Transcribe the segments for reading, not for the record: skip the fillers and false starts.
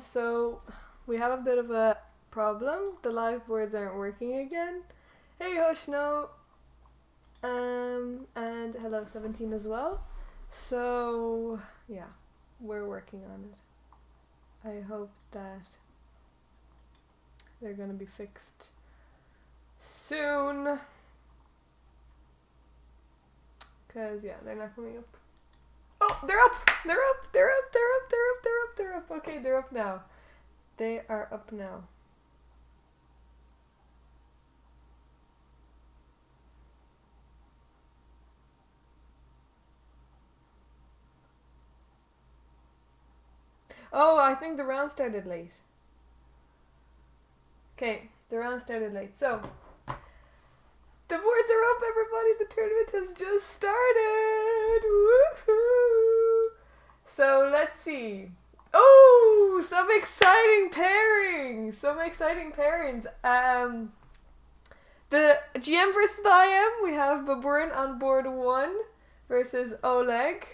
So we have a bit of a problem. The live boards aren't working again. Hey Hoshno, and hello 17 as well. So yeah, we're working on it. I hope that they're gonna be fixed soon. Cause yeah, they're not coming up. Oh, they're up! They're up! They're up! They're up! They're up! They're up! They're up! Okay, they're up now. They are up now. Oh, I think the round started late. Okay, the round started late. So, the boards are up, everybody. The tournament has just started. Woohoo! So, let's see. Oh, some exciting pairings. Some exciting pairings. The GM versus the IM. We have Baburin on board 1 versus Oleg.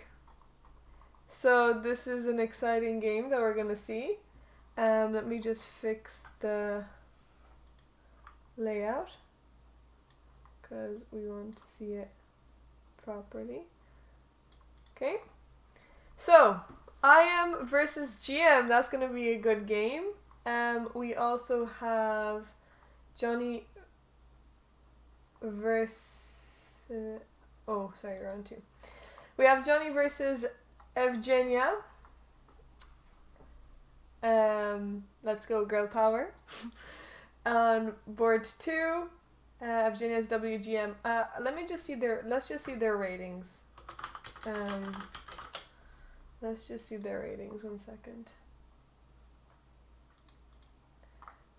So this is an exciting game that we're gonna see. Let me just fix the layout because we want to see it properly. Okay, so IM versus GM. That's gonna be a good game. We also have Johnny versus round 2. We have Johnny versus Evgenia. Let's go girl power. On board 2, Evgenia's WGM. Let's just see their ratings. Let's just see their ratings. 1 second.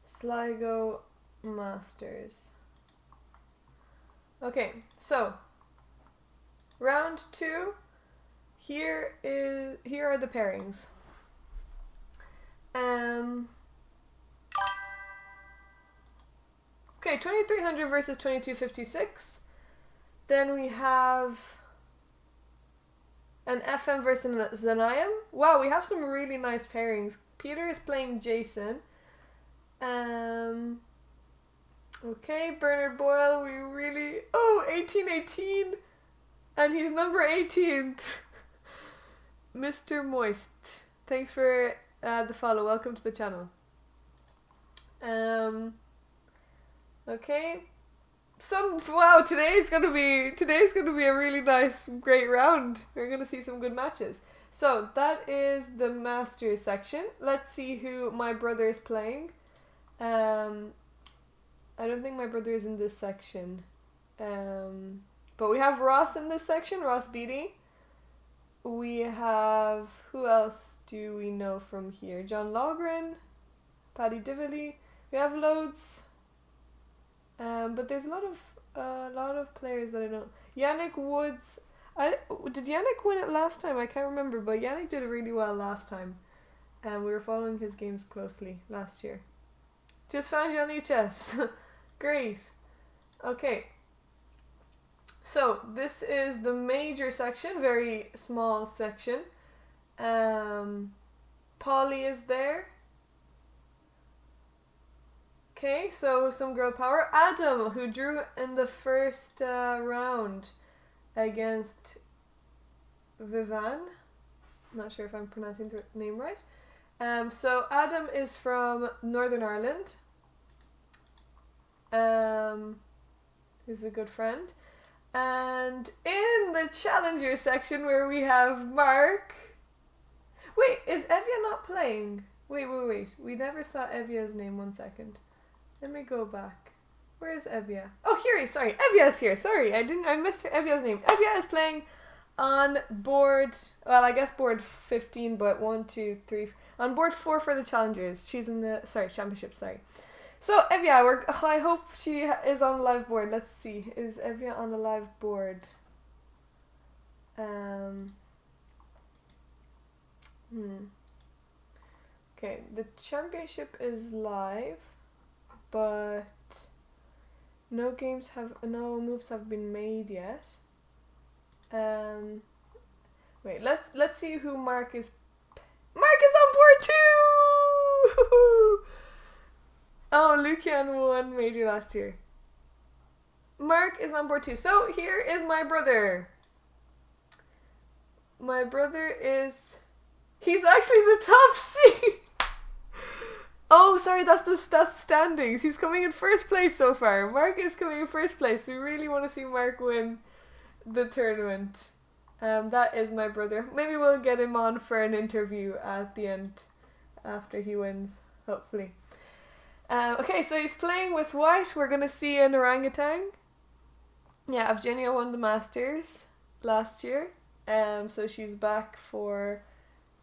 Sligo Masters. Okay, so round 2. Here are the pairings. Okay, 2300 versus 2256. Then we have an FM versus an IM. Wow, we have some really nice pairings. Peter is playing Jason. Okay, Bernard Boyle, 1818. And he's number 18th. Mr. Moist, thanks for the follow. Welcome to the channel. Okay. Wow, today's gonna be a really nice, great round. We're gonna see some good matches. So that is the Masters section. Let's see who my brother is playing. I don't think my brother is in this section. But we have Ross in this section, Ross Beatty. We have, who else do we know from here? John Logren, Paddy Dively. We have loads. But there's a lot of players that I don't. Yannick Woods. Did Yannick win it last time? I can't remember, but Yannick did really well last time. And we were following his games closely last year. Just found you on UChess. Great. Okay. So this is the major section, very small section. Polly is there. Okay, so some girl power. Adam, who drew in the first round against Vivan. Not sure if I'm pronouncing the name right. So Adam is from Northern Ireland. He's a good friend. And in the challenger section where we have Mark. Wait, is Evia not playing? Wait. We never saw Evia's name. 1 second. Let me go back. Where is Evia? Oh, here. Sorry, Evia's here. Sorry, I missed Evia's name. Evia is playing on board. Well, I guess board 15, but 1, 2, 3. On board 4 for the challengers. She's in the championship. Sorry. So Evia, I hope she is on the live board. Let's see. Is Evia on the live board? Okay, the championship is live, but no moves have been made yet. Wait, let's see who Mark is. Mark is on board too. Oh, Lucian won major last year. Mark is on board too. So here is my brother. My brother is. He's actually the top seed. Oh, sorry, that's standings. He's coming in first place so far. Mark is coming in first place. We really want to see Mark win the tournament. That is my brother. Maybe we'll get him on for an interview at the end after he wins, hopefully. Okay, so he's playing with white. We're gonna see an orangutan. Yeah, Evgenia won the Masters last year. So she's back for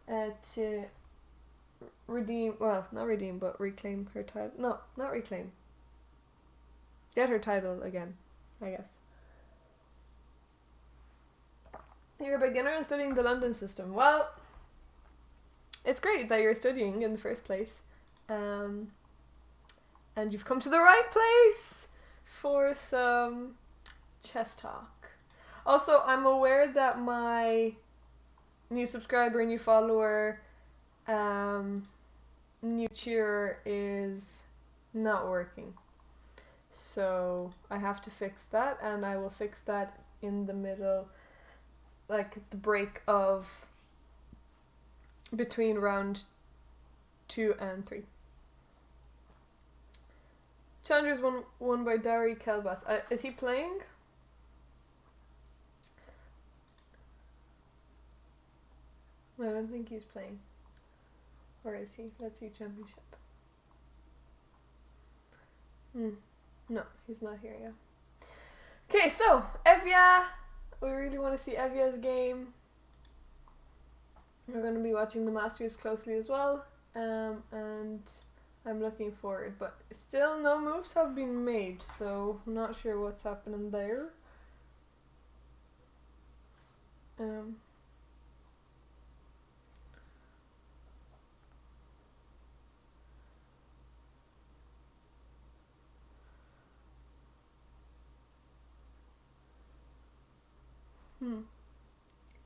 to redeem. Well, not redeem, but reclaim her title. No, not reclaim. Get her title again, I guess. You're a beginner and studying the London system. Well, it's great that you're studying in the first place. And you've come to the right place for some chess talk. Also, I'm aware that my new subscriber, new follower, new cheer is not working. So I have to fix that, and I will fix that in the middle, like the break of between round 2 and 3. Challenger's won by Dari Kelbas. Is he playing? I don't think he's playing. Or is he? Let's see championship. No, he's not here yet. Okay, so Evia. We really want to see Evia's game. We're going to be watching the Masters closely as well. And I'm looking forward. But still no moves have been made. So I'm not sure what's happening there.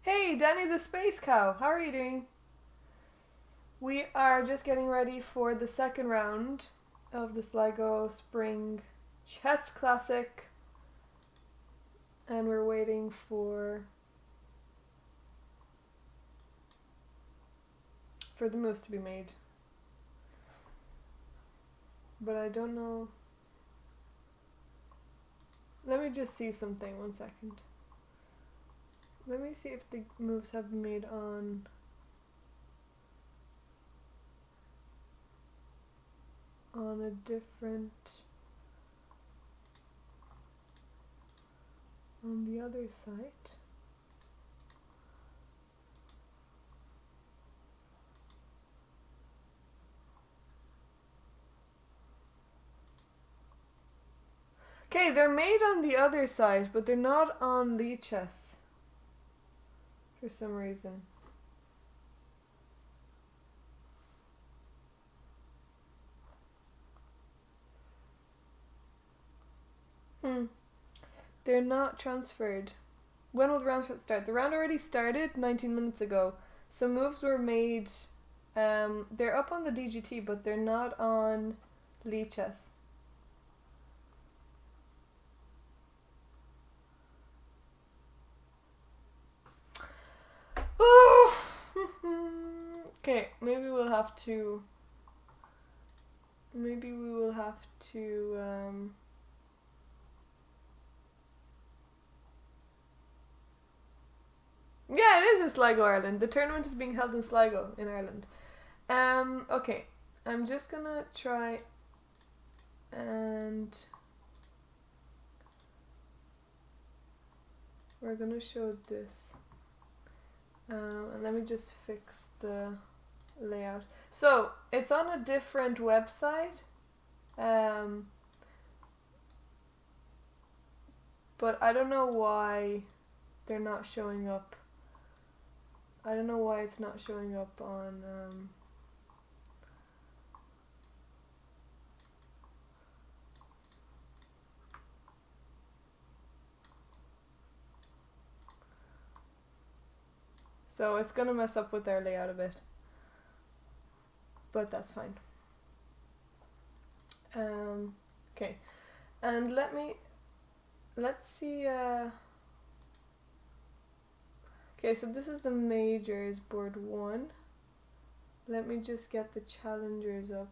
Hey, Danny the Space Cow, how are you doing? We are just getting ready for the second round of the Sligo Spring Chess Classic. And we're waiting for the moves to be made. But I don't know. Let me just see something, 1 second. Let me see if the moves have been made on a different, on the other site. Okay, they're made on the other side, but they're not on Lichess. For some reason. They're not transferred. When will the round start? The round already started 19 minutes ago. Some moves were made. They're up on the DGT, but they're not on Lichess. Okay, maybe we will have to. Yeah, it is in Sligo, Ireland. The tournament is being held in Sligo, in Ireland. Okay, I'm just gonna try and we're gonna show this. And let me just fix the layout. So it's on a different website, but I don't know why they're not showing up. I don't know why it's not showing up on so it's gonna mess up with their layout a bit, but that's fine. Okay, and let's see. Okay, so this is the majors, board 1. Let me just get the challengers up.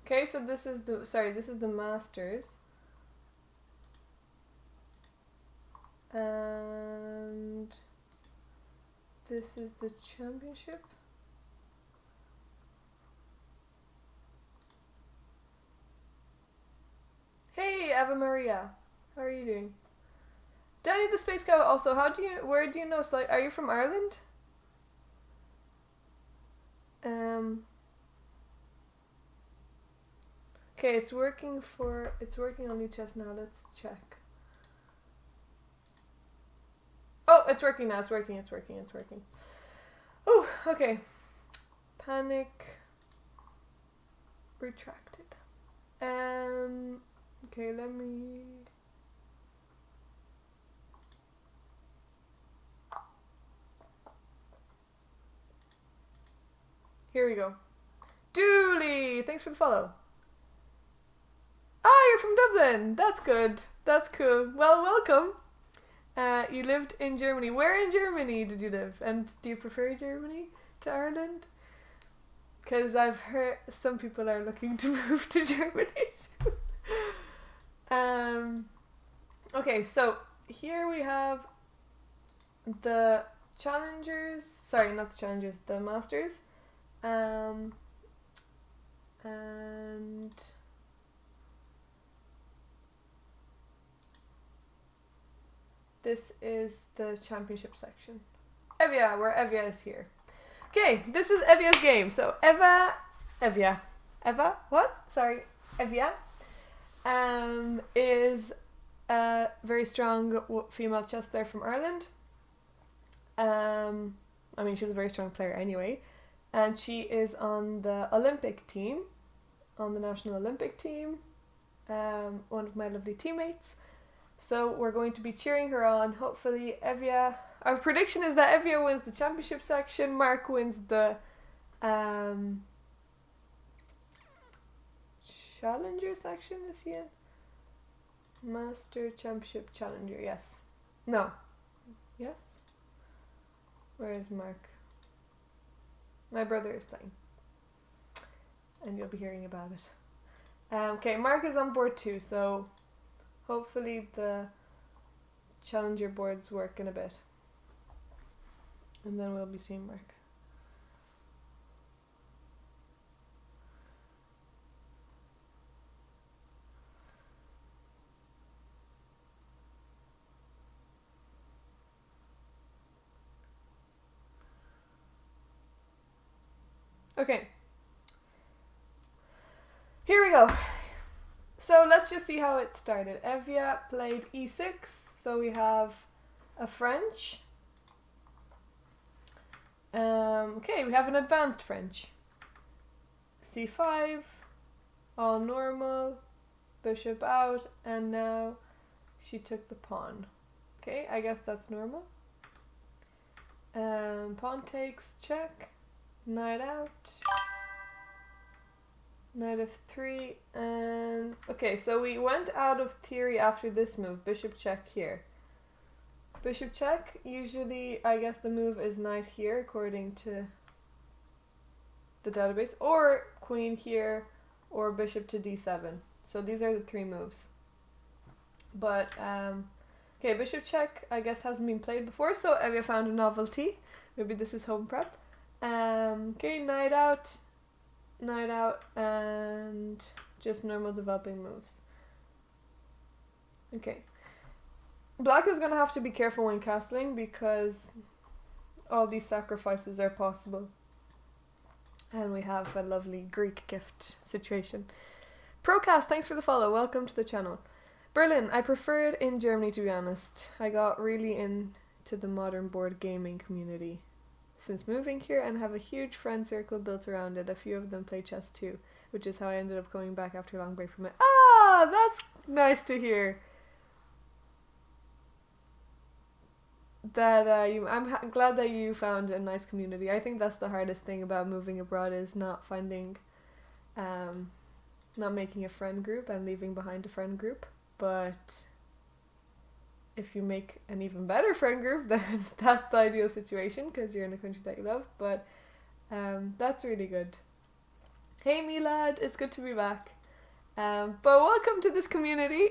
Okay, so this is the masters. And this is the championship. Hey, Eva Maria, how are you doing? Danny the Space Cow. Also, where do you know Sligo? Are you from Ireland? Okay, it's working on new chess now. Let's check. Oh, it's working now. It's working. Oh, okay. Panic retracted. Okay, let me. Here we go. Dooley, thanks for the follow. Ah, you're from Dublin. That's good. That's cool. Well, welcome. You lived in Germany. Where in Germany did you live? And do you prefer Germany to Ireland? Because I've heard some people are looking to move to Germany soon. Okay, so here we have the challengers. Sorry, not the challengers. The masters. And this is the championship section. Evia, where Evia is here. Okay, this is Evia's game. So Evia, is a very strong female chess player from Ireland. I mean, she's a very strong player anyway. And she is on the Olympic team, on the National Olympic team. One of my lovely teammates. So we're going to be cheering her on. Hopefully Evia... Our prediction is that Evia wins the championship section. Mark wins the challenger section. Is he in? Master Championship Challenger. Yes. No. Yes? Where is Mark? My brother is playing. And you'll be hearing about it. Okay, Mark is on board 2, so hopefully the challenger boards work in a bit. And then we'll be seeing Mark. Okay. Here we go. So let's just see how it started. Evia played e6, so we have a French. Okay, we have an advanced French. c5, all normal, bishop out, and now she took the pawn. Okay, I guess that's normal. Pawn takes, check, knight out, knight f3, and okay, so we went out of theory after this move, bishop check here. Bishop check, usually I guess the move is knight here according to the database, or queen here, or bishop to d7. So these are the 3 moves. But, okay, bishop check I guess hasn't been played before, so Evia found a novelty. Maybe this is home prep. Okay, knight out, and just normal developing moves. Okay. Black is going to have to be careful when castling because all these sacrifices are possible. And we have a lovely Greek gift situation. Procast, thanks for the follow. Welcome to the channel. Berlin, I prefer it in Germany to be honest. I got really into the modern board gaming community since moving here and have a huge friend circle built around it. A few of them play chess too. which is how I ended up coming back after a long break from it. Ah, that's nice to hear. That I'm glad that you found a nice community. I think that's the hardest thing about moving abroad is not finding, not making a friend group and leaving behind a friend group. But if you make an even better friend group, then that's the ideal situation because you're in a country that you love. But that's really good. Hey Milad, it's good to be back. But welcome to this community.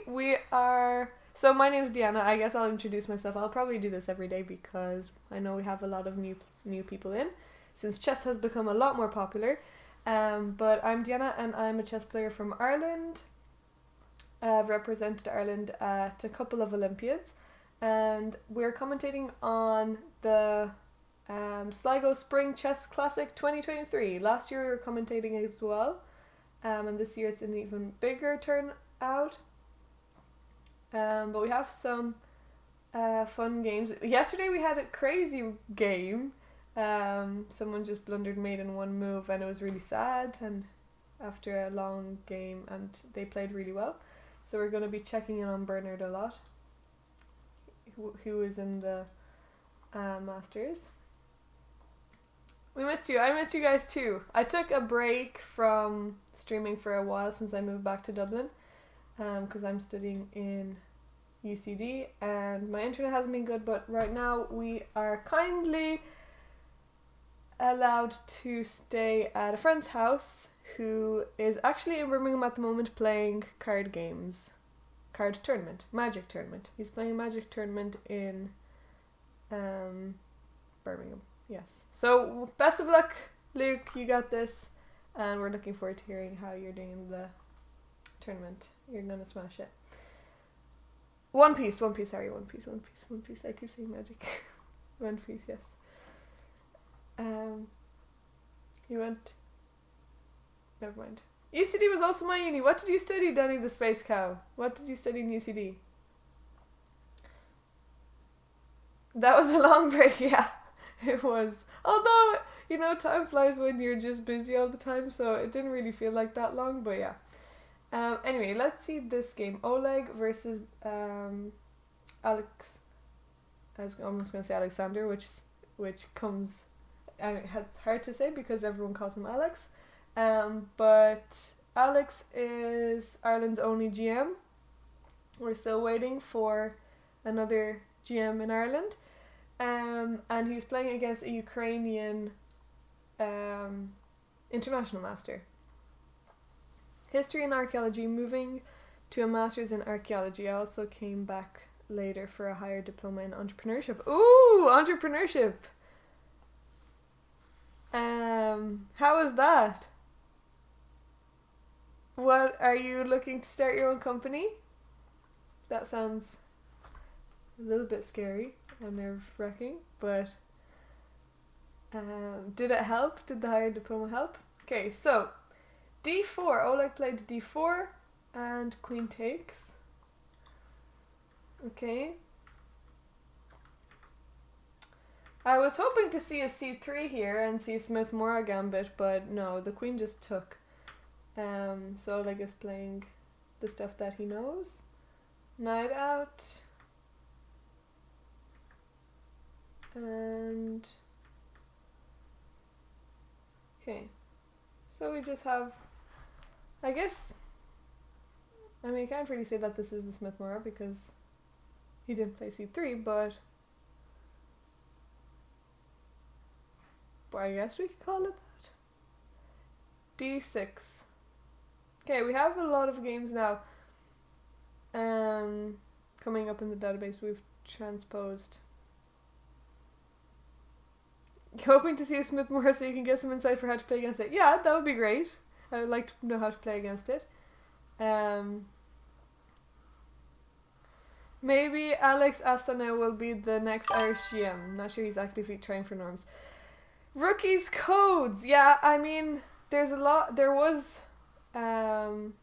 So my name is Deanna. I guess I'll introduce myself. I'll probably do this every day because I know we have a lot of new people in since chess has become a lot more popular. But I'm Deanna and I'm a chess player from Ireland. I've represented Ireland at a couple of Olympiads and we're commentating on the Sligo Spring Chess Classic 2023. Last year we were commentating as well, and this year it's an even bigger turnout. But we have some fun games. Yesterday we had a crazy game. Someone just blundered mate in one move and it was really sad, and after a long game, and they played really well. So we're going to be checking in on Bernard a lot, who is in the Masters. We missed you. I missed you guys too. I took a break from streaming for a while since I moved back to Dublin, because I'm studying in UCD and my internet hasn't been good, but right now we are kindly allowed to stay at a friend's house who is actually in Birmingham at the moment playing card tournament, Magic tournament. He's playing a Magic tournament in Birmingham. Yes. So best of luck, Luke. You got this, and we're looking forward to hearing how you're doing in the tournament. You're gonna smash it. One Piece. Sorry, One Piece. I keep saying Magic. One Piece. Yes. You went. Never mind. UCD was also my uni. What did you study, Danny the Space Cow? What did you study in UCD? That was a long break, yeah. It was. Although, time flies when you're just busy all the time, so it didn't really feel like that long, but yeah. Anyway, let's see this game. Oleg versus Alex. I was almost going to say Alexander, which comes... it's hard to say because everyone calls him Alex. But Alex is Ireland's only GM. We're still waiting for another GM in Ireland. And he's playing against a Ukrainian international master. History and archaeology, moving to a master's in archaeology. I also came back later for a higher diploma in entrepreneurship. Ooh, entrepreneurship! How is that? What, are you looking to start your own company? That sounds a little bit scary and nerve-wracking, but did it help? Did the higher diploma help? Okay, so d4. Oleg played d4 and queen takes. Okay. I was hoping to see a c3 here and see Smith-Morra gambit, but no, the queen just took. So Oleg is playing the stuff that he knows. Knight out. And okay, so we just have, I can't really say that this is the Smith-Morra because he didn't play c3, but I guess we could call it that. d6. Okay, we have a lot of games now coming up in the database we've transposed. Hoping to see a Smith-Morra so you can get some insight for how to play against it. Yeah, that would be great. I would like to know how to play against it. Maybe Alex Astana will be the next Irish GM. Not sure he's actively trying for norms. Rookies codes. Yeah, there's a lot. There was... I'm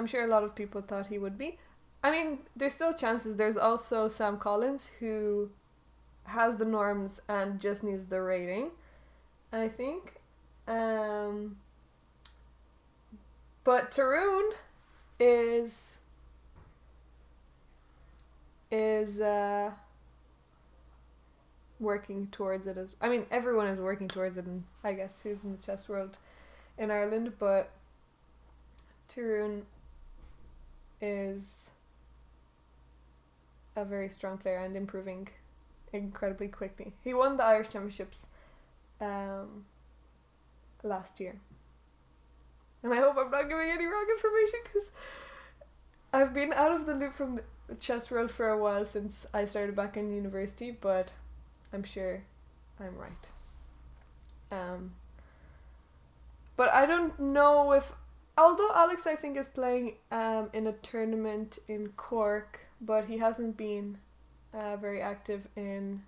sure a lot of people thought he would be. There's still chances. There's also Sam Collins who has the norms and just needs the rating, I think. But Tarun is working towards it as, I mean, everyone is working towards it, and I guess who's in the chess world in Ireland, but Tarun is a very strong player and improving incredibly quickly. He won the Irish Championships last year. And I hope I'm not giving any wrong information, because I've been out of the loop from the chess world for a while since I started back in university, but I'm sure I'm right. But I don't know if, although Alex I think is playing in a tournament in Cork, but he hasn't been very active in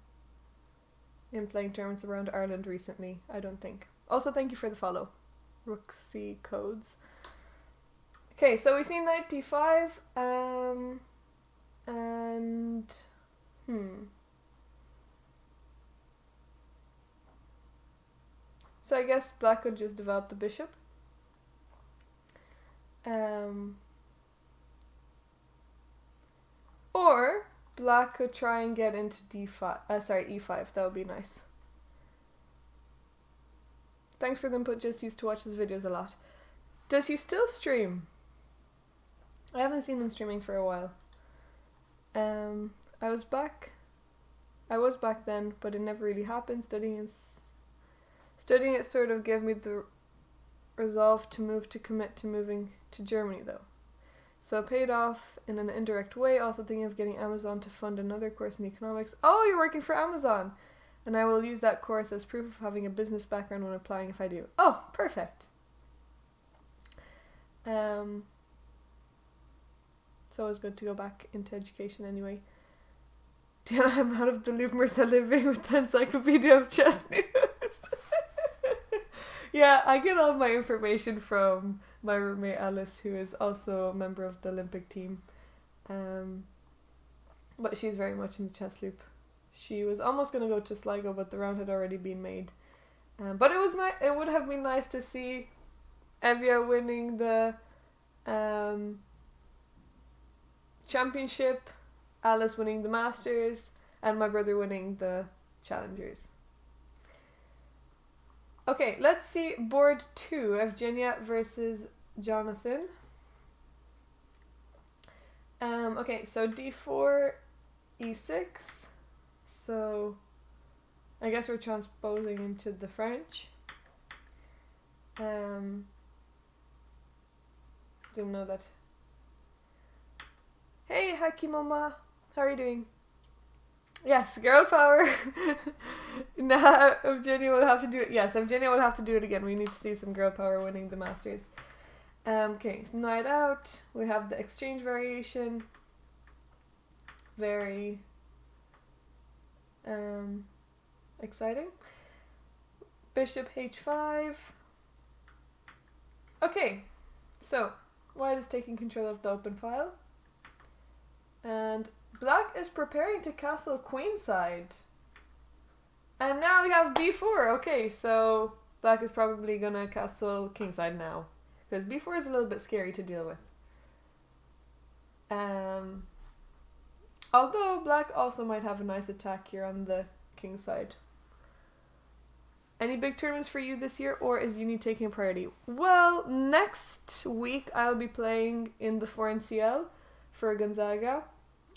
playing tournaments around Ireland recently, I don't think. Also, thank you for the follow, Rooksy Codes. Okay, so we see knight d5, and so I guess black could just develop the bishop. Or black could try and get into d5. E5. That would be nice. Thanks for the input. Just used to watch his videos a lot. Does he still stream? I haven't seen him streaming for a while. I was back then, but it never really happened. Studying it sort of gave me the resolve to commit to moving to Germany though. So it paid off in an indirect way, also thinking of getting Amazon to fund another course in economics. Oh, you're working for Amazon! And I will use that course as proof of having a business background when applying if I do. Oh, perfect! So it's good to go back into education anyway. I'm out of the loop, Marcel, living with the encyclopedia of chess news. Yeah, I get all my information from my roommate Alice, who is also a member of the Olympic team. But she's very much in the chess loop. She was almost going to go to Sligo, but the round had already been made. But it was it would have been nice to see Evia winning the championship, Alice winning the Masters, and my brother winning the Challengers. Okay, let's see board 2, Evgenia versus Jonathan. Okay, so d4, e6. So I guess we're transposing into the French. Didn't know that. Hey, Haki Mama, how are you doing? Yes, girl power. Now Evgenia will have to do it. Yes, Evgenia will have to do it again. We need to see some girl power winning the Masters. Okay, so knight out. We have the exchange variation. Very exciting. Bishop h5. Okay, so white is taking control of the open file. And black is preparing to castle queenside. And now we have b4. Okay, so black is probably gonna castle kingside now, because b4 is a little bit scary to deal with. Although black also might have a nice attack here on the king side. Any big tournaments for you this year, or is uni taking a priority? Well, next week I'll be playing in the 4NCL for Gonzaga.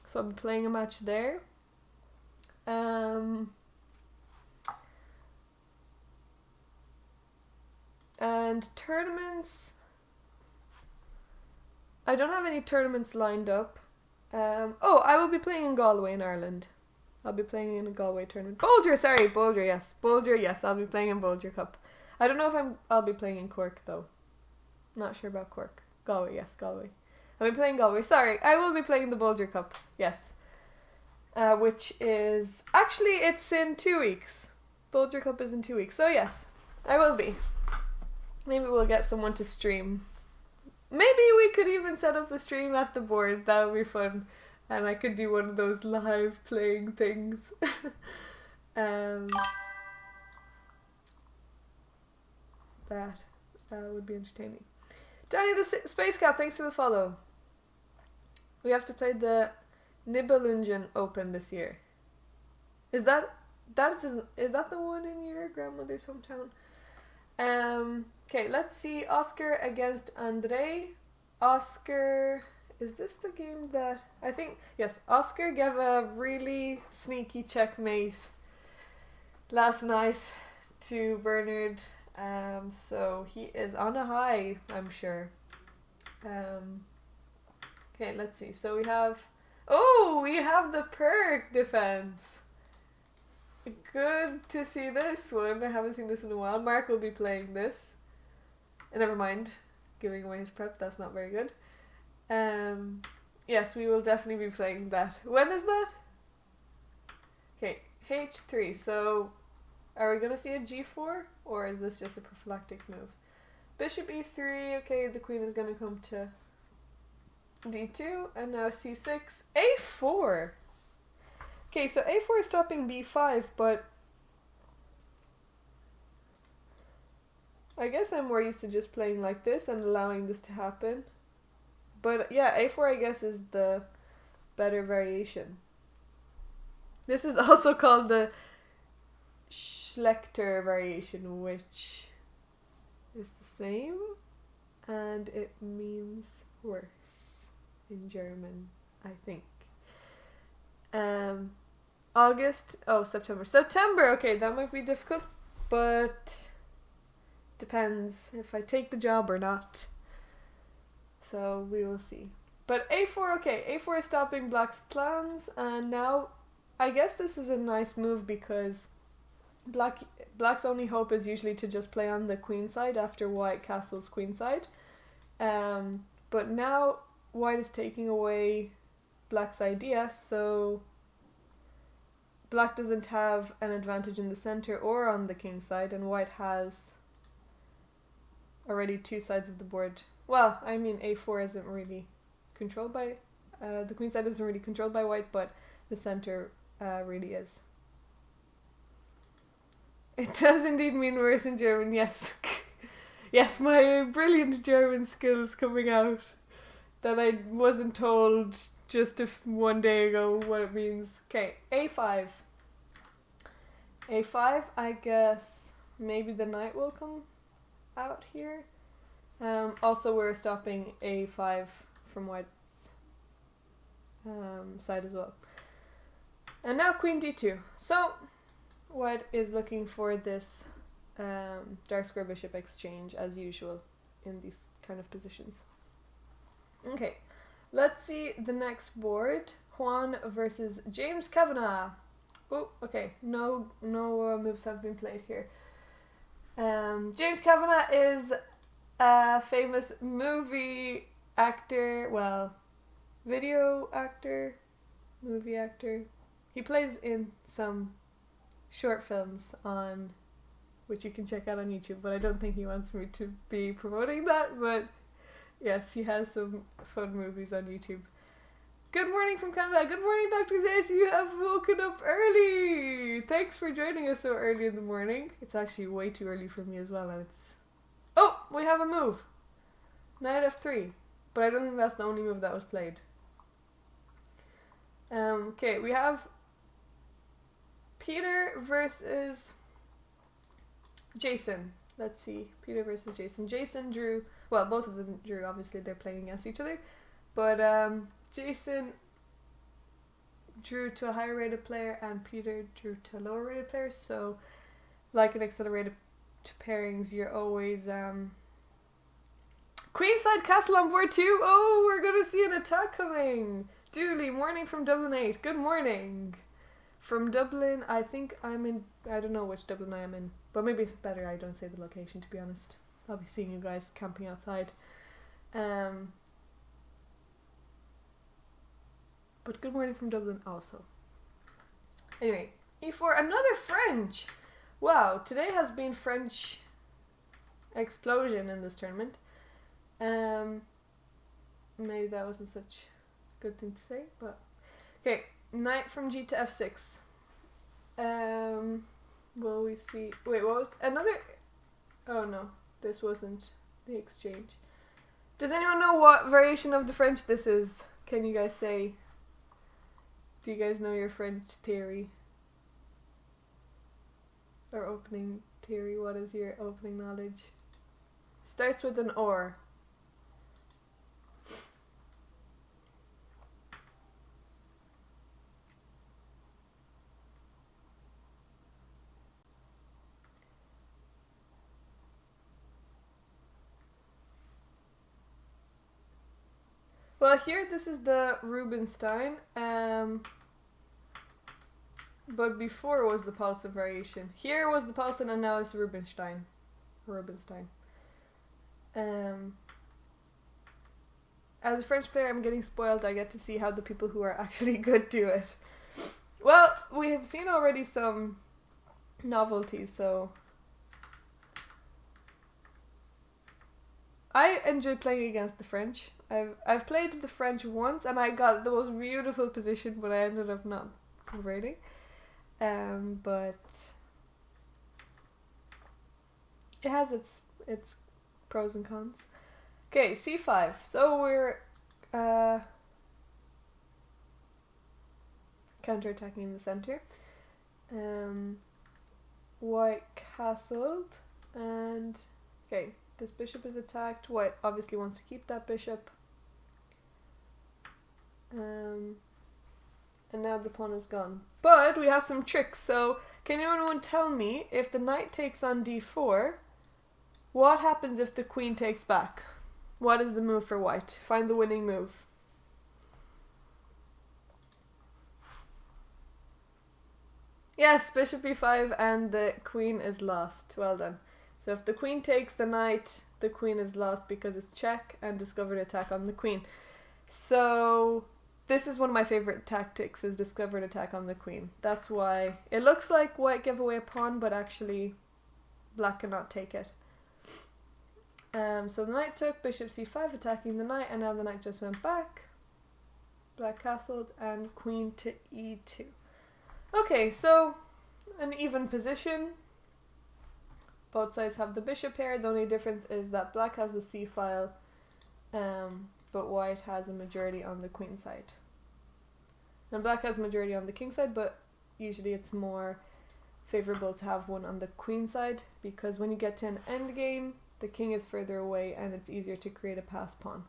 So I'll be playing a match there. And tournaments, I don't have any tournaments lined up. Oh, I will be playing in Galway in Ireland. I'll be playing in a Galway tournament. Boulder, yes, I'll be playing in Boulder Cup. I don't know if I'll be playing in Cork though. Not sure about Cork. Galway, yes, Galway. I'll be playing Galway. Sorry, I will be playing the Boulder Cup. Yes. Which is... Actually, it's in 2 weeks. Boulder Cup is in 2 weeks. So yes, I will be. Maybe we'll get someone to stream. Maybe we could even set up a stream at the board. That would be fun. And I could do one of those live playing things. That would be entertaining. Danny the Space Cat, thanks for the follow. We have to play the Nibelungen Open this year. Is that the one in your grandmother's hometown? Okay, let's see. Oscar against Andre. Oscar, is this the game that I think? Yes, Oscar gave a really sneaky checkmate last night to Bernard. So he is on a high, I'm sure. Okay, let's see. So we have the perk defense. Good to see this one. I haven't seen this in a while. Mark will be playing this. Never mind, giving away his prep. That's not very good. Yes, we will definitely be playing that. When is that? Okay, H3. So, are we gonna see a G4, or is this just a prophylactic move? Bishop E3. Okay, the queen is gonna come to D2, and now C6, A4. Okay, so A4 is stopping B5, but I guess I'm more used to just playing like this and allowing this to happen. But yeah, A4 I guess is the better variation. This is also called the Schlechter variation, which is the same, and it means worse in German, I think. September, okay, that might be difficult, but depends if I take the job or not. So we will see. But A4, okay, A4 is stopping Black's plans, and now I guess this is a nice move because Black's only hope is usually to just play on the queen side after White castles queen side. But now White is taking away Black's idea, so Black doesn't have an advantage in the center or on the king side, and White has already two sides of the board. Well, I mean A4 isn't really controlled by, the queen side isn't really controlled by White, but the center really is. It does indeed mean worse in German, yes. Yes, my brilliant German skills coming out that I wasn't told just one day ago what it means. Okay, A5. A5, I guess maybe the knight will come out here. Also, we're stopping A5 from White's side as well. And now Queen D2. So, White is looking for this dark square bishop exchange as usual in these kind of positions. Okay, let's see the next board. Juan versus James Kavanagh. Oh, okay, no moves have been played here. James Kavanagh is a famous movie actor, video actor, movie actor. He plays in some short films on which you can check out on YouTube, but I don't think he wants me to be promoting that, but yes, he has some fun movies on YouTube. Good morning from Canada. Good morning, Dr. Zays. You have woken up early. Thanks for joining us so early in the morning. It's actually way too early for me as well, and it's... Oh, we have a move. Knight F3. But I don't think that's the only move that was played. Okay, we have Peter versus Jason. Let's see. Peter versus Jason. Jason drew... Well, both of them drew. Obviously, they're playing against each other. But Jason drew to a higher rated player and Peter drew to a lower rated player. So, like an accelerated to pairings, you're always... Queenside Castle on board too. Oh, we're going to see an attack coming. Dooley, morning from Dublin 8. Good morning. From Dublin, I think I'm in... I don't know which Dublin I am in. But maybe it's better I don't say the location, to be honest. I'll be seeing you guys camping outside. But good morning from Dublin also. Anyway, E4, another French! Wow, today has been French explosion in this tournament. Maybe that wasn't such a good thing to say, but... Okay, knight from G to F6. Will we see... Wait, what was... Another... Oh no, this wasn't the exchange. Does anyone know what variation of the French this is? Can you guys say? Do you guys know your French theory? Or opening theory? What is your opening knowledge? Starts with an or. Well, here this is the Rubinstein, but before it was the Paulson variation. Here was the Paulson and now it's Rubinstein. As a French player, I'm getting spoiled. I get to see how the people who are actually good do it. Well, we have seen already some novelties, so I enjoy playing against the French. I've played the French once and I got the most beautiful position, but I ended up not converting. But it has its pros and cons. Okay, c5. So we're counter-attacking in the center. White castled, and okay, this bishop is attacked. White obviously wants to keep that bishop. And now the pawn is gone. But we have some tricks, so can anyone tell me, if the knight takes on d4, what happens if the queen takes back? What is the move for white? Find the winning move. Yes, bishop e5 and the queen is lost. Well done. So if the queen takes the knight, the queen is lost because it's check and discovered attack on the queen. So this is one of my favorite tactics, is discovered attack on the queen. That's why it looks like white gave away a pawn, but actually black cannot take it. So the knight took, bishop c5 attacking the knight, and now the knight just went back. Black castled and queen to e2. Okay, so an even position. Both sides have the bishop here. The only difference is that black has the c file, but white has a majority on the queen side. And black has majority on the king side, but usually it's more favorable to have one on the queen side, because when you get to an endgame, the king is further away and it's easier to create a pass pawn.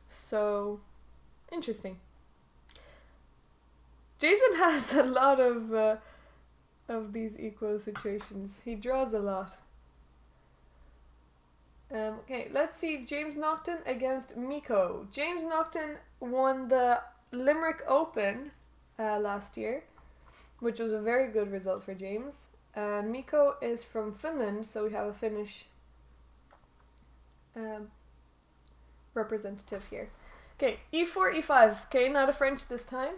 So interesting. Jason has a lot of these equal situations. He draws a lot. Okay, let's see. James Naughton against Miko. James Naughton won the Limerick Open last year, which was a very good result for James. And Miko is from Finland, so we have a Finnish representative here. Okay, e4, e5. Okay, not a French this time.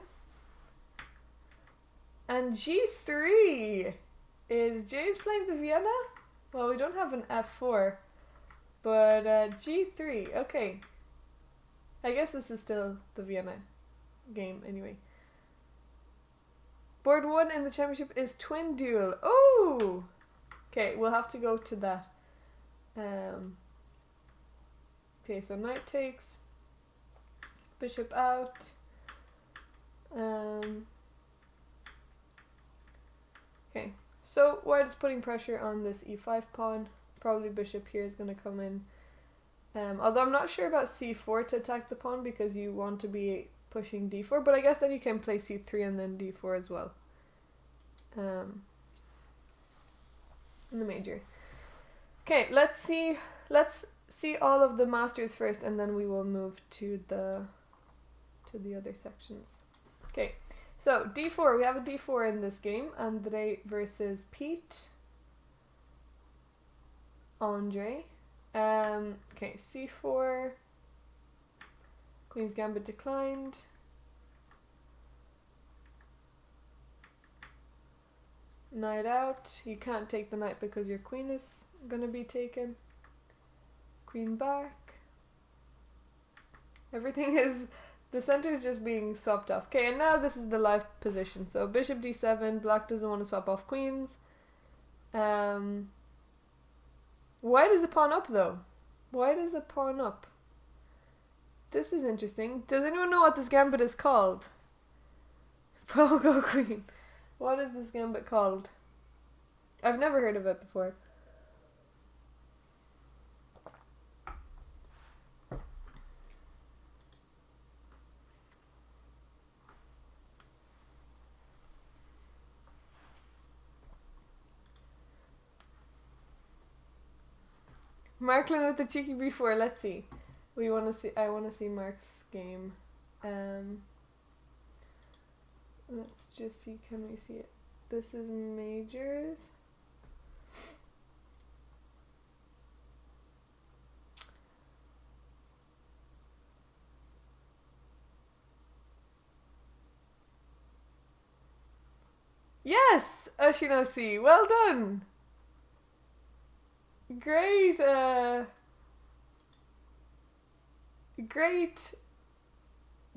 And g3. Is James playing the Vienna? Well, we don't have an f4. But g3. Okay. I guess this is still the Vienna game anyway. Board 1 in the championship is twin duel. Oh! Okay, we'll have to go to that. Okay, so knight takes. Bishop out. Okay, so white is putting pressure on this e5 pawn. Probably bishop here is going to come in. Although I'm not sure about c4 to attack the pawn, because you want to be pushing d4, but I guess then you can play c3 and then d4 as well. In the major. Okay, let's see all of the masters first, and then we will move to the other sections. Okay, so d4, we have a d4 in this game. Andre versus Pete. Andre. Okay, c4. Queen's Gambit declined. Knight out. You can't take the knight because your queen is going to be taken. Queen back. Everything is... The center is just being swapped off. Okay, and now this is the live position. So bishop d7. Black doesn't want to swap off queens. Why does the pawn up though? Why does the pawn up? This is interesting. Does anyone know what this gambit is called? Pogo queen. What is this gambit called? I've never heard of it before. Marklin with the cheeky before. Let's see. We want to see. I want to see Mark's game. Let's just see. Can we see it? This is majors. Yes, Oshinosi. Well done. Great. Great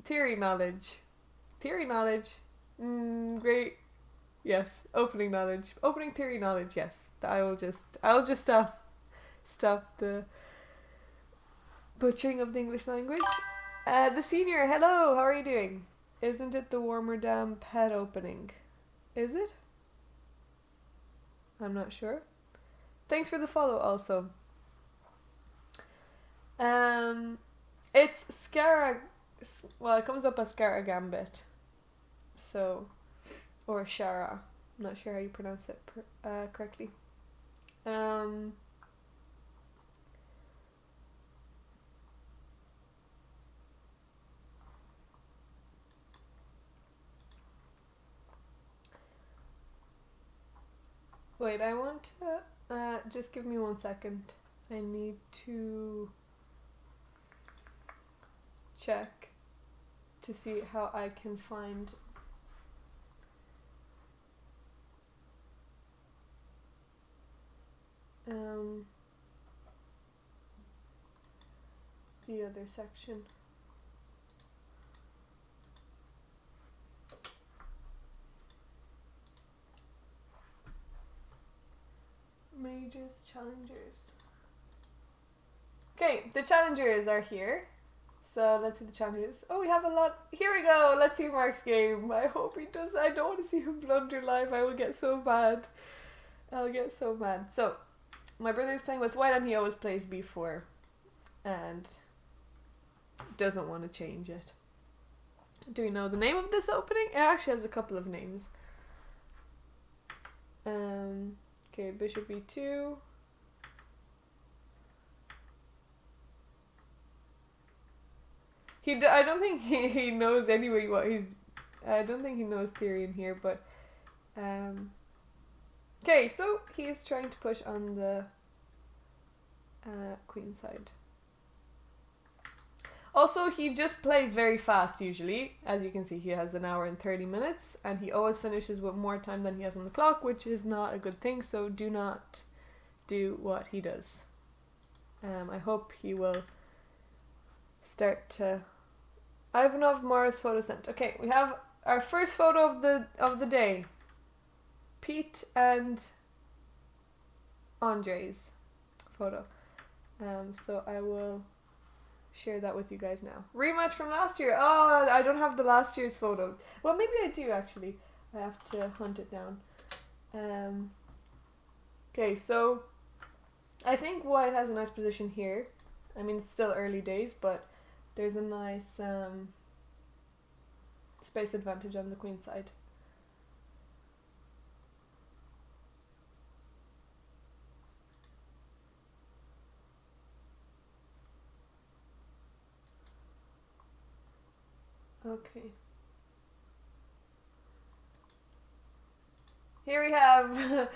theory knowledge. Theory knowledge. Great. Yes, opening knowledge. Opening theory knowledge. Yes. I'll just stop the butchering of the English language. The senior. Hello. How are you doing? Isn't it the Warmer Dam pet opening? Is it? I'm not sure. Thanks for the follow also. It's Scara. Well, it comes up as Scara Gambit. So, or Shara. I'm not sure how you pronounce it correctly. Wait, I want to just give me 1 second. I need to check to see how I can find the other section. Majors, challengers. Okay, the challengers are here. So let's see the challengers. Oh, we have a lot. Here we go. Let's see Mark's game. I hope he does. I don't want to see him blunder live. I will get so mad. I'll get so mad. So, my brother's playing with white and he always plays b4. And doesn't want to change it. Do we know the name of this opening? It actually has a couple of names. Okay, bishop e2. I don't think he knows anyway what he's. I don't think he knows theory in here, but. Okay, so he's trying to push on the queen side. Also, he just plays very fast usually. As you can see, he has 1 hour and 30 minutes, and he always finishes with more time than he has on the clock, which is not a good thing, so do not do what he does. I hope he will start to... Ivanov Morris photo sent. Okay, we have our first photo of the day. Pete and Andre's photo. So I will share that with you guys now. Rematch from last year. Oh, I don't have the last year's photo. Well, maybe I do actually. I have to hunt it down. Okay, so I think white has a nice position here. I mean, it's still early days, but there's a nice space advantage on the queen side. Okay. Here we have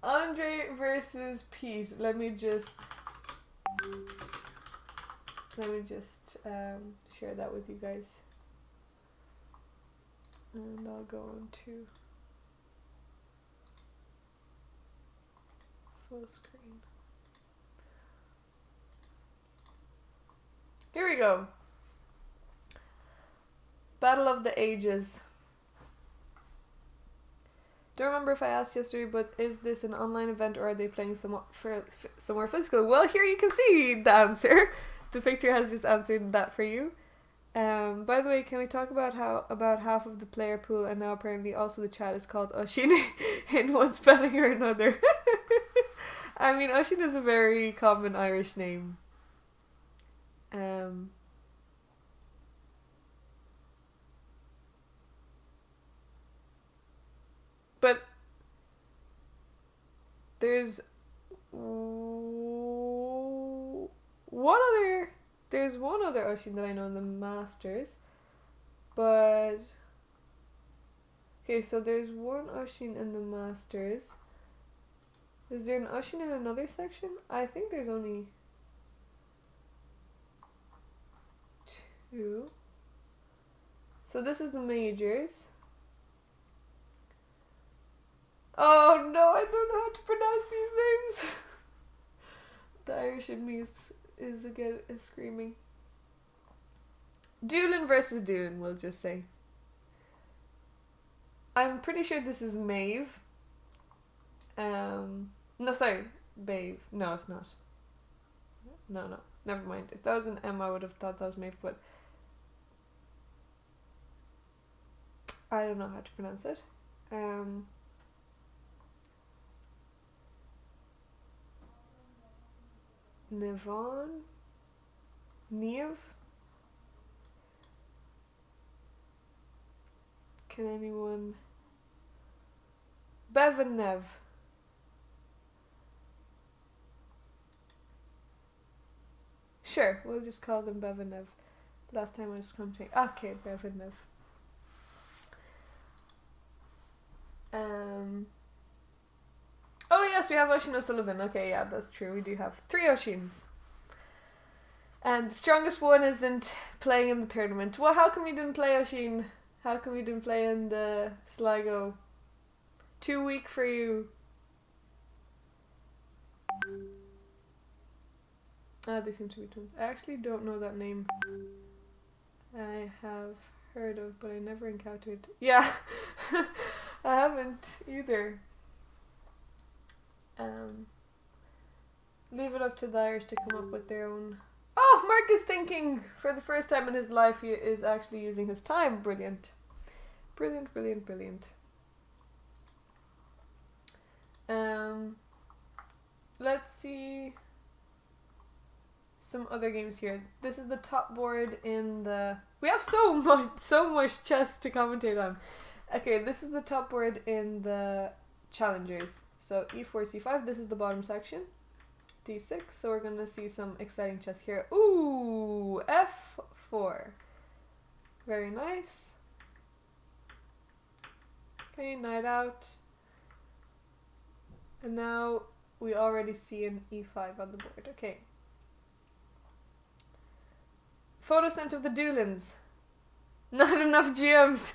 Andre versus Pete. Let me just share that with you guys. And I'll go into full screen. Here we go. Battle of the Ages. Don't remember if I asked yesterday, but is this an online event or are they playing somewhere physical? Well, here you can see the answer. The picture has just answered that for you. By the way, can we talk about how about half of the player pool and now apparently also the chat is called Oshin in one spelling or another? I mean, Oshin is a very common Irish name. But there's there's one other Oshin that I know in the Masters, but okay, so there's one Oshin in the Masters. Is there an Oshin in another section? I think there's only two. So this is the majors. Oh no, I don't know how to pronounce these names. The Irish in me is again screaming. Doolin versus Doolin, we'll just say. I'm pretty sure this is Maeve. No, sorry, Babe. No, it's not. No, never mind. If that was an M, I would have thought that was Maeve, but I don't know how to pronounce it. Neve. Can anyone? Bev and Nev. Sure, we'll just call them Bev and Nev. Last time I was commenting. Okay, Bev and Nev. Oh yes, we have Oisin O'Sullivan. Okay, yeah, that's true. We do have 3 Oisins. And the strongest one isn't playing in the tournament. Well, how come we didn't play Oisin? How come we didn't play in the Sligo? Too weak for you. They seem to be twins. I actually don't know that name. I have heard of, but I never encountered. Yeah, I haven't either. Leave it up to the Irish to come up with their own. Oh, Mark is thinking for the first time in his life he is actually using his time. Brilliant. Brilliant, brilliant, brilliant. Let's see some other games here. This is the top board in the... We have so much chess to commentate on. Okay, this is the top board in the challengers. So e4, c5, this is the bottom section. d6, so we're going to see some exciting chess here. Ooh, f4. Very nice. Okay, knight out. And now we already see an e5 on the board. Okay. Photo sent of the Doolins. Not enough GMs.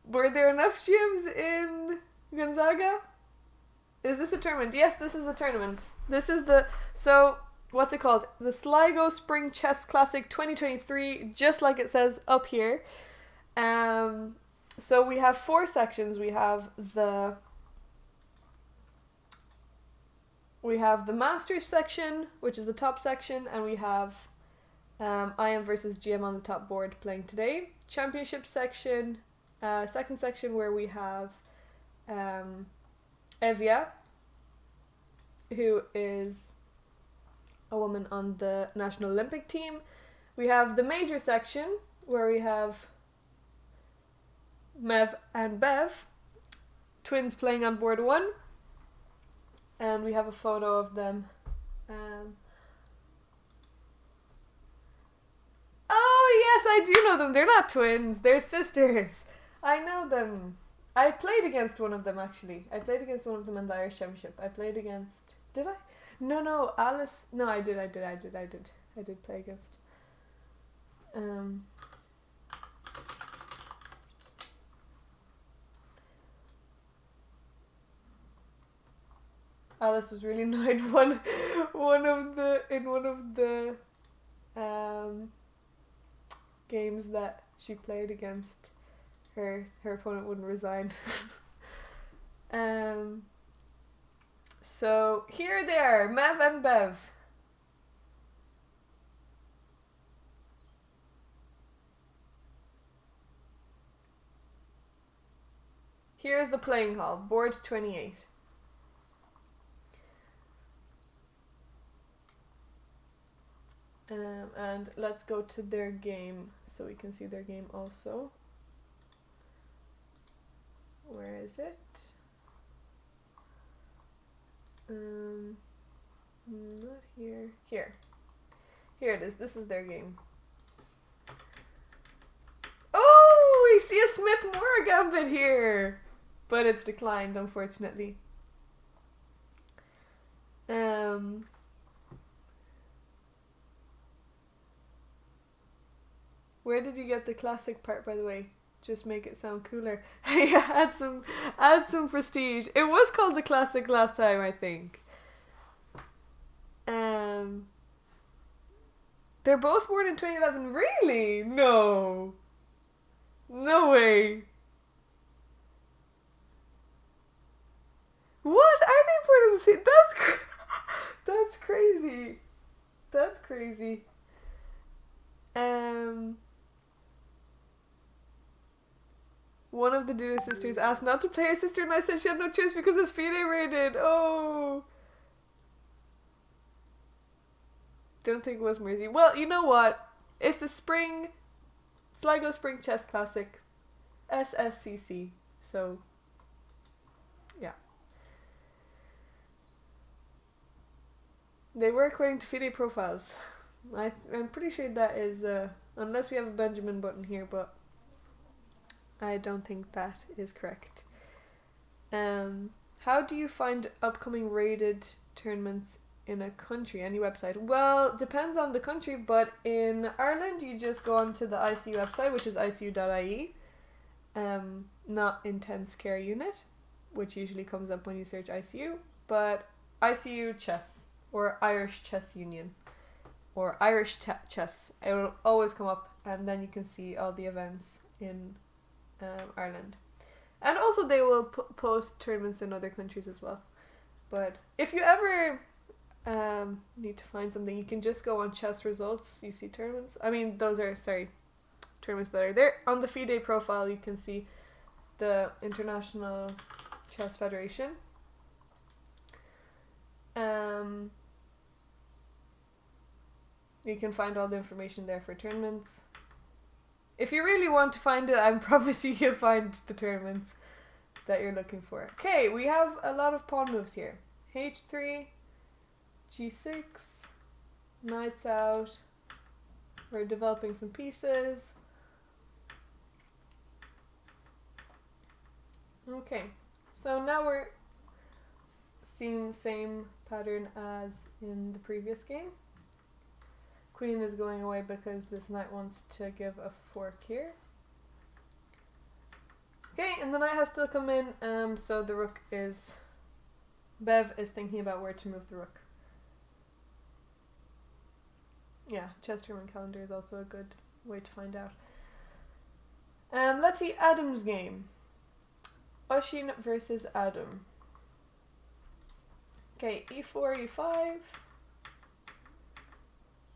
Were there enough GMs in Gonzaga? Is this a tournament? Yes, this is a tournament. This is the... So, what's it called? The Sligo Spring Chess Classic 2023, just like it says up here. So we have 4 sections. We have the Masters section, which is the top section, and we have IM versus GM on the top board playing today. Championship section, second section where we have Evia, who is a woman on the National Olympic team. We have the major section where we have Mev and Bev, twins playing on board 1. And we have a photo of them. Oh yes, I do know them. They're not twins. They're sisters. I know them. I played against one of them actually. I played against one of them in the Irish Championship. I played against... Did I? No, Alice... No, I did play against... Alice was really annoyed one of the games that she played against her opponent wouldn't resign. So here they are, Mev and Bev. Here's the playing hall, board 28. And let's go to their game so we can see their game also. Where is it? Not here. Here. Here it is. This is their game. Oh, we see a Smith-Morra gambit here, but it's declined, unfortunately. Where did you get the classic part, by the way? Just make it sound cooler. Yeah, add some prestige. It was called the classic last time, I think. They're both born in 2011. Really? No. No way. What? Are they born in the same? That's crazy. That's crazy. One of the Duda sisters asked not to play her sister, and I said she had no choice because it's FIDE rated. Oh. Don't think it was Mersey. Well, you know what? It's the Sligo Spring Chess Classic, SSCC. So, yeah. They were according to FIDE profiles. I'm pretty sure that is, unless we have a Benjamin button here, but I don't think that is correct. How do you find upcoming rated tournaments in a country? Any website? Well, depends on the country, but in Ireland you just go onto the ICU website, which is icu.ie. Not Intense Care Unit, which usually comes up when you search ICU, but ICU Chess or Irish Chess Union or Irish Chess. It will always come up, and then you can see all the events in Ireland. And also they will post tournaments in other countries as well. But if you ever need to find something, you can just go on chess results. You see tournaments. I mean, those are, tournaments that are there. On the FIDE profile, you can see the International Chess Federation. You can find all the information there for tournaments. If you really want to find it, I promise you'll find the tournaments that you're looking for. Okay, we have a lot of pawn moves here. H3, G6, knights out. We're developing some pieces. Okay, so now we're seeing the same pattern as in the previous game. Queen is going away because this knight wants to give a fork here. Okay, and the knight has still come in, so the rook is... Bev is thinking about where to move the rook. Yeah, chess tournament calendar is also a good way to find out. Let's see Adam's game. Oshin versus Adam. Okay, e4, e5.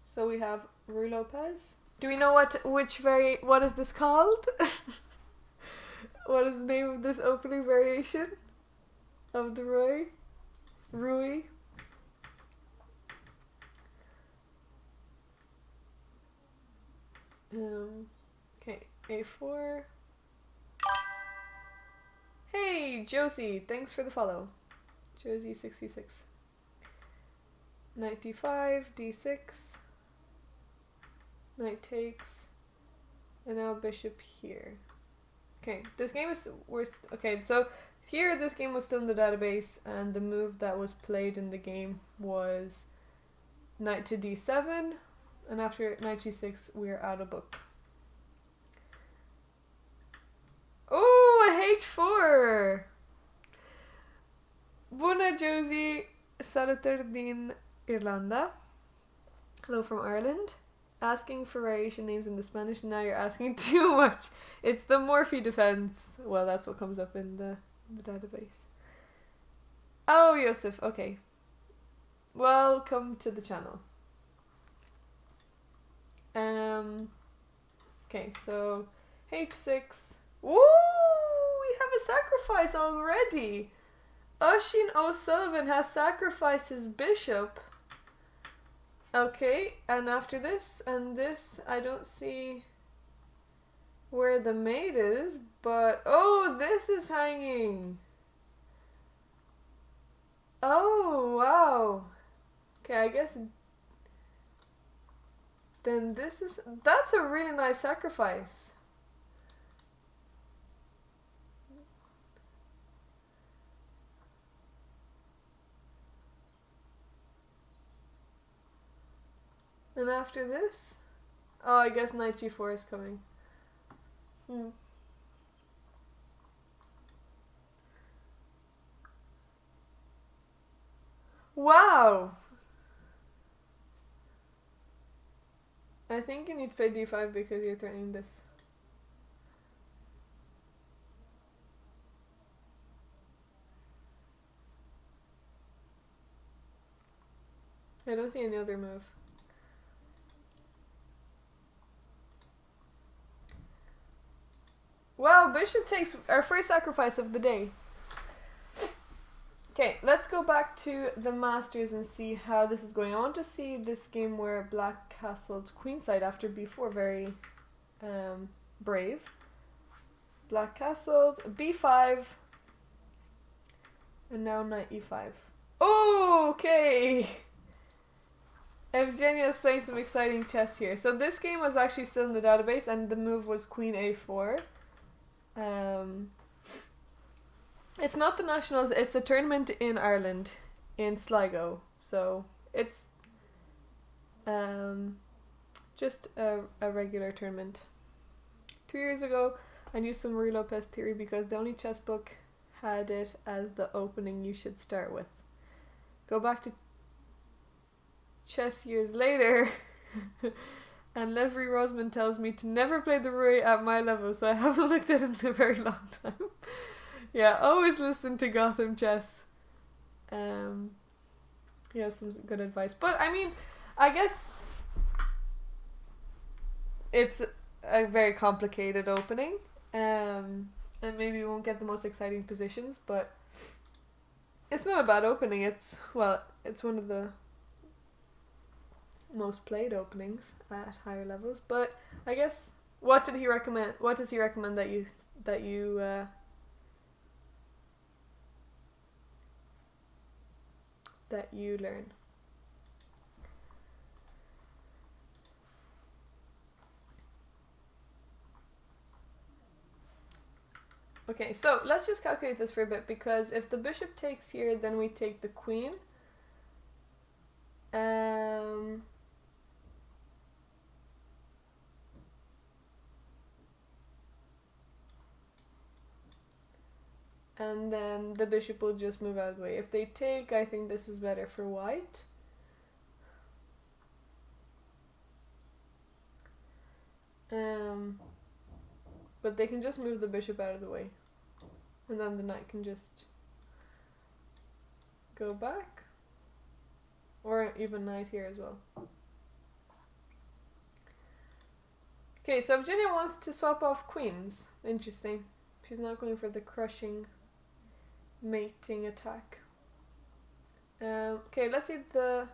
So we have Ruy Lopez. Do we know what is this called? What is the name of this opening variation of the Ruy? Okay, a4. Hey, Josie, thanks for the follow. Josie66. Knight d5, d6. Knight takes. And now bishop here. Okay, this game is worst. Okay, so here this game was still in the database, and the move that was played in the game was knight to d7, and after knight g6 we're out of book. Oh, a h4! Bună, Josie! Salutări din Irlanda. Hello from Ireland. Asking for variation names in the Spanish, now you're asking too much. It's the Morphe defense. Well, that's what comes up in the database. Oh, Yosef, okay. Welcome to the channel. Okay, so H6. Woo! We have a sacrifice already. Oisin O'Sullivan has sacrificed his bishop. Okay, and after this and this, I don't see where the mate is, but oh, this is hanging. Oh, wow. Okay, I guess then that's a really nice sacrifice. And after this, oh, I guess knight g4 is coming. Wow! I think you need to play d5 because you're threatening this. I don't see any other move. Wow, bishop takes our first sacrifice of the day. Okay, let's go back to the Masters and see how this is going. I want to see this game where black castled queenside after b4. Very brave. Black castled, b5, and now knight e5. Oh, okay! Evgenia is playing some exciting chess here. So this game was actually still in the database, and the move was queen a4. It's not the nationals, it's a tournament in Ireland, in Sligo. So it's just a regular tournament. 2 years ago, I knew some Marie Lopez theory because the only chess book had it as the opening you should start with. Go back to chess years later and Levry Roseman tells me to never play the Roy at my level, so I haven't looked at it in a very long time. Yeah, always listen to Gotham Chess. Yeah, some good advice. But I mean, I guess it's a very complicated opening. And maybe we won't get the most exciting positions, but it's not a bad opening. It's one of the most played openings at higher levels. But I guess what does he recommend that you learn? Okay, so let's just calculate this for a bit, because if the bishop takes here, then we take the queen. And then the bishop will just move out of the way. If they take, I think this is better for white. But they can just move the bishop out of the way. And then the knight can just go back. Or even knight here as well. Okay, so Virginia wants to swap off queens. Interesting. She's not going for the crushing mating attack. Okay, let's see the...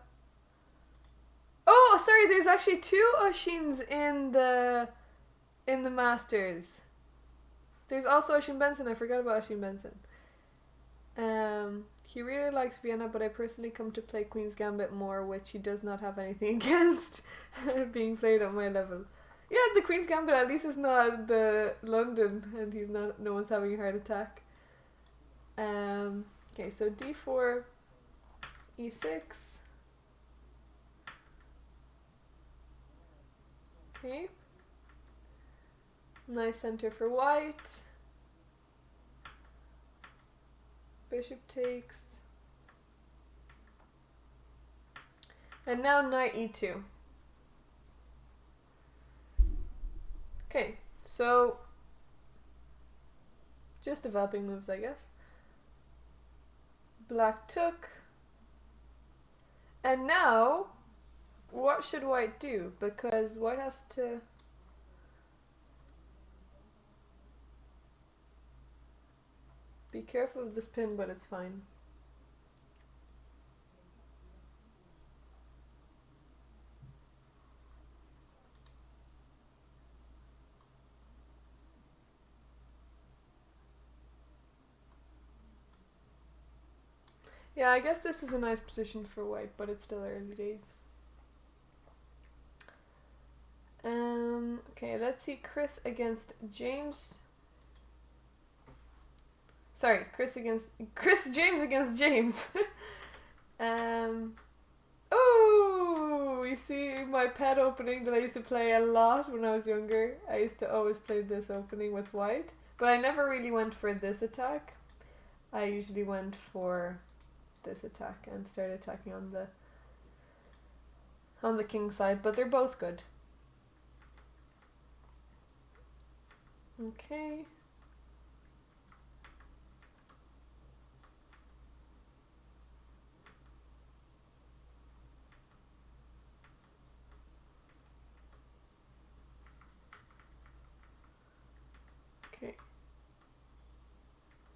Oh, sorry, there's actually 2 Oshins in the Masters. There's also Oisin Benson. I forgot about Oisin Benson. He really likes Vienna, but I personally come to play Queen's Gambit more, which he does not have anything against being played at my level. Yeah, the Queen's Gambit at least is not the London, and no one's having a heart attack. Okay, so d4, e6. Okay. Nice center for white. Bishop takes. And now knight e2. Okay, so just developing moves, I guess. Black took. And now, what should white do? Because white has to... Be careful of this pin, but it's fine. Yeah, I guess this is a nice position for white, but it's still early days. Okay, let's see Chris against James. Sorry, Chris James against James. Oh, you see my pet opening that I used to play a lot when I was younger. I used to always play this opening with white, but I never really went for this attack. I usually went for this attack and started attacking on the king side, but they're both good. Okay. Okay.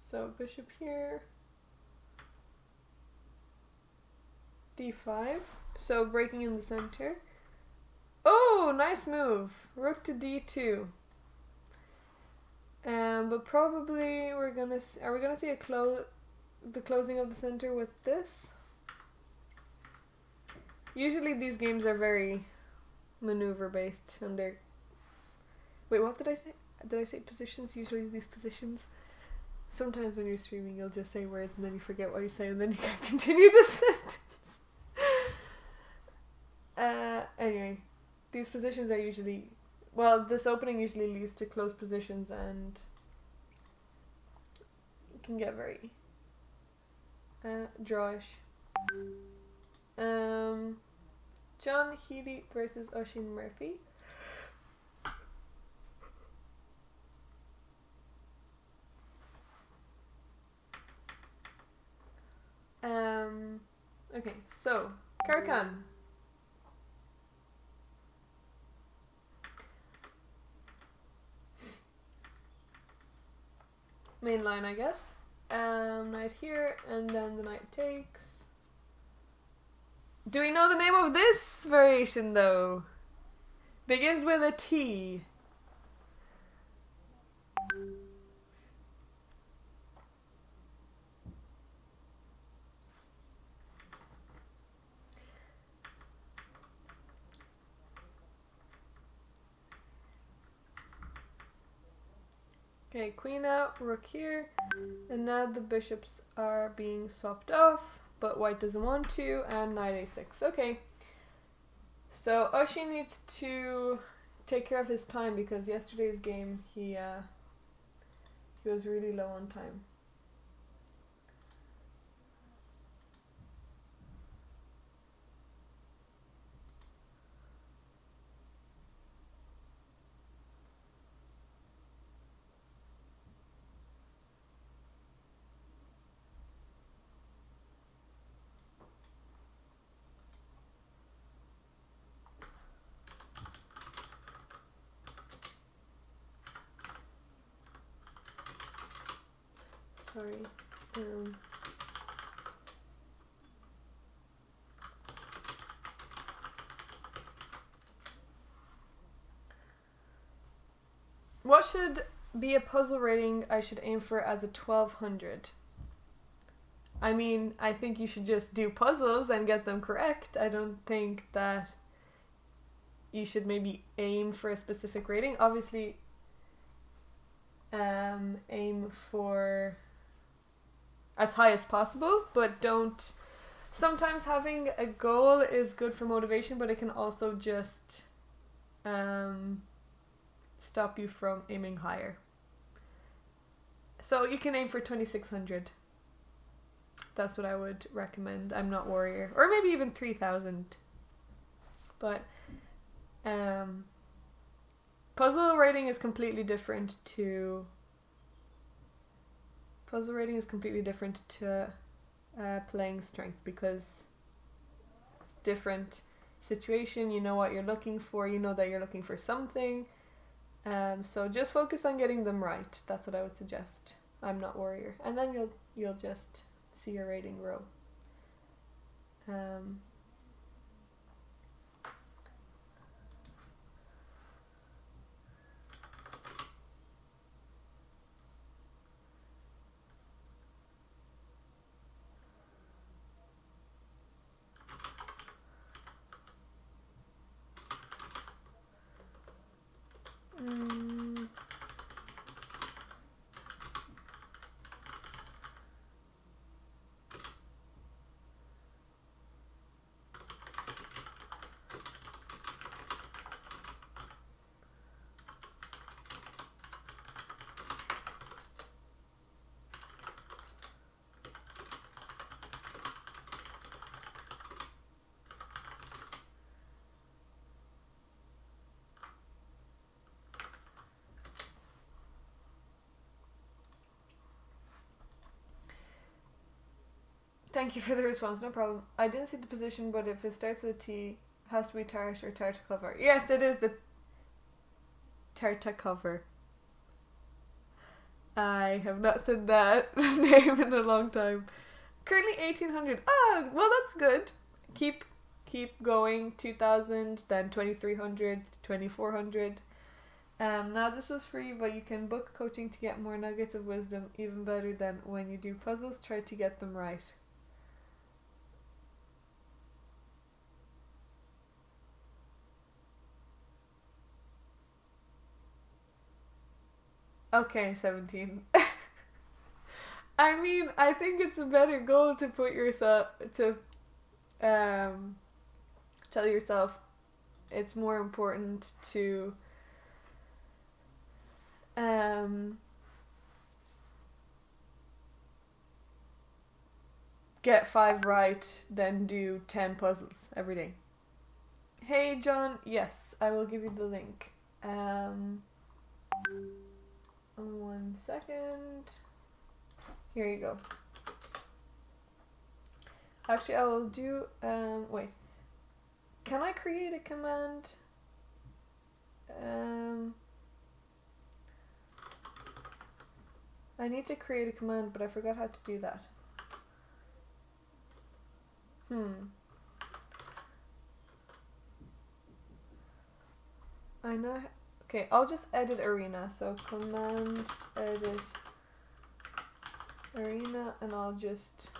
So bishop here. D5. So breaking in the center. Oh, nice move. Rook to D2. But probably are we gonna see the closing of the center with this? Usually these games are very maneuver based, and they're... Wait, what did I say? Did I say positions? Usually these positions. Sometimes when you're streaming, you'll just say words and then you forget what you say, and then you can't continue the sentence. Anyway, these positions are usually... Well, this opening usually leads to close positions, and it can get very drawish. John Healy versus Oisin Murphy. Okay, so Karakan. Main line, I guess. Knight here, and then the knight takes. Do we know the name of this variation though? Begins with a T. Okay, queen out, rook here, and now the bishops are being swapped off, but white doesn't want to, and knight a6. Okay, so Oisin needs to take care of his time, because yesterday's game he was really low on time. Sorry. What should be a puzzle rating I should aim for as a 1200? I mean, I think you should just do puzzles and get them correct. I don't think that you should maybe aim for a specific rating. Obviously, aim for as high as possible, but don't... Sometimes having a goal is good for motivation, but it can also just stop you from aiming higher. So you can aim for 2600. That's what I would recommend. I'm not warrior. Or maybe even 3000. But Puzzle rating is completely different to playing strength, because it's different situation. You know what you're looking for. You know that you're looking for something. So just focus on getting them right. That's what I would suggest. I'm not warrior, and then you'll just see your rating grow. Thank you for the response. No problem. I didn't see the position, but if it starts with a T, it has to be tart or tartacover. Yes, it is the tartacover. I have not said that name in a long time. Currently 1800. Ah, well, that's good. Keep going. 2000, then 2300, 2400. Now this was free, but you can book coaching to get more nuggets of wisdom. Even better than when you do puzzles, try to get them right. Okay, 17. I mean, I think it's a better goal to put yourself to tell yourself it's more important to get 5 right than do 10 puzzles every day. Hey John, yes, I will give you the link. 1 second. Here you go. Actually, I will do, wait. Can I create a command? I need to create a command, but I forgot how to do that. I know. Okay, I'll just edit arena. So command edit arena, and I'll just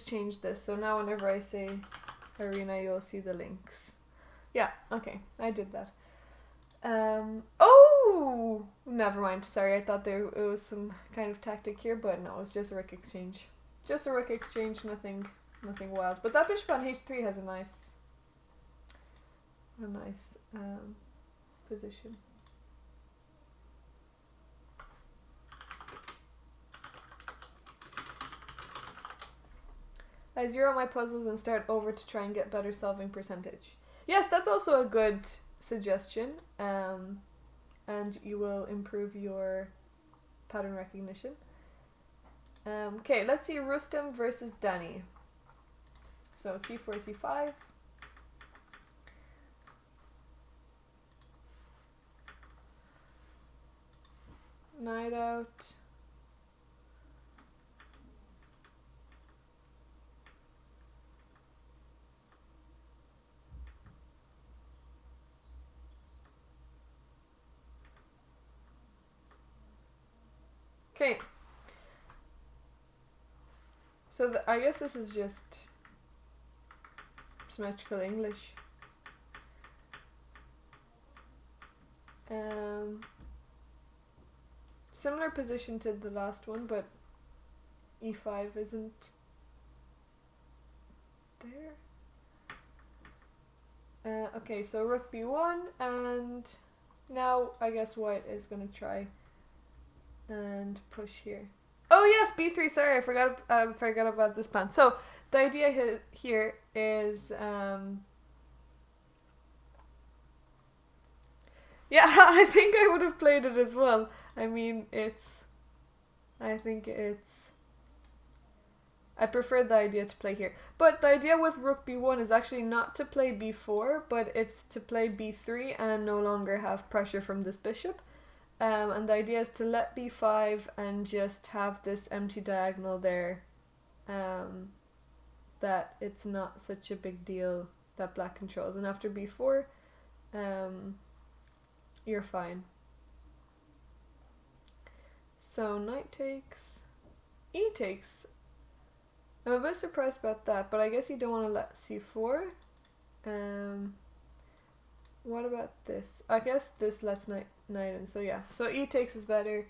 change this. So now whenever I say arena, you'll see the links. Yeah, okay, I did that. Oh, never mind. Sorry, I thought it was some kind of tactic here, but no, it's just a rook exchange. Just a rook exchange, nothing wild. But that bishop on h3 has a nice position. I zero my puzzles and start over to try and get better solving percentage. Yes, that's also a good suggestion. And you will improve your pattern recognition. Okay, let's see Rustem versus Danny. So c4, c5. Knight out. Okay. So I guess this is just symmetrical English. Similar position to the last one, but e5 isn't there. Okay, so rook b1, and now I guess white is going to try and push here. Oh yes, b3. Sorry, I forgot about this plan. So the idea here is Yeah, I think I would have played it as well. I mean, I prefer the idea to play here. But the idea with rook b1 is actually not to play b4, but it's to play b3 and no longer have pressure from this bishop. And the idea is to let b5 and just have this empty diagonal there. That it's not such a big deal that black controls. And after b4, you're fine. So knight takes, e takes. I'm a bit surprised about that, but I guess you don't want to let c4. What about this? I guess this lets knight in, so yeah. So e takes is better.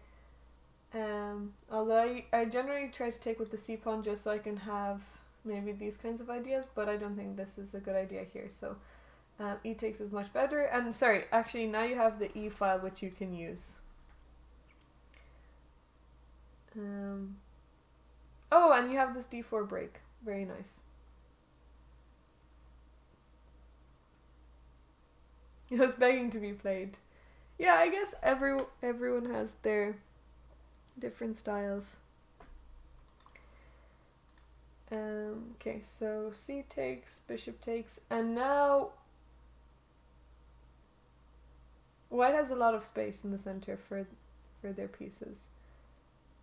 Although I generally try to take with the c pawn just so I can have maybe these kinds of ideas, but I don't think this is a good idea here, so e takes is much better. And sorry, actually now you have the e file which you can use. Oh, and you have this d4 break. Very nice. It was begging to be played. Yeah, I guess everyone has their different styles. Okay, so c takes, bishop takes, and now white has a lot of space in the center for their pieces.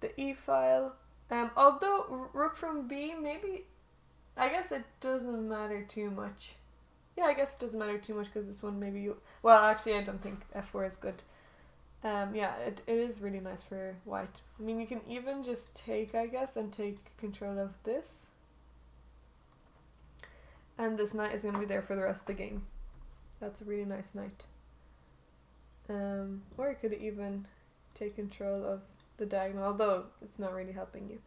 The e file, although rook from b, maybe, I guess it doesn't matter too much. Yeah, I guess it doesn't matter too much because this one maybe you, well actually I don't think f4 is good. Yeah, it is really nice for white. I mean, you can even just take, I guess, and take control of this. And this knight is going to be there for the rest of the game. That's a really nice knight. Or you could even take control of the diagonal, although it's not really helping you.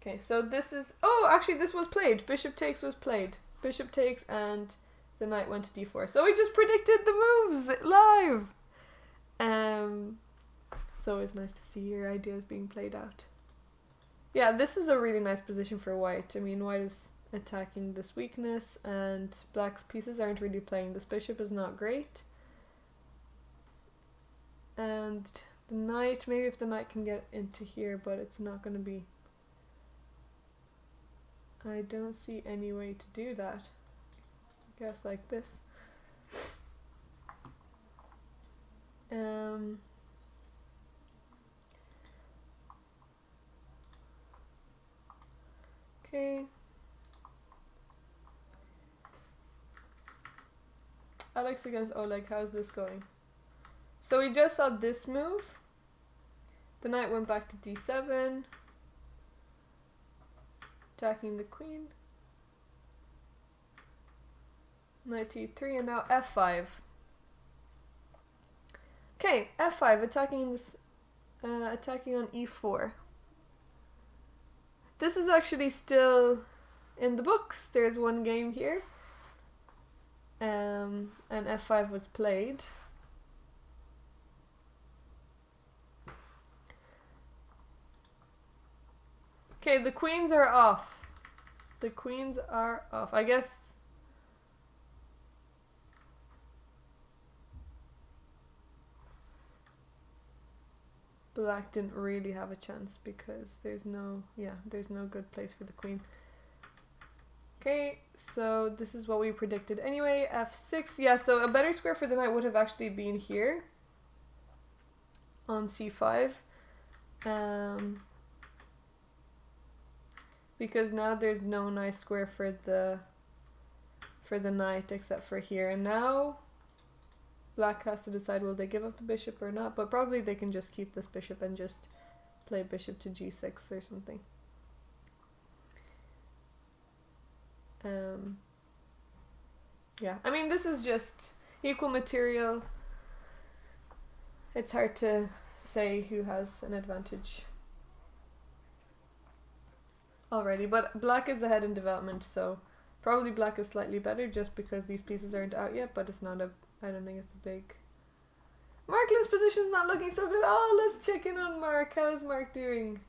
Okay, so this is, oh, actually this was played. Bishop takes was played. Bishop takes and the knight went to d4. So we just predicted the moves live. It's always nice to see your ideas being played out. Yeah, this is a really nice position for white. I mean, white is attacking this weakness and black's pieces aren't really playing. This bishop is not great. And the knight, maybe if the knight can get into here, but it's not going to be... I don't see any way to do that. I guess like this. Okay. Alex against Oleg, how's this going? So we just saw this move. The knight went back to d7. Attacking the queen. Knight t3 and now f5. Okay, f5 attacking this, attacking on e4. This is actually still in the books. There's one game here, and f5 was played. Okay, the queens are off. The queens are off. I guess black didn't really have a chance because there's no good place for the queen. Okay, so this is what we predicted anyway. f6. Yeah, so a better square for the knight would have actually been here on c5. Because now there's no nice square for the knight except for here, and now black has to decide will they give up the bishop or not, but probably they can just keep this bishop and just play bishop to g6 or something. Yeah, I mean this is just equal material. It's hard to say who has an advantage already, but black is ahead in development, so probably black is slightly better just because these pieces aren't out yet, but it's not a, I don't think it's a big... Marklin's position's not looking so good. Oh, let's check in on Mark. How's Mark doing?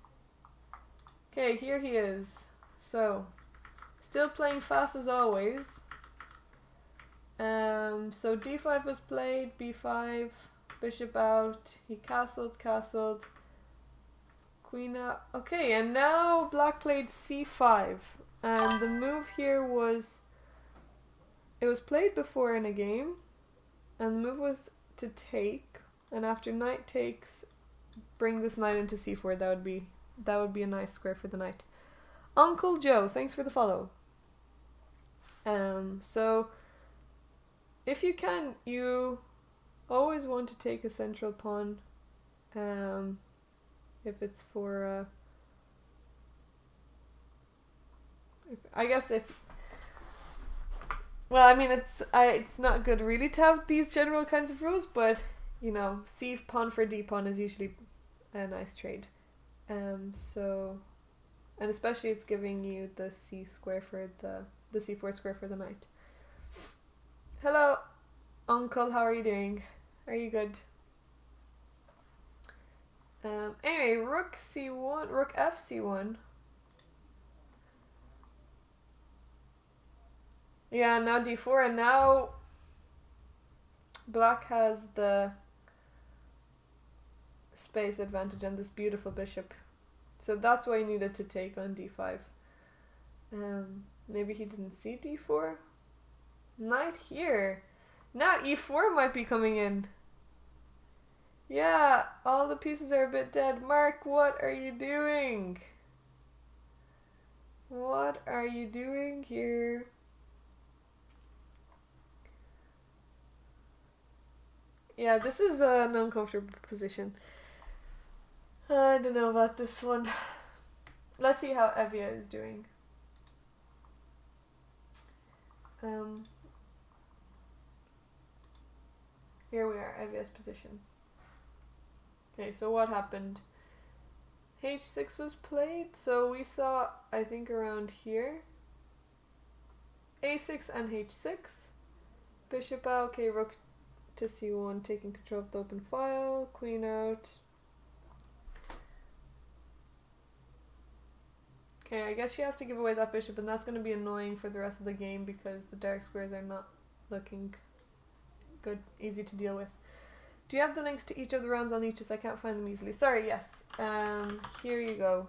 Okay, here he is. So, still playing fast as always. So d5 was played, b5, bishop out, he castled, queen out. Okay, and now black played c5. And the move here was, it was played before in a game, and the move was to take, and after knight takes, bring this knight into c4. That would be a nice square for the knight. Uncle Joe, thanks for the follow. So if you can, you always want to take a central pawn. If it's for well, I mean, it's not good really to have these general kinds of rules, but you know, c pawn for d pawn is usually a nice trade. So, and especially it's giving you the c square for the c4 square for the knight. Hello, Uncle. How are you doing? Are you good? Anyway, rook c1, rook f c1. Yeah, now d4, and now black has the space advantage and this beautiful bishop. So that's why he needed to take on d5. Maybe he didn't see d4. Knight here. Now e4 might be coming in. Yeah, all the pieces are a bit dead. Mark, what are you doing? What are you doing here? Yeah, this is an uncomfortable position. I don't know about this one. Let's see how Evia is doing. Here we are, Evia's position. Okay, so what happened? H6 was played, so we saw, I think, around here. A6 and H6. Bishop out, okay, rook to c1, taking control of the open file. Queen out. Okay, I guess she has to give away that bishop, and that's going to be annoying for the rest of the game because the dark squares are not looking good, easy to deal with. Do you have the links to each of the rounds on each? I can't find them easily. Sorry, yes. Here you go.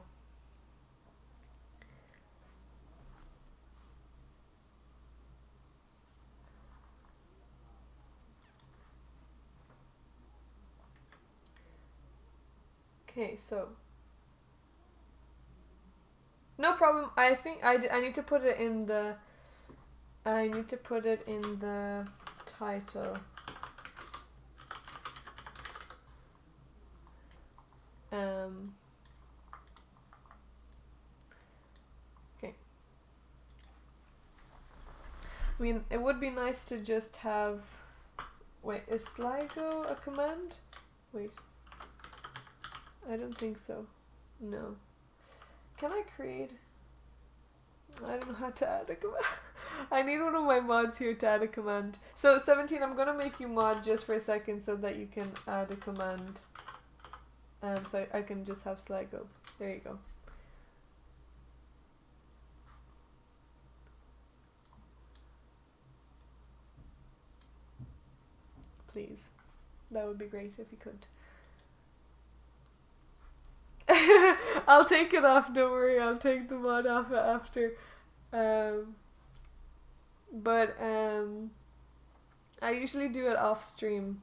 Okay, so no problem. I think I need to put it in the title. Okay. I mean, it would be nice to just have. Wait, is Sligo a command? Wait. I don't think so. No. Can I create? I don't know how to add a command. I need one of my mods here to add a command. So 17, I'm gonna make you mod just for a second so that you can add a command. So I can just have Sligo. There you go. Please. That would be great if you could. I'll take it off, don't worry, I'll take the mod off after. But I usually do it off stream.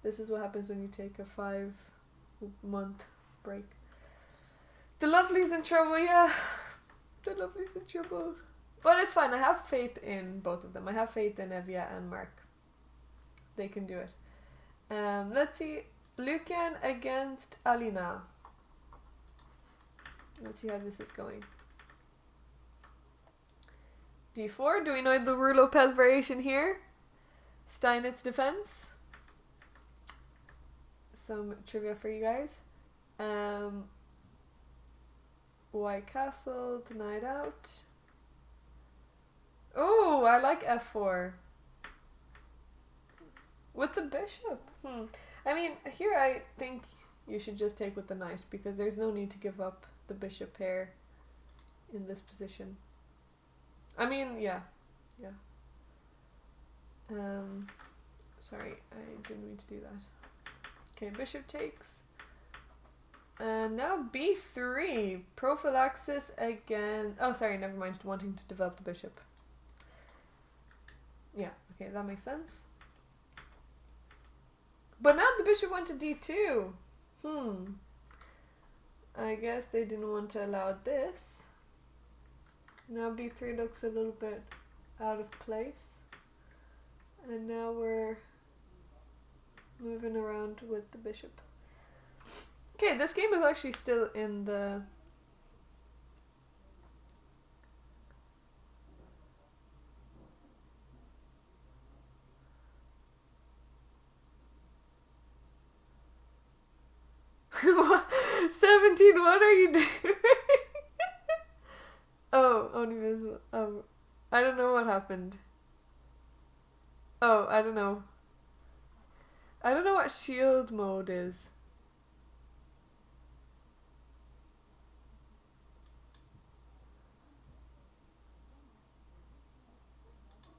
This is what happens when you take a 5-month break. The lovely's in trouble, yeah. The lovely's in trouble. But it's fine, I have faith in both of them. I have faith in Evia and Mark. They can do it. Let's see. Lucan against Alina. Let's see how this is going. D4. Do we know the Ruy Lopez variation here? Steinitz defense. Some trivia for you guys. White castle, denied out. Oh, I like f4. With the bishop. I mean, here I think you should just take with the knight because there's no need to give up the bishop pair in this position. I mean, yeah. Sorry, I didn't mean to do that. Okay, bishop takes. And now b3. Prophylaxis again. Oh, sorry, never mind. Wanting to develop the bishop. Yeah, okay, that makes sense. But now the bishop went to d2. I guess they didn't want to allow this. Now b3 looks a little bit out of place. And now we're moving around with the bishop. Okay, this game is actually still in the... What? 17, what are you doing? Oh, only visible. Oh, I don't know what happened. Oh, I don't know. I don't know what shield mode is.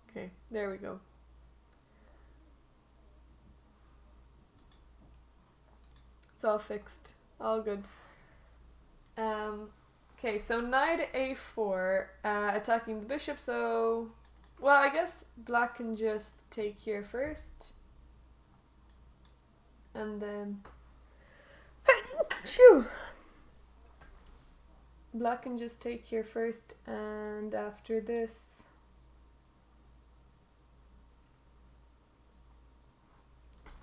Okay, there we go. It's all fixed. All good. Okay, so knight a4, attacking the bishop, so... Well, I guess black can just take here first. And then... Phew! Black can just take here first, and after this...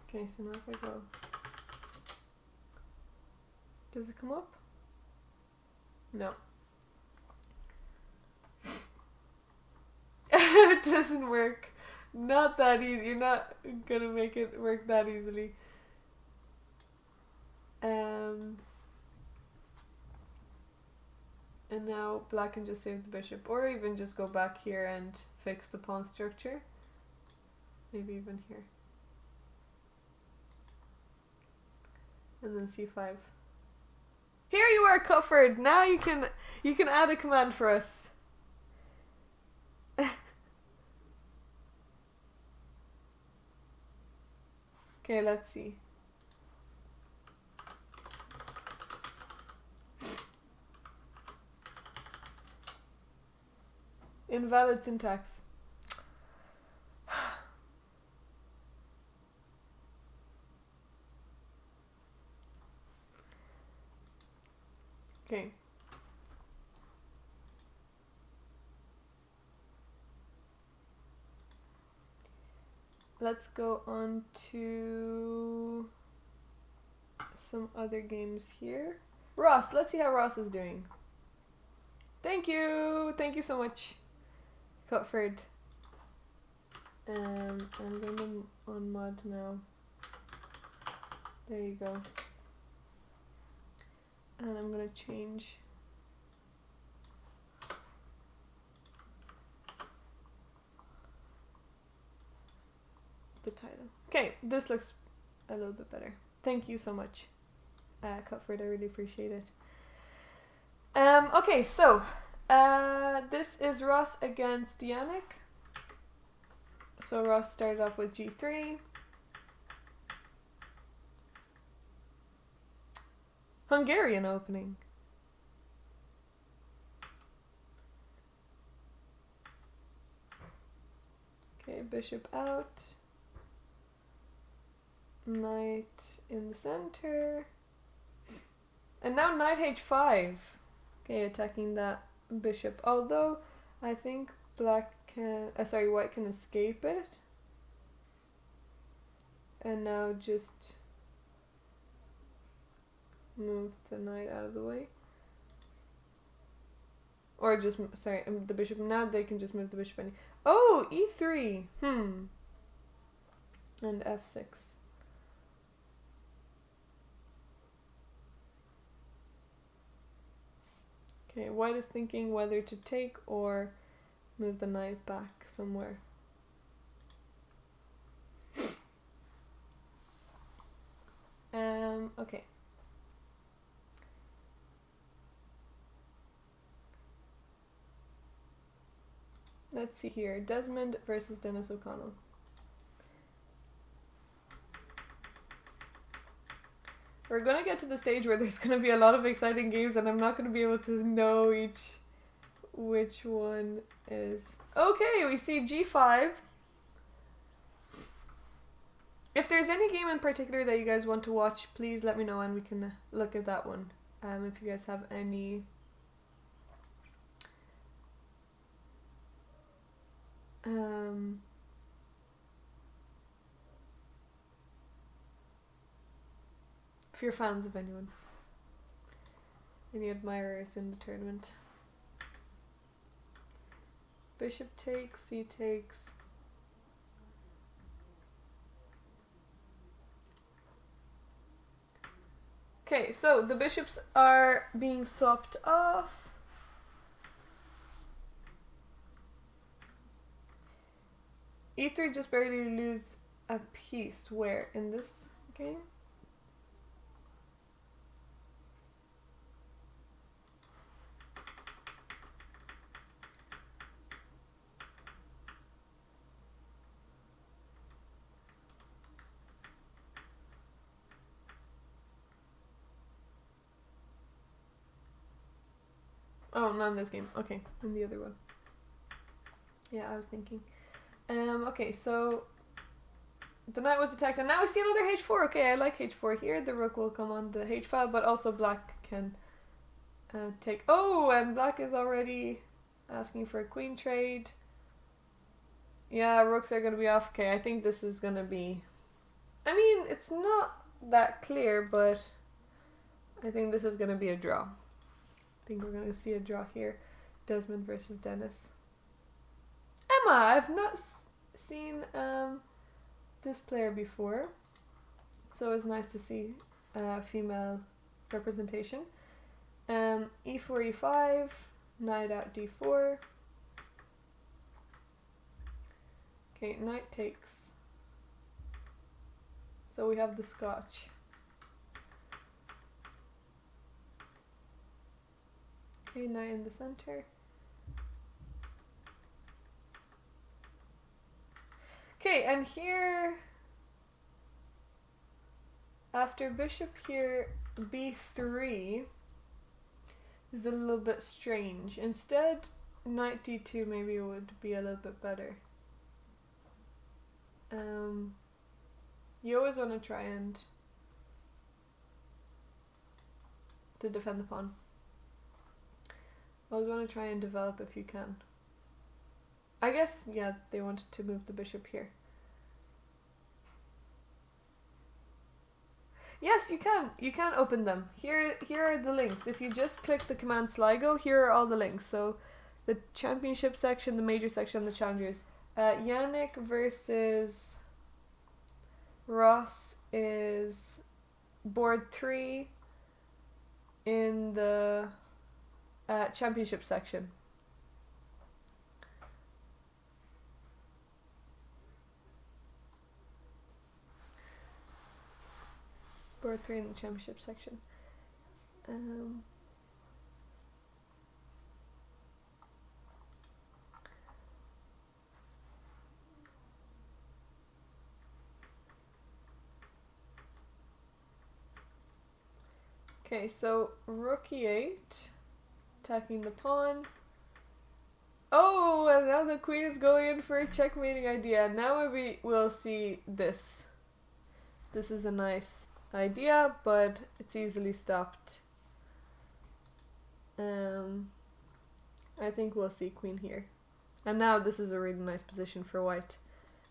Okay, so now if I go... Does it come up? No. It doesn't work. Not that easy. You're not gonna make it work that easily. And now black can just save the bishop, or even just go back here and fix the pawn structure. Maybe even here. And then c5. Here you are, Cufford. Now you can add a command for us. Okay, let's see. Invalid syntax. Okay. Let's go on to some other games here. Ross, let's see how Ross is doing. Thank you so much, Cutford. I'm going to on mod now. There you go. And I'm going to change the title. Okay, this looks a little bit better. Thank you so much, Cutford. I really appreciate it. Okay, so this is Ross against Yannick. So Ross started off with g3. Hungarian opening. Okay, bishop out. Knight in the center. And now knight h5. Okay, attacking that bishop. Although I think black can, white can escape it. And now just move the knight out of the way. Or just, the bishop. Now they can just move the bishop. Oh, e3. And f6. Okay, white is thinking whether to take or move the knight back somewhere. Okay. Let's see here. Desmond versus Dennis O'Connell. We're gonna get to the stage where there's gonna be a lot of exciting games, and I'm not gonna be able to know which one is. Okay, we see G5. If there's any game in particular that you guys want to watch, please let me know and we can look at that one. If you guys have any if you're fans of anyone, any admirers in the tournament. Bishop takes, C takes. Okay, so the bishops are being swapped off. E3 just barely lose a piece. Where? In this game? Oh, not in this game. Okay, in the other one. Yeah, I was thinking. Okay, so the knight was attacked, and now we see another h4. Okay, I like h4 here. The rook will come on the h file, but also black can take. Oh, and black is already asking for a queen trade. Yeah, rooks are going to be off. Okay, I think this is going to be... I mean, it's not that clear, but I think this is going to be a draw. I think we're going to see a draw here. Desmond versus Dennis. Emma! I've not seen this player before, so it's nice to see female representation. E4, E5, knight out D4. Okay, knight takes. So we have the Scotch. Okay, knight in the center. Okay, and here, after bishop here, b3 is a little bit strange. Instead, knight d2 maybe would be a little bit better. You always want to try and to defend the pawn. Always want to try and develop if you can. I guess, yeah, they wanted to move the bishop here. Yes, you can. You can open them. Here are the links. If you just click the command Sligo, here are all the links. So the championship section, the major section, the challengers. Yannick versus Ross is board 3 in the championship section. Board 3 in the championship section. Okay, so rook e8, attacking the pawn. Oh, and now the queen is going in for a checkmating idea. Now maybe we'll see this. This is a nice idea, but it's easily stopped. I think we'll see queen here. And now this is a really nice position for white.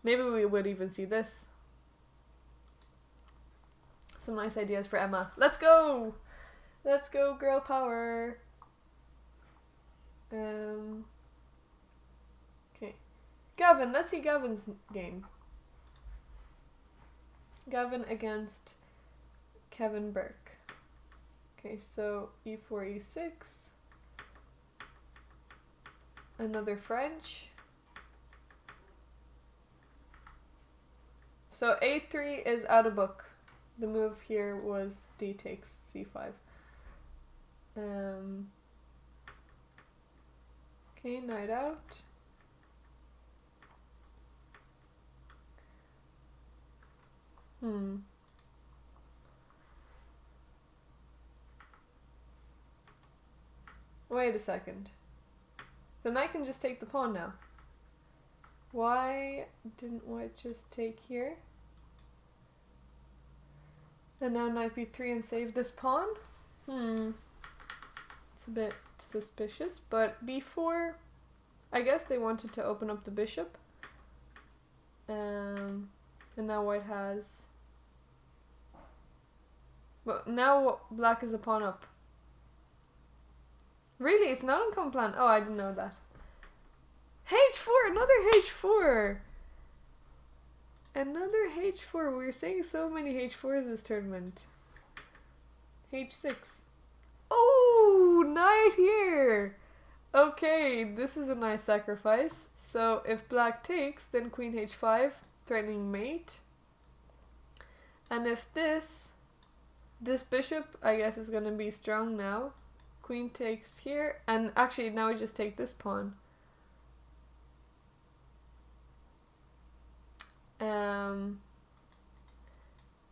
Maybe we would even see this. Some nice ideas for Emma. Let's go! Let's go, girl power! Okay. Gavin, let's see Gavin's game. Gavin against Kevin Burke. Okay, so e4, e6. Another French. So a3 is out of book. The move here was d takes c5. Okay, knight out. Wait a second. The knight can just take the pawn now. Why didn't white just take here? And now knight b3 and save this pawn? It's a bit suspicious, but b4, I guess they wanted to open up the bishop. And now white has... But now black is a pawn up. Really? It's not uncommon plan. Oh, I didn't know that. H4! Another H4! Another H4. We're seeing so many H4s this tournament. H6. Oh! Knight here! Okay, this is a nice sacrifice. So if black takes, then queen H5, threatening mate. And if this bishop, I guess, is going to be strong now. Queen takes here, and actually now we just take this pawn.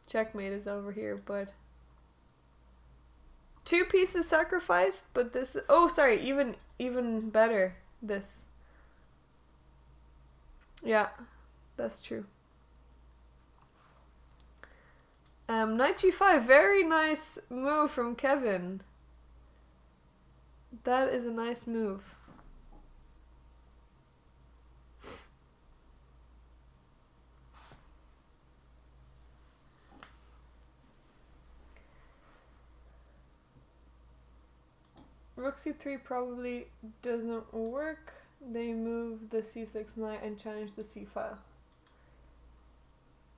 Checkmate is over here, but two pieces sacrificed, but this, oh sorry, even better, this. Yeah, that's true. Knight g5, very nice move from Kevin. That is a nice move. Rook c3 probably doesn't work. They move the c6 knight and challenge the c file.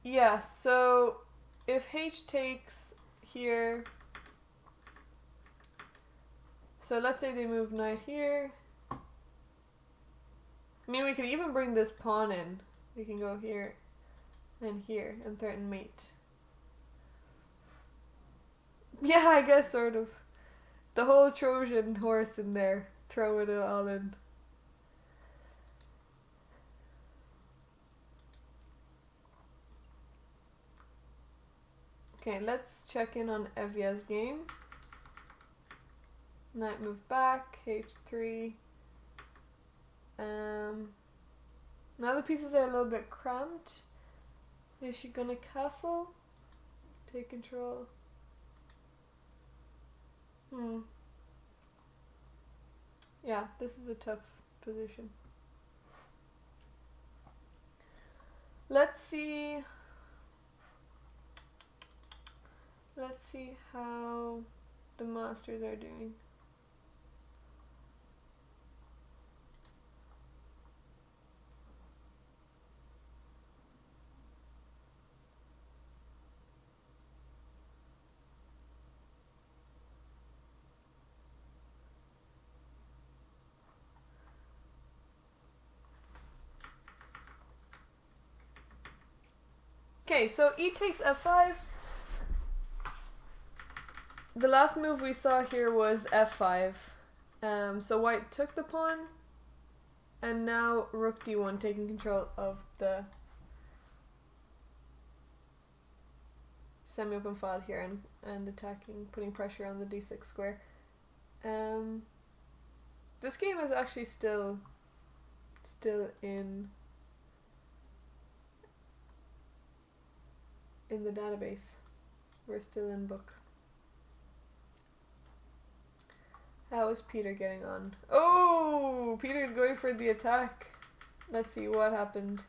Yeah, so if h takes here, so let's say they move knight here. I mean, we could even bring this pawn in. We can go here and threaten mate. Yeah, I guess sort of. The whole Trojan horse in there, throwing it all in. Okay, let's check in on Evya's game. Knight move back, h3. Now the pieces are a little bit cramped. Is she gonna castle? Take control. Yeah, this is a tough position. Let's see how the masters are doing. Okay, so e takes f5. The last move we saw here was f5. So white took the pawn, and now rook d1, taking control of the semi-open file here and attacking, putting pressure on the d6 square. This game is actually still in the database. We're still in book. How is Peter getting on? Oh, Peter's going for the attack. Let's see what happened.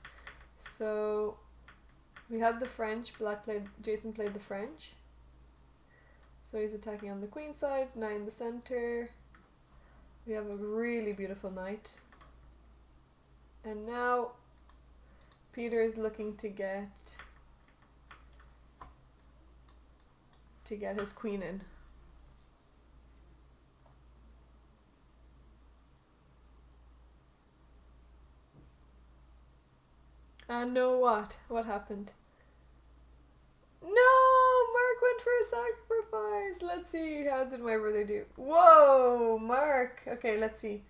So we had the French. Jason played the French. So he's attacking on the queen side, knight in the center. We have a really beautiful knight. And now Peter is looking to get his queen in. And no, what happened? No, Mark went for a sacrifice. Let's see, how did my brother do? Whoa, Mark. Okay, let's see.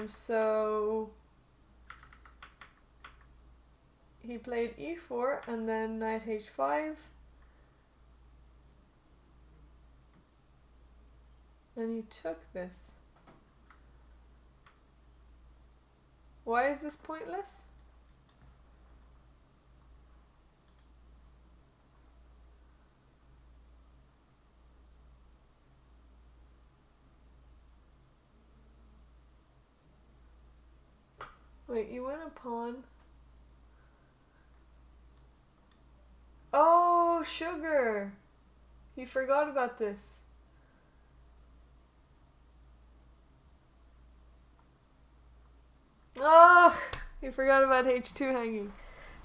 So he played e4 and then knight h5. And he took this. Why is this pointless? Wait, you went a pawn? Oh, sugar! He forgot about this. Oh, he forgot about H2 hanging.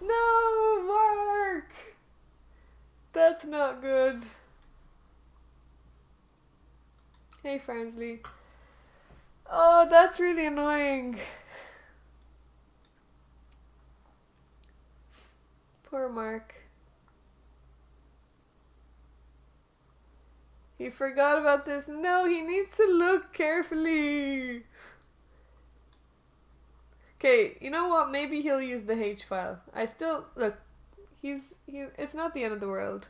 No, Mark! That's not good. Hey, Farnsley. Oh, that's really annoying. Poor Mark. He forgot about this. No, he needs to look carefully. Okay, you know what? Maybe he'll use the H file. I still look. It's not the end of the world.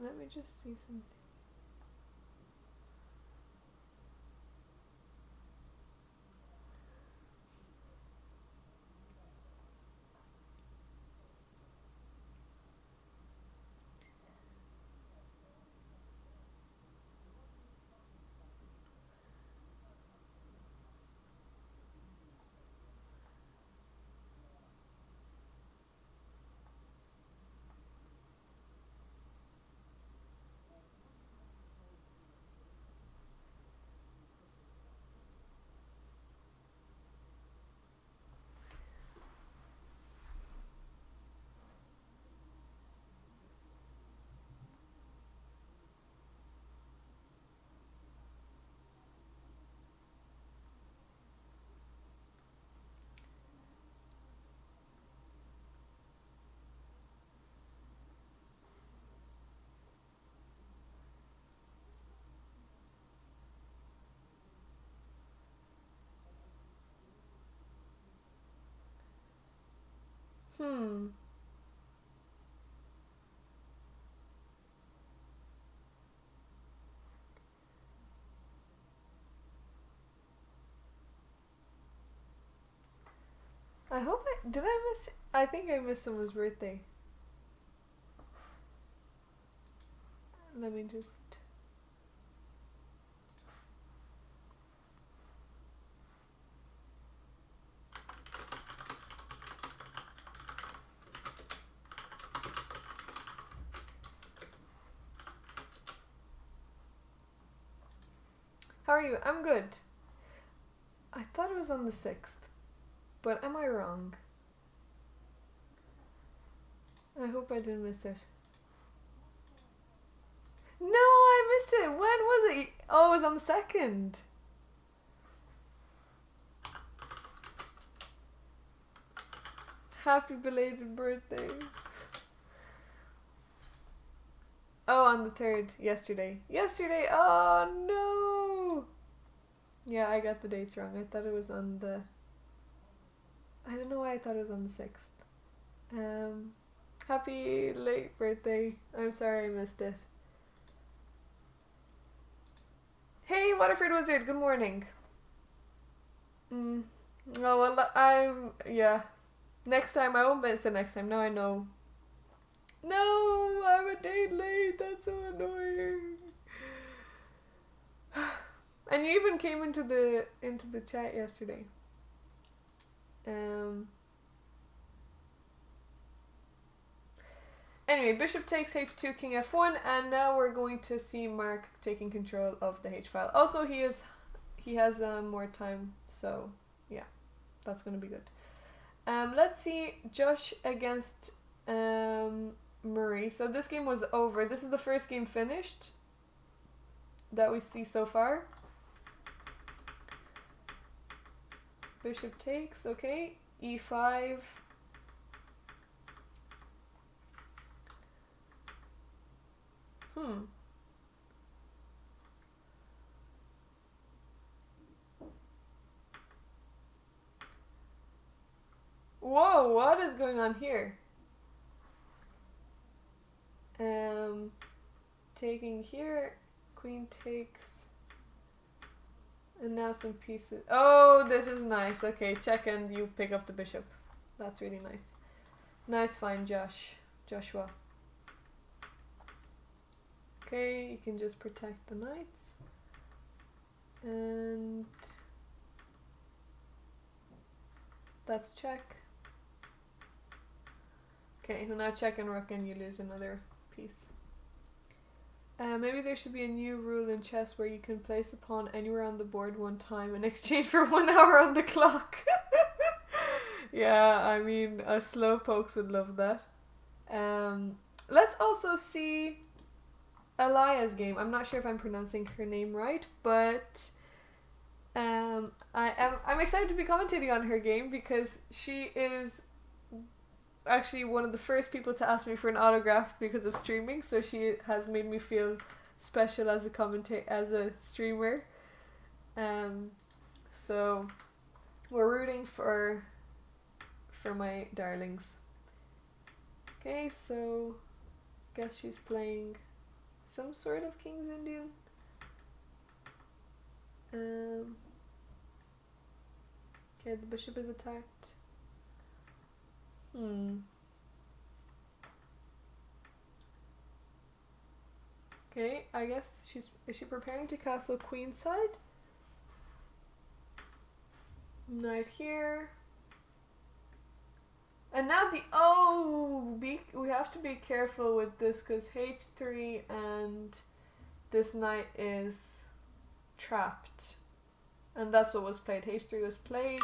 Let me just see something. Hmm. I hope did I miss. I think I missed someone's birthday. Let me just. How are you? I'm good. I thought it was on the 6th, but am I wrong? I hope I didn't miss it. No, I missed it. When was it? Oh, it was on the 2nd. Happy belated birthday. Oh, on the 3rd. Yesterday. Yesterday. Oh, no. Yeah, I got the dates wrong. I thought it was on the... I don't know why I thought it was on the 6th. Happy late birthday. I'm sorry I missed it. Hey, Waterford Wizard. Good morning. Oh, well, yeah. Next time, I won't miss it next time. Now I know. No, I'm a day late. That's so annoying. And you even came into the chat yesterday. Anyway, bishop takes h2, king f1, and now we're going to see Mark taking control of the h file. Also, he has more time, so yeah, that's going to be good. Let's see Josh against Murray. So this game was over. This is the first game finished that we see so far. Bishop takes, okay. E5. Whoa, what is going on here? Taking here, queen takes, and now some pieces. Oh, this is nice. Okay, check and you pick up the bishop. That's really nice. Nice find, Joshua. Okay, you can just protect the knights. And that's check. Okay, so now check and rook and you lose another piece. Maybe there should be a new rule in chess where you can place a pawn anywhere on the board one time in exchange for 1 hour on the clock. Yeah, I mean, us slowpokes would love that. Let's also see Alaya's game. I'm not sure if I'm pronouncing her name right, but I'm excited to be commentating on her game because she is actually one of the first people to ask me for an autograph because of streaming, so she has made me feel special as a streamer. So we're rooting for my darlings. Okay, so guess she's playing some sort of King's Indian. Okay, the bishop is attacked. Okay, I guess is she preparing to castle queenside? Knight here. And now we have to be careful with this because h3 and this knight is trapped. And that's what was played. h3 was played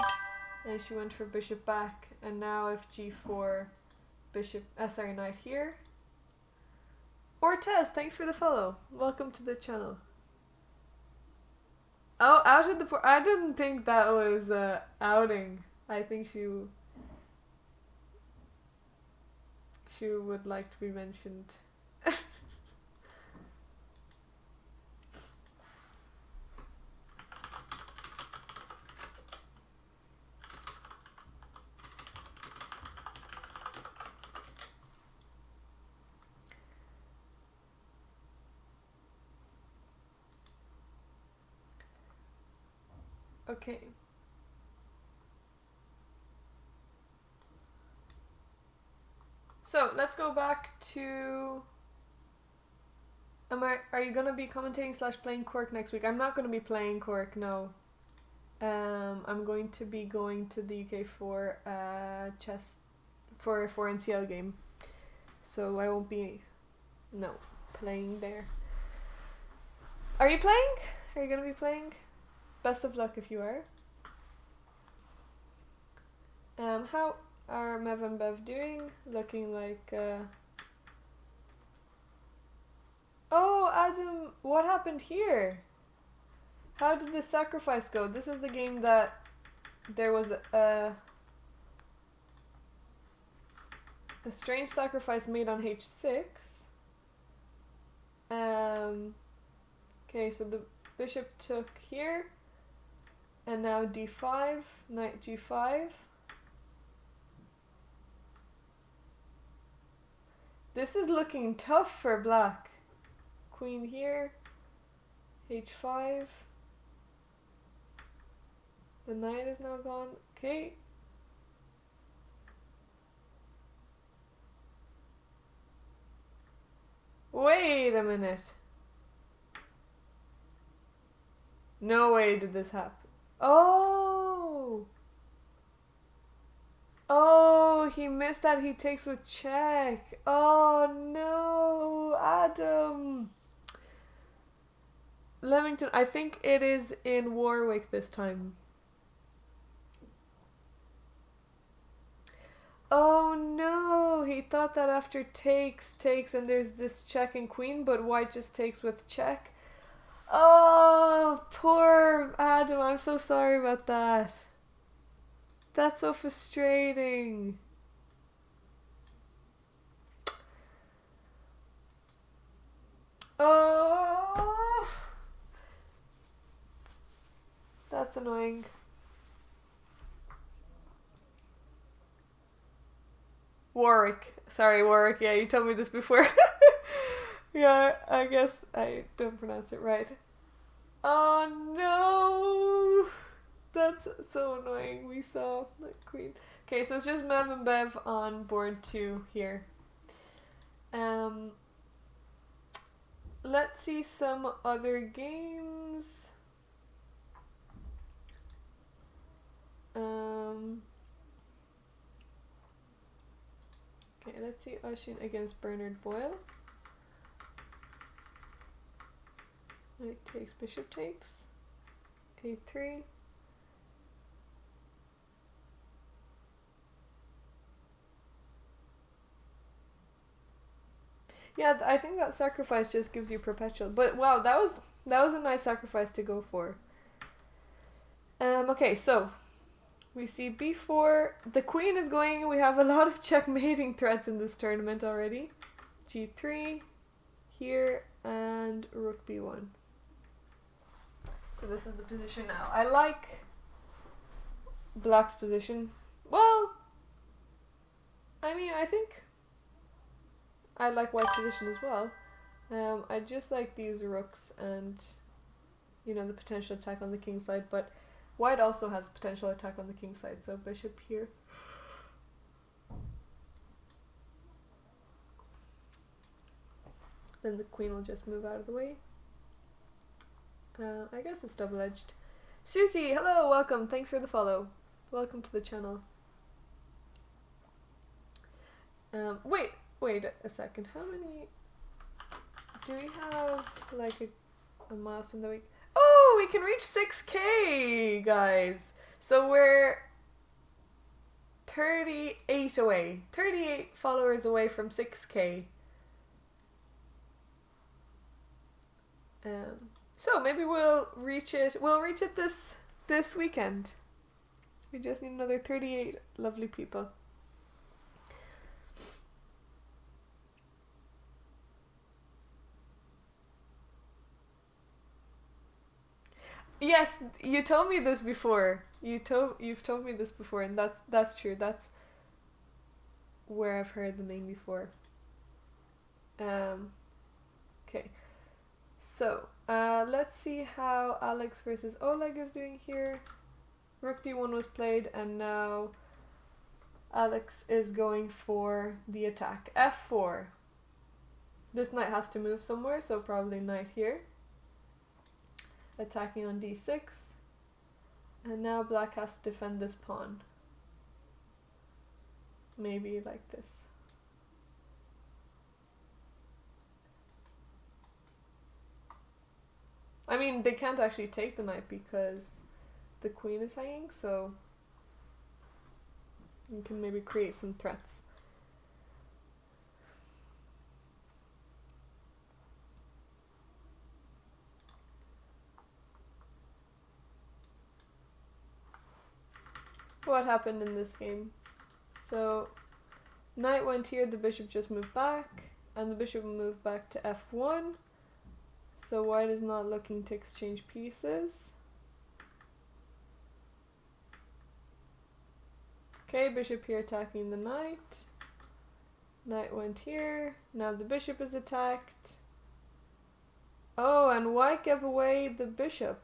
and she went for bishop back, and now if g4, knight here. Ortez, thanks for the follow. Welcome to the channel. Oh, outed the I didn't think that was outing. I think she would like to be mentioned. Okay. So let's go back to. Are you gonna be commentating / playing Cork next week? I'm not gonna be playing Cork, no. I'm going to be going to the UK for chess for a 4NCL game, so I won't be playing there. Are you playing? Are you gonna be playing? Best of luck if you are. How are Mev and Bev doing? Looking like Oh, Adam, what happened here? How did the sacrifice go? This is the game that there was a strange sacrifice made on h6. Okay, so the bishop took here. And now d5, knight g5. This is looking tough for black. Queen here, h5. The knight is now gone. Okay. Wait a minute. No way did this happen. Oh! Oh, he missed that. He takes with check. Oh no, Adam. Leamington, I think it is in Warwick this time. Oh no, he thought that after takes, and there's this check and queen, but white just takes with check. Oh, poor Adam, I'm so sorry about that. That's so frustrating. Oh, that's annoying. Warwick. Sorry, Warwick. Yeah, you told me this before. Yeah, I guess I don't pronounce it right. Oh no! That's so annoying. We saw the queen. Okay, so it's just Mev and Bev on board 2 here. Let's see some other games. Okay, let's see Oshin against Bernard Boyle. Knight takes, bishop takes. A3. Yeah, I think that sacrifice just gives you perpetual. But wow, that was a nice sacrifice to go for. Okay, so we see b4. The queen is going. We have a lot of checkmating threats in this tournament already. G3 here and rook b1. So this is the position now. I like black's position. Well, I mean, I think I like white's position as well. I just like these rooks and, you know, the potential attack on the king side, but white also has potential attack on the king side, so bishop here. Then the queen will just move out of the way. I guess it's double-edged. Susie, hello, welcome, thanks for the follow. Welcome to the channel. Wait a second, how many... Do we have, like, a milestone that we... Oh, we can reach 6K, guys! So we're 38 away. 38 followers away from 6K. So maybe we'll reach it. We'll reach it this weekend. We just need another 38 lovely people. Yes, you told me this before. You've told me this before, and that's true. That's where I've heard the name before. Okay. So, let's see how Alex versus Oleg is doing here. Rook d1 was played, and now Alex is going for the attack. f4. This knight has to move somewhere, so probably knight here. Attacking on d6. And now black has to defend this pawn. Maybe like this. I mean, they can't actually take the knight because the queen is hanging, so you can maybe create some threats. What happened in this game? So, knight went here, the bishop just moved back, and the bishop moved back to f1. So white is not looking to exchange pieces. Okay, bishop here attacking the knight. Knight went here. Now the bishop is attacked. Oh, and white gave away the bishop.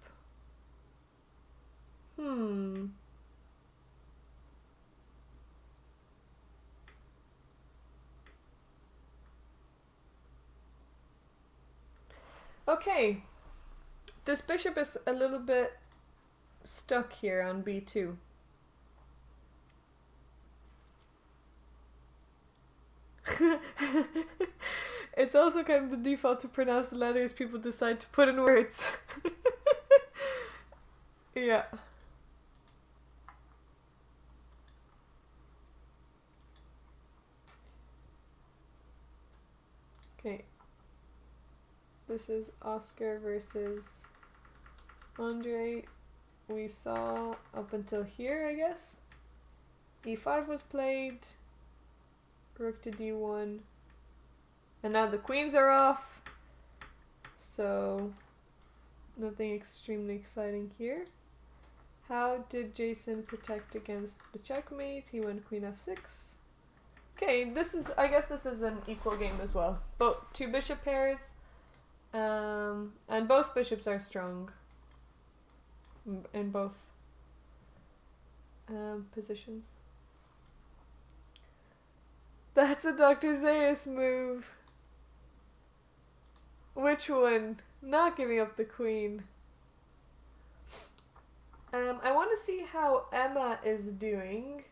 Okay. This bishop is a little bit stuck here on b2. It's also kind of the default to pronounce the letters people decide to put in words. Yeah. Okay. This is Oscar versus Andre. We saw up until here, I guess. e5 was played. Rook to d1. And now the queens are off. So nothing extremely exciting here. How did Jason protect against the checkmate? He went queen f6. Okay, I guess this is an equal game as well. Both two bishop pairs. And both bishops are strong in both positions. That's a Dr. Zayas move. Which one? Not giving up the queen. I want to see how Emma is doing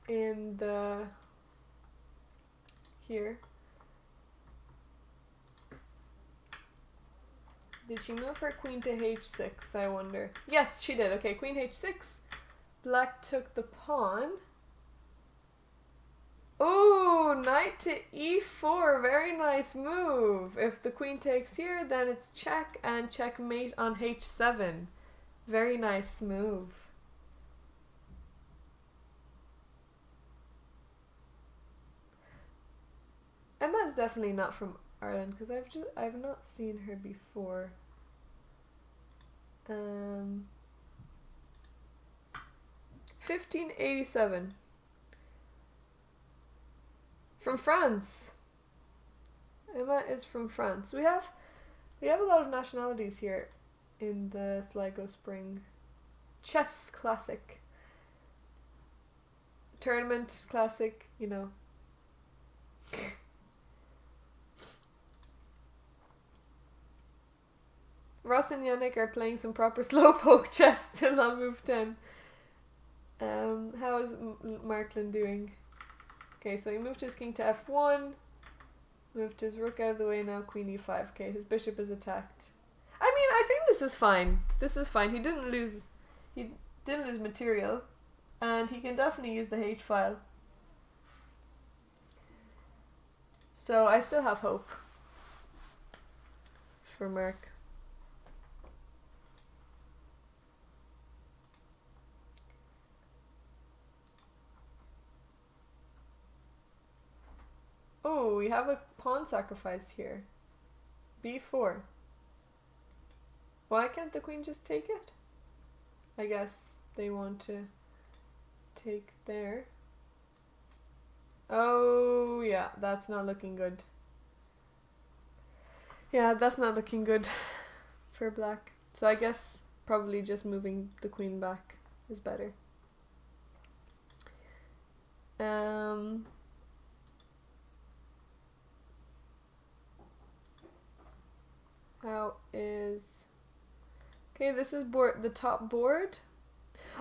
in the here. Did she move her queen to h6, I wonder? Yes, she did. Okay, queen h6. Black took the pawn. Oh, knight to e4. Very nice move. If the queen takes here, then it's check and checkmate on h7. Very nice move. Emma's definitely not from Ireland because I've not seen her before. 1587. From France. Emma is from France. We have a lot of nationalities here in the Sligo Spring Chess Classic. Tournament Classic, you know. Ross and Yannick are playing some proper slowpoke chess still on move 10. How is Markland doing? Okay, so he moved his king to f1, moved his rook out of the way, now queen e5. Okay, his bishop is attacked. I mean, I think this is fine. This is fine. He didn't lose material, and he can definitely use the H file. So I still have hope for Mark. Oh, we have a pawn sacrifice here. b4. Why can't the queen just take it? I guess they want to take there. Oh, yeah, that's not looking good. Yeah, that's not looking good for black. So I guess probably just moving the queen back is better. How is... Okay, this is the top board.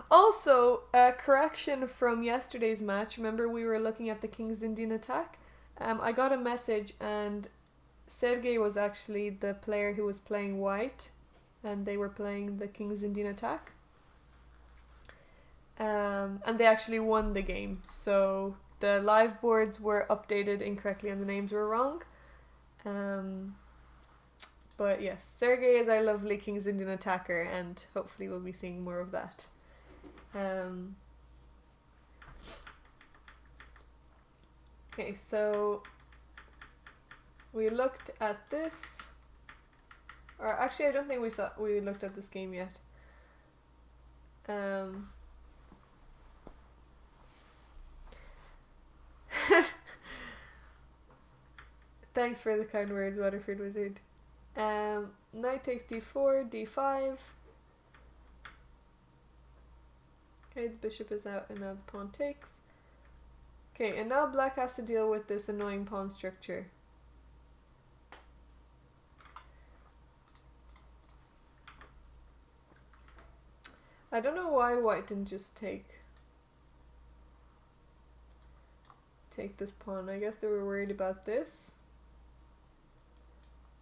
Also, a correction from yesterday's match. Remember we were looking at the King's Indian attack? I got a message and Sergey was actually the player who was playing white and they were playing the King's Indian attack. And they actually won the game. So the live boards were updated incorrectly and the names were wrong. But yes, Sergey is our lovely King's Indian attacker and hopefully we'll be seeing more of that. Okay, so we looked at this, or actually I don't think we looked at this game yet. Thanks for the kind words, Waterford Wizard. Knight takes d4, d5. Okay, the bishop is out and now the pawn takes. Okay, and now black has to deal with this annoying pawn structure. I don't know why white didn't just take this pawn. I guess they were worried about this.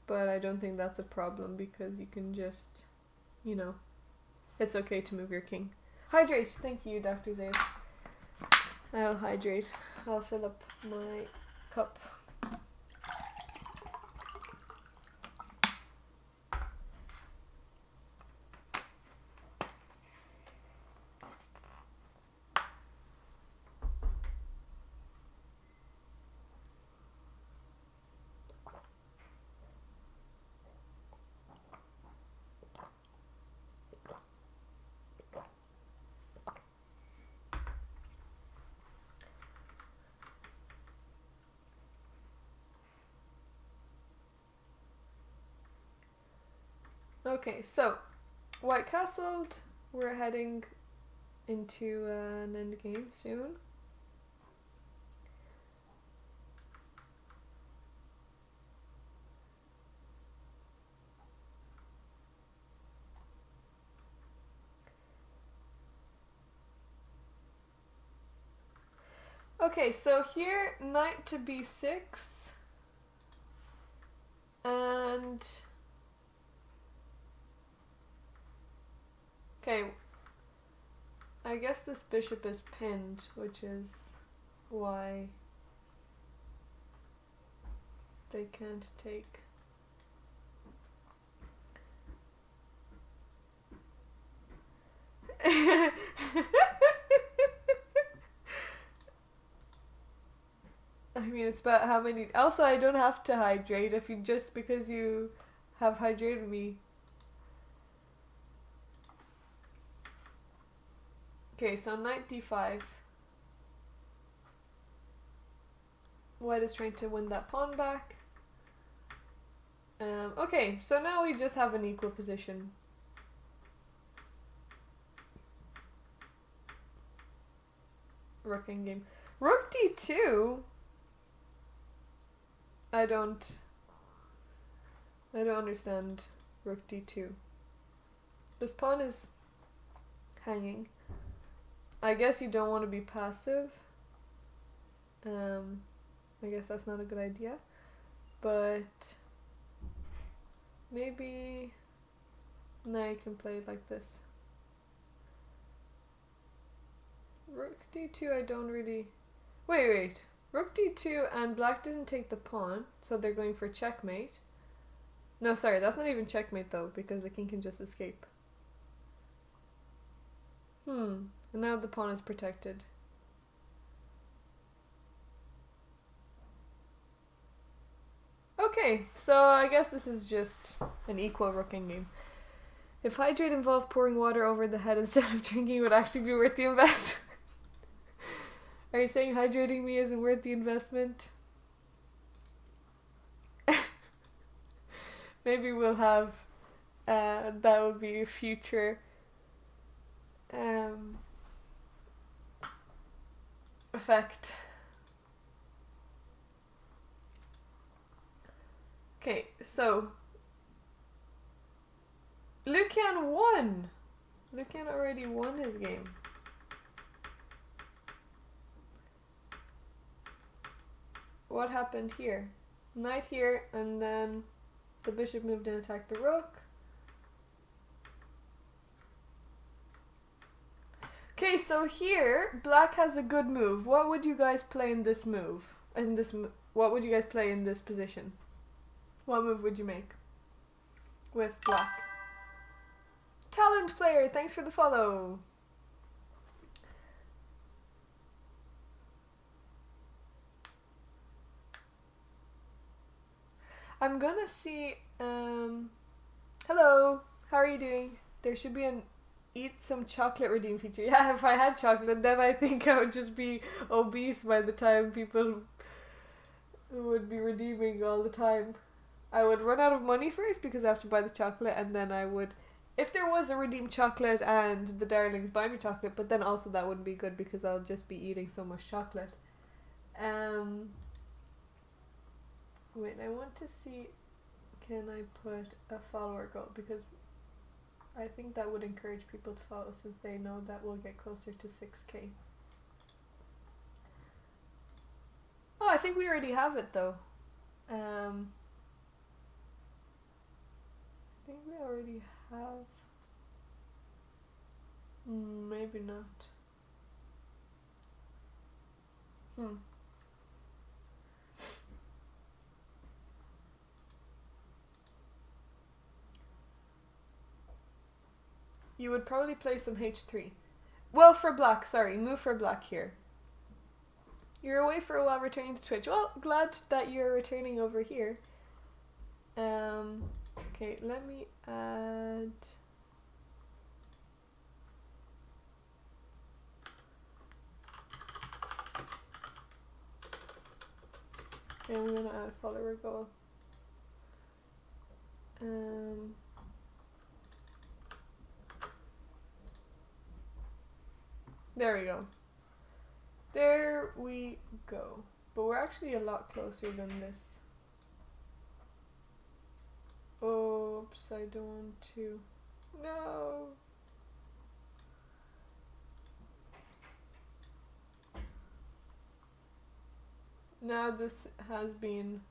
But I don't think that's a problem because you can just, you know, it's okay to move your king. Hydrate! Thank you, Dr. Zayn. I'll hydrate. I'll fill up my cup. Okay, so White castled. We're heading into an endgame soon. Okay, so here, knight to b6. And... okay, I guess this bishop is pinned, which is why they can't take. I mean, it's about how many. Also, I don't have to hydrate if you just because you have hydrated me. Okay, so knight d5. White is trying to win that pawn back. Okay, so now we just have an equal position. Rook in game. Rook d2? I don't understand rook d2. This pawn is hanging. I guess you don't want to be passive. I guess that's not a good idea. But maybe now you can play it like this. Rook d2 I don't really... Wait. Rook d2 and black didn't take the pawn, so they're going for checkmate. No, sorry, that's not even checkmate though, because the king can just escape. And now the pawn is protected. Okay, so I guess this is just an equal rooking game. If hydrate involved pouring water over the head instead of drinking, it would actually be worth the investment. Are you saying hydrating me isn't worth the investment? Maybe we'll have that will be a future effect. Okay, so Lucian won. Lucian already won his game. What happened here? Knight here, and then the bishop moved and attacked the rook. Okay, so here black has a good move. What would you guys play in this move? What would you guys play in this position? What move would you make with black? Talent player, thanks for the follow. I'm gonna see, hello, how are you doing? There should be an eat some chocolate redeem feature. Yeah, if I had chocolate, then I think I would just be obese by the time people would be redeeming all the time. I would run out of money first because I have to buy the chocolate, and then I would, if there was a redeem chocolate and the darlings buy me chocolate, but then also that wouldn't be good because I'll just be eating so much chocolate. Wait, I want to see, can I put a follower goal, because I think that would encourage people to follow since they know that we'll get closer to 6k. Oh, I think we already have it though. I think we already have. Maybe not. You would probably play some h3. Well, for black, sorry, move for black here. You're away for a while returning to Twitch. Well, glad that you're returning over here. Okay, let me add... Okay, I'm gonna add follower goal. There we go. There we go. But we're actually a lot closer than this. Oops, I don't want to. No. Now this has been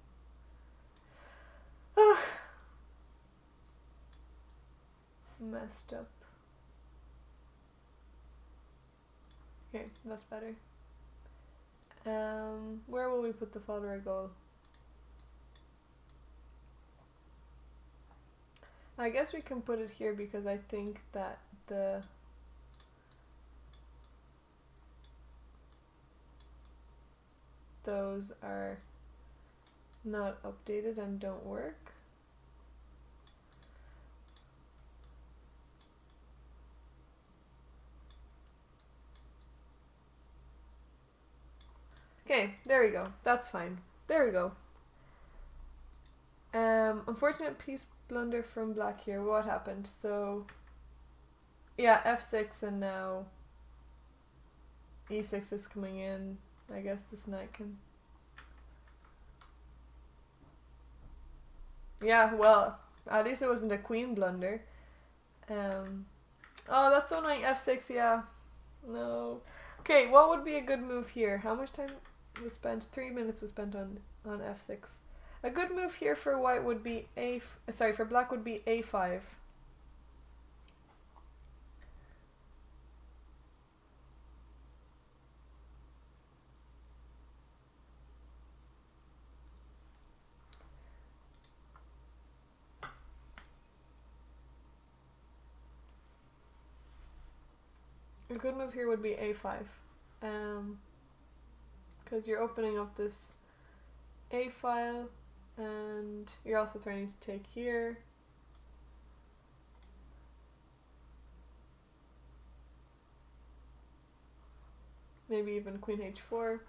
messed up. Okay, that's better. Where will we put the follower goal? I guess we can put it here because I think that those are not updated and don't work. Okay, there we go. That's fine. There we go. Unfortunate piece blunder from black here. What happened? So, yeah, f6 and now e6 is coming in. I guess this knight can... Yeah, well, at least it wasn't a queen blunder. Oh, that's so annoying. f6, yeah. No. Okay, what would be a good move here? How much time was spent? 3 minutes was spent on f6. A good move here for white would be for black would be a5. A good move here would be a5. Because you're opening up this a file and you're also threatening to take here. Maybe even queen h4.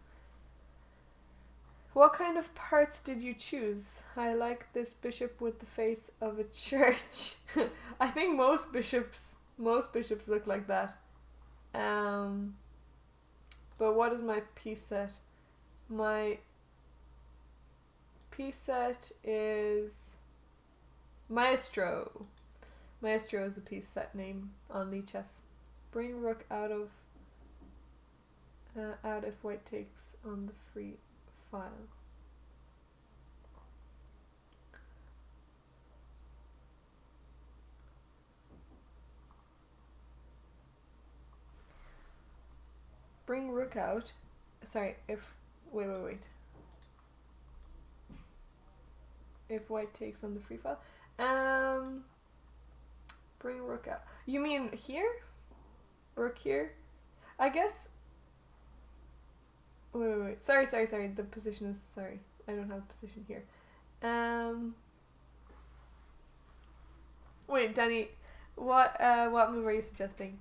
What kind of parts did you choose? I like this bishop with the face of a church. I think most bishops look like that. But what is my piece set? My piece set is Maestro. Maestro is the piece set name on Lichess. Bring rook out if white takes on the free file. Bring rook out. Sorry, wait. If white takes on the free file. Bring rook out. You mean here? Rook here? I guess. Wait. Sorry. The position is, sorry. I don't have a position here. Wait, Danny, what move are you suggesting?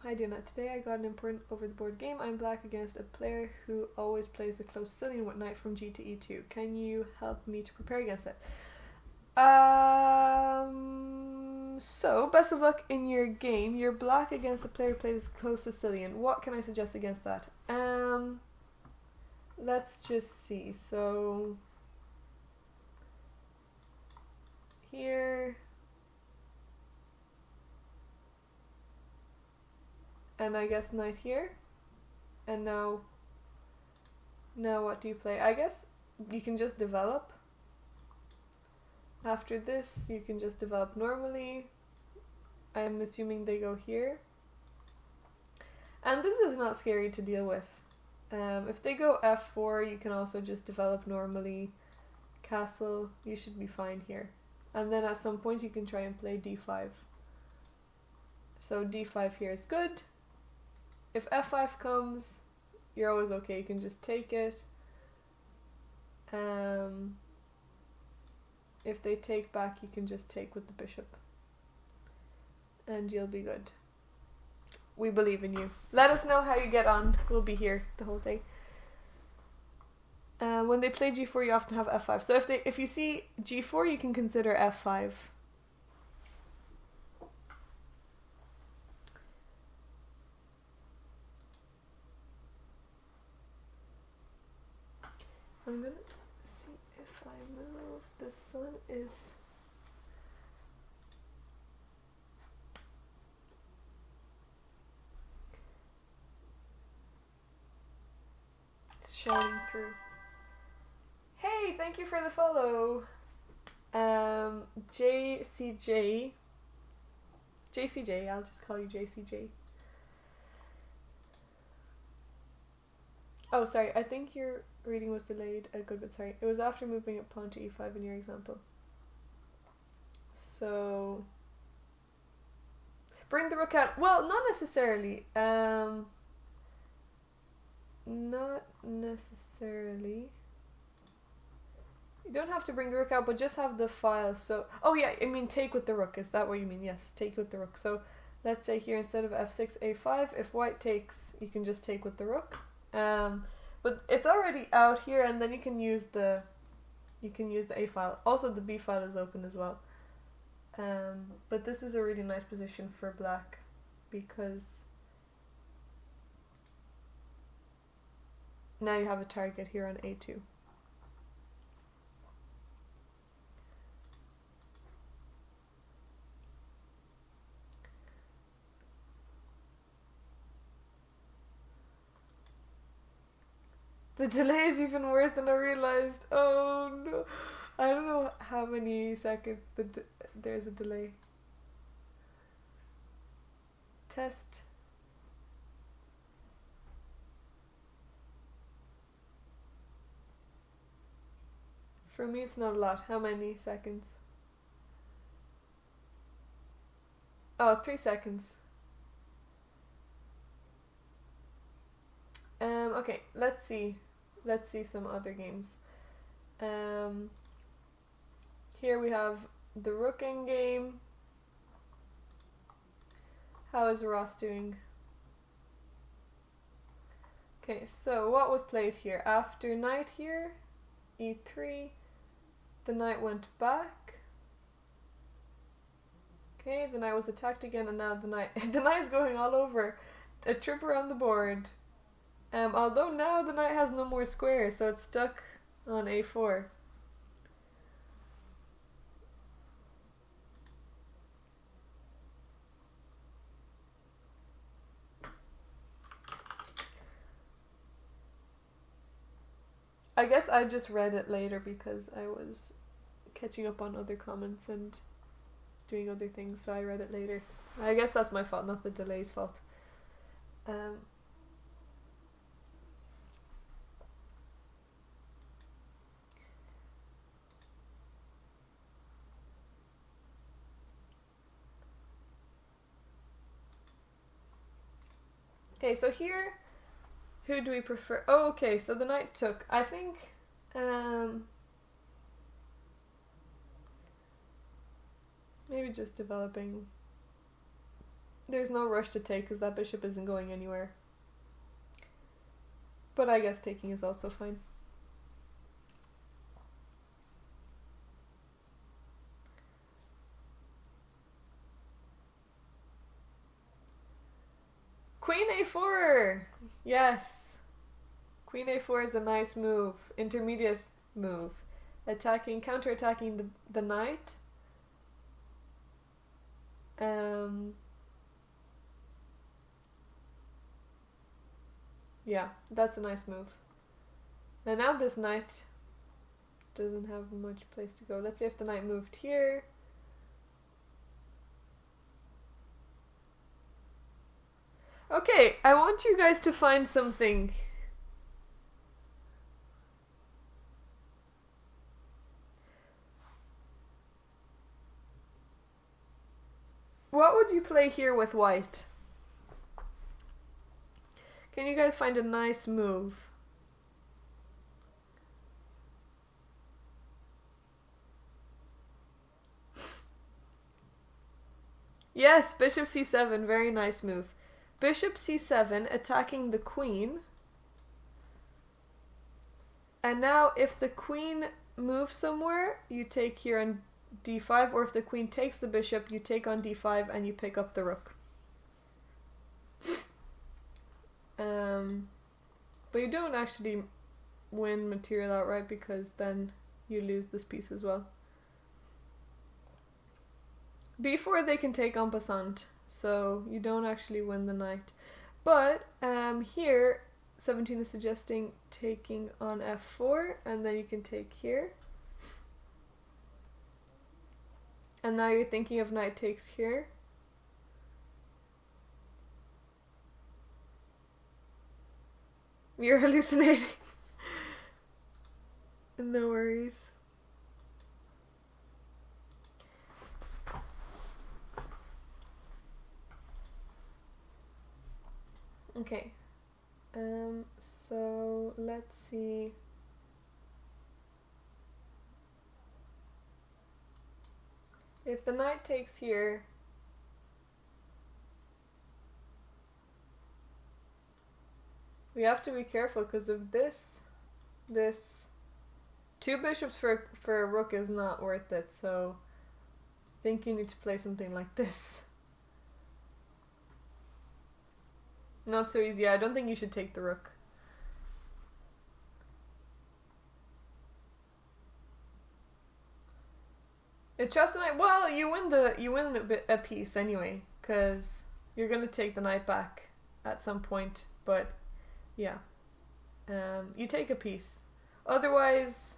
Hi Dana, today I got an important over the board game. I'm black against a player who always plays the close Sicilian with knight from g to e2. Can you help me to prepare against it? So, best of luck in your game. You're black against a player who plays close Sicilian. What can I suggest against that? Let's just see. So, here... And I guess knight here. And now what do you play? I guess you can just develop. After this, you can just develop normally. I'm assuming they go here. And this is not scary to deal with. If they go f4, you can also just develop normally. Castle, you should be fine here. And then at some point you can try and play d5. So d5 here is good. If f5 comes, you're always okay, you can just take it. If they take back, you can just take with the bishop. And you'll be good. We believe in you. Let us know how you get on. We'll be here the whole day. When they play g4, you often have f5. So if you see g4, you can consider f5. I'm gonna see if I move. The sun is. It's shining through. Hey, thank you for the follow. JCJ. JCJ, I'll just call you JCJ. Oh, sorry, I think your reading was delayed a good bit, sorry. It was after moving a pawn to e5 in your example. So... Bring the rook out. Well, not necessarily. Not necessarily. You don't have to bring the rook out, but just have the file. So, oh yeah, I mean take with the rook. Is that what you mean? Yes, take with the rook. So let's say here instead of f6, a5, if white takes, you can just take with the rook. But it's already out here, and then you can use the a file. Also, the b file is open as well. But this is a really nice position for black because now you have a target here on a2. The delay is even worse than I realized. Oh no. I don't know how many seconds there's a delay. Test. For me it's not a lot. How many seconds? Oh, 3 seconds. Okay, let's see some other games. Here we have the rook endgame. How is Ross doing? Okay, so what was played here? After knight here, e3, the knight went back. Okay, the knight was attacked again, and now the knight is going all over. A trip around the board. Although now the knight has no more squares, so it's stuck on a4. I guess I just read it later because I was catching up on other comments and doing other things, so I read it later. I guess that's my fault, not the delay's fault. Okay, so here, who do we prefer? Oh, okay, so the knight took. I think, maybe just developing. There's no rush to take because that bishop isn't going anywhere. But I guess taking is also fine. Queen a4! Yes! Queen a4 is a nice move. Intermediate move. Attacking, counter-attacking the knight. Yeah, that's a nice move. And now this knight doesn't have much place to go. Let's see if the knight moved here. Okay, I want you guys to find something. What would you play here with white? Can you guys find a nice move? Yes, bishop c7, very nice move. Bishop c7 attacking the queen. And now if the queen moves somewhere, you take here on d5, or if the queen takes the bishop, you take on d5 and you pick up the rook. But you don't actually win material outright because then you lose this piece as well. B4 they can take en passant, so you don't actually win the knight. But here 17 is suggesting taking on f4, and then you can take here. And now you're thinking of knight takes here. You're hallucinating. No worries. Okay. So let's see. If the knight takes here, we have to be careful because of this. Two bishops for a rook is not worth it, so I think you need to play something like this. Not so easy. I don't think you should take the rook. It trusts the knight. Well, you win a piece anyway, because you're gonna take the knight back at some point. But yeah, you take a piece. Otherwise,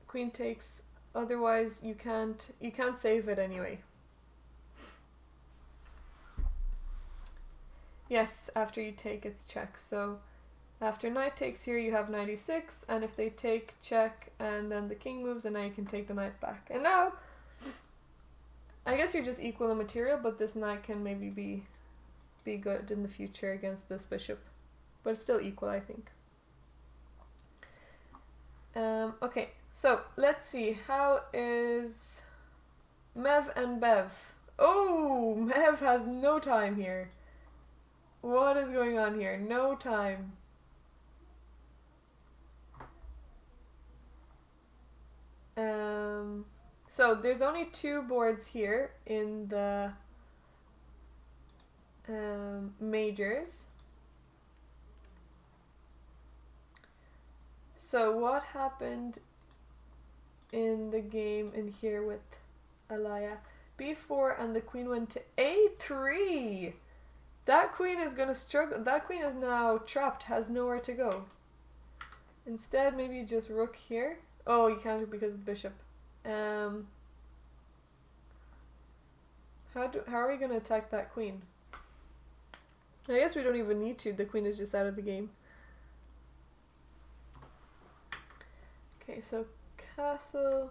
queen takes. Otherwise, you can't save it anyway. Yes, after you take, it's check. So after knight takes here, you have knight e6, and if they take, check, and then the king moves, and now you can take the knight back. And now, I guess you're just equal in material, but this knight can maybe be good in the future against this bishop. But it's still equal, I think. Okay, so let's see. How is Mev and Bev? Oh, Mev has no time here. What is going on here? No time. So there's only two boards here in the majors. So what happened in the game in here with Alaya? B4 and the queen went to A3. That queen is gonna struggle. That queen is now trapped, has nowhere to go. Instead, maybe just rook here. Oh, you can't because of the bishop. How are we gonna attack that queen? I guess we don't even need to. The queen is just out of the game. Okay, so castle.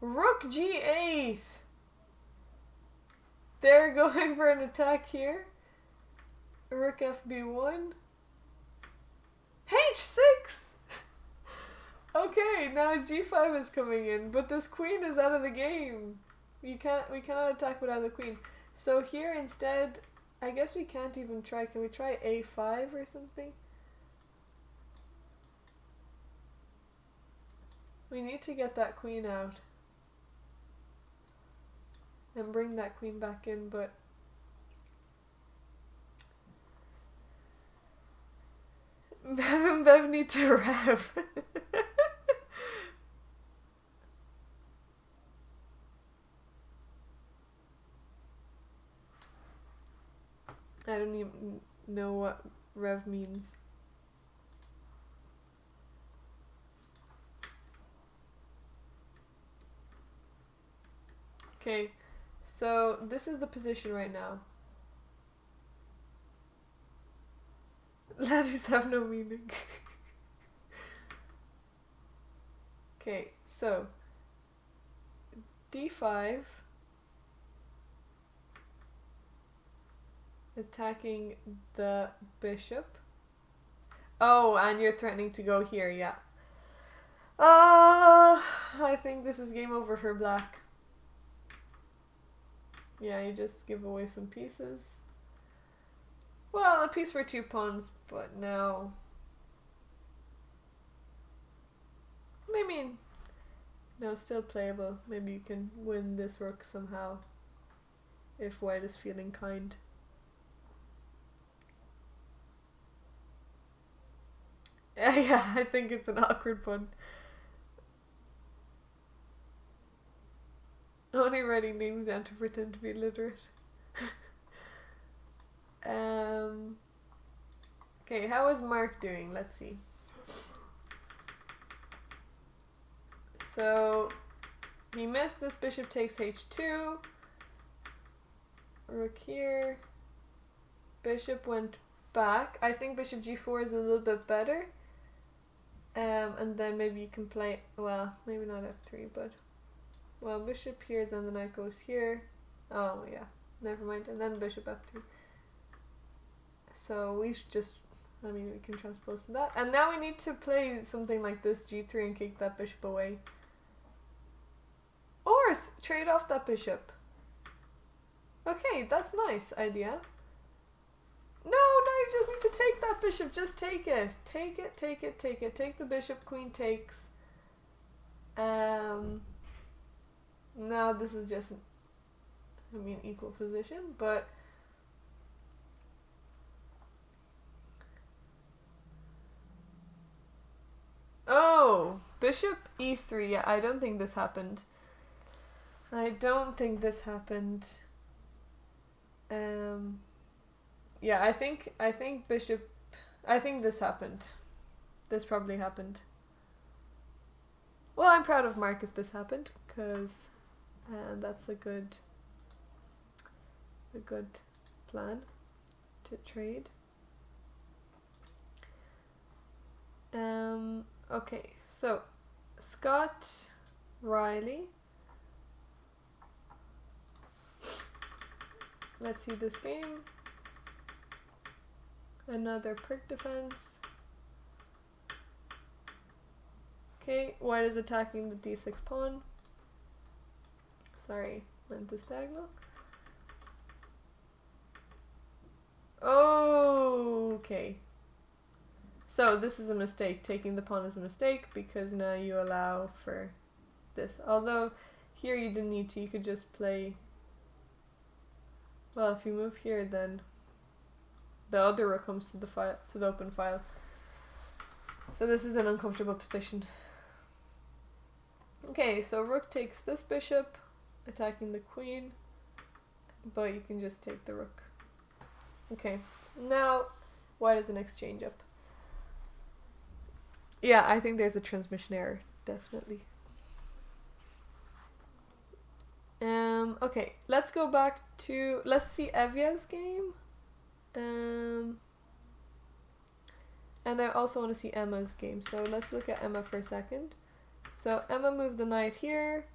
Rook G8. They're going for an attack here. Rook FB1. H6. Okay, now G5 is coming in, but this queen is out of the game. We cannot attack without the queen. So here instead, I guess we can't even try. Can we try A5 or something? We need to get that queen out and bring that queen back in, but Bev and Bev need to rev. I don't even know what rev means. Okay, so this is the position right now. Letters have no meaning. Okay, so D5, attacking the bishop. Oh, and you're threatening to go here, yeah. I think this is game over for black. Yeah, you just give away some pieces. Well, a piece for 2 pawns, but now... I mean, no, still playable. Maybe you can win this rook somehow, if white is feeling kind. Yeah, I think it's an awkward pun. Only writing names down to pretend to be literate. Okay, how is Mark doing? Let's see. So he missed this. Bishop takes h2. Rook here. Bishop went back. I think bishop g4 is a little bit better. And then maybe you can play, well, maybe not f3, but, well, bishop here, then the knight goes here. Oh, yeah, never mind. And then bishop f3. So we should just, I mean, we can transpose to that. And now we need to play something like this, g3, and kick that bishop away. Or trade off that bishop. Okay, that's nice idea. No, you just need to take that bishop. Just take it. Take it, take it, take it. Take the bishop, queen takes. Now this is just, I mean, equal position, but oh, bishop e3. Yeah, I don't think this happened. I don't think this happened. Yeah, I think bishop, I think this happened. This probably happened. Well, I'm proud of Mark if this happened, because that's a good plan to trade. Okay, so Scott Riley. Let's see this game. Another prick defense. Okay, white is attacking the d6 pawn. Sorry, went this diagonal. Oh, okay. So this is a mistake. Taking the pawn is a mistake because now you allow for this. Although here you didn't need to. You could just play. Well, if you move here, then the other rook comes to the file, to the open file. So this is an uncomfortable position. Okay, so rook takes this bishop, attacking the queen, but you can just take the rook. Okay, now white is an exchange up. Yeah, I think there's a transmission error, definitely. Okay, let's go back to, let's see Evya's game. And I also want to see Emma's game, so let's look at Emma for a second. So Emma moved the knight here,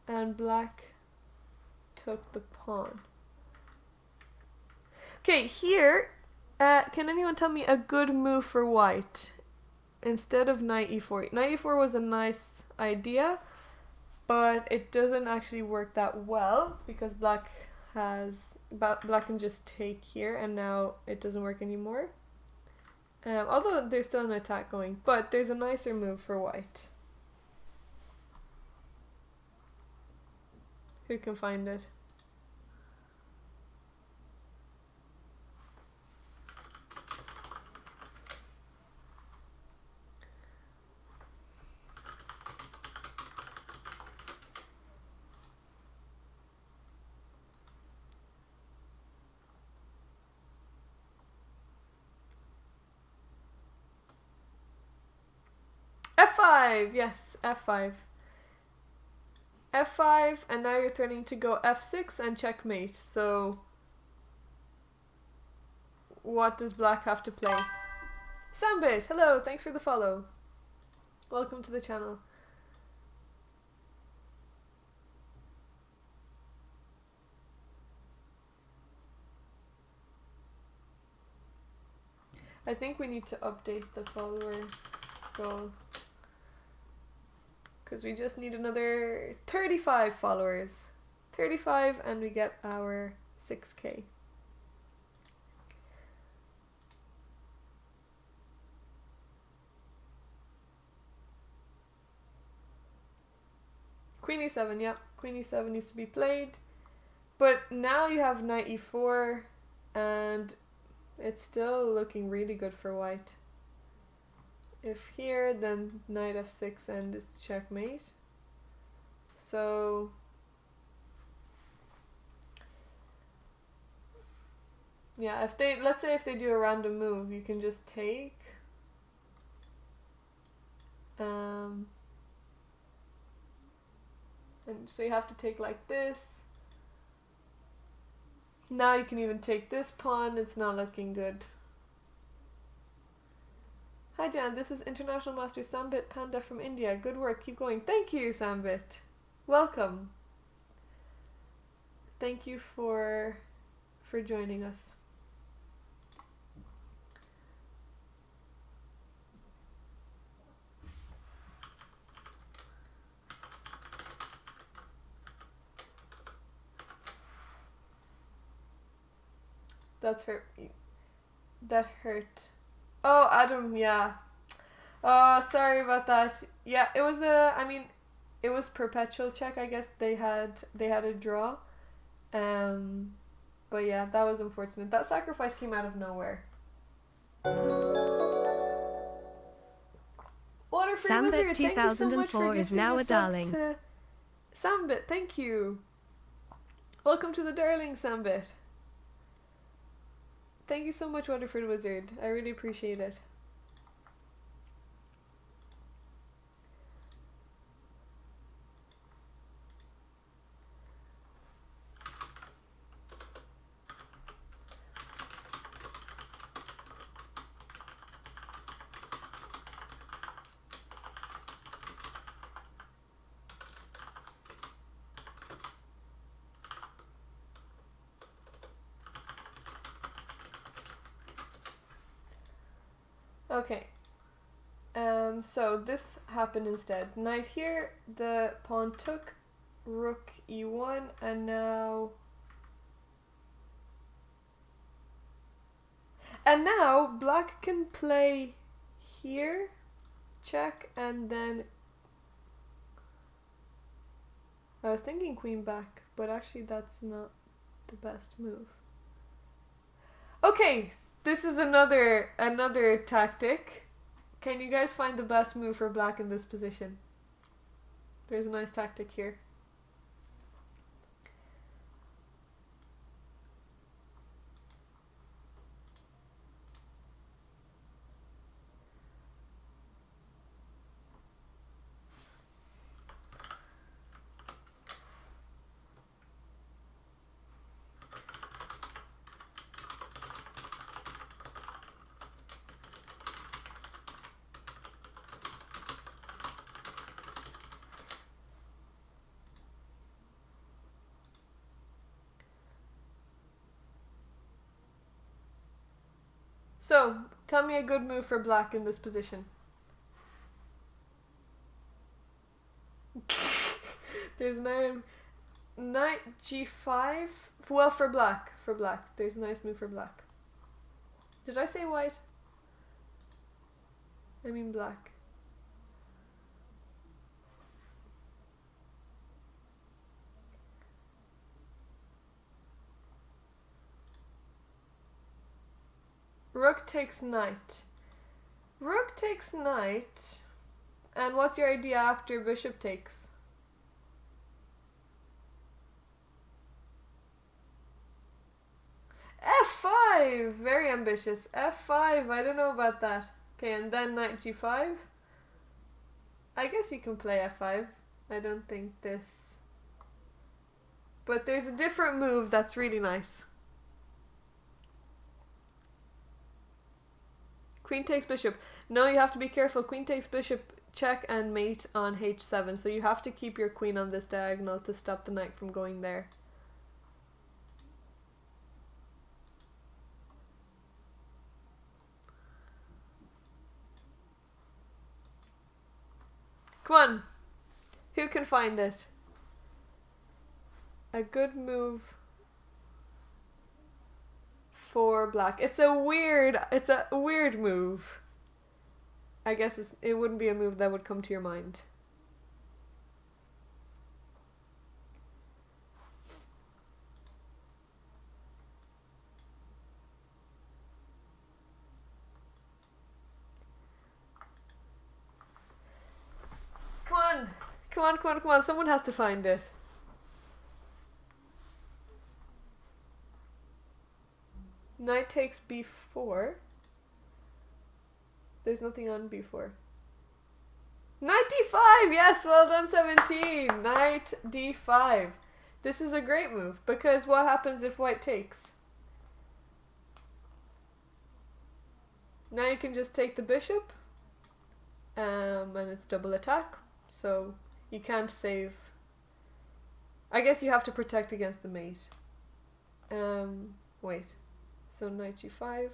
and black took the pawn. Okay, here, can anyone tell me a good move for white instead of knight e4? Knight e4 was a nice idea, but it doesn't actually work that well because black can just take here, and now it doesn't work anymore. Although there's still an attack going, but there's a nicer move for white. Who can find it? F5! Yes, F5. F5, and now you're threatening to go F6 and checkmate, so what does black have to play? Sambit, hello, thanks for the follow. Welcome to the channel. I think we need to update the follower goal, because we just need another 35 followers. 35 and we get our 6k. Queen e7, yeah. Queen e7 needs to be played. But now you have knight e4 and It's still looking really good for white. If here, then knight f6 and it's checkmate. So yeah, if they, let's say if they do a random move, you can just take. And so you have to take like this. Now you can even take this pawn. It's not looking good. Hi Jan, this is International Master Sambit Panda from India. Good work, keep going. Thank you, Sambit. Welcome. Thank you for joining us. That's hurt. That hurt. Oh, Adam, yeah. Oh, sorry about that. Yeah, it was it was perpetual check. I guess they had a draw. But yeah, that was unfortunate. That sacrifice came out of nowhere. Waterfree Wizard, thank you so much for gifting a sub to Sambit. Thank you. Welcome to the darling Sambit. Thank you so much, Waterfree Wizard. I really appreciate it. Okay. So this happened instead. Knight here, the pawn took, rook e1, and now black can play here, check, and then I was thinking queen back, but actually that's not the best move. Okay, this is another tactic. Can you guys find the best move for black in this position? There's a nice tactic here. So, tell me a good move for black in this position. There's knight g5. Well, for black. There's a nice move for black. Did I say white? I mean black. Rook takes knight. Rook takes knight. And what's your idea after bishop takes? F5! Very ambitious. F5, I don't know about that. Okay, and then knight g5. I guess you can play f5. I don't think this. But there's a different move that's really nice. Queen takes bishop. No, you have to be careful. Queen takes bishop, check, and mate on h7. So you have to keep your queen on this diagonal to stop the knight from going there. Come on. Who can find it? A good move for black. It's a weird move. I guess it wouldn't be a move that would come to your mind. Come on, come on, come on. Someone has to find it. Knight takes b4. There's nothing on b4. Knight d5! Yes, well done, 17. Knight d5. This is a great move, because what happens if white takes? Now you can just take the bishop, and it's double attack, so you can't save. I guess you have to protect against the mate. Wait. So knight g5.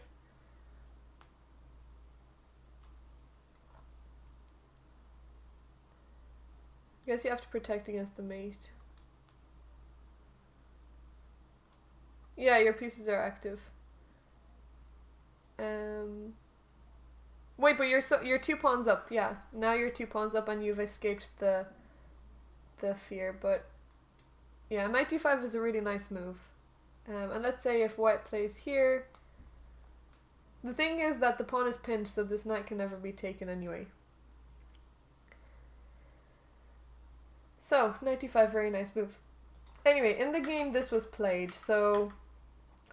I guess you have to protect against the mate. Yeah, your pieces are active. Wait, but you're 2 pawns up. Yeah, now you're 2 pawns up, and you've escaped the fear. But yeah, knight d5 is a really nice move. And let's say if white plays here. The thing is that the pawn is pinned, so this knight can never be taken anyway. So, knight d5, very nice move. Anyway, in the game this was played. So,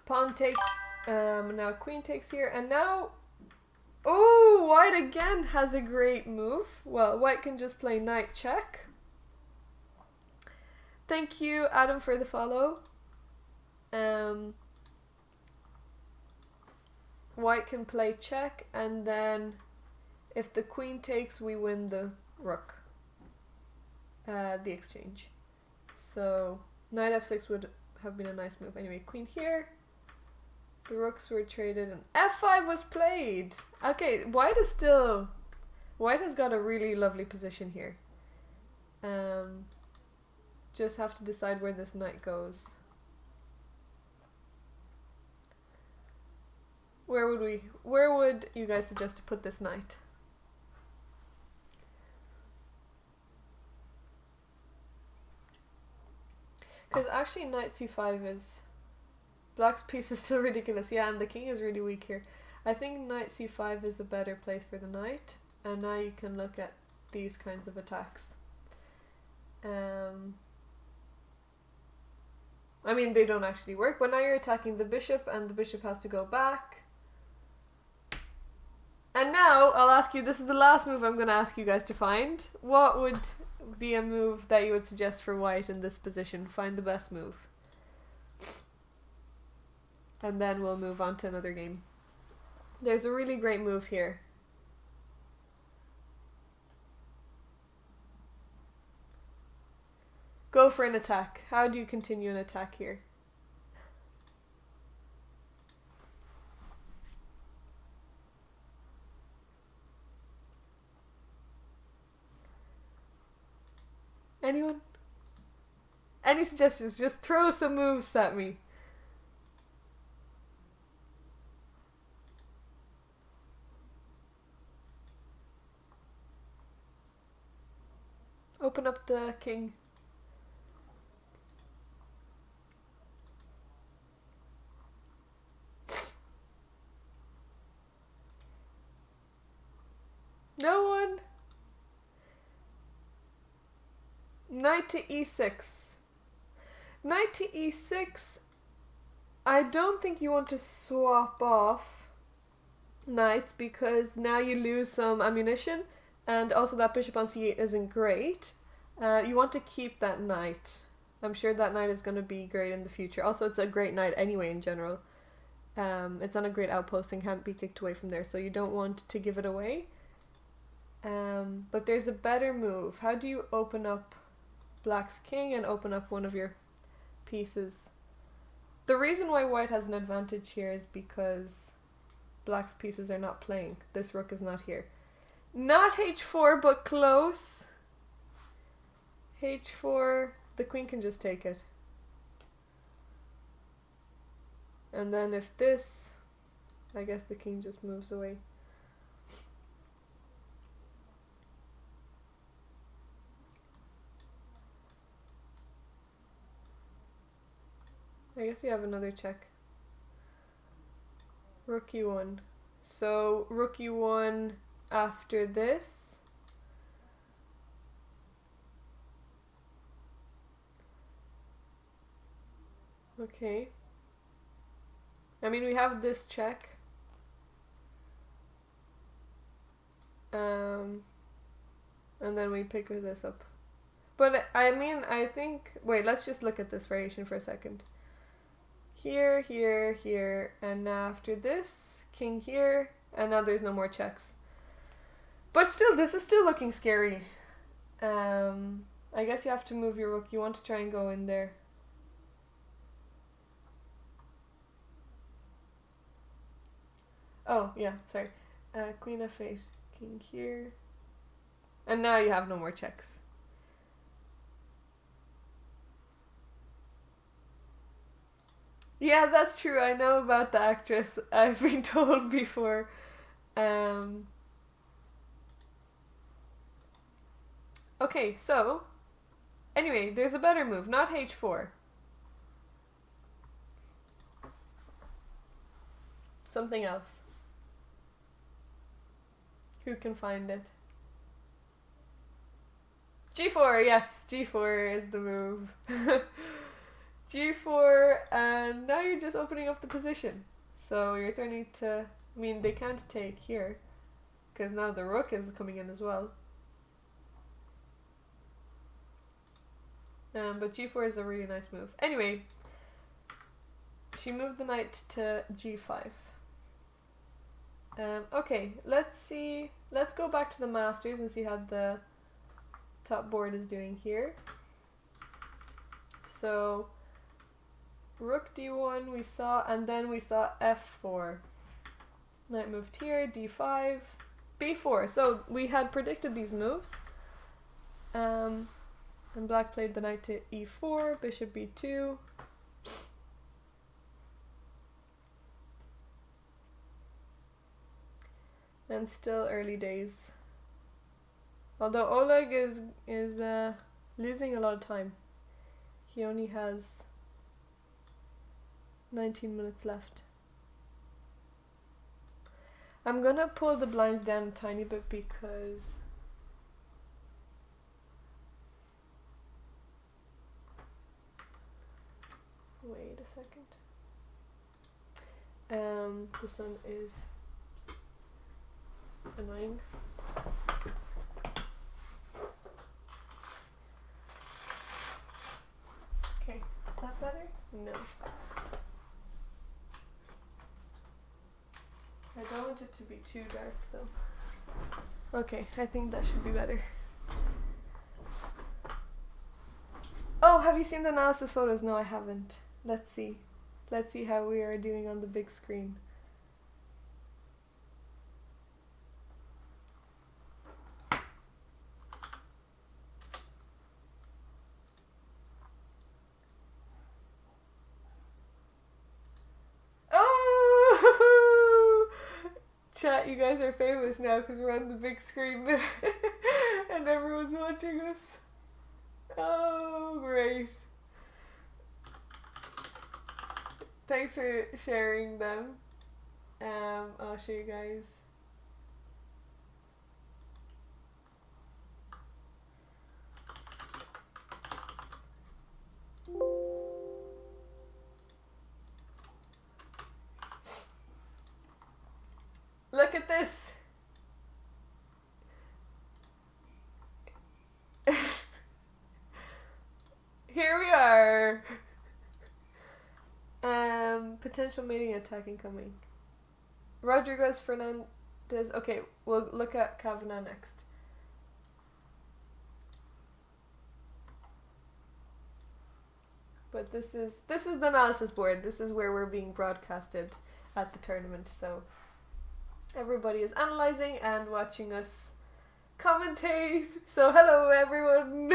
pawn takes, now queen takes here, and now... Oh, white again has a great move. Well, white can just play knight check. Thank you, Adam, for the follow. White can play check, and then if the queen takes, we win the rook. The exchange. So knight f6 would have been a nice move. Anyway, queen here. The rooks were traded, and f5 was played. Okay, white has got a really lovely position here. Just have to decide where this knight goes. Where would you guys suggest to put this knight? Because actually knight c5 is... Black's piece is still ridiculous. Yeah, and the king is really weak here. I think knight c5 is a better place for the knight. And now you can look at these kinds of attacks. I mean, they don't actually work, but now you're attacking the bishop, and the bishop has to go back. And now, I'll ask you, this is the last move I'm going to ask you guys to find. What would be a move that you would suggest for white in this position? Find the best move. And then we'll move on to another game. There's a really great move here. Go for an attack. How do you continue an attack here? Anyone? Any suggestions? Just throw some moves at me. Open up the king. No one? Knight to e6. Knight to e6. I don't think you want to swap off knights, because now you lose some ammunition, and also that bishop on c8 isn't great. You want to keep that knight. I'm sure that knight is going to be great in the future. Also, it's a great knight anyway in general. It's on a great outpost and can't be kicked away from there, so you don't want to give it away. But there's a better move. How do you open up Black's king and open up one of your pieces? The reason why white has an advantage here is because Black's pieces are not playing. This rook is not here. Not h4, but close. h4, the queen can just take it. And then if this, I guess the king just moves away. I guess you have another check. Rook e1. So rook e1 after this. Okay. I mean, we have this check. And then we pick this up. But I mean, I think... Wait, let's just look at this variation for a second. Here, here, here, and after this, king here, and now there's no more checks. But still, this is still looking scary. I guess you have to move your rook. You want to try and go in there. Oh, yeah, sorry. Queen f8, king here. And now you have no more checks. Yeah, that's true. I know about the actress. I've been told before. Okay, so anyway, there's a better move, not h4. Something else. Who can find it? G4, yes, G4 is the move. G4, and now you're just opening up the position. So you're turning to... I mean, they can't take here, because now the rook is coming in as well. But G4 is a really nice move. Anyway, she moved the knight to G5. Okay, let's see. Let's go back to the Masters and see how the top board is doing here. So, rook d1 we saw, and then we saw f4. Knight moved here, d5, b4. So we had predicted these moves. And black played the knight to e4, bishop b2. And still early days. Although Oleg is losing a lot of time. He only has 19 minutes left. I'm gonna pull the blinds down a tiny bit because wait a second. The sun is annoying. Okay, is that better? No. I don't want it to be too dark though. Okay, I think that should be better. Oh, have you seen the analysis photos? No, I haven't. Let's see. Let's see how we are doing on the big screen. Oh! Chat, you guys are famous now because we're on the big screen and everyone's watching us. Oh, great. Thanks for sharing them. I'll show you guys. Look at this. Here we are. Potential mating attack incoming. Rodriguez Fernandez. Okay, we'll look at Kavanagh next. But this is the analysis board. This is where we're being broadcasted at the tournament. So everybody is analyzing and watching us commentate. So hello everyone.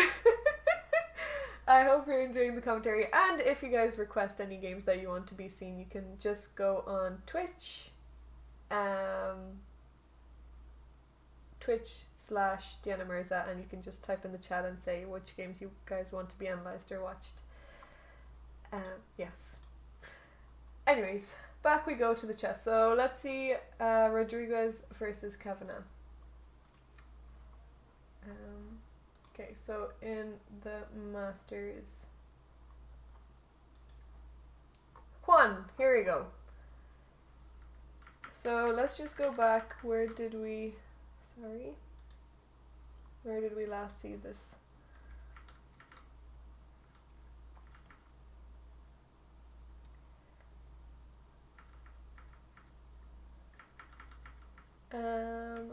I hope you're enjoying the commentary, and if you guys request any games that you want to be seen, you can just go on Twitch, Twitch/Diana Mirza, and you can just type in the chat and say which games you guys want to be analysed or watched. Yes. Anyways, back we go to the chess. So let's see Rodriguez versus Kavanagh. Okay, so in the Masters, on, here we go. So let's just go back. Where did we last see this?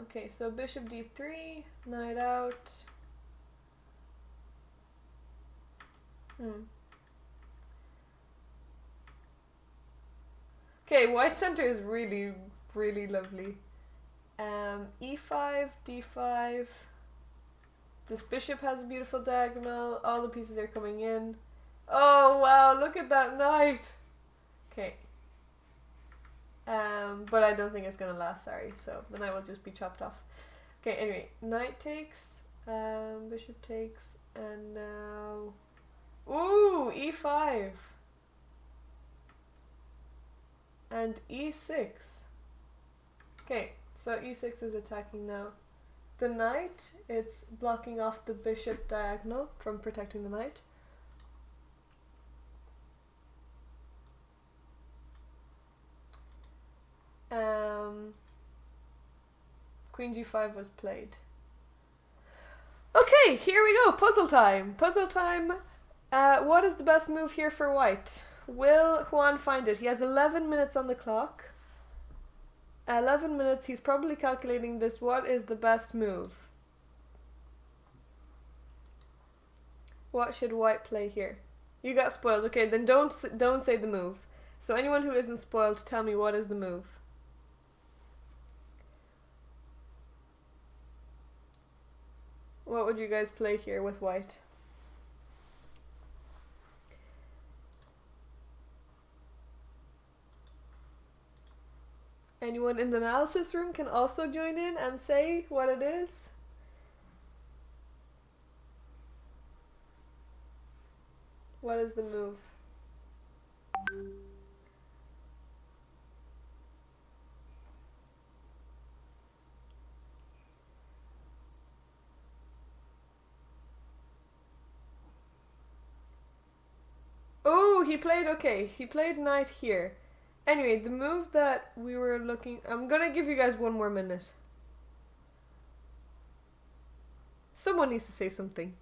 Okay, so bishop d3, knight out. Okay, white center is really, really lovely. e5, d5. This bishop has a beautiful diagonal. All the pieces are coming in. Oh wow, look at that knight. Okay. But I don't think it's gonna last, sorry. So the knight will just be chopped off. Okay, anyway, knight takes, bishop takes, and now... Ooh, e5. And e6. Okay, so e6 is attacking now. The knight, it's blocking off the bishop diagonal from protecting the knight. Queen g5 was played. Okay, here we go. Puzzle time. Puzzle time. What is the best move here for white? Will Juan find it? He has 11 minutes on the clock. 11 minutes. He's probably calculating this. What is the best move? What should white play here? You got spoiled. Okay, then don't say the move. So anyone who isn't spoiled, tell me what is the move. What would you guys play here with white? Anyone in the analysis room can also join in and say what it is. What is the move? Oh, he played, okay, he played knight here. Anyway, the move that we were looking... I'm gonna give you guys one more minute. Someone needs to say something.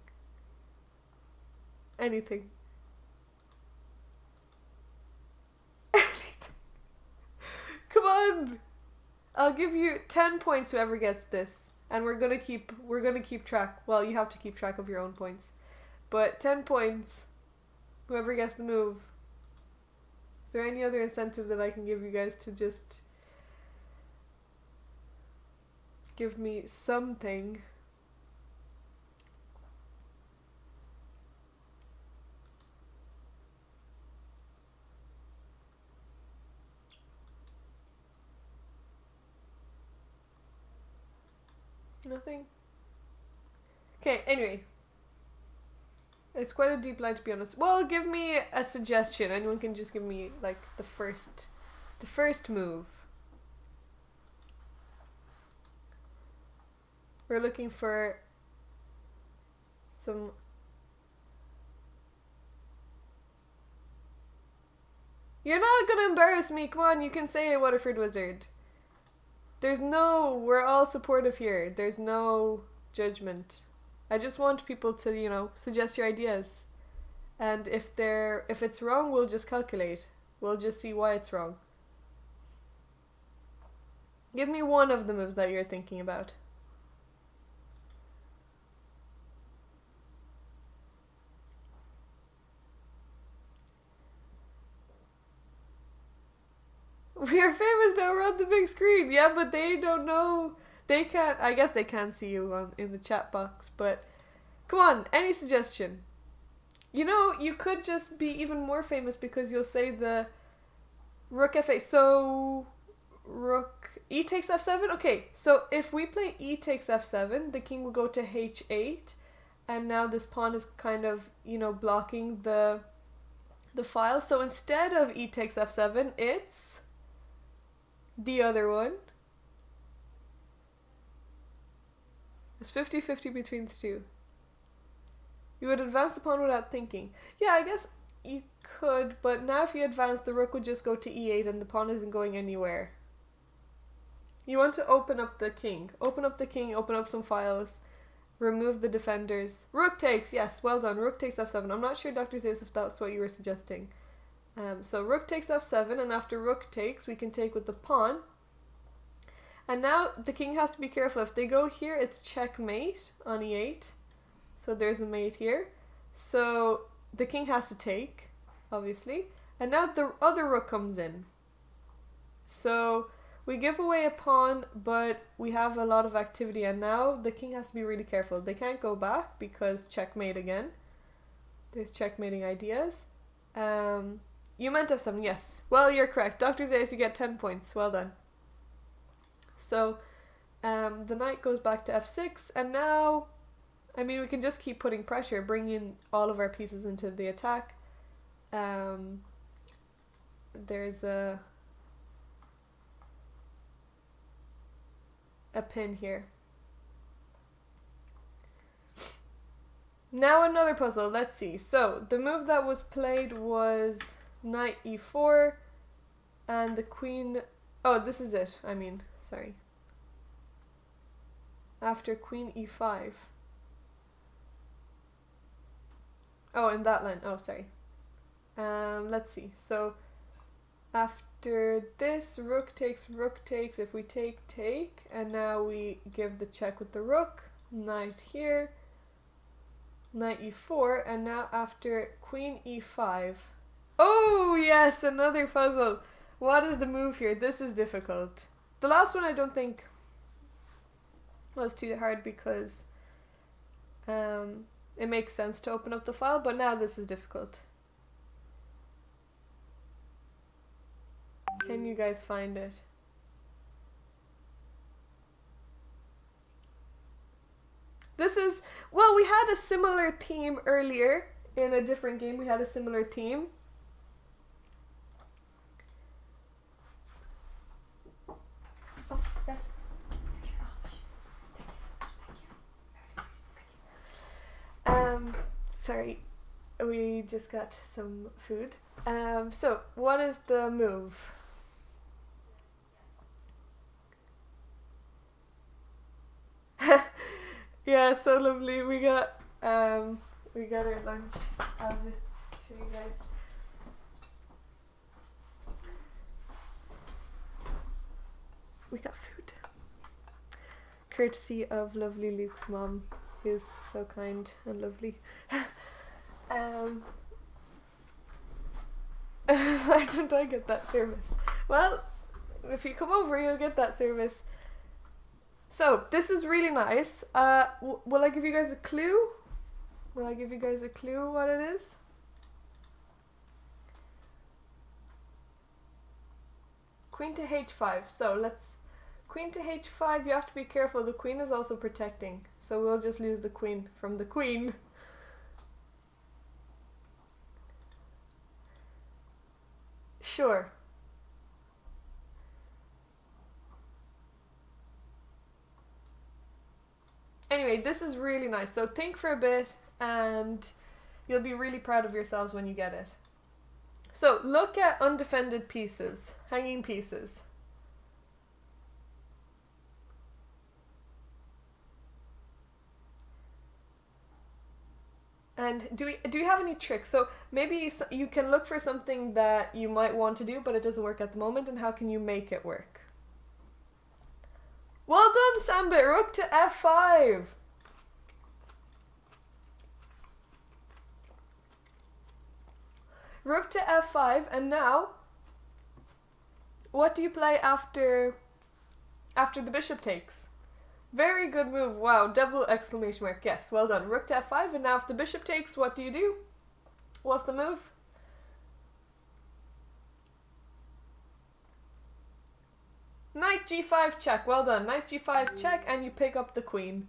Anything. Come on! I'll give you 10 points whoever gets this. And we're gonna keep track. Well, you have to keep track of your own points. But 10 points. Whoever gets the move. Is there any other incentive that I can give you guys to just give me something? Nothing? Okay, anyway. It's quite a deep line, to be honest. Well, give me a suggestion. Anyone can just give me like the first move. We're looking for some... You're not gonna embarrass me. Come on, you can say it, Waterford Wizard. We're all supportive here. There's no judgment. I just want people to, you know, suggest your ideas. And if it's wrong, we'll just calculate. We'll just see why it's wrong. Give me one of the moves that you're thinking about. We are famous now, we're on the big screen. Yeah, but they don't know. They can't, I guess they can't see you in the chat box, but come on, any suggestion? You know, you could just be even more famous because you'll say the rook f8. So, rook, e takes f7? Okay, so if we play e takes f7, the king will go to h8, and now this pawn is kind of, you know, blocking the file. So instead of e takes f7, it's the other one. It's 50-50 between the two. You would advance the pawn without thinking. Yeah, I guess you could, but now if you advance, the rook would just go to e8 and the pawn isn't going anywhere. You want to open up the king. Open up the king, open up some files, remove the defenders. Rook takes, yes, well done. Rook takes f7. I'm not sure, Dr. Zeus, if that's what you were suggesting. So rook takes f7, and after rook takes, we can take with the pawn. And now the king has to be careful. If they go here, it's checkmate on e8. So there's a mate here. So the king has to take, obviously. And now the other rook comes in. So we give away a pawn, but we have a lot of activity. And now the king has to be really careful. They can't go back because checkmate again. There's checkmating ideas. You meant f7, yes. Well, you're correct. Dr. Zeus, you get 10 points. Well done. So the knight goes back to f6, and now, I mean, we can just keep putting pressure, bringing all of our pieces into the attack. There's a pin here. Now another puzzle. Let's see. So the move that was played was knight e4 and the queen. Oh, this is it. I mean, sorry. After queen e5. Oh, in that line. Oh, sorry. Let's see. So after this, rook takes, if we take, and now we give the check with the rook, knight here, knight e4, and now after queen e5. Oh, yes, another puzzle. What is the move here? This is difficult. The last one I don't think was too hard because it makes sense to open up the file, but now this is difficult. Can you guys find it? This is, well, we had a similar theme earlier in a different game. We had a similar theme. Oh, yes. Sorry, we just got some food. So what is the move? Yeah, so lovely. We got our lunch. I'll just show you guys. We got food. Courtesy of lovely Luke's mom, who's so kind and lovely. Why don't I get that service? Well, if you come over, you'll get that service. So, this is really nice. Will I give you guys a clue? Will I give you guys a clue what it is? Queen to h5. So, let's... Queen to h5, you have to be careful. The queen is also protecting. So, we'll just lose the queen from the queen. Sure. Anyway, this is really nice. So think for a bit and you'll be really proud of yourselves when you get it. So look at undefended pieces, hanging pieces. And do you have any tricks? So maybe you can look for something that you might want to do, but it doesn't work at the moment, and how can you make it work? Well done, Sambit! Rook to f5! Rook to f5, and now, what do you play after the bishop takes? Very good move. Wow, double exclamation mark. Yes, well done. Rook to f5, and now if the bishop takes, what do you do? What's the move? Knight g5 check. Well done. Knight g5 check, and you pick up the queen.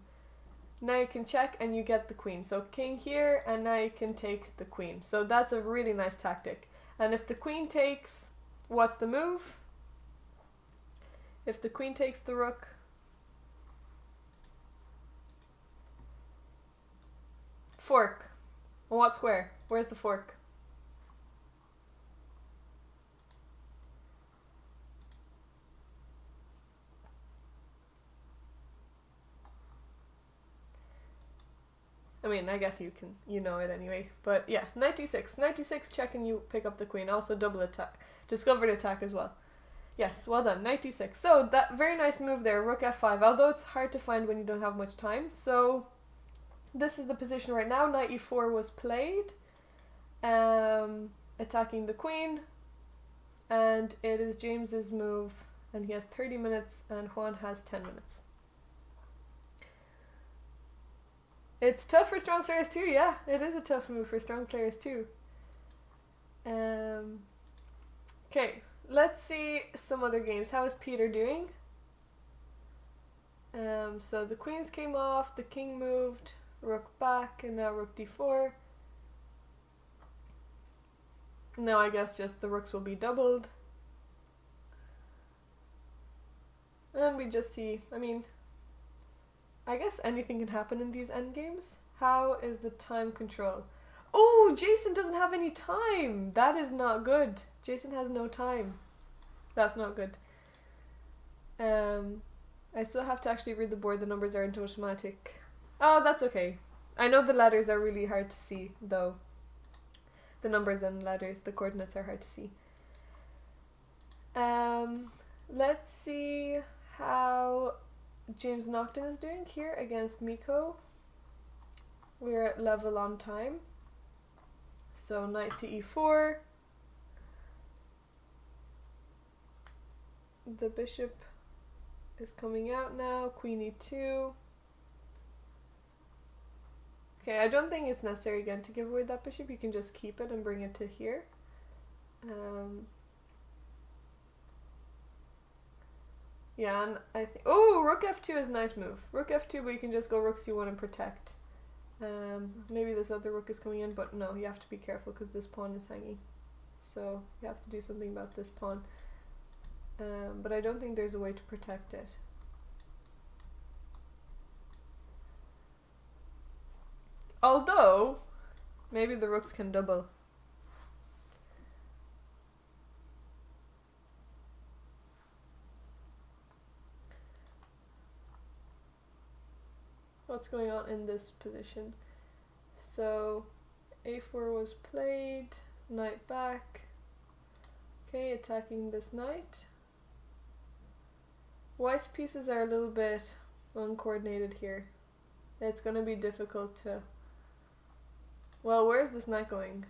Now you can check and you get the queen. So king here, and now you can take the queen. So that's a really nice tactic. And if the queen takes, what's the move? If the queen takes the rook, fork. On what square? Where's the fork? I mean, I guess you know it anyway. But yeah, knight d6. Knight d6, check and you pick up the queen. Also double attack. Discovered attack as well. Yes, well done. Knight d6. So, that very nice move there, rook f5. Although it's hard to find when you don't have much time. So, this is the position right now. Knight e4 was played. Attacking the queen. And it is James's move. And he has 30 minutes and Juan has 10 minutes. It's tough for strong players too, yeah. It is a tough move for strong players too. Okay, let's see some other games. How is Peter doing? So the queens came off, the king moved, rook back, and now rook d4. Now I guess just the rooks will be doubled. And we just see, I mean, I guess anything can happen in these endgames. How is the time control? Oh, Jason doesn't have any time. That is not good. Jason has no time. That's not good. I still have to actually read the board. The numbers aren't automatic. Oh, that's okay. I know the letters are really hard to see, though. The numbers and letters, the coordinates are hard to see. Let's see how James Naughton is doing here against Miko. We're at level on time. So knight to e4. The bishop is coming out now. Queen e2. Okay, I don't think it's necessary again to give away that bishop. You can just keep it and bring it to here. Yeah, and I think... Oh, rook f2 is a nice move. Rook f2, but you can just go rook c1 and protect. Maybe this other rook is coming in, but no, you have to be careful because this pawn is hanging. So you have to do something about this pawn. But I don't think there's a way to protect it. Although, maybe the rooks can double. What's going on in this position? So, a4 was played, knight back. Okay, attacking this knight. White's pieces are a little bit uncoordinated here. It's going to be difficult to... Well, where's this knight going?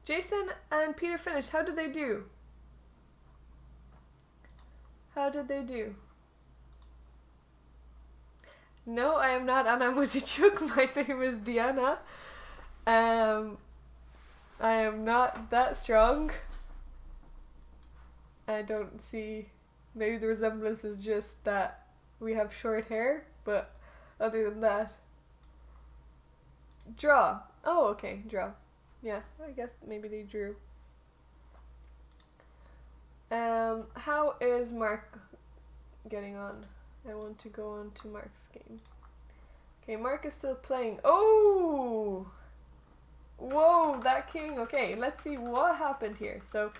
Jason and Peter finished. How did they do? How did they do? No, I am not Anna Muzichuk. My name is Diana. I am not that strong. I don't see... Maybe the resemblance is just that we have short hair, but other than that... Draw. Oh, okay, draw. Yeah, I guess maybe they drew. How is Mark getting on? I want to go on to Mark's game. Okay, Mark is still playing. Oh! Whoa, that king. Okay, let's see what happened here. So,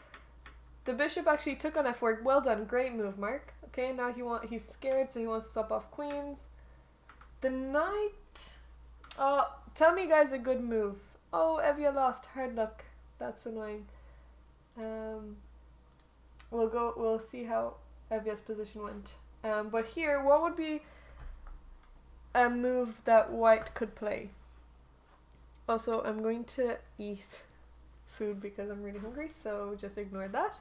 the bishop actually took on f4. Well done, great move, Mark. Okay, now he's scared, so he wants to swap off queens. The knight... Oh, tell me guys a good move. Oh, Evia lost. Hard luck. That's annoying. We'll see how Evia's position went. But here, what would be a move that white could play? Also, I'm going to eat food because I'm really hungry, so just ignore that.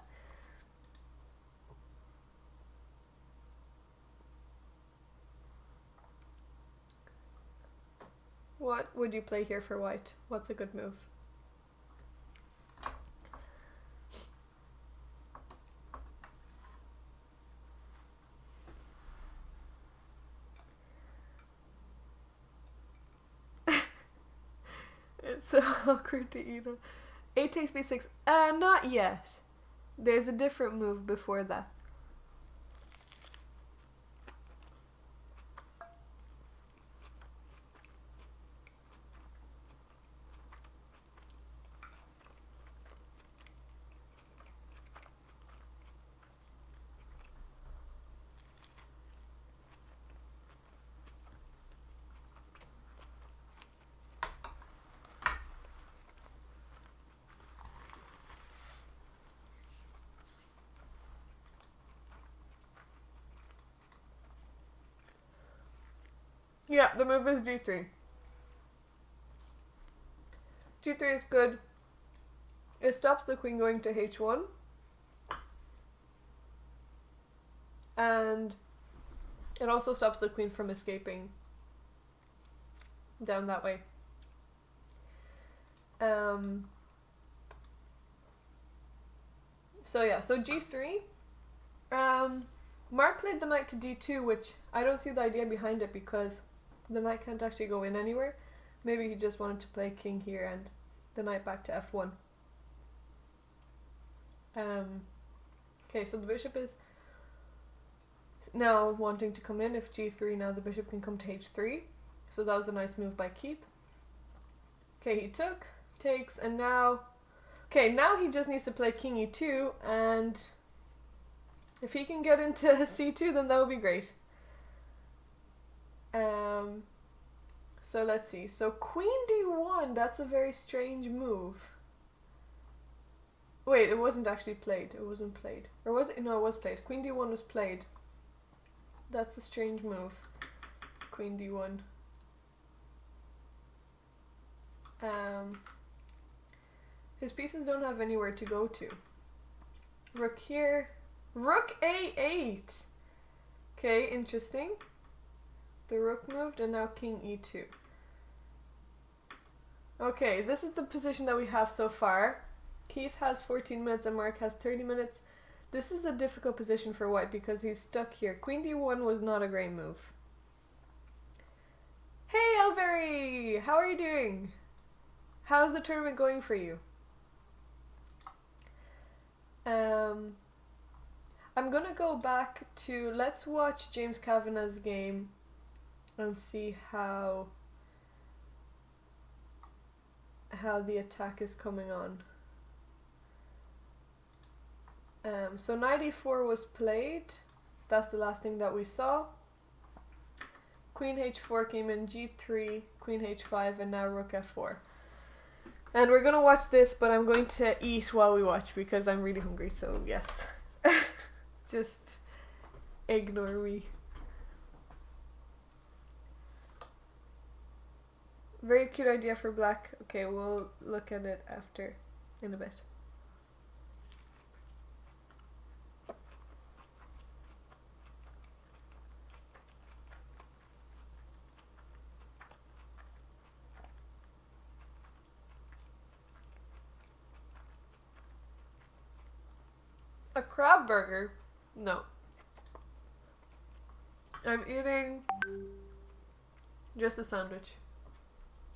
What would you play here for white? What's a good move? It's so awkward to eat them. A takes b6. Not yet. There's a different move before that. Yeah, the move is g3. g3 is good. It stops the queen going to h1. And it also stops the queen from escaping down that way. So yeah, so g3. Mark played the knight to d2, which I don't see the idea behind it because the knight can't actually go in anywhere. Maybe he just wanted to play king here and the knight back to f1. Okay, so the bishop is now wanting to come in. If g3, now the bishop can come to h3. So that was a nice move by Keith. Okay, he took, takes, and now... Okay, now he just needs to play king e2, and if he can get into c2, then that would be great. So let's see. So queen d1, that's a very strange move. Wait, it wasn't actually played. It wasn't played. Or was it? No, it was played. Queen d1 was played. That's a strange move. Queen d1. His pieces don't have anywhere to go to. Rook here. Rook a8. Okay, interesting. The rook moved and now king e2. Okay, this is the position that we have so far. Keith has 14 minutes and Mark has 30 minutes. This is a difficult position for white because he's stuck here. Queen d1 was not a great move. Hey Elberry! How are you doing? How's the tournament going for you? I'm gonna go back to, let's watch James Kavanagh's game and see how the attack is coming on. So knight e4 was played. That's the last thing that we saw. Queen h4 came in, g3, queen h5, and now rook f4. And we're gonna watch this, but I'm going to eat while we watch because I'm really hungry, so yes. Just ignore me. Very cute idea for black. Okay, we'll look at it after, in a bit. A crab burger? No. I'm eating just a sandwich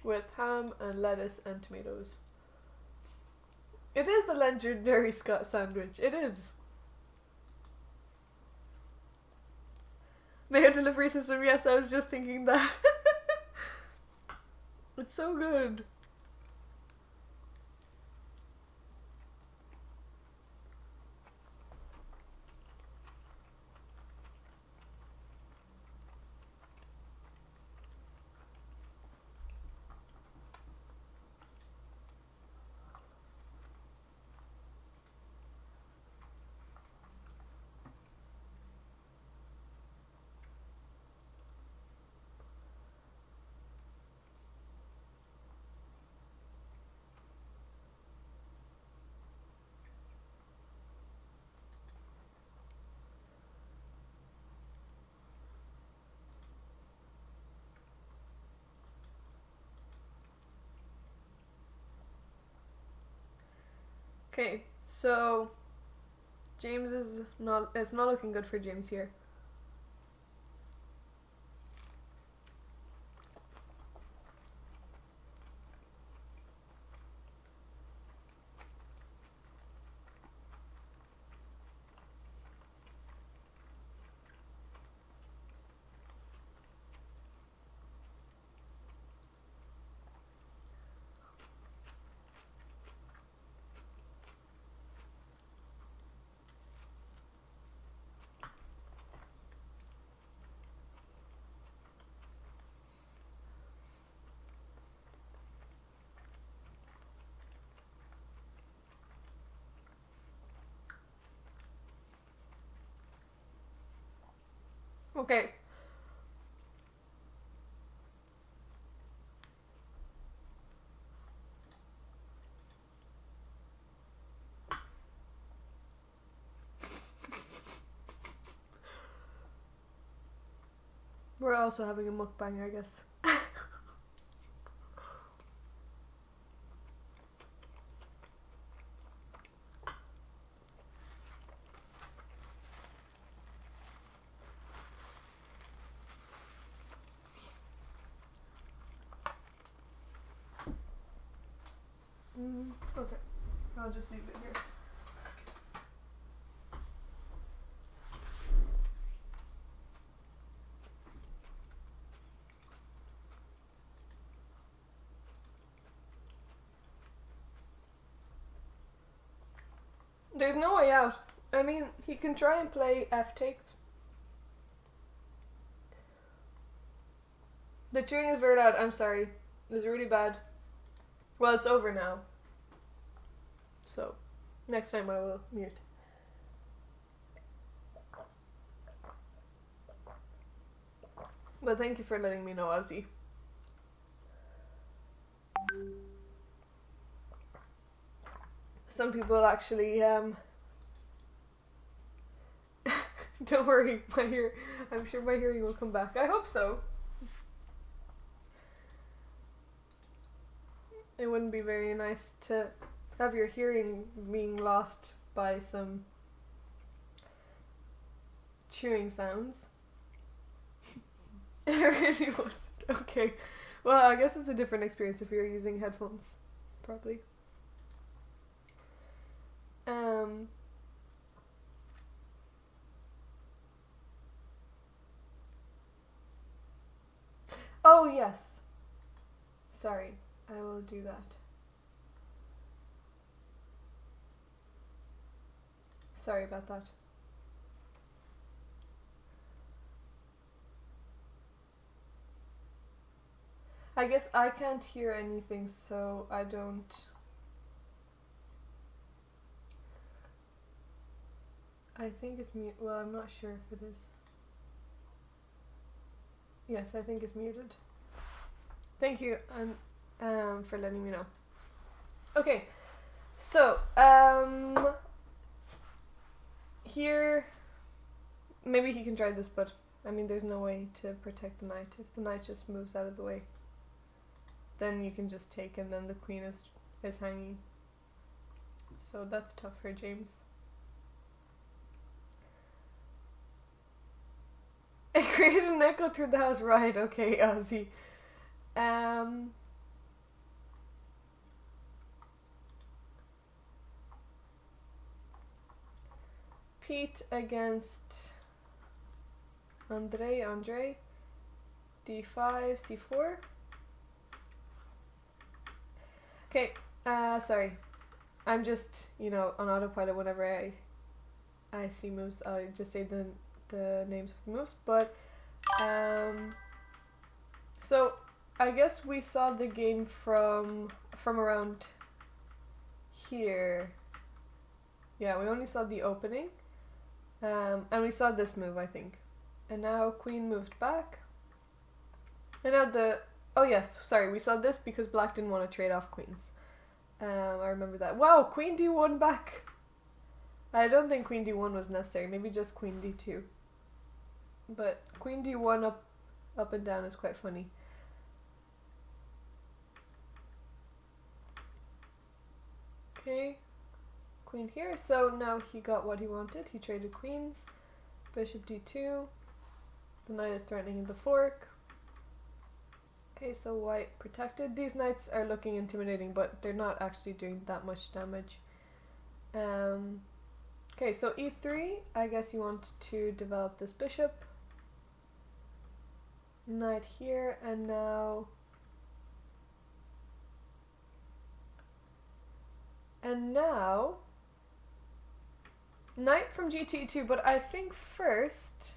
with ham and lettuce and tomatoes. It is the legendary Scott sandwich. It is. Mayo delivery system. Yes, I was just thinking that. It's so good. Okay, so James is not, it's not looking good for James here. Okay. We're also having a mukbang, I guess. Okay, I'll just leave it here. There's no way out. I mean, he can try and play F takes. The chewing is very loud. I'm sorry. It's really bad. Well, it's over now. So, next time I will mute. But thank you for letting me know, Ozzy. Some people actually, don't worry, I'm sure my hearing will come back. I hope so. It wouldn't be very nice to have your hearing being lost by some chewing sounds. It really wasn't. Okay. Well, I guess it's a different experience if you're using headphones. Probably. Oh, yes. Sorry. I will do that. Sorry about that. I guess I can't hear anything, so I don't... I think it's mute. Well, I'm not sure if it is. Yes, I think it's muted. Thank you for letting me know. Okay, so here, maybe he can try this, but I mean, there's no way to protect the knight. If the knight just moves out of the way, then you can just take, and then the queen is hanging. So that's tough for James. It created an echo through the house, right? Okay, Ozzy. Pete against Andre, d5, c4. Okay, sorry. I'm just, on autopilot whenever I see moves. I just say the names of the moves, but so I guess we saw the game from around here. Yeah, we only saw the opening, and we saw this move, I think, and now queen moved back, and now oh yes, sorry, we saw this because black didn't want to trade off queens. I remember that. Wow, queen d1 back. I don't think queen d1 was necessary, maybe just queen d2. But queen d1 up and down is quite funny. Okay, queen here. So now he got what he wanted. He traded queens. Bishop d2. The knight is threatening the fork. Okay, so white protected. These knights are looking intimidating, but they're not actually doing that much damage. Okay, so e3. I guess you want to develop this bishop. Knight here, and now knight from gt2, but I think first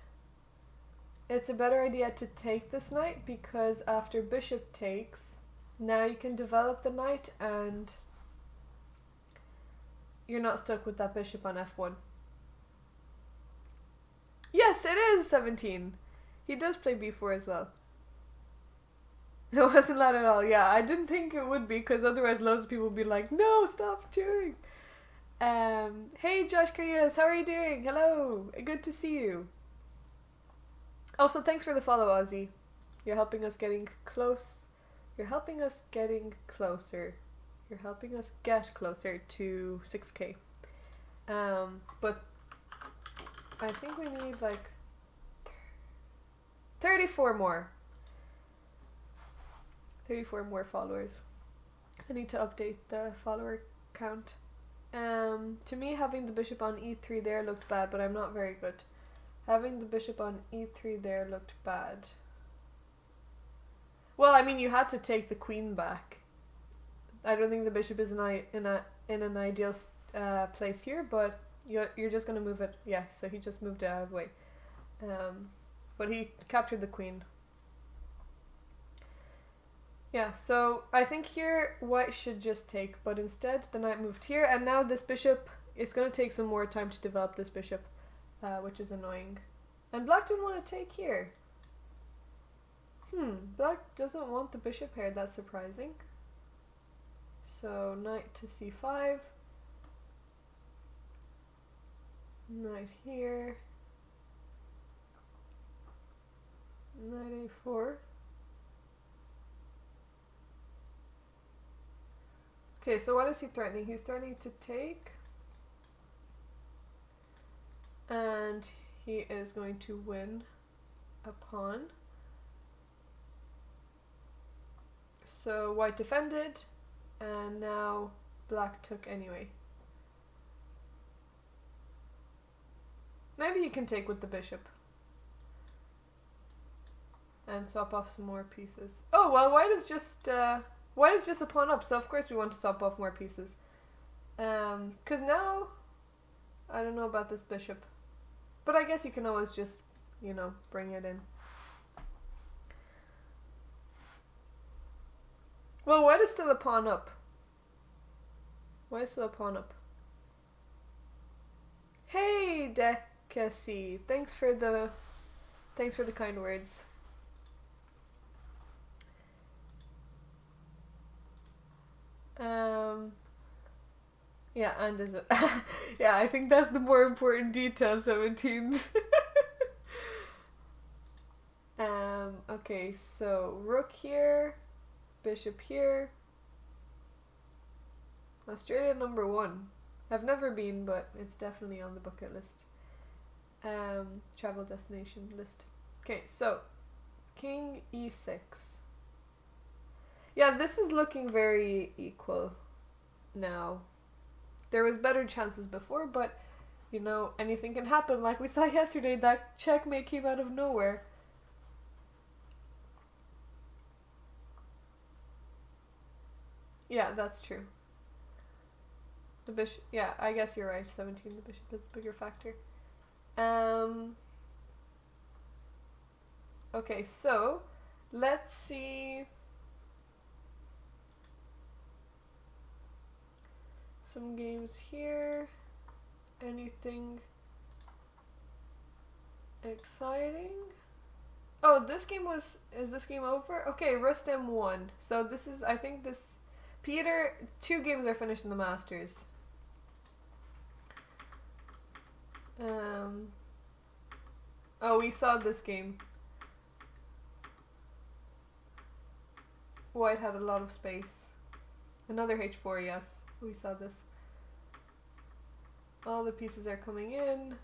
it's a better idea to take this knight, because after bishop takes, now you can develop the knight and you're not stuck with that bishop on f1. Yes, it is 17. He does play b4 as well. It wasn't loud at all. Yeah, I didn't think it would be, because otherwise loads of people would be like, no, stop chewing. Hey Josh Carias, how are you doing? Hello, good to see you. Also, thanks for the follow, Ozzy. You're helping us getting close. You're helping us getting closer. You're helping us get closer to 6K. But I think we need like 34 more. 34 more followers. I need to update the follower count. To me, having the bishop on e3 there looked bad, but I'm not very good. Having the bishop on e3 there looked bad. Well, I mean, you had to take the queen back. I don't think the bishop is in an ideal place here, but you're just going to move it. Yeah, so he just moved it out of the way. But he captured the queen. Yeah, so I think here white should just take, but instead the knight moved here, and now this bishop, it's going to take some more time to develop this bishop, which is annoying. And black didn't want to take here. Black doesn't want the bishop here, that's surprising. So knight to c5. Knight here. Knight a4. Okay, so what is he threatening? He's threatening to take. And he is going to win a pawn. So white defended, and now black took anyway. Maybe you can take with the bishop. And swap off some more pieces. Oh, well, white is just a pawn up, so of course we want to swap off more pieces. Because now, I don't know about this bishop. But I guess you can always just, bring it in. Well, white is still a pawn up. White is still a pawn up. Hey, Dekasi. Thanks for the kind words. Yeah, and is it? Yeah, I think that's the more important detail, 17. Okay, so rook here, bishop here. Australia #1. I've never been, but it's definitely on the bucket list. Travel destination list. Okay, so king e6. Yeah, this is looking very equal now. There was better chances before, but anything can happen. Like we saw yesterday, that checkmate came out of nowhere. Yeah, that's true. The bishop, yeah, I guess you're right. 17, the bishop is a bigger factor. Okay, so let's see some games here. Anything exciting? Oh, is this game over? Okay, Rustem won. So this is, I think this, Peter, 2 games are finished in the Masters. Oh, we saw this game. White had a lot of space. Another h4, yes. We saw this. All the pieces are coming in.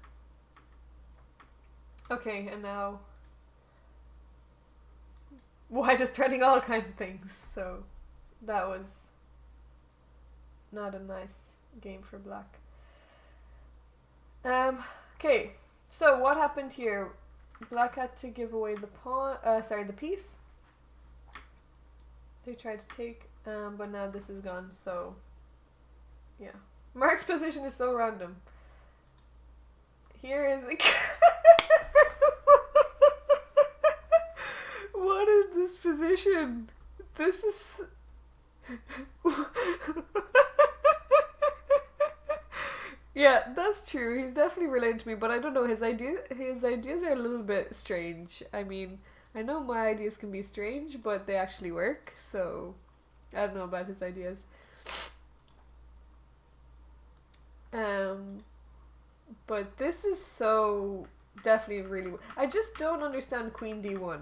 Okay, and now white is threatening all kinds of things. So that was not a nice game for black. Okay, so what happened here? Black had to give away the the piece. They tried to take, but now this is gone, so yeah. Mark's position is so random. Here is what is this position? This is yeah, that's true. He's definitely related to me, but I don't know, his ideas are a little bit strange. I mean, I know my ideas can be strange, but they actually work, so I don't know about his ideas. But this is so definitely really. I just don't understand Queen D1.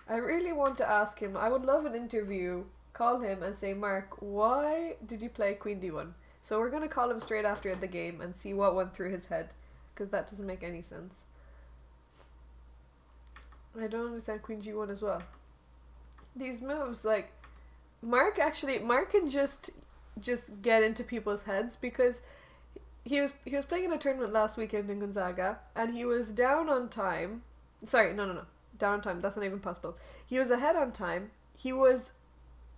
I really want to ask him. I would love an interview. Call him and say, Mark, why did you play Queen D1? So we're gonna call him straight after the game and see what went through his head, because that doesn't make any sense. I don't understand Queen G1 as well. These moves, like Mark can just get into people's heads, because he was playing in a tournament last weekend in Gonzaga and he was down on time. Sorry, no. Down on time. That's not even possible. He was ahead on time. He was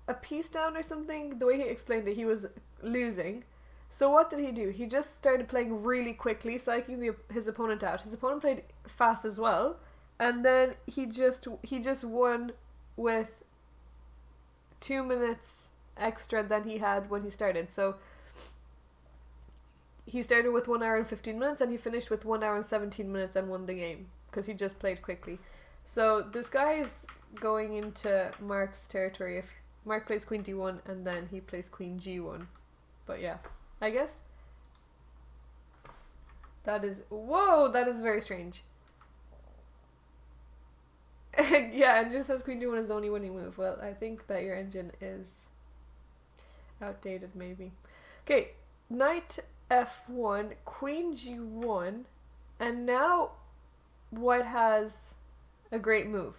a piece down or something. The way he explained it, he was losing. So what did he do? He just started playing really quickly, psyching his opponent out. His opponent played fast as well, and then he just won with 2 minutes extra than he had when he started. So he started with 1 hour and 15 minutes and he finished with 1 hour and 17 minutes and won the game because he just played quickly. So this guy is going into Mark's territory if Mark plays Queen D1 and then he plays Queen G1. But yeah, I guess that is very strange. Yeah, and just says Queen D1 is the only winning move. Well, I think that your engine is outdated maybe. Okay, Knight F1, Queen G1, and now White has a great move.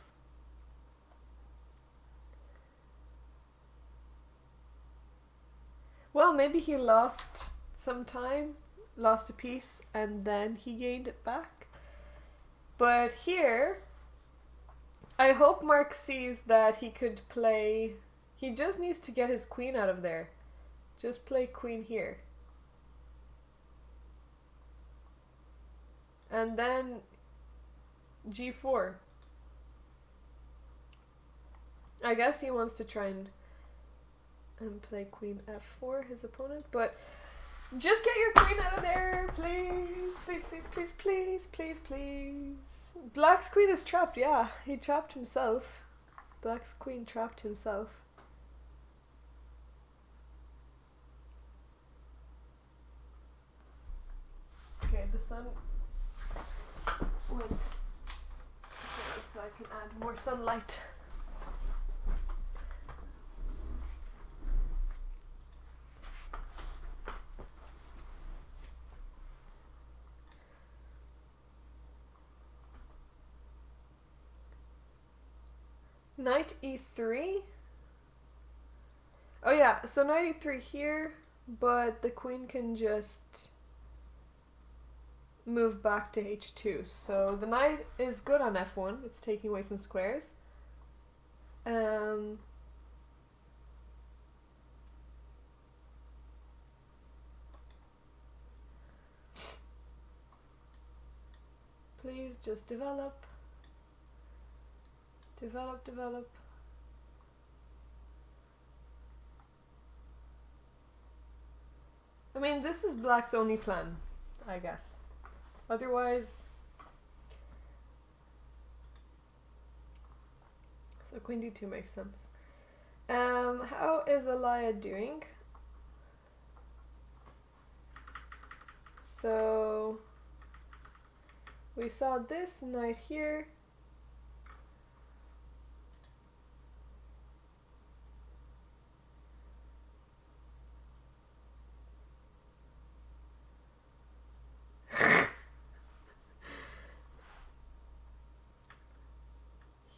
Well, maybe he lost some time, lost a piece, and then he gained it back. But here, I hope Mark sees that he could play. He just needs to get his queen out of there. Just play queen here. And then G4. I guess he wants to try and play Queen F4, his opponent, but just get your queen out of there, please, please, please, please, please, please, please. Black's queen is trapped, yeah, he trapped himself. Black's queen trapped himself. Okay, the sun went, so I can add more sunlight. Knight e3. Oh yeah, so knight e3 here, but the queen can just move back to h2. So the knight is good on f1. It's taking away some squares. Please just develop. Develop. I mean, this is Black's only plan, I guess. Otherwise, so Queen D2 makes sense. How is Alaya doing? So we saw this knight here.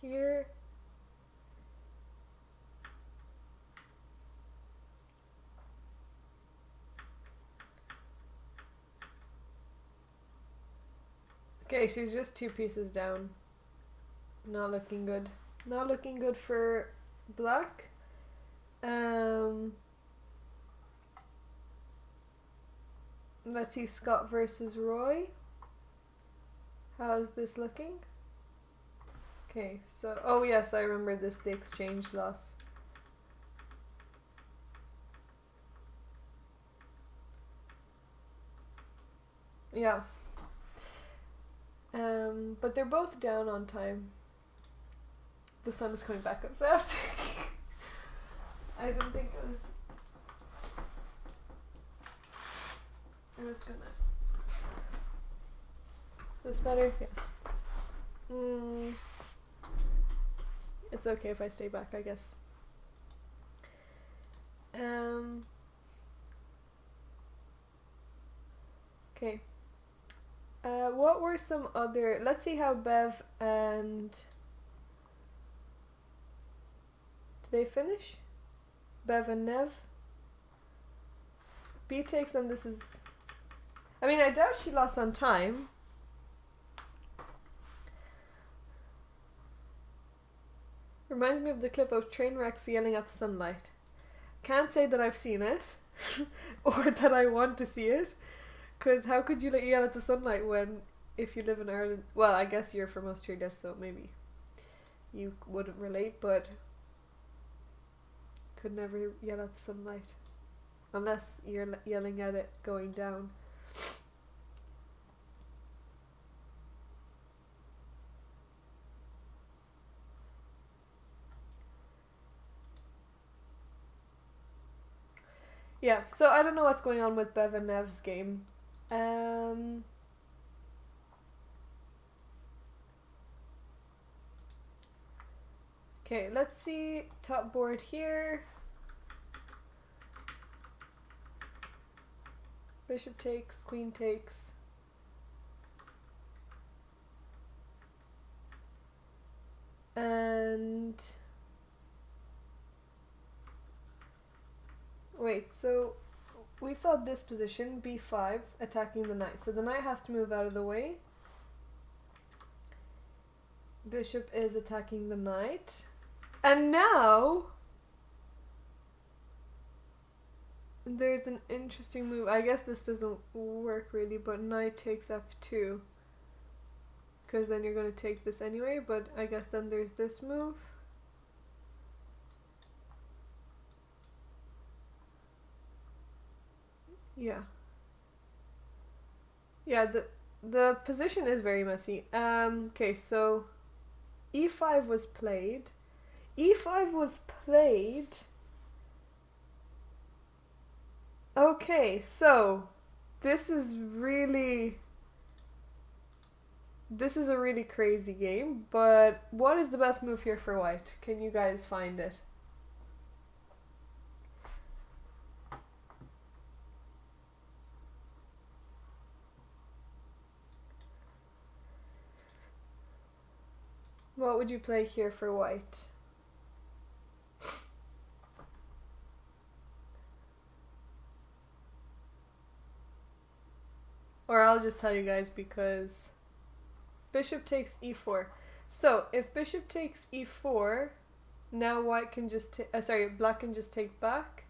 Here. Okay, she's just 2 pieces down. Not looking good. Not looking good for Black. Let's see Scott versus Roy. How's this looking? Okay, so, oh yes, I remember this, the exchange loss. Yeah. But they're both down on time. The sun is coming back up, so I have to I didn't think it was gonna. Is this better? Yes. Mm, it's okay if I stay back, I guess. Okay. What were some other... Let's see how Bev and... Did they finish? Bev and Nev? B takes, and this is... I mean, I doubt she lost on time. Reminds me of the clip of train wrecks yelling at the sunlight. Can't say that I've seen it. Or that I want to see it. Because how could you yell at the sunlight when... If you live in Ireland... Well, I guess you're from Australia, so maybe you wouldn't relate, but... Could never yell at the sunlight. Unless you're yelling at it going down. Yeah, so I don't know what's going on with Bev and Nev's game. Okay, let's see top board here. Bishop takes, queen takes. And... Wait, so we saw this position, b5, attacking the knight. So the knight has to move out of the way. Bishop is attacking the knight. And now... There's an interesting move. I guess this doesn't work really, but knight takes f2. Because then you're going to take this anyway, but I guess then there's this move. Yeah. Yeah, the position is very messy. Okay, so e5 was played. E5 was played. Okay, so this is a really crazy game, but what is the best move here for white? Can you guys find it? What would you play here for white? Or I'll just tell you guys because bishop takes e4. So if bishop takes e4, now white can just black can just take back.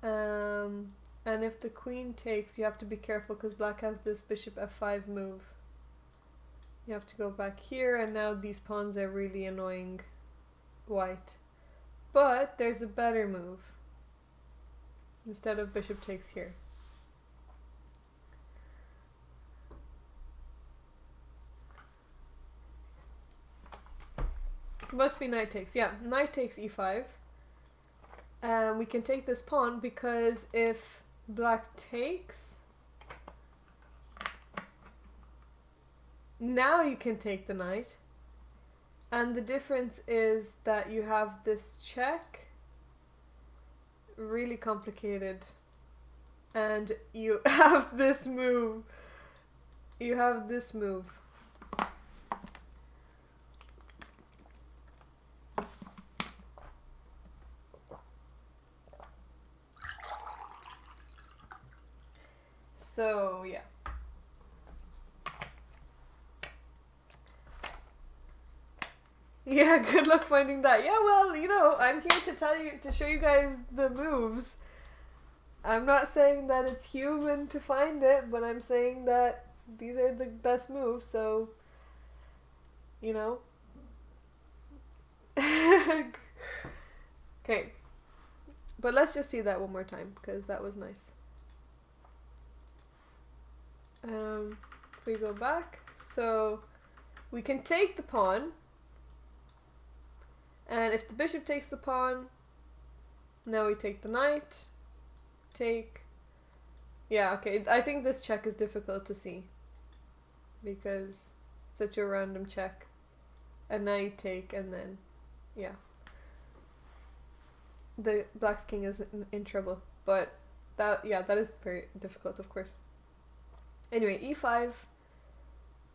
And if the queen takes, you have to be careful because black has this bishop f5 move. You have to go back here, and now these pawns are really annoying white. But there's a better move. Instead of bishop takes here. Must be knight takes. Yeah, knight takes e5. We can take this pawn because if black takes, now you can take the knight. And the difference is that you have this check, really complicated, and you have this move. You have this move. So, yeah. Yeah, good luck finding that. Yeah, well, you know, I'm here to show you guys the moves. I'm not saying that it's human to find it, but I'm saying that these are the best moves, so, you know. Okay. But let's just see that one more time, because that was nice. If we go back, so we can take the pawn, and if the bishop takes the pawn, now we take the knight, take, yeah, okay, I think this check is difficult to see, because it's such a random check. And now you take, and then, yeah. The black's king is in trouble. But that is very difficult, of course. Anyway, e5.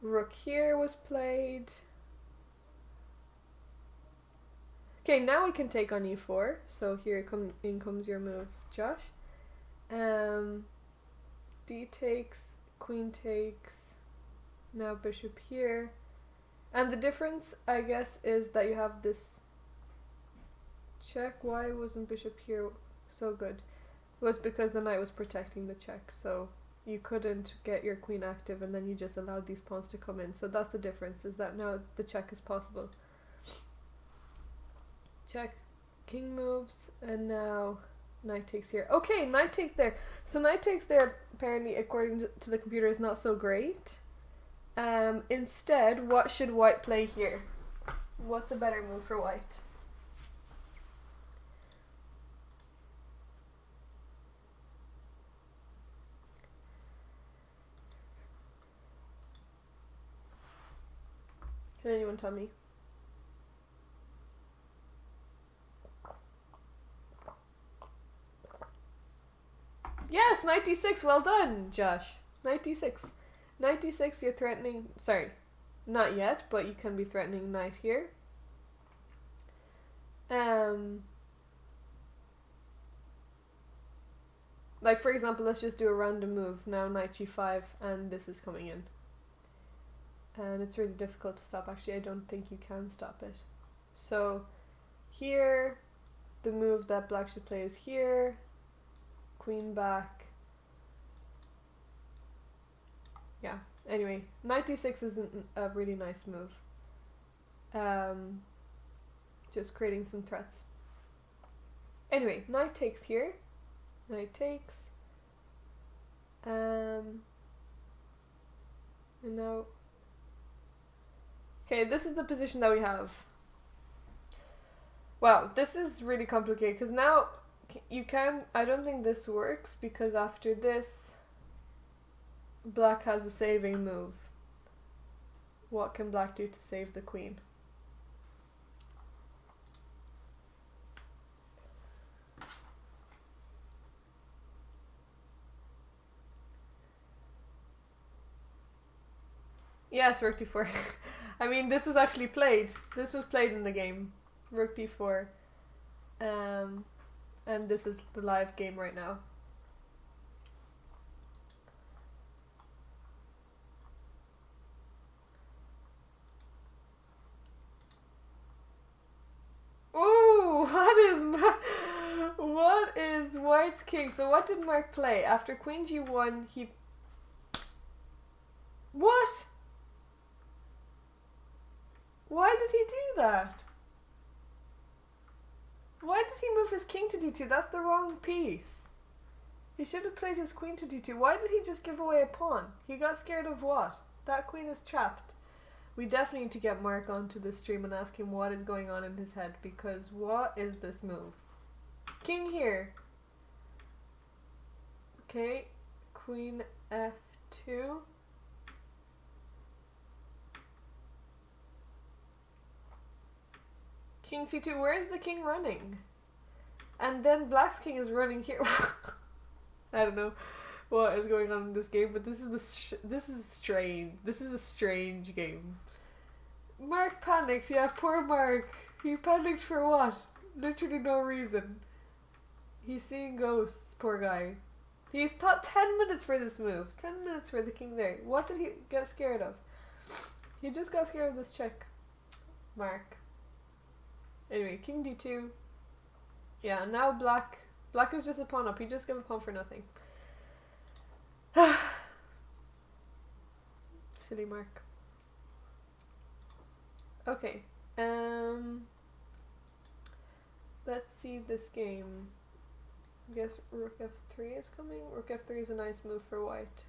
Rook here was played. Okay, now we can take on e4. So here in comes your move, Josh. D takes, queen takes. Now bishop here. And the difference, I guess, is that you have this check. Why wasn't bishop here so good? It was because the knight was protecting the check, so you couldn't get your queen active, and then you just allowed these pawns to come in. So that's the difference, is that now the check is possible. Check, king moves, and now knight takes here. Okay, knight takes there. So knight takes there, apparently, according to the computer, is not so great. Instead, what should white play here? What's a better move for white? Can anyone tell me? Yes, knight d6. Well done, Josh. Knight d6. Knight d6, you're threatening... Sorry, not yet, but you can be threatening knight here. Like, for example, let's just do a random move. Now knight g5, and this is coming in. And it's really difficult to stop. Actually, I don't think you can stop it. So, here, the move that black should play is here. Queen back. Yeah, anyway, knight d6 isn't a really nice move. Just creating some threats. Anyway, knight takes here. Knight takes. And now... Okay, this is the position that we have. Wow, this is really complicated, because now you can... I don't think this works, because after this, black has a saving move. What can black do to save the queen? Yes, rook d4. I mean, this was actually played. This was played in the game. Rook d4. And this is the live game right now. Ooh, what is white's king? So what did Mark play? After queen g1, he... What? Why did he do that? Why did he move his king to d2? That's the wrong piece. He should have played his queen to d2. Why did he just give away a pawn? He got scared of what? That queen is trapped. We definitely need to get Mark onto the stream and ask him what is going on in his head, because what is this move? King here. Okay, queen f2. King c2, where is the king running? And then black's king is running here. I don't know what is going on in this game, but this is strange. This is a strange game. Mark panicked. Yeah, poor Mark. He panicked for what? Literally no reason. He's seeing ghosts, poor guy. He's taught 10 minutes for this move. 10 minutes for the king there. What did he get scared of? He just got scared of this check. Mark. Anyway, king d2. Yeah, now black is just a pawn up. He just gave a pawn for nothing. Silly Mark. Okay. Let's see this game. I guess rook f3 is coming. Rook f3 is a nice move for white.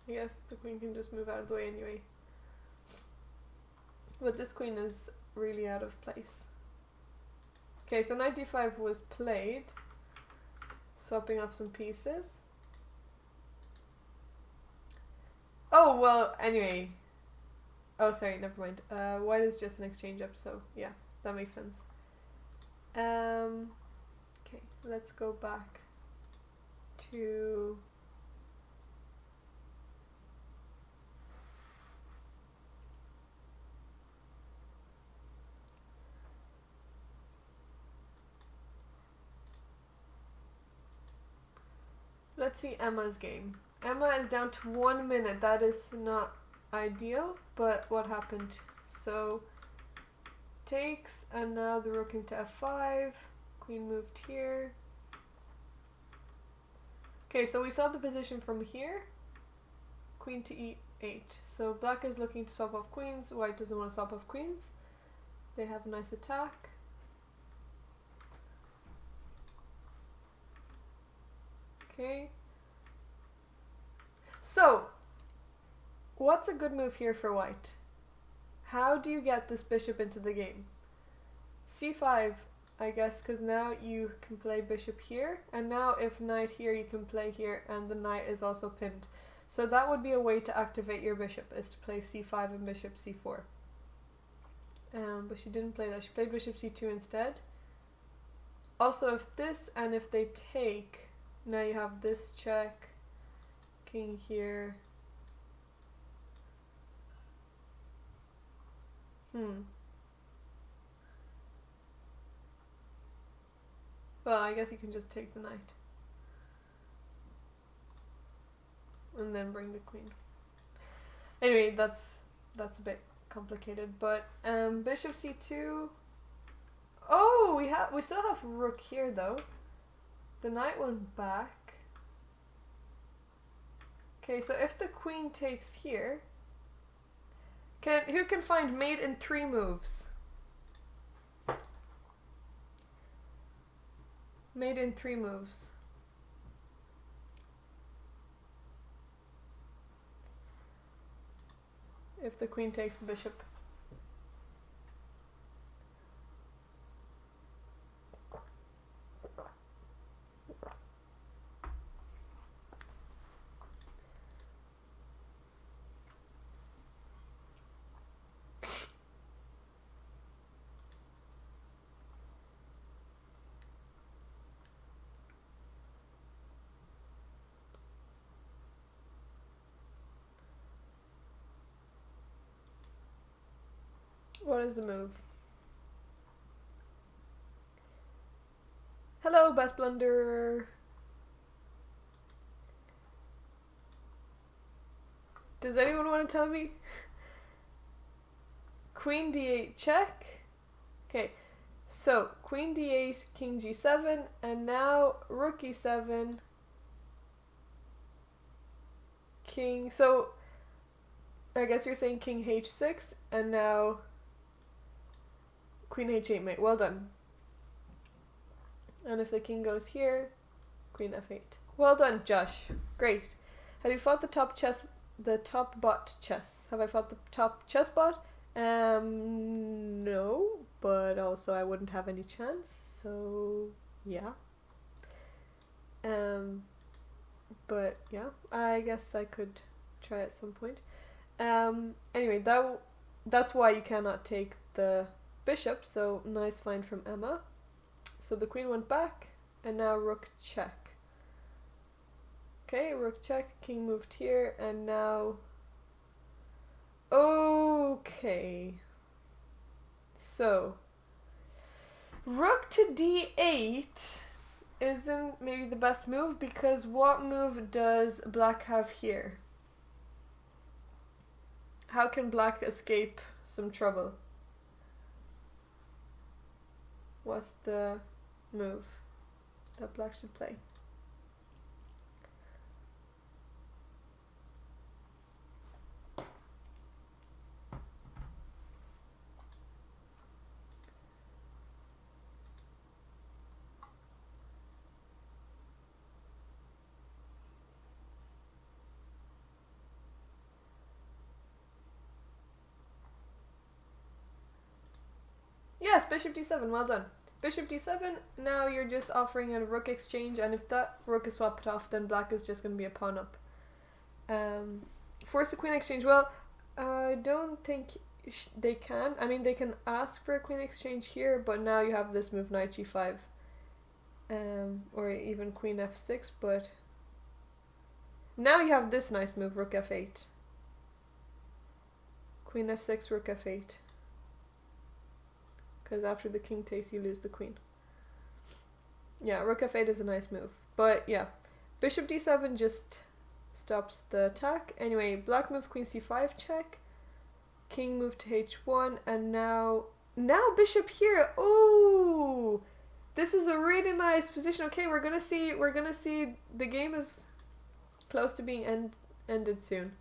I guess the queen can just move out of the way anyway. But this queen is really out of place. Okay, so knight d5 was played. swapping off some pieces. Oh, well, anyway. Oh, sorry, never mind. White is just an exchange up, so yeah, that makes sense. Okay, let's go back to... Let's see Emma's game. Emma is down to 1 minute. That is not ideal, but what happened? So, takes, and now the rook into f5. Queen moved here. Okay, so we saw the position from here. Queen to e8. So black is looking to swap off queens. White doesn't want to swap off queens. They have a nice attack. Okay. So, what's a good move here for white? How do you get this bishop into the game? c5, I guess, because now you can play bishop here, and now if knight here, you can play here, and the knight is also pinned. So that would be a way to activate your bishop, is to play c5 and bishop c4. But she didn't play that. She played bishop c2 instead. Also, if this and if they take, now you have this check, king here. Well, I guess you can just take the knight. And then bring the queen. Anyway, that's a bit complicated, but bishop c2. Oh, we still have rook here though. The knight went back. Okay, so if the queen takes here, who can find mate in 3 moves? Mate in 3 moves. If the queen takes the bishop. What is the move? Hello, best blunderer. Does anyone want to tell me? Queen d8 check. Okay, so queen d8, king g7, and now rook e7, king. So I guess you're saying king h6, and now queen h8 mate. Well done. And if the king goes here, queen f8. Well done, Josh. Great. Have you fought the top bot chess? Have I fought the top chess bot? No, but also I wouldn't have any chance, so yeah. But yeah, I guess I could try at some point. Anyway, that's why you cannot take the bishop, so nice find from Emma. So the queen went back, and now rook check. Okay, rook check, king moved here, and now... Okay. So, rook to d8 isn't maybe the best move, because what move does black have here? How can black escape some trouble? What's the move that black should play? Yes, bishop d7, well done. Bishop d7, now you're just offering a rook exchange, and if that rook is swapped off, then black is just going to be a pawn up. Force a queen exchange, well, I don't think they can. I mean, they can ask for a queen exchange here, but now you have this move, knight g5. Or even queen f6, but now you have this nice move, rook f8. Queen f6, rook f8. Because after the king takes, you lose the queen. Yeah, rook f8 is a nice move. But yeah, bishop d7 just stops the attack. Anyway, black move queen c5 check. King move to h1, and now bishop here. Oh, this is a really nice position. Okay, we're gonna see the game is close to being ended soon.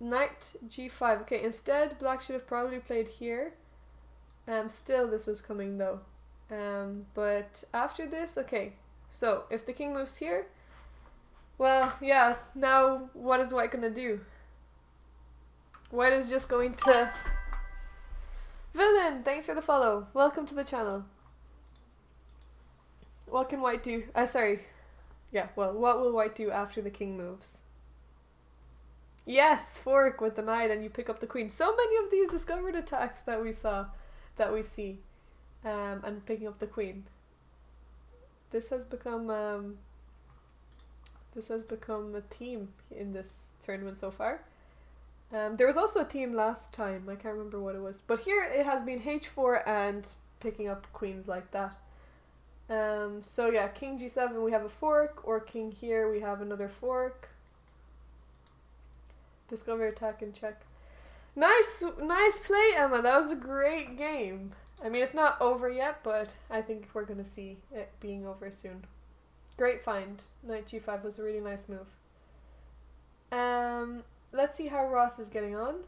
Knight g5. Okay, instead black should have probably played here. Still this was coming though. But after this, okay, so if the king moves here, well, yeah, now what is white gonna do? White is just going to... Villain, thanks for the follow. Welcome to the channel. What can white do? Sorry. Yeah, well, what will white do after the king moves? Yes, fork with the knight and you pick up the queen. So many of these discovered attacks that we see. And picking up the queen. This has become a theme in this tournament so far. There was also a theme last time, I can't remember what it was. But here it has been h4 and picking up queens like that. So yeah, king g7 we have a fork, or king here we have another fork. Discover, attack, and check. Nice play, Emma. That was a great game. I mean, it's not over yet, but I think we're going to see it being over soon. Great find. Knight g5 was a really nice move. Let's see how Ross is getting on.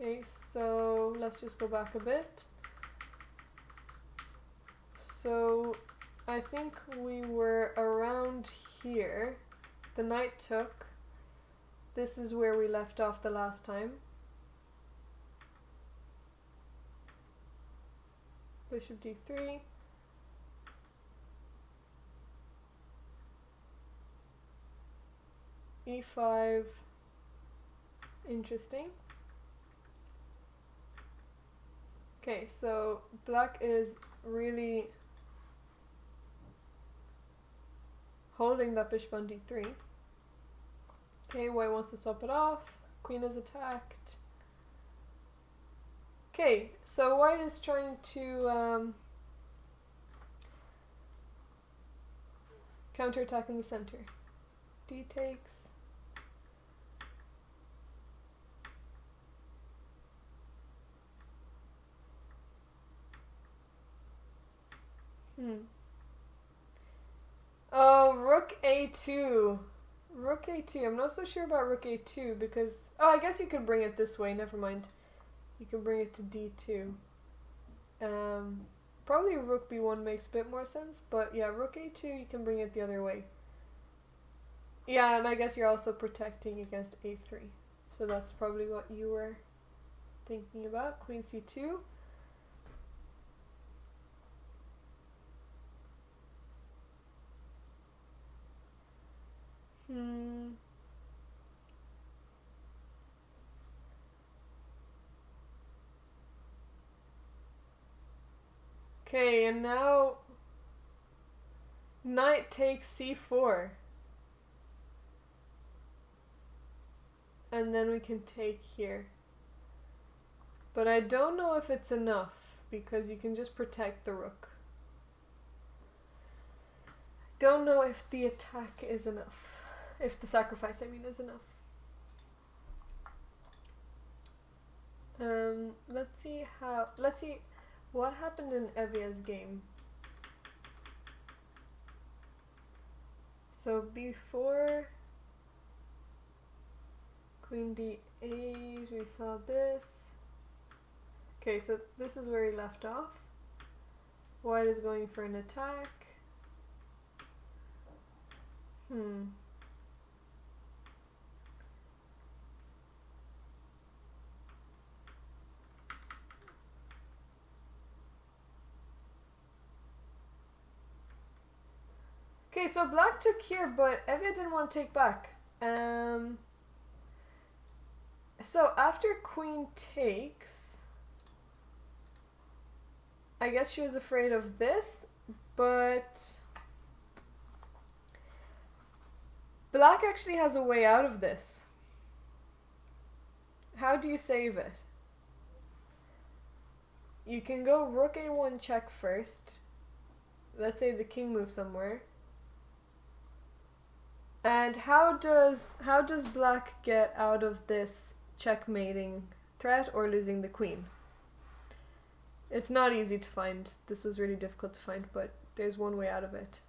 Okay, so let's just go back a bit. So I think we were around here. The knight took. This is where we left off the last time. Bishop d3. e5. Interesting. Okay, so black is really holding that bishop on d3. Okay, white wants to swap it off. Queen is attacked. Okay, so white is trying to counterattack in the center. D takes. Oh, rook a2. Rook a2. I'm not so sure about rook a2 because... Oh, I guess you could bring it this way. Never mind. You can bring it to d2. Probably rook b1 makes a bit more sense, but yeah, rook a2, you can bring it the other way. Yeah, and I guess you're also protecting against a3. So that's probably what you were thinking about. Queen c2. Okay, and now knight takes c4. And then we can take here. But I don't know if it's enough, because you can just protect the rook. Don't know if the attack is enough. If the sacrifice, I mean, is enough. Let's see what happened in Evia's game. So before Queen d8, we saw this. Okay, so this is where he left off. White is going for an attack. Okay, so black took here, but Evia didn't want to take back. So after queen takes, I guess she was afraid of this, but black actually has a way out of this. How do you save it? You can go rook a1 check first. Let's say the king moves somewhere. And how does black get out of this checkmating threat or losing the queen? It's not easy to find. This was really difficult to find, but there's one way out of it.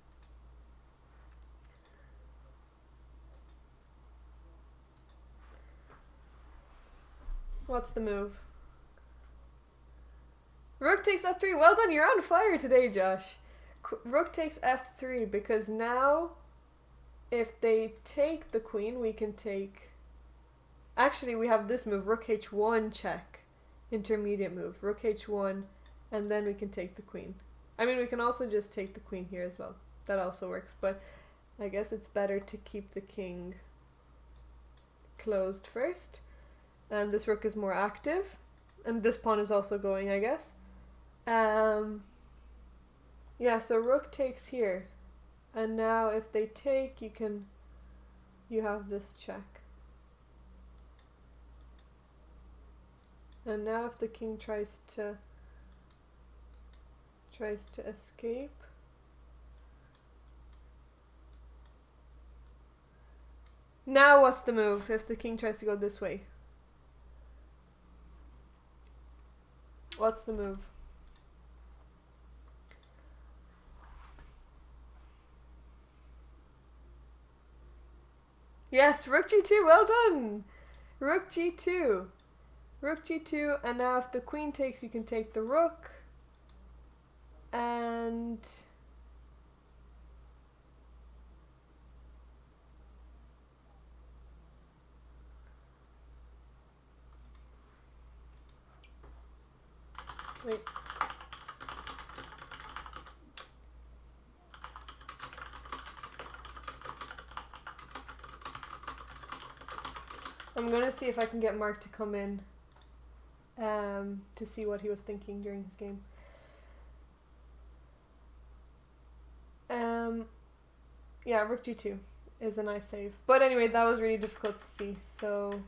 What's the move? Rook takes f3. Well done, you're on fire today, Josh. Rook takes f3 because now if they take the queen, we can take... Actually, we have this move, rook h1 check. Intermediate move, rook h1, and then we can take the queen. I mean, we can also just take the queen here as well. That also works, but I guess it's better to keep the king closed first. And this rook is more active. And this pawn is also going, I guess. Yeah, so rook takes here. And now if they take, you have this check. And now if the king tries to escape. Now what's the move if the king tries to go this way? What's the move? Yes, rook g2, well done! Rook g2. Rook g2, and now if the queen takes, you can take the rook. And... Wait. I'm gonna see if I can get Mark to come in to see what he was thinking during his game. Yeah, rook g2 is a nice save. But anyway, that was really difficult to see, so...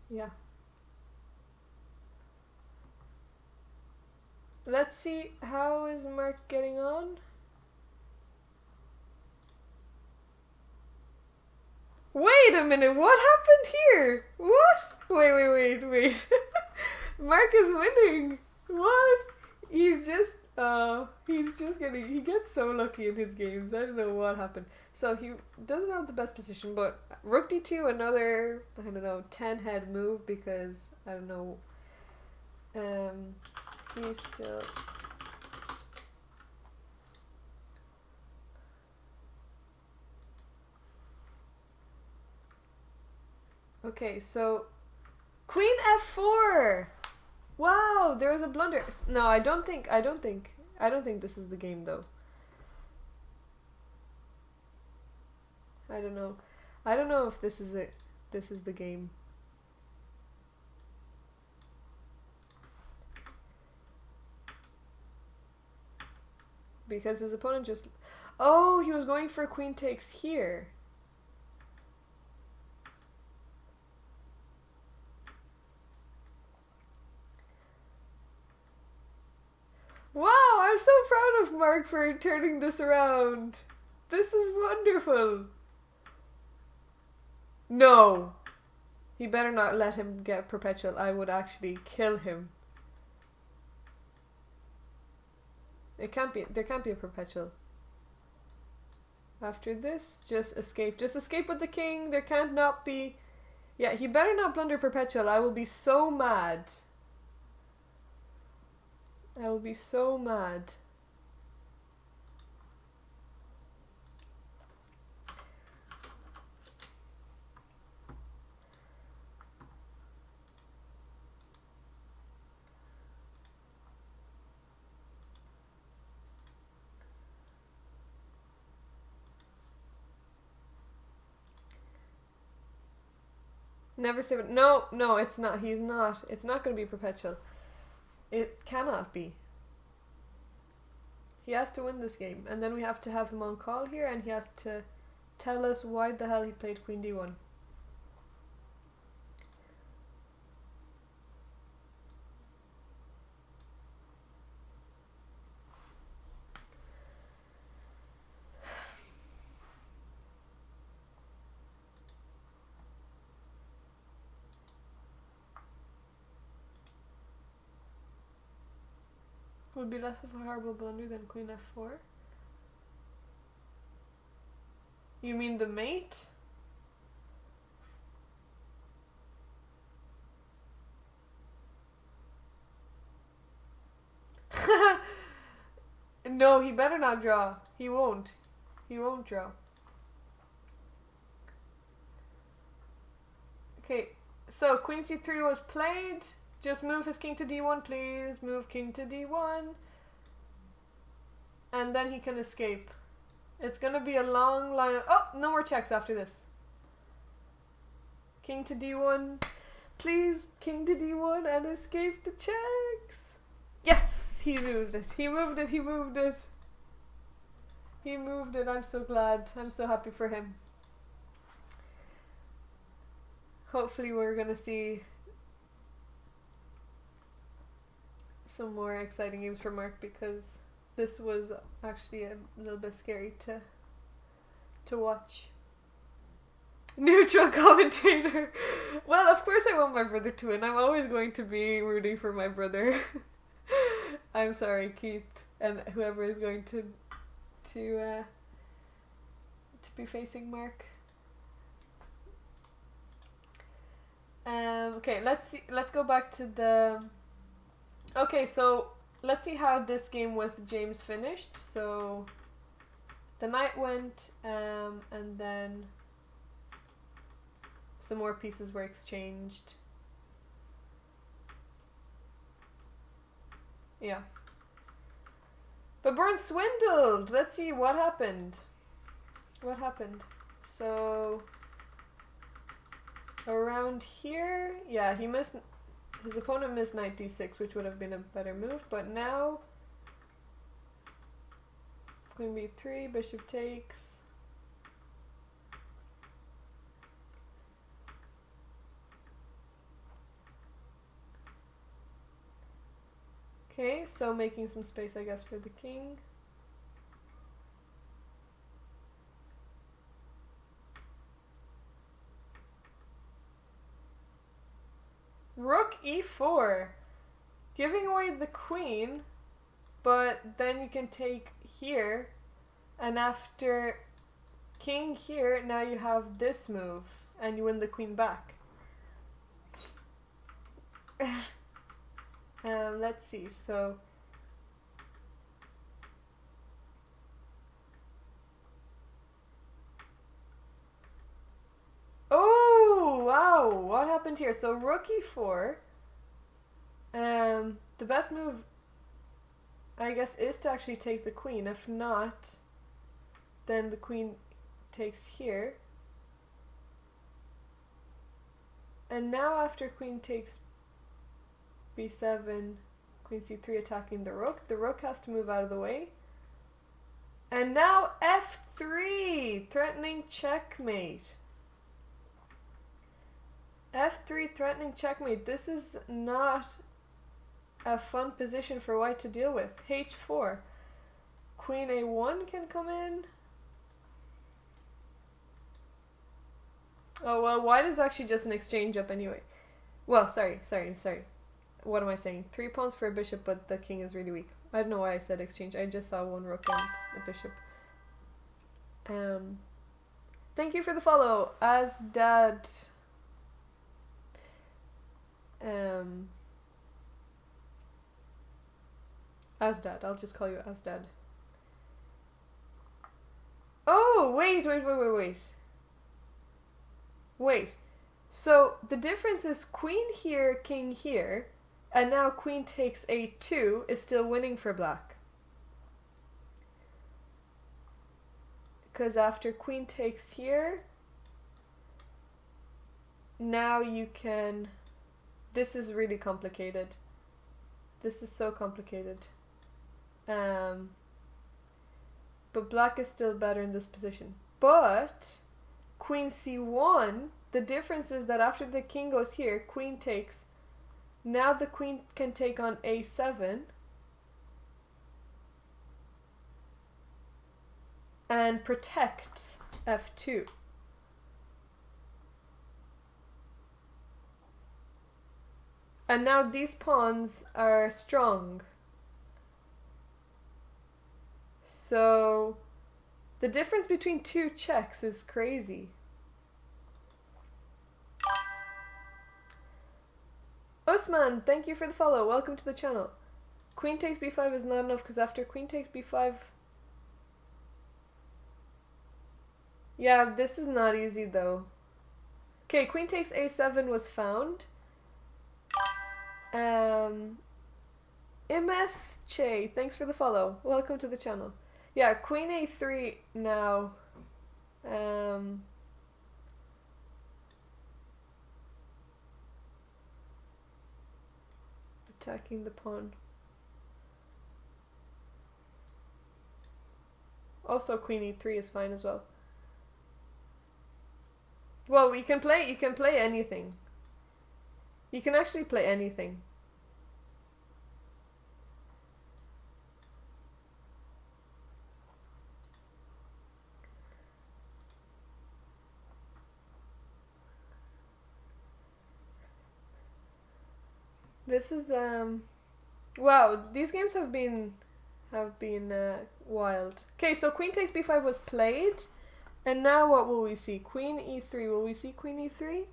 Yeah. Let's see, how is Mark getting on? Wait a minute, what happened here? What? Wait. Mark is winning. What? He's just getting, he gets so lucky in his games. I don't know what happened. So he doesn't have the best position, but rook d2, another, I don't know, 10 head move because, I don't know, he's still... Okay, so queen f4. Wow, there was a blunder. No, I don't think this is the game though. I don't know. I don't know if this is it. This is the game. Because his opponent just... Oh, he was going for queen takes here. Wow, I'm so proud of Mark for turning this around. This is wonderful. No. He better not let him get perpetual. I would actually kill him. It can't be, there can't be a perpetual. After this, just escape. Just escape with the king. There can't not be... Yeah, he better not blunder perpetual. I will be so mad. I will be so mad. Never save it. No, no, it's not. He's not. It's not going to be perpetual. It cannot be. He has to win this game. And then we have to have him on call here, and he has to tell us why the hell he played Queen D1. Would be less of a horrible blunder than Queen F4. You mean the mate? No, he better not draw. He won't. He won't draw. Okay, so Queen C3 was played. Just move his king to D1, please. Move king to D1. And then he can escape. It's gonna be a long line of... Oh, no more checks after this. King to D1. Please, king to D1 and escape the checks. Yes, he moved it. He moved it, he moved it. He moved it. I'm so glad. I'm so happy for him. Hopefully we're gonna see some more exciting games for Mark, because this was actually a little bit scary to watch. Neutral commentator. Well, of course I want my brother to win. I'm always going to be rooting for my brother. I'm sorry, Keith, and whoever is going to be facing Mark. Okay, let's go back to the... Okay, so let's see how this game with James finished. So the knight went, and then some more pieces were exchanged. Yeah. But Burns swindled! Let's see what happened. What happened? So around here, yeah, he missed... His opponent missed knight d6, which would have been a better move, but now queen b3, bishop takes. Okay, so making some space, I guess, for the king. Rook e4, giving away the queen, but then you can take here, and after king here, now you have this move, and you win the queen back. Let's see, so oh wow, what happened here? So rook e4. The best move, I guess, is to actually take the queen. If not, then the queen takes here. And now after queen takes b7, queen c3 attacking the rook has to move out of the way. And now f3, threatening checkmate. f3, threatening checkmate. This is not a fun position for white to deal with. h4. Queen a1 can come in. Oh, well, white is actually just an exchange up anyway. Well, sorry. What am I saying? 3 pawns for a bishop, but the king is really weak. I don't know why I said exchange. I just saw one rook and a bishop. Thank you for the follow, as dad. Asdad, I'll just call you Asdad. Oh, wait. So the difference is queen here, king here, and now queen takes a2 is still winning for black. Because after queen takes here, now you can... This is really complicated. This is so complicated. But black is still better in this position. But queen c1, the difference is that after the king goes here, queen takes. Now the queen can take on a7. And protects f2. And now these pawns are strong. So the difference between two checks is crazy. Osman, thank you for the follow. Welcome to the channel. Queen takes b5 is not enough because after queen takes b5... Yeah, this is not easy though. Okay, queen takes a7 was found. Imeth Che, thanks for the follow. Welcome to the channel. Yeah, queen a3 now. Attacking the pawn. Also queen e3 is fine as well. Well, you can play anything. You can actually play anything. This is wow, these games have been wild. Okay, so queen takes b5 was played, and now what will we see? Queen e3. Will we see queen e3?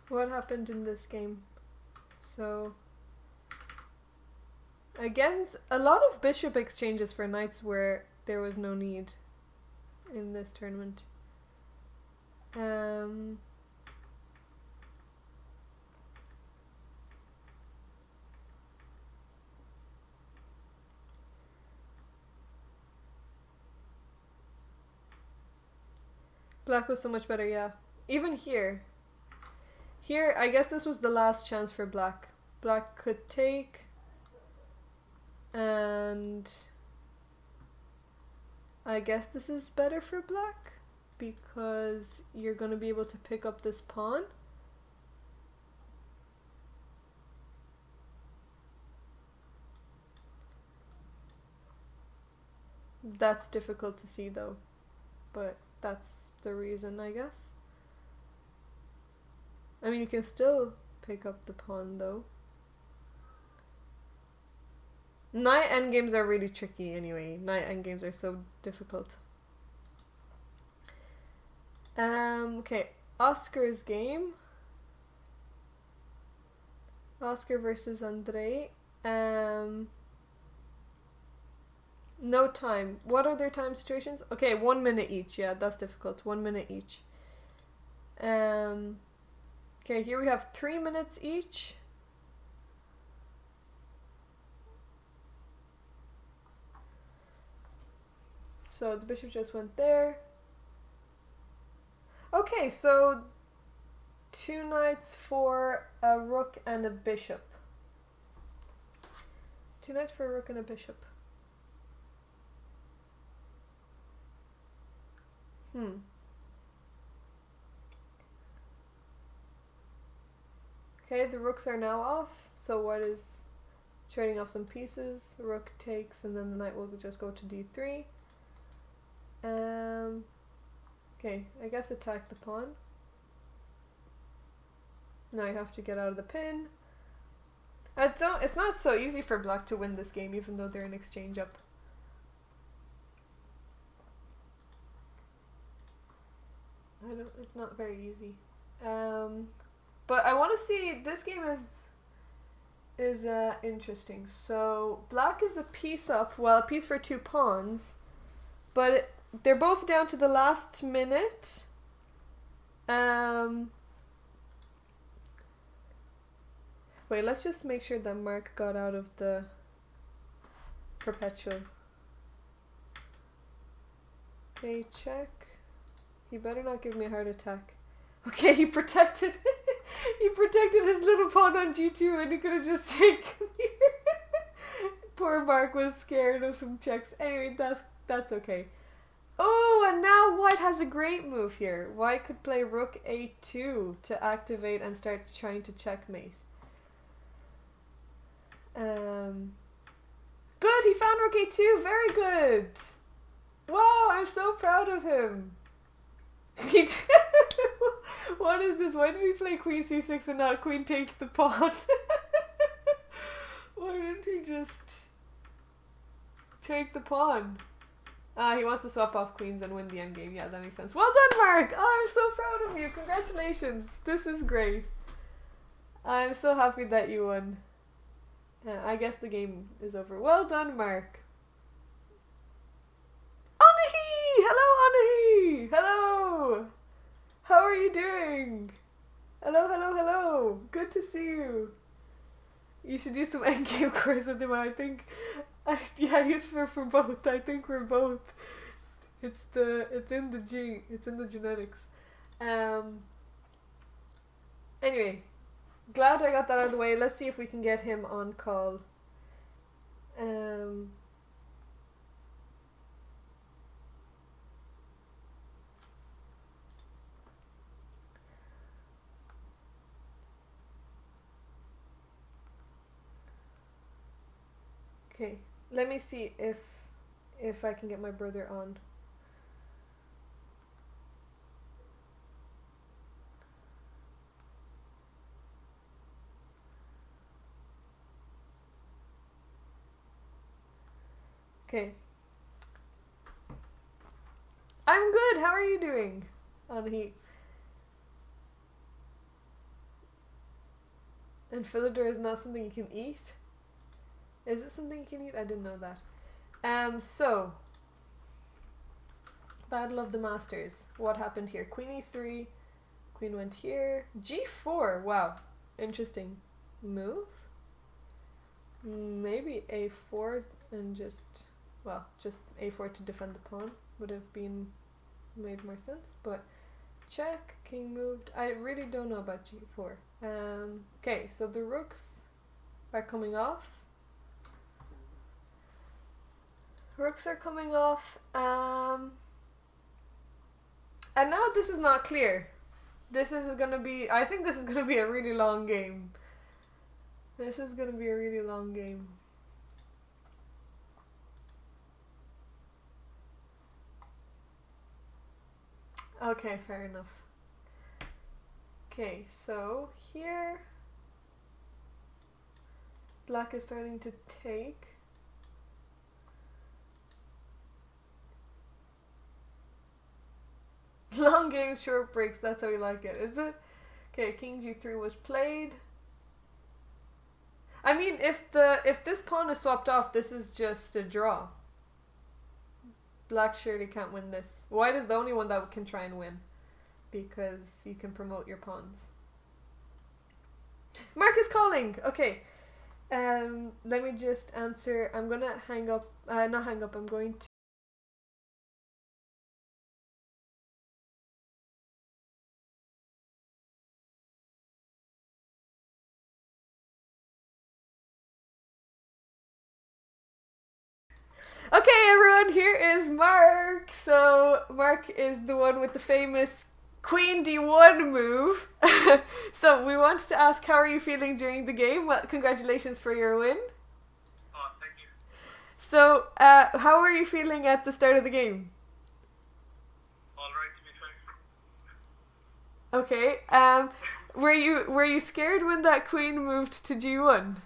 What happened in this game? So again, a lot of bishop exchanges for knights where there was no need in this tournament. Black was so much better, yeah. Even here. Here, I guess this was the last chance for black. Black could take, and I guess this is better for black because you're going to be able to pick up this pawn. That's difficult to see though, but that's the reason, I guess. I mean, you can still pick up the pawn though. Knight endgames are really tricky anyway. Knight endgames are so difficult. Okay, Oscar's game. Oscar versus Andre. No time. What are their time situations? Okay, 1 minute each. Yeah, that's difficult. 1 minute each. Okay, here we have 3 minutes each. So the bishop just went there. Okay, so 2 knights for a rook and a bishop. 2 knights for a rook and a bishop. Okay, the rooks are now off. So white is trading off some pieces. Rook takes, and then the knight will just go to d3. Okay, I guess attack the pawn. Now you have to get out of the pin. It's not so easy for black to win this game, even though they're in exchange up. It's not very easy. But I want to see, this game is interesting. So black is a piece up, well, a piece for 2 pawns, but they're both down to the last minute. Wait, let's just make sure that Mark got out of the perpetual. Okay, check. He better not give me a heart attack. Okay, he protected his little pawn on G2 and he could have just taken here. Poor Mark was scared of some checks. Anyway, that's okay. Oh, and now White has a great move here. White could play Rook A2 to activate and start trying to checkmate. Good, he found Rook A2. Very good. Wow, I'm so proud of him. What is this? Why did he play Queen C6 and not Queen takes the pawn? Why didn't he just take the pawn? He wants to swap off queens and win the endgame. Yeah, that makes sense. Well done, Mark! Oh, I'm so proud of you. Congratulations. This is great. I'm so happy that you won. I guess the game is over. Well done, Mark. Anahi! Hello, Anahi! Hello! How are you doing? Hello, hello, hello. Good to see you. You should do some endgame course with him, I think. Yeah, he's for both. I think we're both. It's in the genetics. Anyway, glad I got that out of the way. Let's see if we can get him on call. Okay, let me see if I can get my brother on. Okay. I'm good. How are you doing? On heat. And Philidor is not something you can eat? Is it something you can eat? I didn't know that. So Battle of the Masters. What happened here? Queen E3. Queen went here. G4. Wow. Interesting move. Maybe A4 and just A4 to defend the pawn would have made more sense, but check, king moved. I really don't know about G4. Okay, so the rooks are coming off. Rooks are coming off. And now this is not clear. I think this is gonna be a really long game. This is gonna be a really long game. Okay, fair enough. Okay, so here black is starting to take. Long games, short breaks, that's how we like it, is it? Okay, king g3 was played. I mean, if this pawn is swapped off, this is just a draw. Black surely can't win this. White is the only one that can try and win, because you can promote your pawns. Mark is calling! Okay. Let me just answer. I'm gonna hang up. Not hang up, I'm going to. Okay, everyone, here is Mark. So, Mark is the one with the famous Queen D1 move. So, we wanted to ask, how are you feeling during the game? Well, congratulations for your win. Oh, thank you. So, how are you feeling at the start of the game? Alright, to be fair. Okay. Were you scared when that queen moved to G1?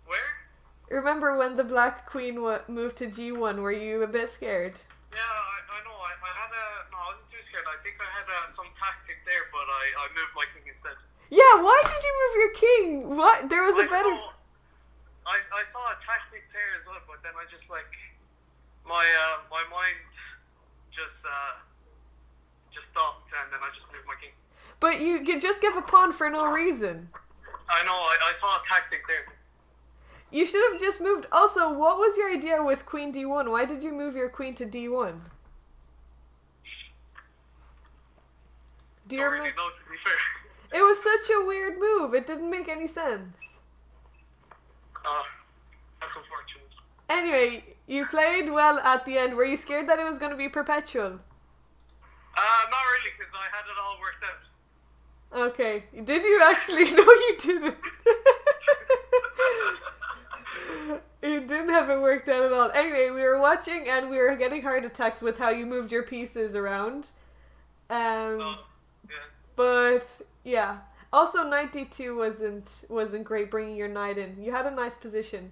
Where? Remember when the black queen moved to G1? Were you a bit scared? Yeah, I know. I wasn't too scared. I think I had some tactic there, but I moved my king instead. Yeah, why did you move your king? What? There was a better. I saw a tactic there as well, but then I just like my my mind just stopped, and then I just moved my king. But you just give a pawn for no reason. I know. I saw a tactic there. You should have just moved. Also, what was your idea with queen d1? Why did you move your queen to d1? Do you Don't remember? really know, to be fair. It was such a weird move. It didn't make any sense. That's unfortunate. Anyway, you played well at the end. Were you scared that it was going to be perpetual? Not really, because I had it all worked out. Okay. Did you actually? No, you didn't. You didn't have it worked out at all. Anyway, we were watching and we were getting heart attacks with how you moved your pieces around. Yeah. But yeah. Also, knight d2 wasn't great bringing your knight in. You had a nice position.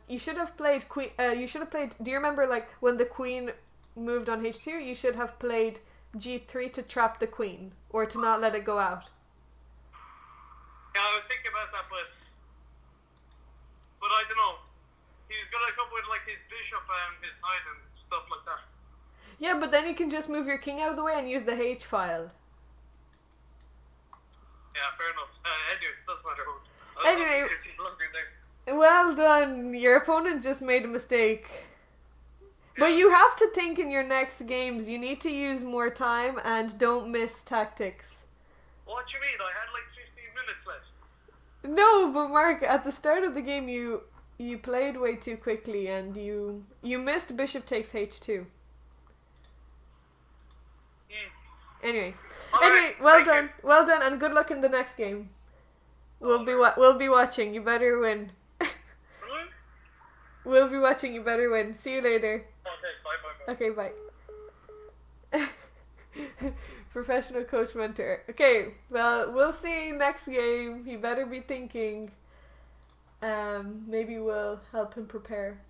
You should have played queen. You should have played. Do you remember like when the queen moved on h2? You should have played g3 to trap the queen or to not let it go out. Yeah, I was thinking about that, but I don't know. He's gonna come with like his bishop and his knight and stuff like that. Yeah, but then you can just move your king out of the way and use the h file. Yeah, fair enough. Anyway, doesn't matter who. Anyway, well done. Your opponent just made a mistake. But you have to think in your next games. You need to use more time and don't miss tactics. What do you mean? I had like 15 minutes left. No, but Mark, at the start of the game you played way too quickly and you missed bishop takes h2. Anyway, well done, and good luck in the next game. We'll be watching. You better win. We'll be watching. You better win. See you later. Okay, bye. Okay, bye. Professional coach mentor. Okay, well, we'll see next game. He better be thinking. Maybe we'll help him prepare.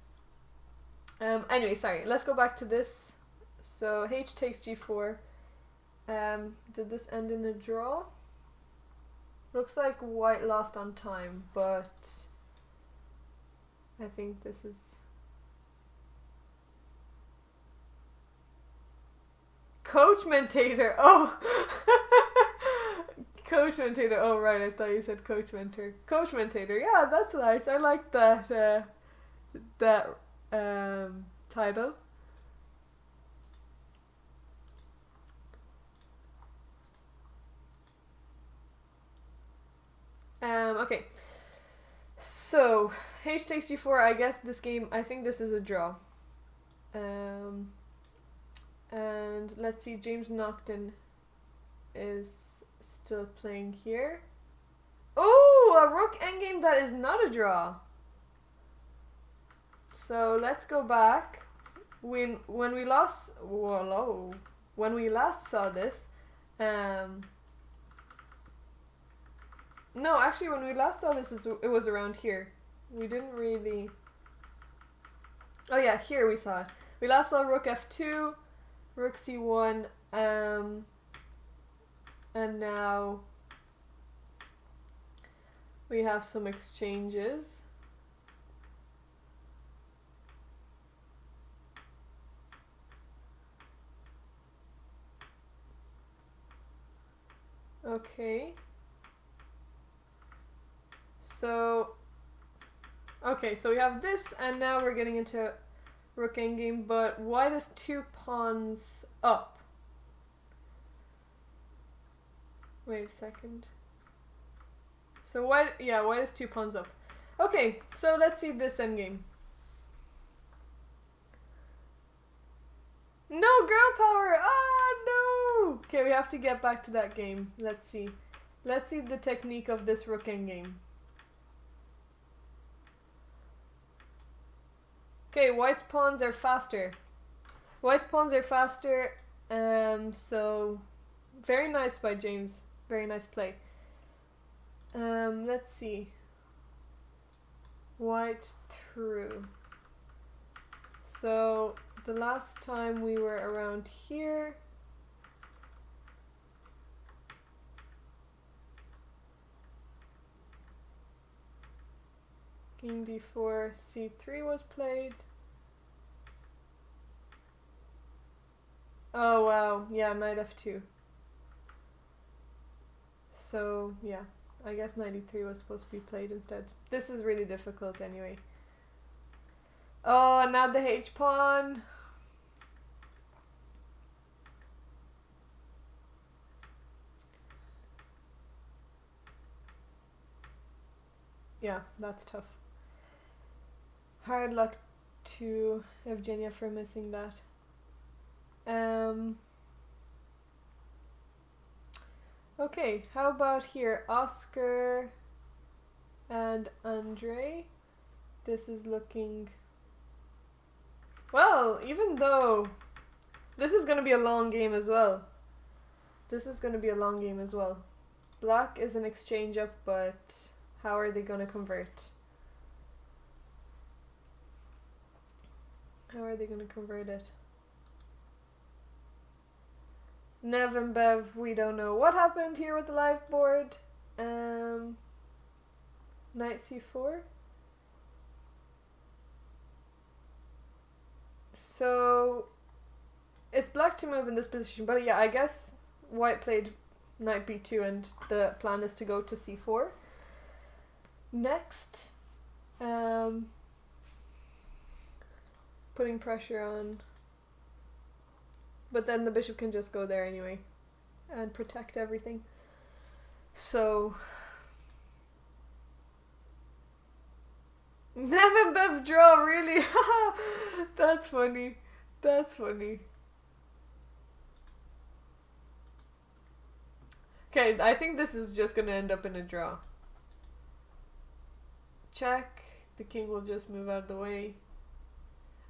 Anyway, sorry. Let's go back to this. So h takes g4. Did this end in a draw? Looks like white lost on time, but I think this is Coach Mentator. Oh, Coach Mentator. Oh, right. I thought you said Coach Mentor. Coach Mentator. Yeah, that's nice. I like that. Title. Okay. So, h takes g4. I guess this game, I think this is a draw. And let's see, James Naughton is still playing here. Oh, a rook endgame that is not a draw. So let's go back. When we last saw this, no, actually, when we last saw this, it was around here. We didn't really. Oh yeah, here we saw it. We last saw rook f2, rook c1, and now we have some exchanges. Okay. So we have this, and now we're getting into rook endgame, but white is 2 pawns up. Wait a second. So white is 2 pawns up. Okay, so let's see this endgame. No ground power! Ah, no! Okay, we have to get back to that game. Let's see. Let's see the technique of this rook endgame. Okay, white's pawns are faster. So very nice by James. Very nice play. Let's see. White through. So the last time we were around here, king d4, c3 was played. Oh wow, yeah, knight f2. So yeah, I guess knight e3 was supposed to be played instead. This is really difficult anyway. Oh, now the h pawn. Yeah, that's tough. Hard luck to Evgenia for missing that. Okay, how about here? Oscar and Andre. This is looking... Well, even though this is going to be a long game as well. This is going to be a long game as well. Black is an exchange up, but how are they going to convert? How are they going to convert it? Nev and Bev, we don't know what happened here with the live board. Knight c4. So it's black to move in this position, but yeah, I guess white played knight b2 and the plan is to go to c4. Next, putting pressure on, but then the bishop can just go there anyway and protect everything. So Never Bev draw, really? That's funny. That's funny. Okay, I think this is just gonna end up in a draw. Check. The king will just move out of the way.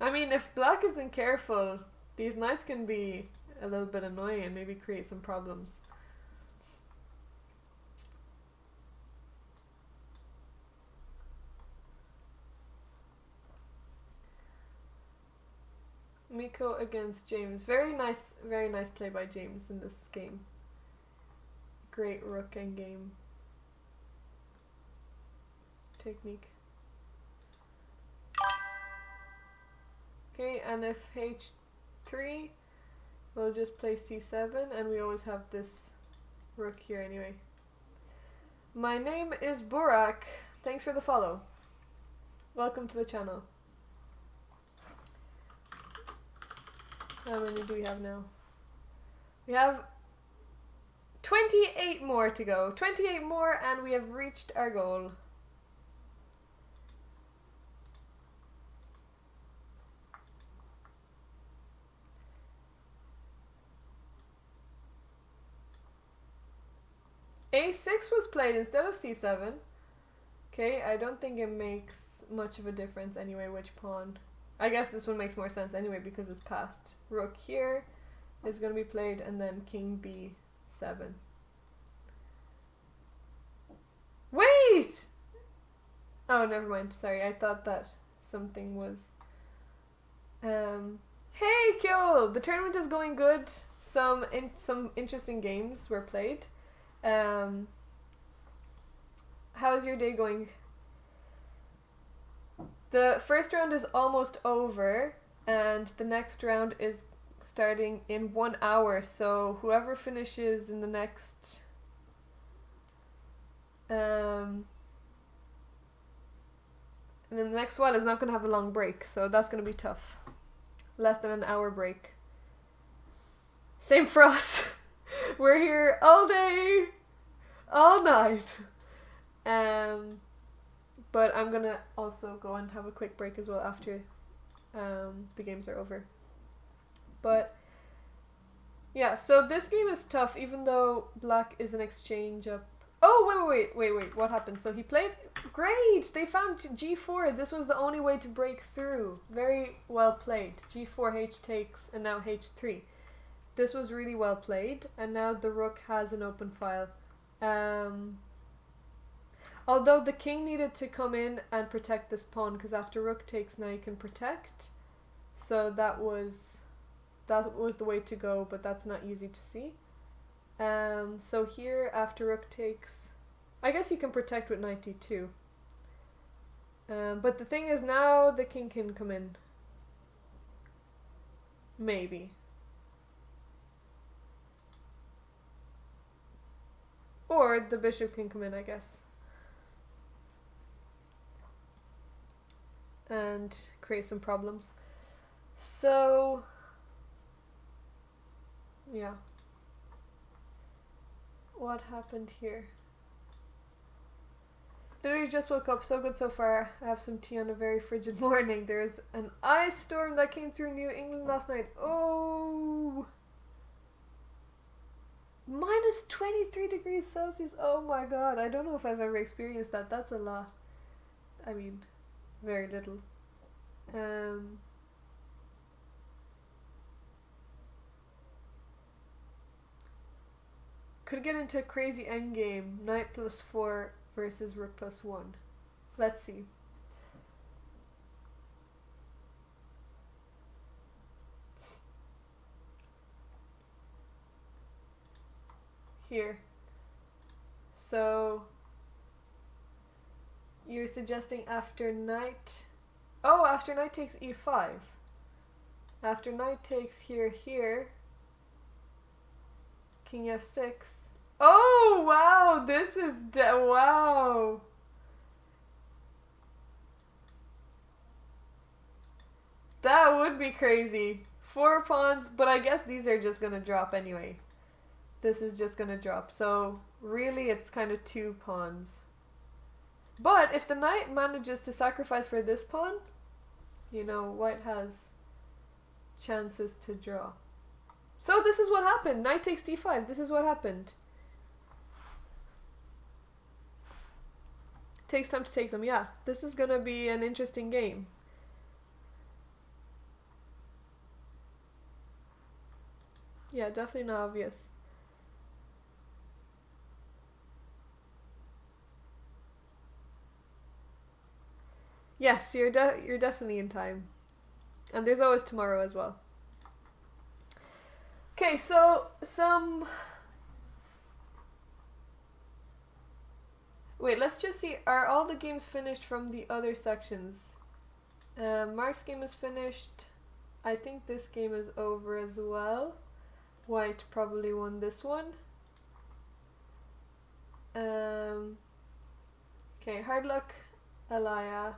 I mean, if black isn't careful, these knights can be a little bit annoying and maybe create some problems. Miko against James. Very nice play by James in this game. Great rook endgame technique. Okay, and if h3, we'll just play c7, and we always have this rook here anyway. My name is Burak. Thanks for the follow. Welcome to the channel. How many do we have now? We have 28 more to go. 28 more and we have reached our goal. A6 was played instead of c7. Okay, I don't think it makes much of a difference anyway which pawn. I guess this one makes more sense anyway because it's passed. Rook here is going to be played and then king b7. Wait! Oh, never mind. Sorry, I thought that something was... Hey, Kyol! The tournament is going good. Some interesting games were played. How is your day going? The first round is almost over, and the next round is starting in 1 hour, so whoever finishes in the next... and then the next one is not going to have a long break, so that's going to be tough. Less than an hour break. Same for us. We're here all day, all night. But I'm gonna also go and have a quick break as well after the games are over. But yeah, so this game is tough even though black is an exchange up. Oh, wait, what happened? So he played... Great! They found g4. This was the only way to break through. Very well played. g4, h takes, and now h3. This was really well played, and now the rook has an open file. Although the king needed to come in and protect this pawn, because after rook takes now you can protect. So that was the way to go, but that's not easy to see. So here after rook takes, I guess you can protect with knight d2. But the thing is now the king can come in. Maybe. Or the bishop can come in, I guess. And create some problems. So, yeah. What happened here? Literally just woke up, so good so far. I have some tea on a very frigid morning. There's an ice storm that came through New England last night. Oh! Minus 23 degrees Celsius. Oh my god. I don't know if I've ever experienced that. That's a lot. I mean, very little. Could get into a crazy endgame. Knight plus 4 versus rook plus 1. Let's see. Here. So you're suggesting after knight. Oh, after knight takes e5. After knight takes here. King f6. Oh wow! This is wow. That would be crazy. 4 pawns, but I guess these are just gonna drop anyway. This is just gonna drop. So really it's kind of 2 pawns. But if the knight manages to sacrifice for this pawn, you know, white has chances to draw. So this is what happened. Knight takes d5. This is what happened. Takes time to take them. Yeah, this is gonna be an interesting game. Yeah, definitely not obvious. Yes, you're definitely in time. And there's always tomorrow as well. Okay, so wait, let's just see, are all the games finished from the other sections? Mark's game is finished. I think this game is over as well. White probably won this one. Okay, hard luck, Alaya.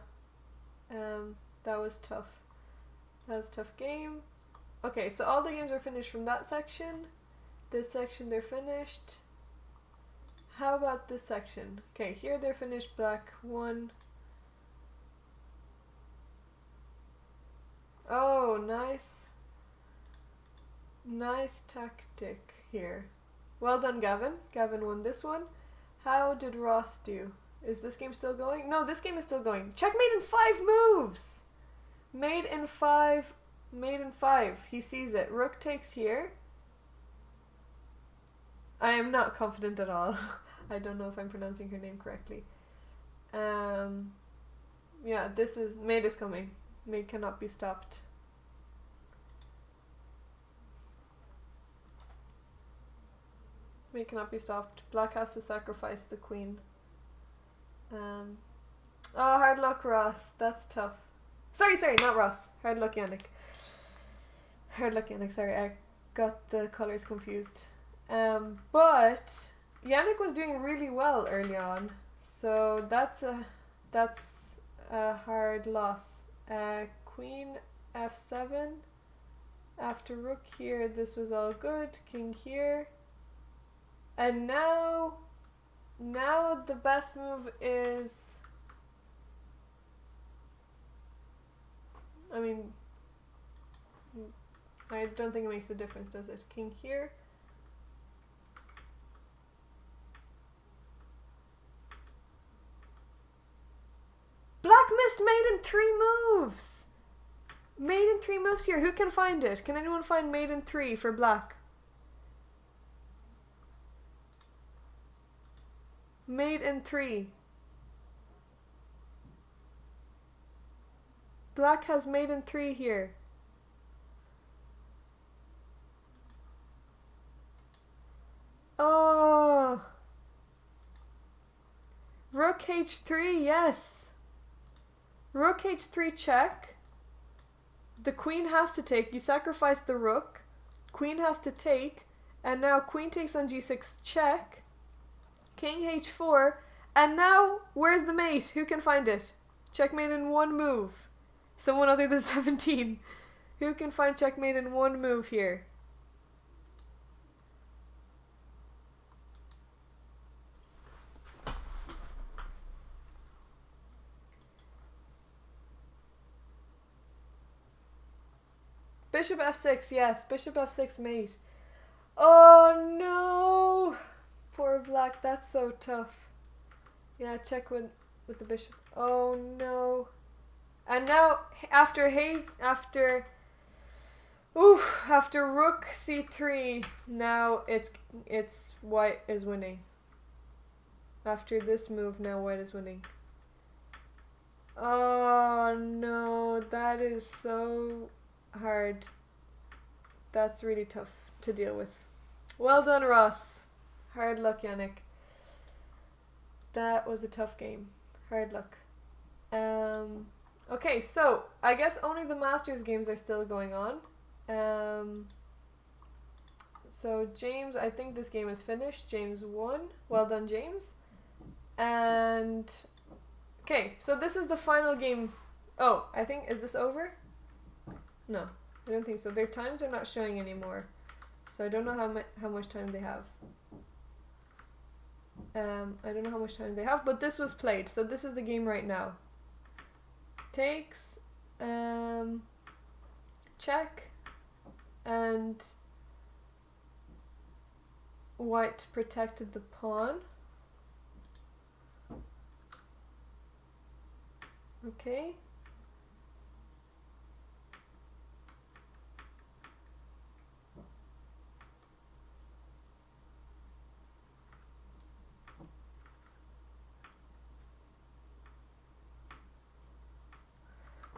That was tough. That was a tough game. Okay, so all the games are finished from that section. This section they're finished. How about this section? Okay, here they're finished. Black 1. Oh, nice. Nice tactic here. Well done, Gavin. Gavin won this one. How did Ross do? Is this game still going? No, this game is still going. Checkmate in 5 moves! Mate in 5. Mate in 5. He sees it. Rook takes here. I am not confident at all. I don't know if I'm pronouncing her name correctly. Yeah, this is... Mate is coming. Mate cannot be stopped. Mate cannot be stopped. Black has to sacrifice the queen. Oh, hard luck, Ross. That's tough. Sorry, not Ross. Hard luck, Yannick. Hard luck, Yannick. Sorry, I got the colors confused. But Yannick was doing really well early on, so that's a hard loss. Queen f7. After rook here, this was all good. King here, and now the best move is. I mean, I don't think it makes a difference, does it? King here. Black missed mate in 3 moves! Mate in 3 moves here. Who can find it? Can anyone find mate in 3 for black? Mate in 3. Black has mate in 3 here. Oh! Rook h3, yes! Rook h3 check. The queen has to take. You sacrifice the rook. Queen has to take. And now queen takes on g6 check. King h4. And now, where's the mate? Who can find it? Checkmate in one move. Someone other than 17. Who can find checkmate in one move here? Bishop f6, yes. Bishop f6 mate. Oh no! Poor black, that's so tough. Yeah, check with the bishop. Oh no. And now after rook c3, now it's white is winning. After this move, now white is winning. Oh no, that is so hard. That's really tough to deal with. Well done, Ross. Hard luck, Yannick. That was a tough game. Hard luck. Okay, so I guess only the Masters games are still going on. So James, I think this game is finished. James won. Well done, James. And okay, so this is the final game. Oh, I think, is this over? No, I don't think so. Their times are not showing anymore, so I don't know how much time they have. I don't know how much time they have, but this was played, so this is the game right now. Takes, check, and white protected the pawn. Okay.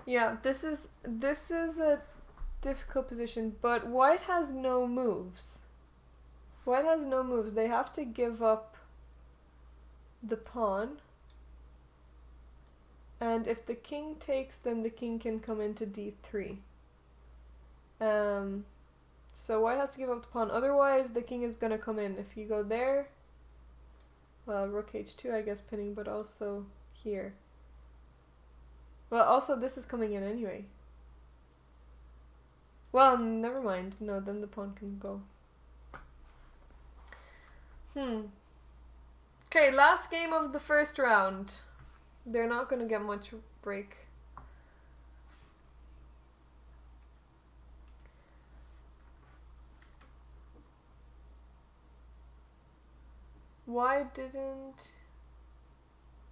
Yeah, this is a difficult position, but white has no moves. White has no moves. They have to give up the pawn. And if the king takes, then the king can come into d3. So white has to give up the pawn. Otherwise, the king is going to come in. If you go there, well, rook h2, I guess, pinning, but also here. Well, also this is coming in anyway. Well, never mind. No, then the pawn can go. Okay, last game of the first round. They're not going to get much break. Why didn't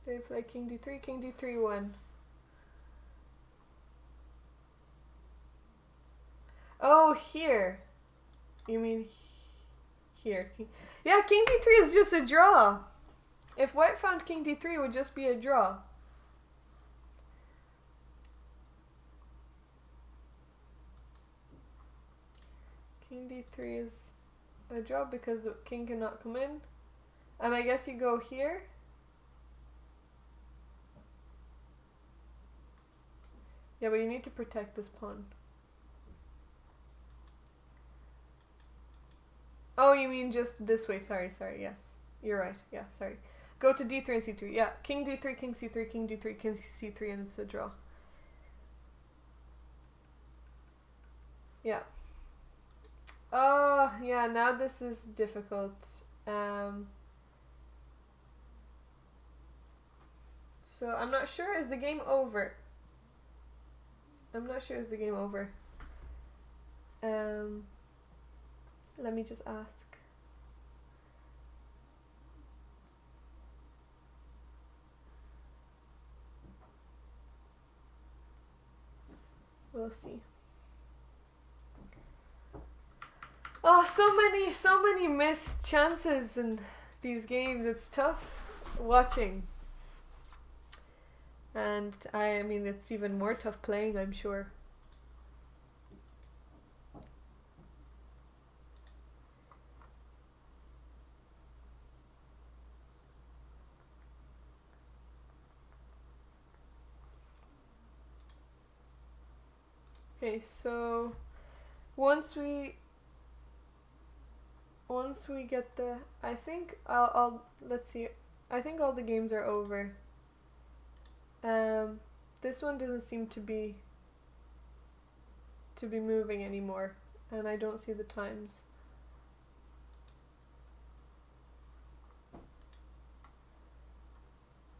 they play king d3? King d3 won. Oh, here. You mean here? Yeah, king d3 is just a draw. If white found king d3, it would just be a draw. King d3 is a draw because the king cannot come in. And I guess you go here. Yeah, but you need to protect this pawn. Oh, you mean just this way. Sorry, yes. You're right. Yeah, sorry. Go to d3 and c3. Yeah, king d3, king c3, king d3, king c3, and it's a draw. Yeah. Oh, yeah, now this is difficult. So I'm not sure, is the game over? I'm not sure, is the game over? Let me just ask. We'll see. Oh, so many missed chances in these games. It's tough watching. And I mean, it's even more tough playing, I'm sure. Okay, so once once we get the, I think I'll let's see. I think all the games are over. This one doesn't seem to be moving anymore, and I don't see the times.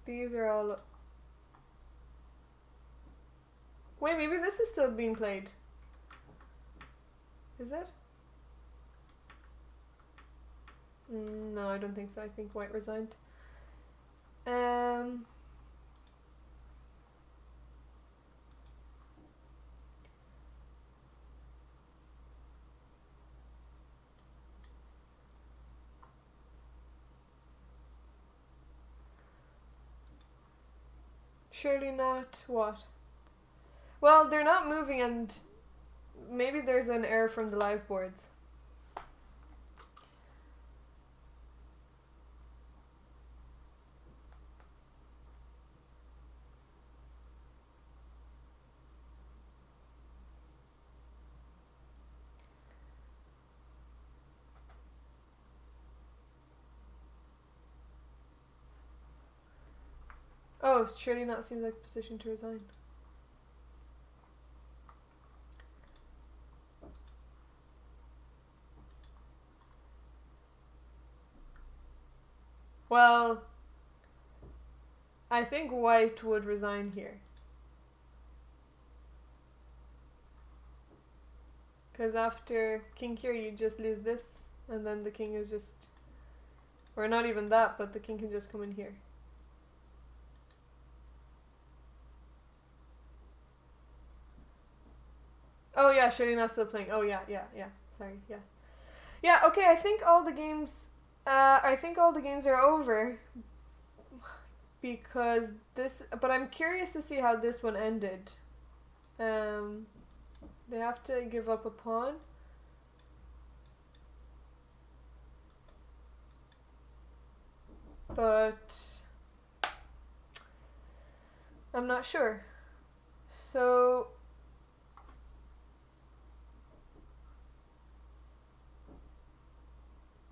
These are all. Wait, maybe this is still being played. Is it? No, I don't think so. I think White resigned. Surely not what? Well, they're not moving, and maybe there's an error from the live boards. Oh, surely not seems like a position to resign. Well, I think White would resign here. Because after king here, you just lose this, and then the king is just. Or not even that, but the king can just come in here. Oh yeah, Sharina's still playing. Oh yeah. Sorry, yes. Yeah, okay, I think all the games are over because this, but I'm curious to see how this one ended. They have to give up a pawn. But I'm not sure. So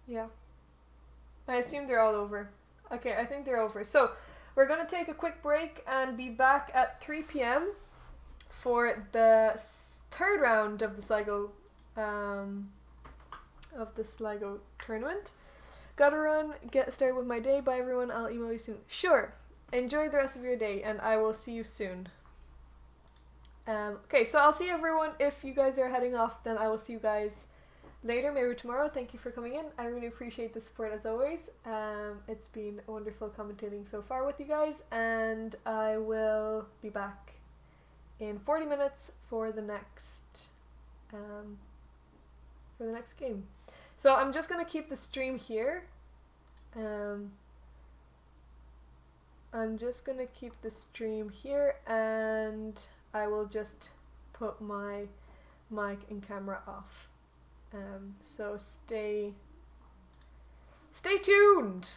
yeah. I assume they're all over. Okay, I think they're over. So we're gonna take a quick break and be back at 3 p.m. for the third round of the Sligo tournament. Gotta run, get started with my day. Bye everyone, I'll email you soon. Sure. Enjoy the rest of your day and I will see you soon. Okay, so I'll see everyone. If you guys are heading off, then I will see you guys later, maybe tomorrow. Thank you for coming in. I really appreciate the support as always. It's been wonderful commentating so far with you guys, and I will be back in 40 minutes for the next game. So I'm just gonna keep the stream here. I'm just gonna keep the stream here, and I will just put my mic and camera off. So stay tuned.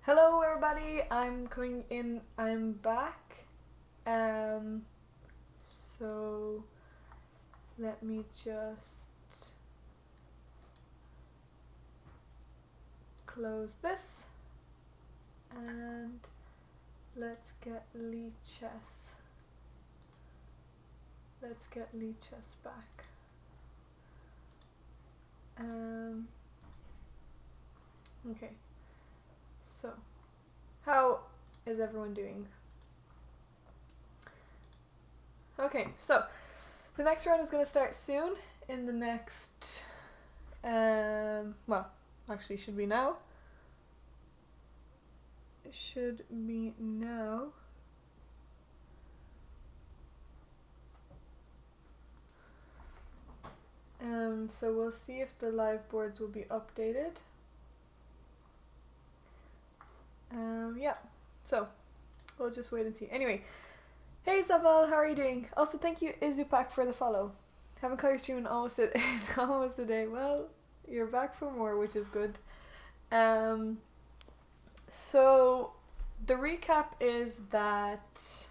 Hello everybody, I'm coming in, I'm back. So let me just close this and let's get Leechess. Let's get Leechess back. Okay. So, how is everyone doing? Okay, so the next round is going to start soon. In the next, well, actually, should be now. It should be now. So we'll see if the live boards will be updated. Yeah, so we'll just wait and see. Anyway, hey Saval, how are you doing? Also, thank you Izupak for the follow. Haven't caught your stream in almost a day. Well, you're back for more, which is good. So the recap is that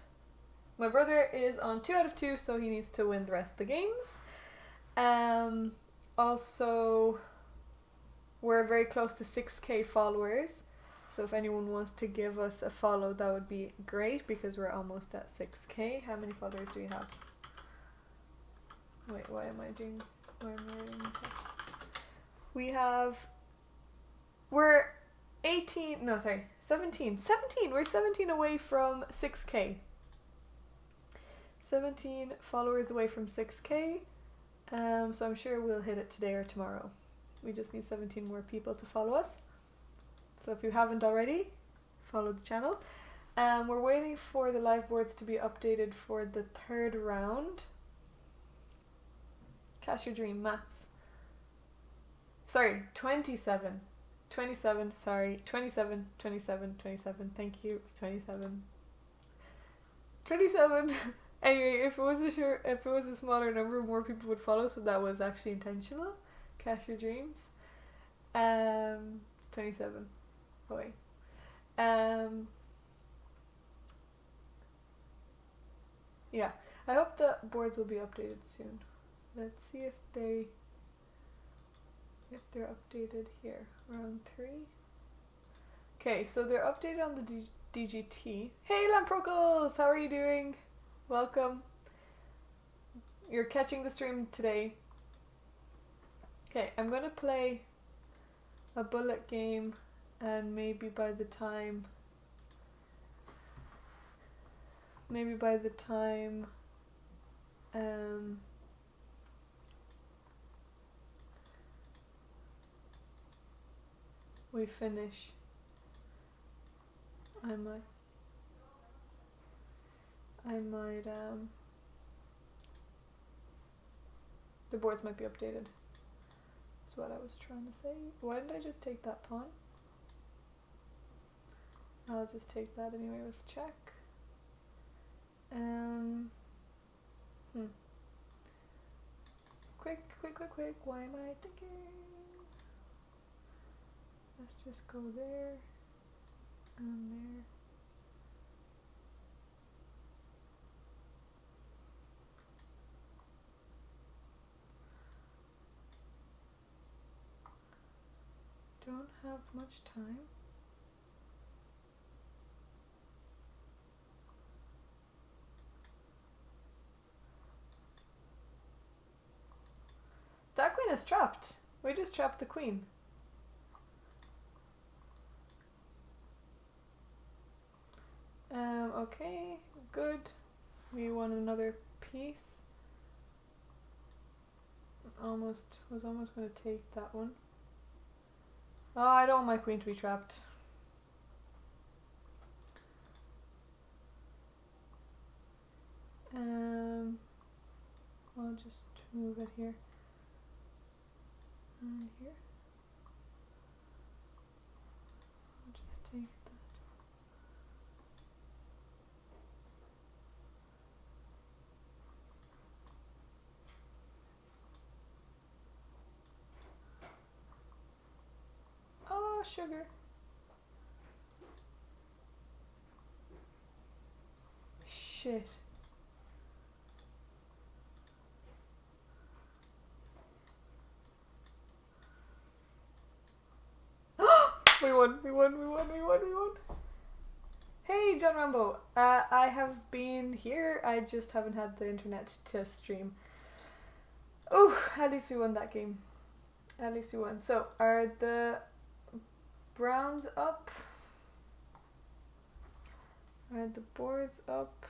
my brother is on 2 out of 2, so he needs to win the rest of the games. Also, we're very close to 6k followers, so if anyone wants to give us a follow, that would be great because we're almost at 6k. How many followers do we have? Wait, why am I doing text? We're 18, no sorry, 17, we're 17 away from 6k. 17 followers away from 6k. So I'm sure we'll hit it today or tomorrow. We just need 17 more people to follow us. So if you haven't already, follow the channel. We're waiting for the live boards to be updated for the third round. Cash your dream, maths. Sorry, 27. 27, sorry. 27, 27, 27. Thank you. 27. 27. Anyway, if it was a smaller number, more people would follow, so that was actually intentional. Cash your dreams. 27. Boy. Yeah. I hope the boards will be updated soon. Let's see if they're updated here. Round 3. Okay, so they're updated on the DGT. Hey Lamprocles! How are you doing? Welcome. You're catching the stream today. Okay, I'm gonna play a bullet game, and maybe by the time we finish, I might the boards might be updated. That's what I was trying to say. Why didn't I just take that pawn? I'll just take that anyway with check. Quick. Why am I thinking? Let's just go there and there. Don't have much time. That queen is trapped. We just trapped the queen. Okay, good. We won another piece. Was almost going to take that one. Oh, I don't want my queen to be trapped. I'll just move it here. And here. I'll just take that. Oh, sugar. shit. We won. Hey, John Rambo. I have been here. I just haven't had the internet to stream. Oh, at least we won that game. At least we won. So, are the Browns up? Are the boards up?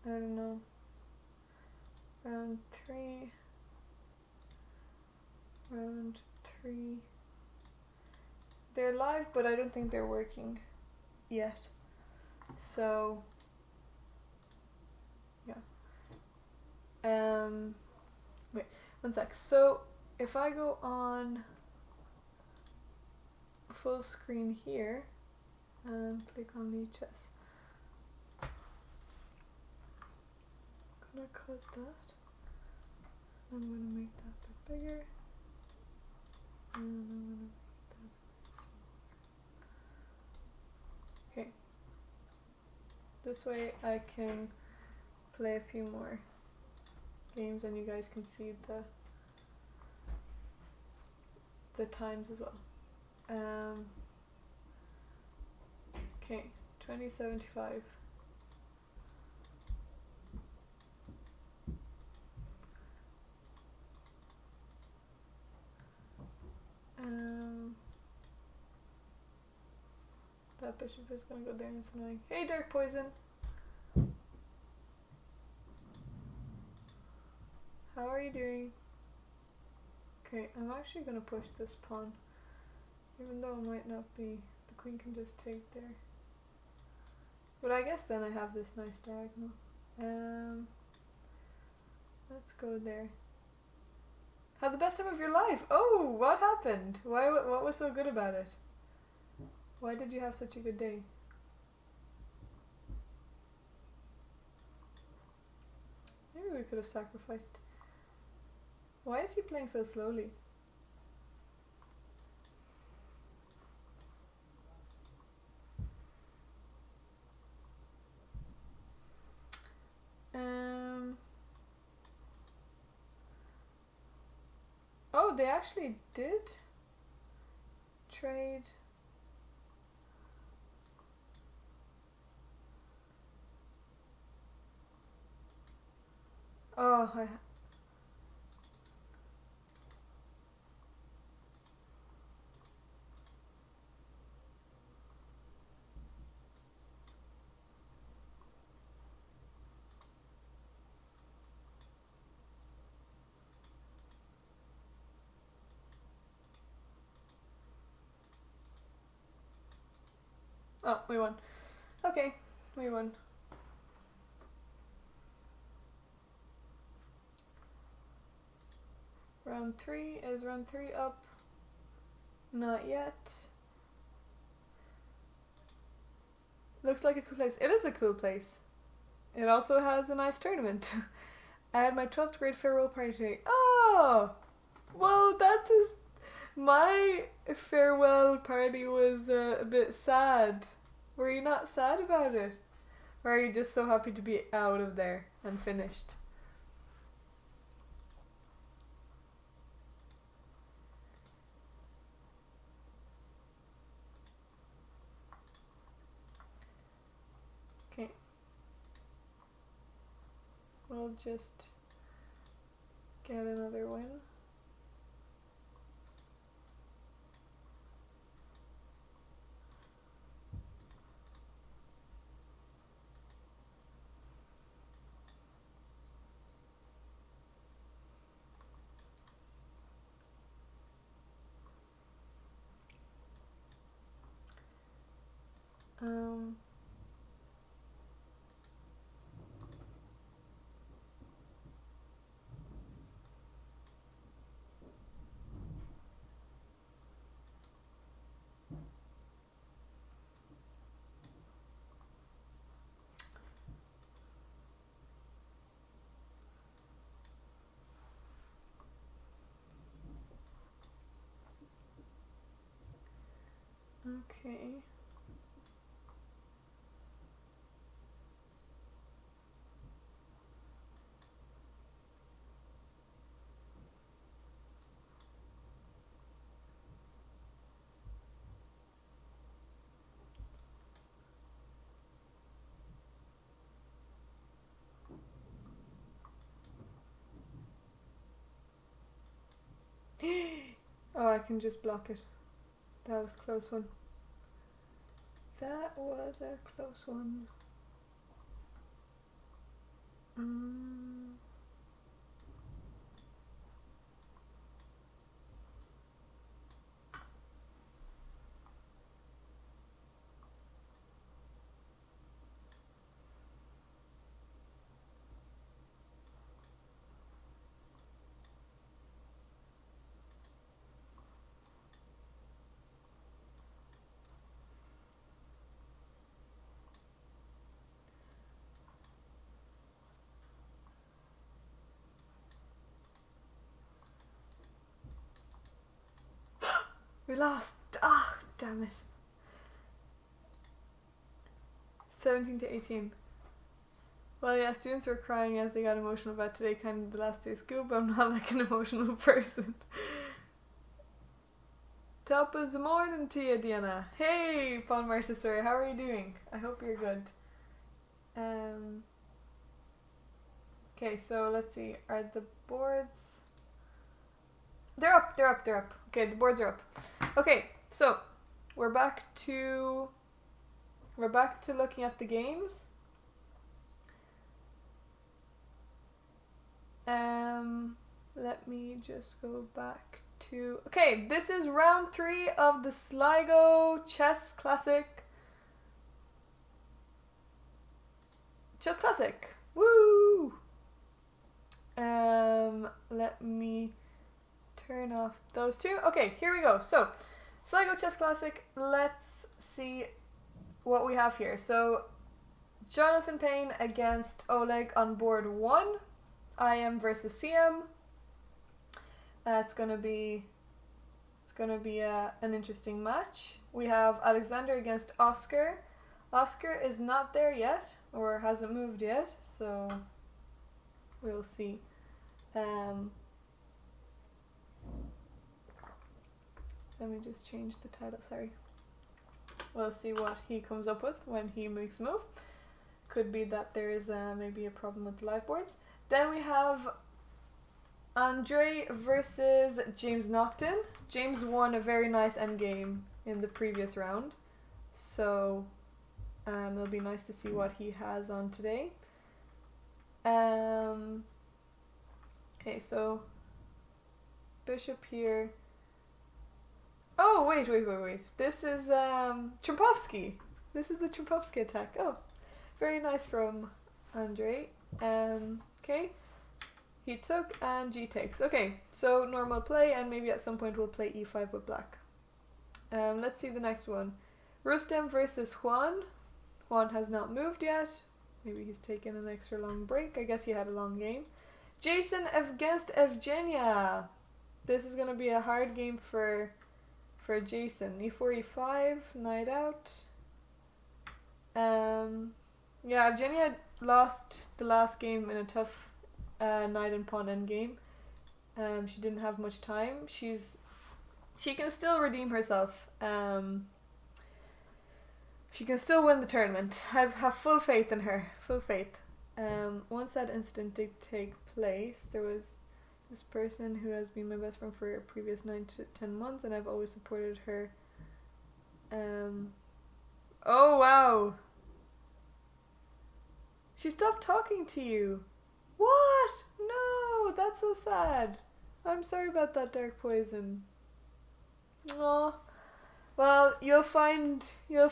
I don't know. Round 3. Round 3. They're live, but I don't think they're working yet. So, yeah. Wait, one sec. So, if I go on full screen here and click on lichess, I'm gonna cut that. I'm gonna make that a bit bigger. And I'm gonna make that a bit smaller. Okay. This way I can play a few more games and you guys can see the times as well. Okay, 2075. That bishop is gonna go there and it's annoying. Hey, Dark Poison! How are you doing? Okay, I'm actually gonna push this pawn. Even though it might not be, the queen can just take there. But I guess then I have this nice diagonal. Let's go there. Had the best time of your life! Oh, what happened? What was so good about it? Why did you have such a good day? Maybe we could have sacrificed. Why is he playing so slowly? Oh, they actually did trade. Oh, oh, we won. Okay, we won. Round 3, is round 3 up? Not yet. Looks like a cool place. It is a cool place. It also has a nice tournament. I had my 12th grade farewell party today. Oh! Well, that's my farewell party was a bit sad. Were you not sad about it? Or are you just so happy to be out of there and finished? Okay. We'll just get another win. Um, Okay. Oh, I can just block it. That was a close one. That was a close one. We lost. Ah, damn it. 17-18. Well, yeah, students were crying as they got emotional about today, kind of the last day of school, but I'm not like an emotional person. Top of the morning to you, Diana. Hey, Paul Marcia, sorry, how are you doing? I hope you're good. Okay, so let's see. Are the boards... They're up. Okay, the boards are up. Okay, so we're back to looking at the games. Let me just go back to... Okay, this is round 3 of the Sligo Chess Classic. Chess Classic. Woo! Let me turn off those two. Okay, here we go. So, Sligo Chess Classic, let's see what we have here. So, Jonathan Payne against Oleg on board 1. IM versus CM. It's gonna be an interesting match. We have Alexander against Oscar. Oscar is not there yet, or hasn't moved yet, so we'll see. Let me just change the title, sorry. We'll see what he comes up with when he makes a move. Could be that there is maybe a problem with the live boards. Then we have Andre versus James Naughton. James won a very nice endgame in the previous round, so it'll be nice to see what he has on today. Okay, so bishop here. Oh, wait. This is Trumpovsky. This is the Trumpovsky attack. Oh, very nice from Andre. Okay. He took and G takes. Okay, so normal play, and maybe at some point we'll play E5 with black. Let's see the next one. Rustem versus Juan. Juan has not moved yet. Maybe he's taken an extra long break. I guess he had a long game. Jason against Evgenia. This is going to be a hard game for Jason. E4, E5, knight out. Yeah, Evgenia lost the last game in a tough knight and pawn endgame. She didn't have much time. She can still redeem herself. She can still win the tournament. I have full faith in her. Full faith. Once that incident did take place, there was this person who has been my best friend for a previous 9 to 10 months, and I've always supported her. Oh wow! She stopped talking to you. What? No, that's so sad. I'm sorry about that, Dark Poison. Aw. Well, you'll find your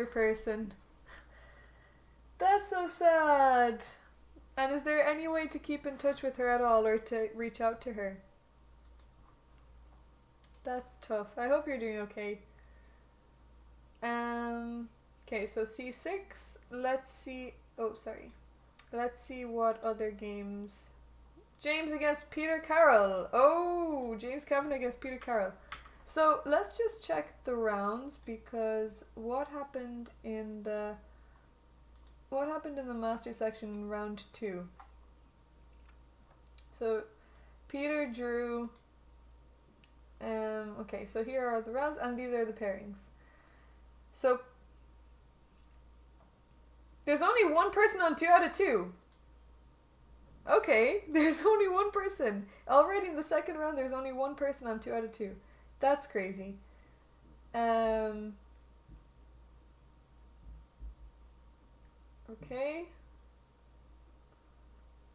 person. That's so sad. And is there any way to keep in touch with her at all, or to reach out to her? That's tough. I hope you're doing okay. Okay, so C6. Let's see. Oh, sorry. Let's see what other games. James against Peter Carroll. Oh, James Kavanagh against Peter Carroll. So let's just check the rounds, because what happened in the master section in round 2? So Peter drew. Okay, so here are the rounds, and these are the pairings. So there's only one person on 2 out of 2. Okay, there's only one person. Already in the second round, there's only one person on 2 out of 2. That's crazy. Okay.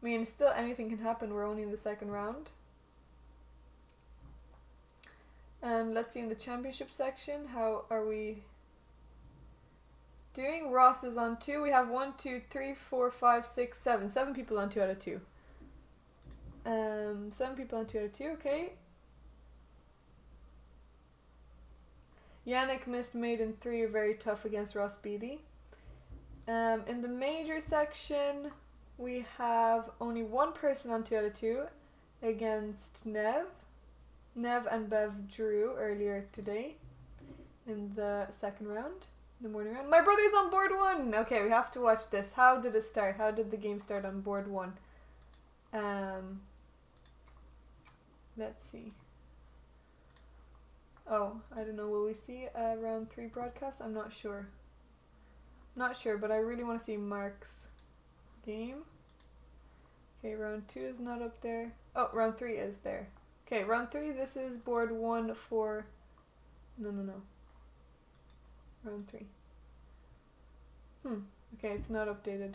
I mean, still anything can happen. We're only in the second round. And let's see in the championship section, how are we doing? Ross is on 2. We have 1, 2, 3, 4, 5, 6, 7. 7 people on 2 out of 2. 7 people on 2 out of 2, okay. Yannick missed maiden 3, very tough against Ross Beatty. In the major section, we have only one person on 2 out of 2 against Nev. Nev and Bev drew earlier today in the second round, the morning round. My brother's on board 1! Okay, we have to watch this. How did it start? How did the game start on board 1? Let's see. Oh, I don't know. Will we see a round 3 broadcast? I'm not sure. Not sure, but I really want to see Mark's game. Okay, round 2 is not up there. Oh, round 3 is there. Okay, round 3, this is board 1 for... No. Round 3. Okay, it's not updated.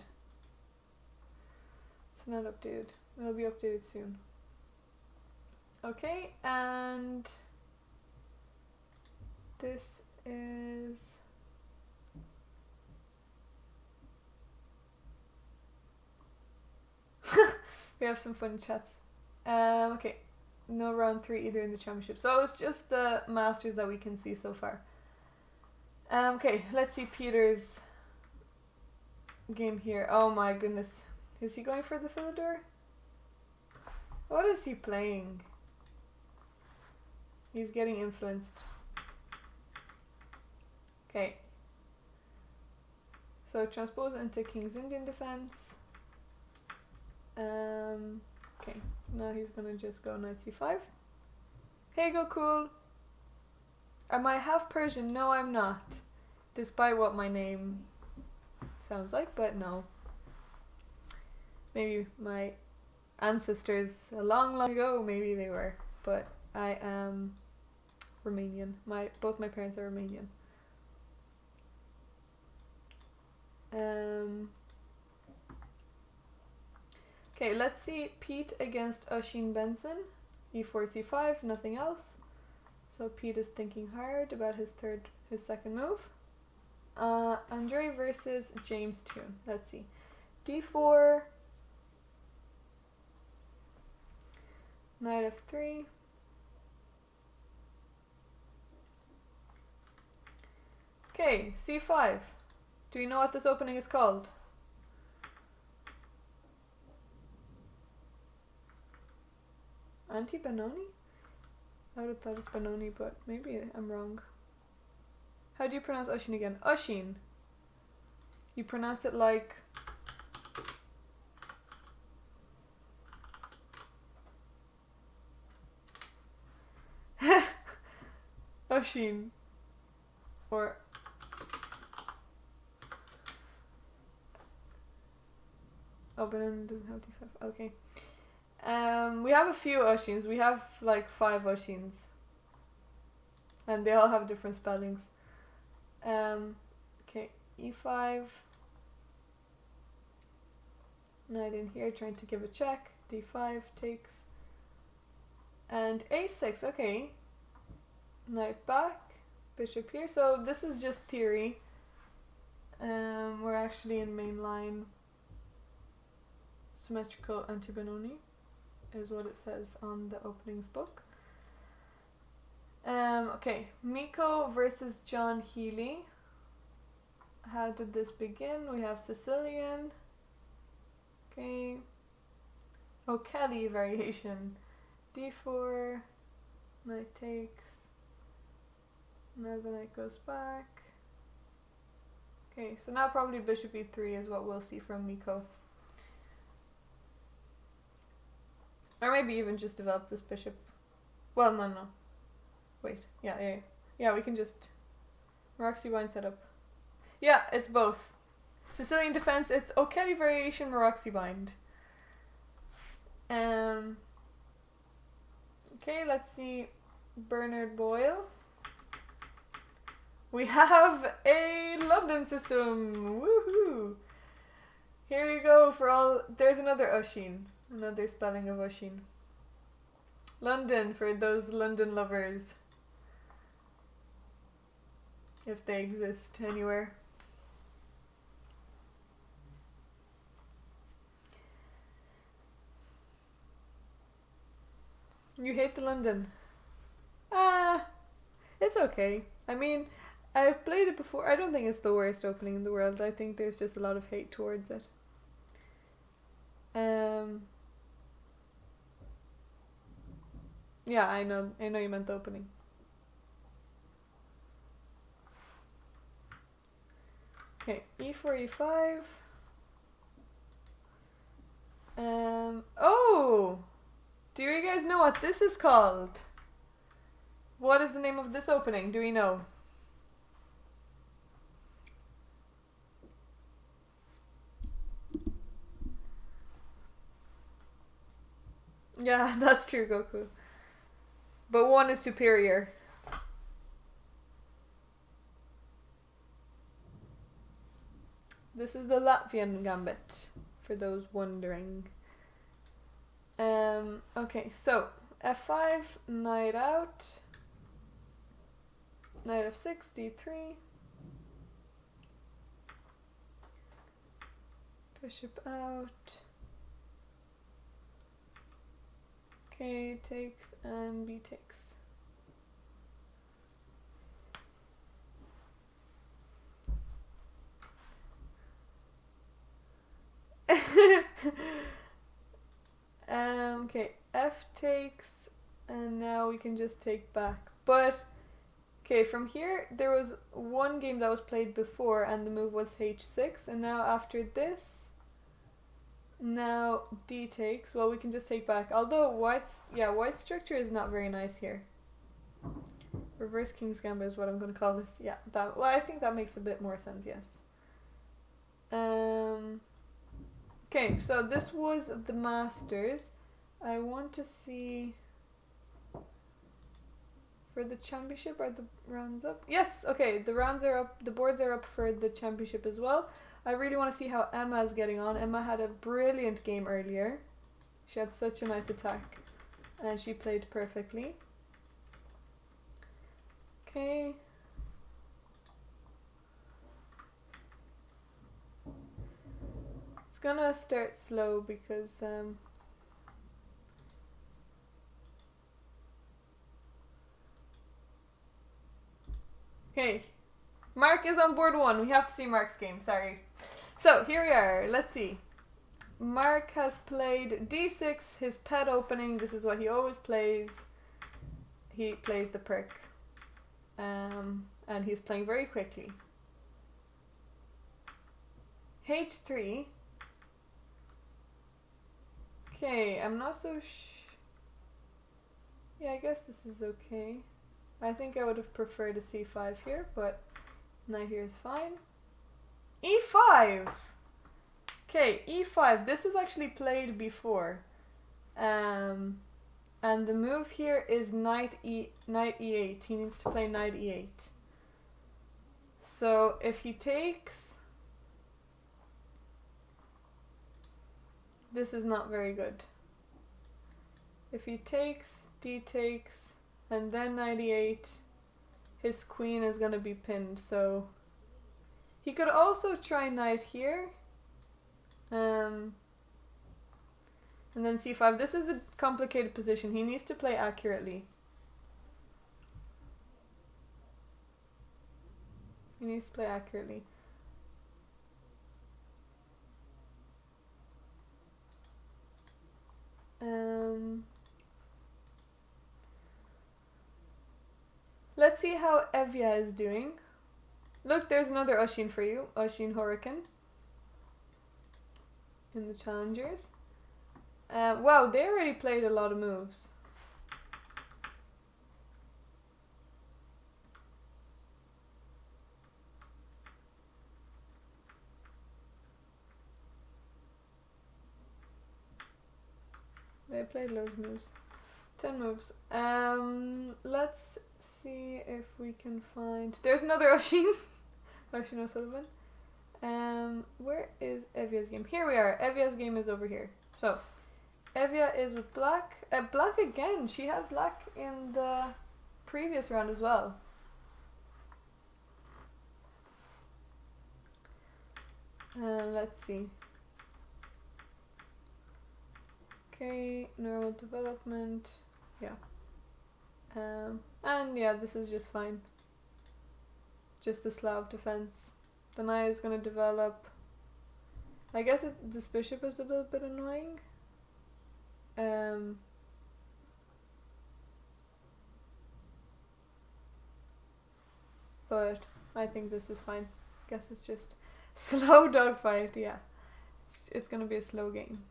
It's not updated. It'll be updated soon. Okay, and... this is... We have some fun chats. Okay, no round 3 either in the championship. So it's just the masters that we can see so far. Okay, let's see Peter's game here. Oh my goodness. Is he going for the Philidor? What is he playing? He's getting influenced. Okay. So transpose into King's Indian defense. Okay, now he's gonna just go knight c5. Hey, go cool. Am I half Persian? No, I'm not. Despite what my name sounds like, but no. Maybe my ancestors a long ago, maybe they were, but I am Romanian. Both my parents are Romanian. Okay, let's see Pete against Oshin Benson. E4, c5, nothing else. So Pete is thinking hard about his second move. Andre versus James Toon. Let's see. D4. Knight f3. Okay, c5. Do you know what this opening is called? Anti-Benoni? I would have thought it's Benoni, but maybe I'm wrong. How do you pronounce Oshin again? Oshin. You pronounce it like... Oshin. Or... Oh, Benoni doesn't have D5. Okay. We have a few Oshins. We have like 5 Oshins. And they all have different spellings. Okay, E5. Knight in here trying to give a check. D5 takes. And A6, okay. Knight back. Bishop here. So this is just theory. We're actually in main line. Symmetrical anti-Benoni is what it says on the openings book. Okay, Miko versus John Healy. How did this begin? We have Sicilian. Okay. O'Kelly variation. D4. Knight takes. Now the knight goes back. Okay, so now probably bishop e3 is what we'll see from Miko. Or maybe even just develop this bishop. Well, no. Wait, yeah, we can just... Roxy Bind setup. Yeah, it's both. Sicilian defense, it's O'Kelly variation Roxy Bind. Okay, let's see Bernard Boyle. We have a London system! Woohoo! Here you go for all... There's another Oshin. Another spelling of Oshin. London for those London lovers. If they exist anywhere. You hate the London? It's okay. I mean, I've played it before. I don't think it's the worst opening in the world. I think there's just a lot of hate towards it. Yeah, I know you meant the opening. Okay, e4, e5. Oh! Do you guys know what this is called? What is the name of this opening? Do we know? Yeah, that's true, Goku. But one is superior. This is the Latvian gambit, for those wondering. Okay, so f5, knight out, knight f6, d3, bishop out. Okay, takes and b takes. Okay, f takes, and now we can just take back. But, okay, from here, there was one game that was played before, and the move was h6, and now after this, now d takes. Well, we can just take back. Although white's structure is not very nice here. Reverse King's Gambit is what I'm going to call this. Yeah, that. Well, I think that makes a bit more sense, yes. Okay, so this was the Masters. I want to see... For the championship, are the rounds up? Yes, okay, the rounds are up, the boards are up for the championship as well. I really want to see how Emma is getting on. Emma had a brilliant game earlier. She had such a nice attack. And she played perfectly. Okay. It's gonna start slow because okay, Mark is on board one. We have to see Mark's game, sorry. So here we are, let's see. Mark has played d6, his pet opening. This is what he always plays. He plays the prick. And he's playing very quickly. h3. Okay, I'm not so yeah, I guess this is okay. I think I would have preferred a c5 here, but knight here is fine. e5! Okay, e5. This was actually played before. And the move here is knight e8. He needs to play knight e8. So if he takes... This is not very good. If he takes, d takes, and then knight e8, his queen is going to be pinned, so... He could also try knight here. And then c5. This is a complicated position. He needs to play accurately. He needs to play accurately. Let's let's see how Evia is doing. Look, there's another Oshin for you. Oshin Hurricane. In the challengers. Wow, they already played a lot of moves. They played loads of moves. 10 moves. Let's see if we can find... There's another Oshin. Oshin O'Sullivan. Where is Evia's game? Here we are. Evia's game is over here. So, Evia is with black. Black again. She had black in the previous round as well. Let's see. Okay, normal development. Yeah. And yeah, this is just fine. Just the Slav defense. The knight is going to develop. I guess this bishop is a little bit annoying. But I think this is fine. Guess it's just slow dogfight. Yeah, it's going to be a slow game.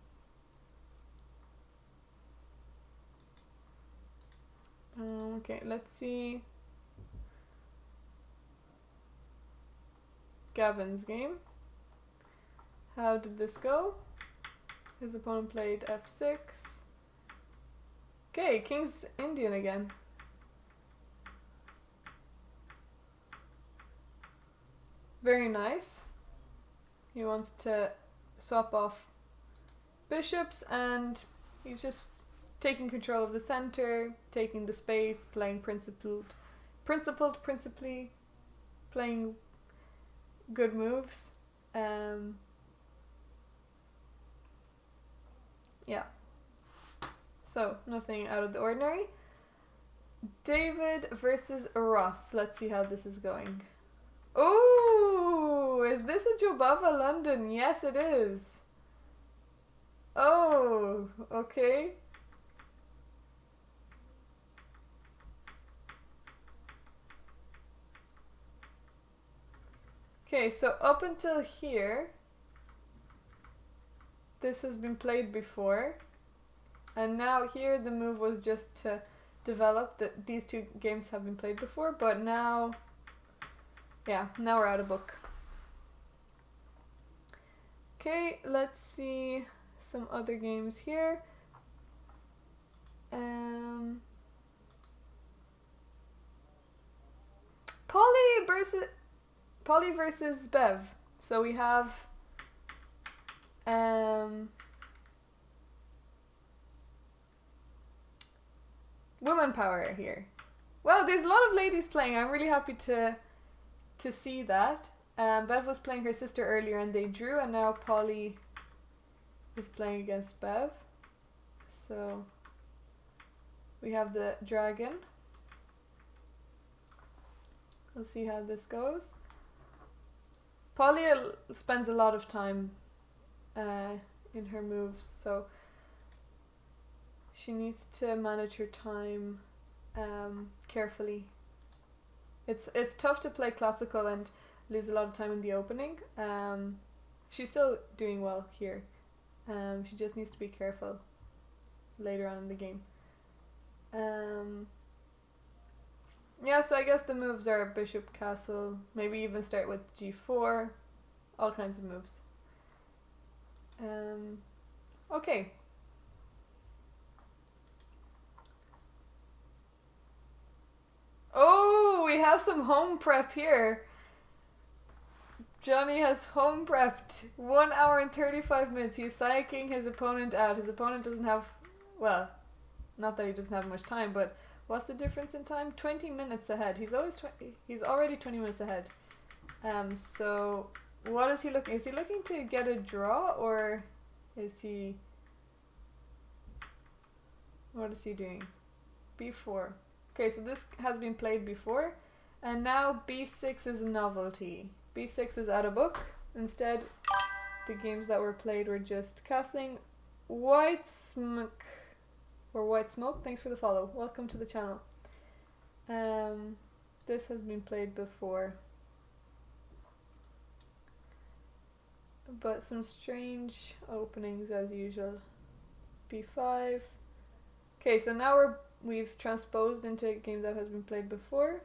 Okay, let's see Gavin's game. How did this go? His opponent played f6. Okay, King's Indian again. Very nice. He wants to swap off bishops and he's just taking control of the center, taking the space, playing principally, playing good moves. Yeah. So, nothing out of the ordinary. David versus Ross. Let's see how this is going. Oh, is this a Jobava London? Yes, it is. Oh, okay. Okay, so up until here, this has been played before, and now here the move was just to develop that these two games have been played before, but now, yeah, now we're out of book. Okay, let's see some other games here. Polly versus Bev. So we have woman power here. Well, there's a lot of ladies playing. I'm really happy to see that. Bev was playing her sister earlier and they drew, and now Polly is playing against Bev. So we have the dragon. We'll see how this goes. Polly spends a lot of time in her moves, so she needs to manage her time carefully. It's tough to play classical and lose a lot of time in the opening. She's still doing well here. She just needs to be careful later on in the game. Yeah, so I guess the moves are bishop, castle, maybe even start with g4, all kinds of moves. Okay. Oh, we have some home prep here. Johnny has home prepped. 1 hour and 35 minutes. He's psyching his opponent out. His opponent doesn't have, well, not that he doesn't have much time, but what's the difference in time? 20 minutes ahead. He's already 20 minutes ahead. So what is he looking? Is he looking to get a draw, or is he, what is he doing? b4. Okay, so this has been played before, and now b6 is a novelty. b6 is out of book. Instead, the games that were played were just castling. White Smoke, thanks for the follow. Welcome to the channel. This has been played before. But some strange openings as usual. b5. Okay, so now we've transposed into a game that has been played before.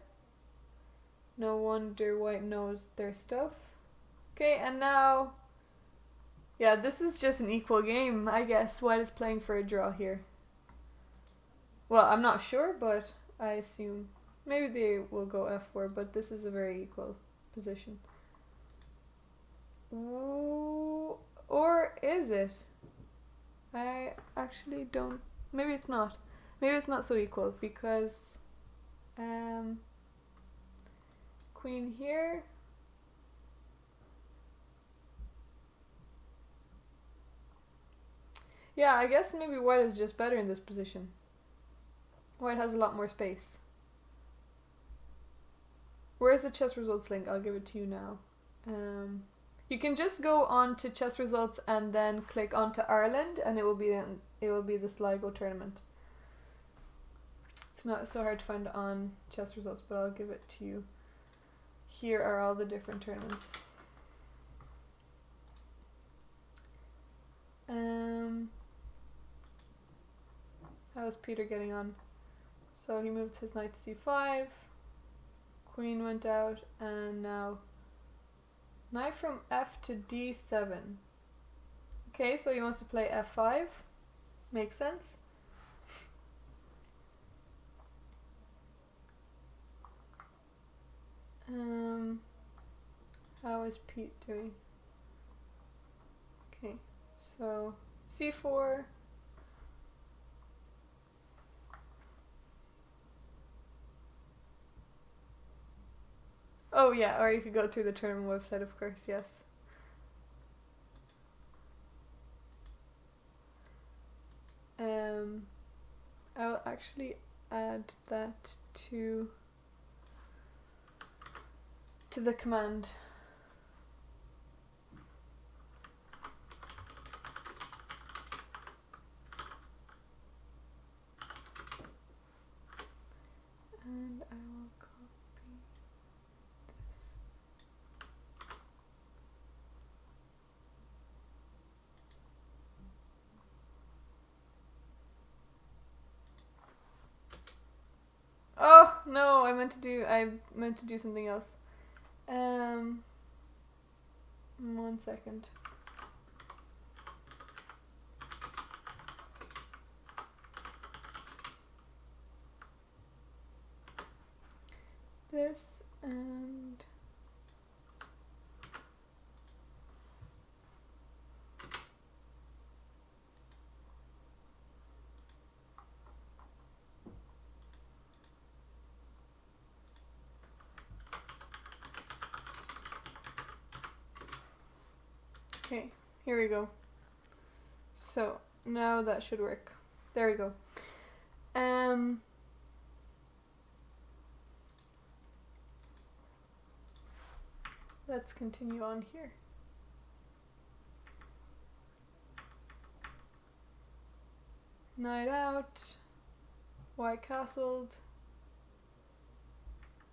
No wonder white knows their stuff. Okay, and now... Yeah, this is just an equal game, I guess. White is playing for a draw here. Well, I'm not sure, but I assume... Maybe they will go f4, but this is a very equal position. Ooh, or is it? I actually don't... Maybe it's not. Maybe it's not so equal because... Queen here... Yeah, I guess maybe white is just better in this position. White has a lot more space. Where's the chess results link? I'll give it to you now. You can just go on to chess results and then click onto Ireland, and it will be the Sligo tournament. It's not so hard to find on chess results, but I'll give it to you. Here are all the different tournaments. How is Peter getting on? So he moved his knight to c5. Queen went out, and now knight from f to d7. Okay, so he wants to play f5. Makes sense. How is Pete doing? Okay, so c4. Oh yeah, or you could go through the tournament website, of course, yes. I'll actually add that to the command. And I will copy this. Oh no, I meant to do something else. 1 second. This and okay, here we go. So now that should work. There we go. Let's continue on here. Knight out, white castled,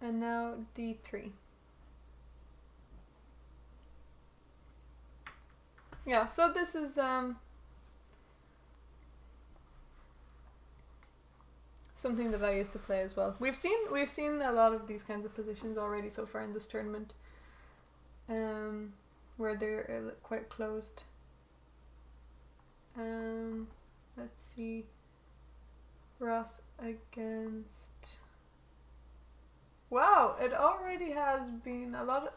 and now d3. Yeah, so this is something that I used to play as well. We've seen a lot of these kinds of positions already so far in this tournament, where they're quite closed. Let's see. Ross against. Wow, it already has been a lot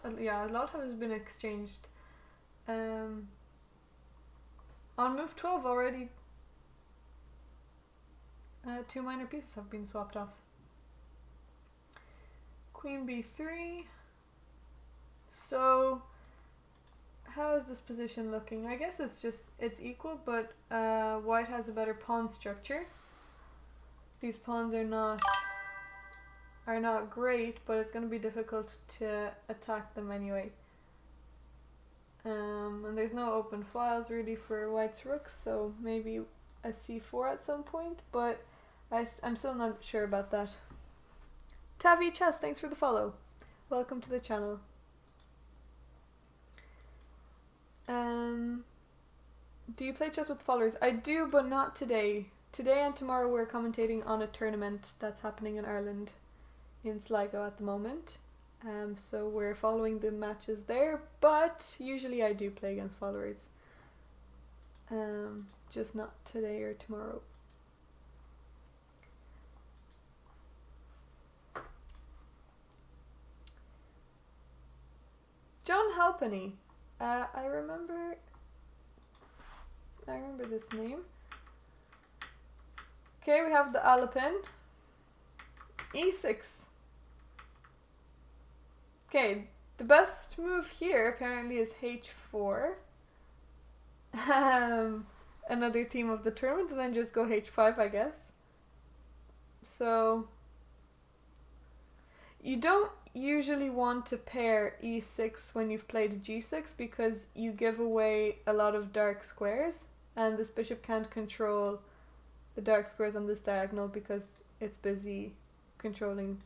has been exchanged. On move 12 already. 2 minor pieces have been swapped off. Queen b3. So how is this position looking? I guess it's equal, but white has a better pawn structure. These pawns are not great, but it's going to be difficult to attack them anyway. And there's no open files really for white's rooks, so maybe a c4 at some point, but I'm still not sure about that. Tavi Chess, thanks for the follow. Welcome to the channel. Do you play chess with followers? I do, but not today. Today and tomorrow we're commentating on a tournament that's happening in Ireland, in Sligo at the moment. So we're following the matches there, but usually I do play against followers. Just not today or tomorrow. John Halpenny. I remember this name. Okay, we have the Alapin. E6. Okay, the best move here apparently is H4. Another theme of the tournament, and then just go H5, I guess. So you don't usually want to pair E6 when you've played G6 because you give away a lot of dark squares, and this bishop can't control the dark squares on this diagonal because it's busy controlling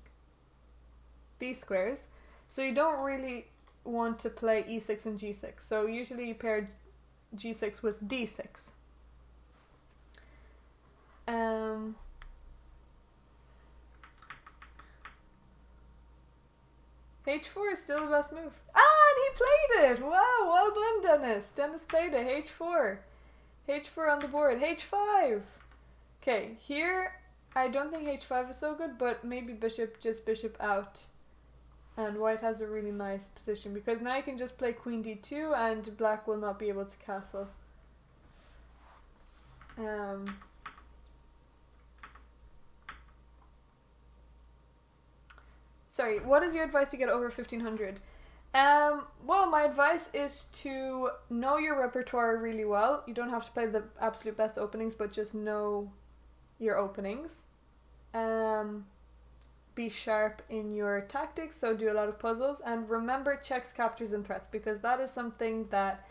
these squares. So you don't really want to play E6 and G6. So usually you pair G6 with D6. H4 is still the best move. Ah, and he played it! Wow, well done, Dennis. Dennis played it. H4. H4 on the board. H5. Okay, here I don't think H5 is so good, but maybe bishop out. And white has a really nice position because now you can just play queen d2 and black will not be able to castle. Sorry, what is your advice to get over 1500? Well, my advice is to know your repertoire really well. You don't have to play the absolute best openings, but just know your openings. Be sharp in your tactics, so do a lot of puzzles, and remember checks, captures, and threats, because that is something that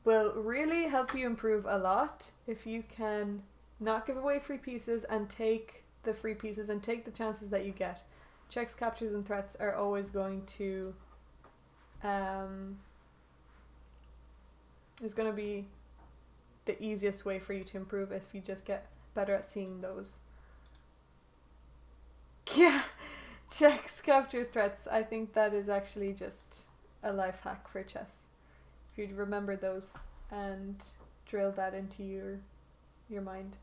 will really help you improve a lot if you can not give away free pieces and take the free pieces and take the chances that you get. Checks, captures, and threats are always going to is going to be the easiest way for you to improve if you just get better at seeing those. Yeah, checks, captures, threats. I think that is actually just a life hack for chess. If you'd remember those and drill that into your mind,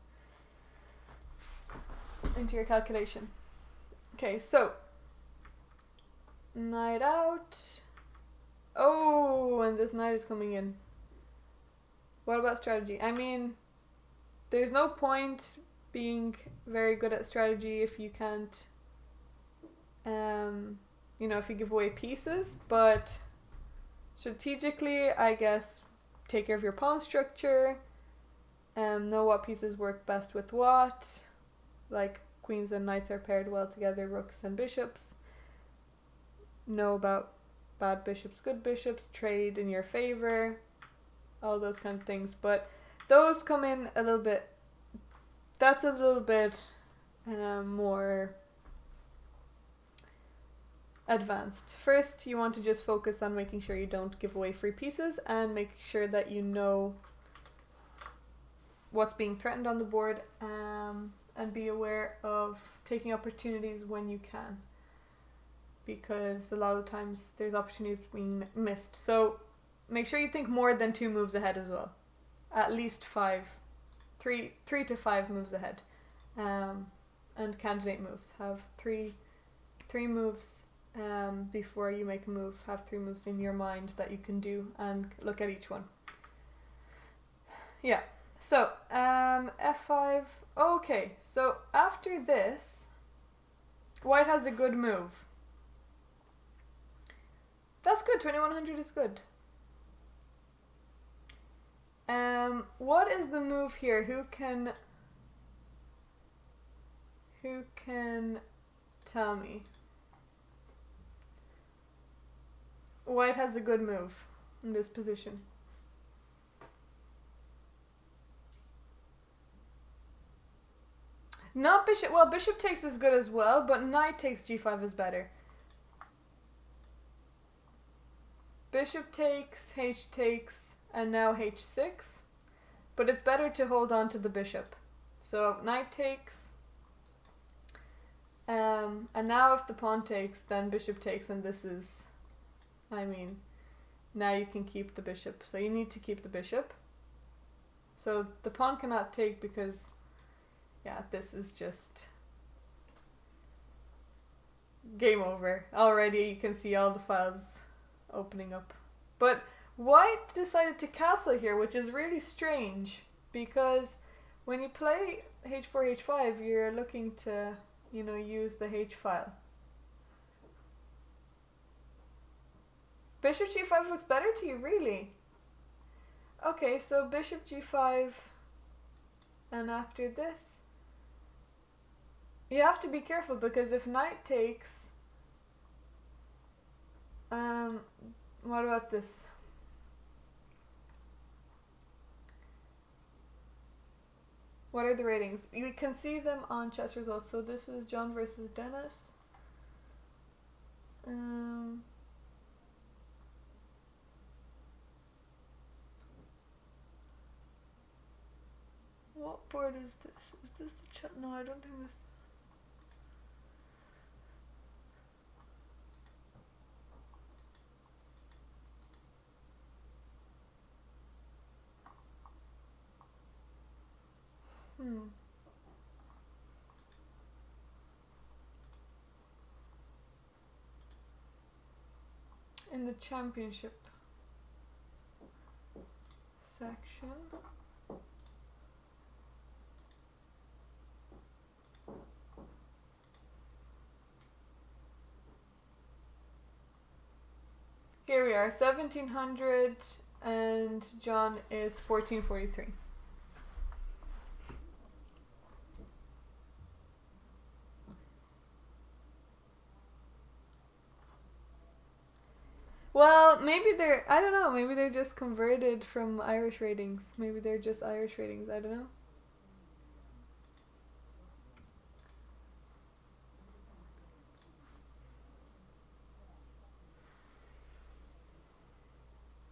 into your calculation. Okay, so knight out. Oh, and this knight is coming in. What about strategy? I mean, there's no point being very good at strategy if you can't, if you give away pieces, but strategically, I guess, take care of your pawn structure, know what pieces work best with what, like queens and knights are paired well together, rooks and bishops, know about bad bishops, good bishops, trade in your favor, all those kind of things, but those come in a little bit, that's a little bit more advanced. First, you want to just focus on making sure you don't give away free pieces and make sure that you know what's being threatened on the board, and be aware of taking opportunities when you can, because a lot of times there's opportunities being missed. So make sure you think more than 2 moves ahead as well, at least 3 to 5 moves ahead, and candidate moves. Have three moves before you make a move. Have 3 moves in your mind that you can do and look at each one. Yeah, so f5. Okay, so after this, white has a good move. That's good. 2100 is good. What is the move here? Who can tell me? White has a good move in this position. Not bishop. Well, bishop takes is good as well, but knight takes g5 is better. Bishop takes, h takes, and now h6. But it's better to hold on to the bishop. So knight takes. And now if the pawn takes, then bishop takes, and this is, I mean, now you can keep the bishop. So you need to keep the bishop. So the pawn cannot take because, yeah, this is just game over. Already you can see all the files opening up. But white decided to castle here, which is really strange because when you play h4, h5, you're looking to, you know, use the h file. Bishop g5 looks better to you, really? Okay, so bishop g5, and after this, you have to be careful because if knight takes, what about this? What are the ratings? You can see them on chess results. So this is John versus Dennis. What board is this? Is this the chat? No, I don't think this. In the championship section. Here we are, 1700, and John is 1443. Well, maybe they're, I don't know, maybe they're just converted from Irish ratings. Maybe they're just Irish ratings, I don't know.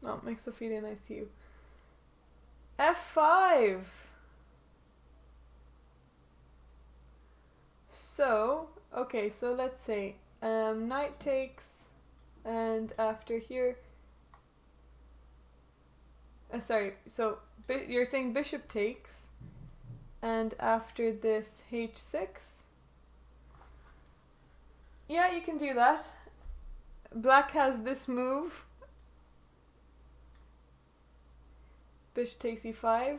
Oh, makes Sophia nice to you. F5! So, okay, so let's say knight takes, and after here, sorry, so you're saying bishop takes, and after this h6. Yeah, you can do that. Black has this move. Bishop takes e5.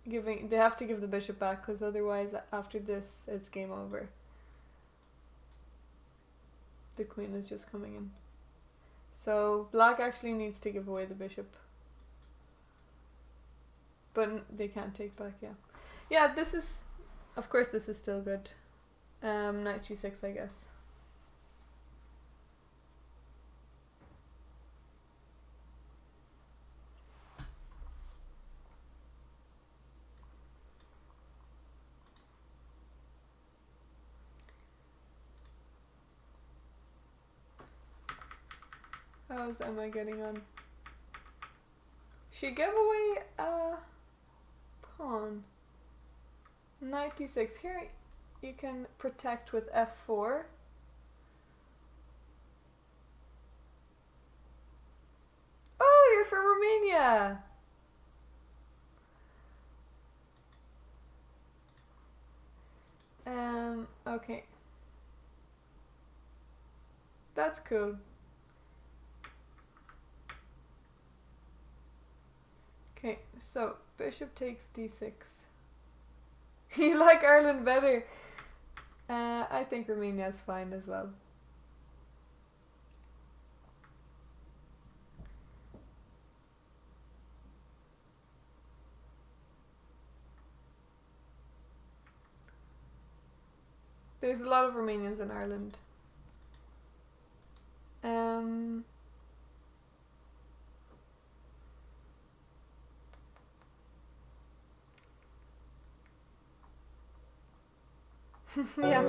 They have to give the bishop back because otherwise after this it's game over. The queen is just coming in. So black actually needs to give away the bishop. But they can't take back, yeah. Yeah, this is, of course this is still good. Knight g6, I guess. How's Emma getting on? She gave away a pawn. Knight d6. Here you can protect with f4. Oh, you're from Romania! Okay. That's cool. Okay, so bishop takes d6. You like Ireland better? I think Romania's fine as well. There's a lot of Romanians in Ireland. Yeah.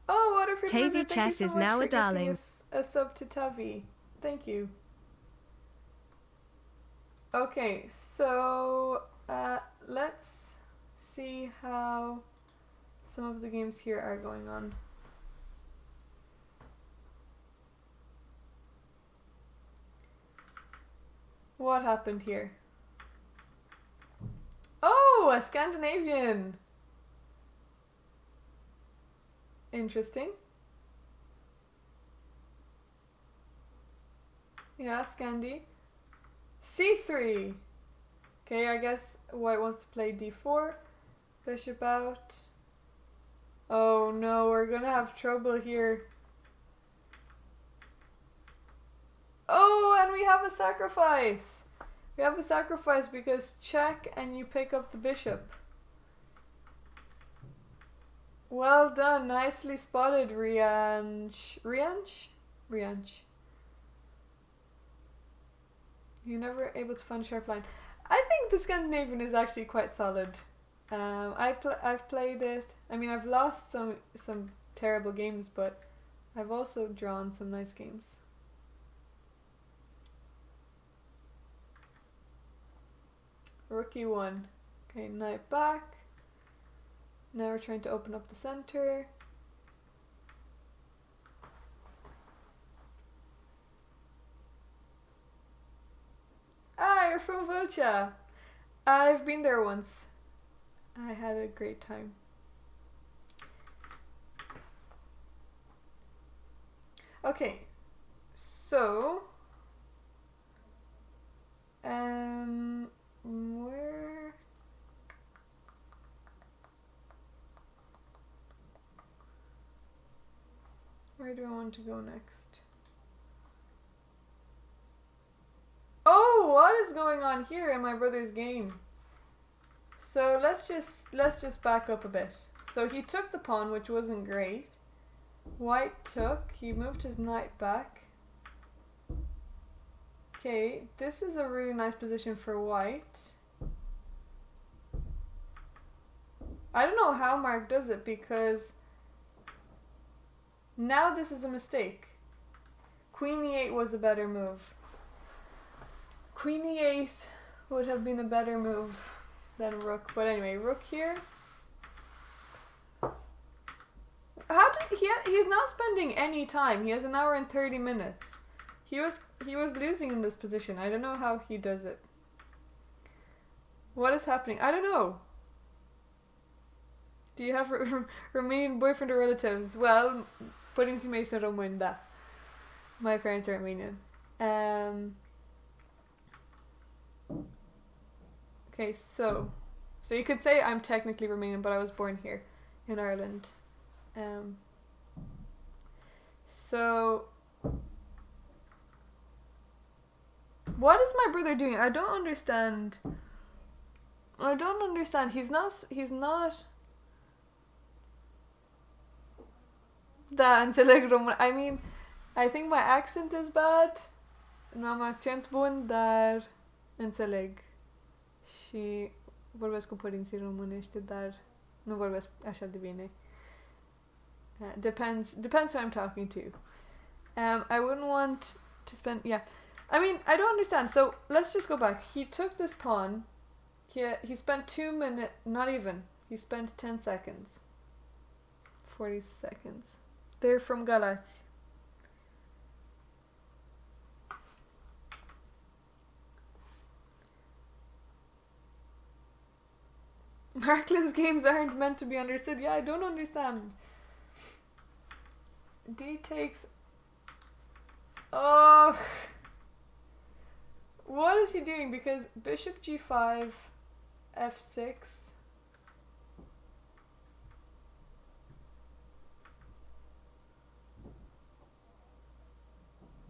Oh, Waterford Tavy Wizard, thank you Chess so is much now for a gifting darling. us a sub to Tavi. Thank you. Okay, so let's see how some of the games here are going on. What happened here? Oh, a Scandinavian! Interesting. Yeah, Scandi. C3! Okay, I guess white wants to play d4. Bishop out. Oh no, we're gonna have trouble here. Oh, and we have a sacrifice! We have a sacrifice because check and you pick up the bishop. Well done, nicely spotted, Rianch. Rianch. You're never able to find a sharp line. I think the Scandinavian is actually quite solid. I've played it. I mean, I've lost some terrible games, but I've also drawn some nice games. Rook e1. Okay, knight back. Now we're trying to open up the center. Ah, you're from Volcha. I've been there once. I had a great time. Okay, so where do I want to go next? Oh, what is going on here in my brother's game? So let's just back up a bit. So he took the pawn, which wasn't great. White took, he moved his knight back. Okay, this is a really nice position for white. I don't know how Mark does it because now this is a mistake. Queen e8 was a better move. Queen e8 would have been a better move than rook. But anyway, rook here. He's not spending any time. He has an hour and 30 minutes. He was losing in this position. I don't know how he does it. What is happening? I don't know. Do you have Romanian boyfriend or relatives? Well, putting si may sa România. My parents are Armenian. Okay, so you could say I'm technically Romanian, but I was born here in Ireland. So what is my brother doing? I don't understand. He's not da înțeleg român. I mean, I think my accent is bad. Nu am accent bun, dar înțeleg. Și vorbesc cu părinții românești, dar nu vorbesc așa de bine. Depends who I'm talking to. I wouldn't want to spend. Yeah, I mean, I don't understand. So let's just go back. He took this pawn. He spent 2 minutes. Not even. He spent 10 seconds. 40 seconds. They're from Galați. Marklin's games aren't meant to be understood. Yeah, I don't understand. D takes. Oh, what is he doing? Because bishop g5, f6.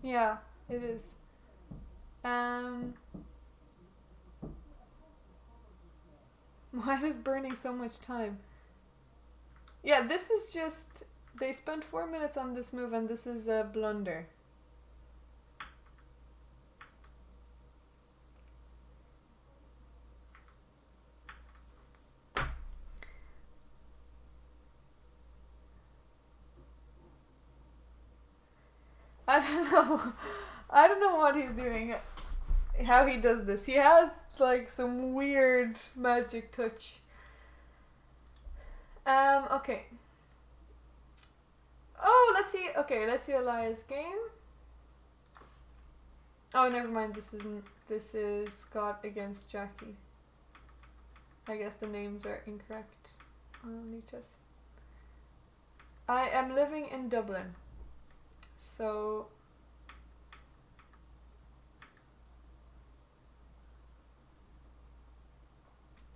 Yeah, it is. Why is burning so much time? Yeah, this is just. They spent 4 minutes on this move, and this is a blunder. I don't know. I don't know what he's doing. How he does this. He has like some weird magic touch. Okay. Oh, let's see. Okay, let's see Elias' game. Oh, never mind. This isn't. This is Scott against Jackie. I guess the names are incorrect on each us. I am living in Dublin. So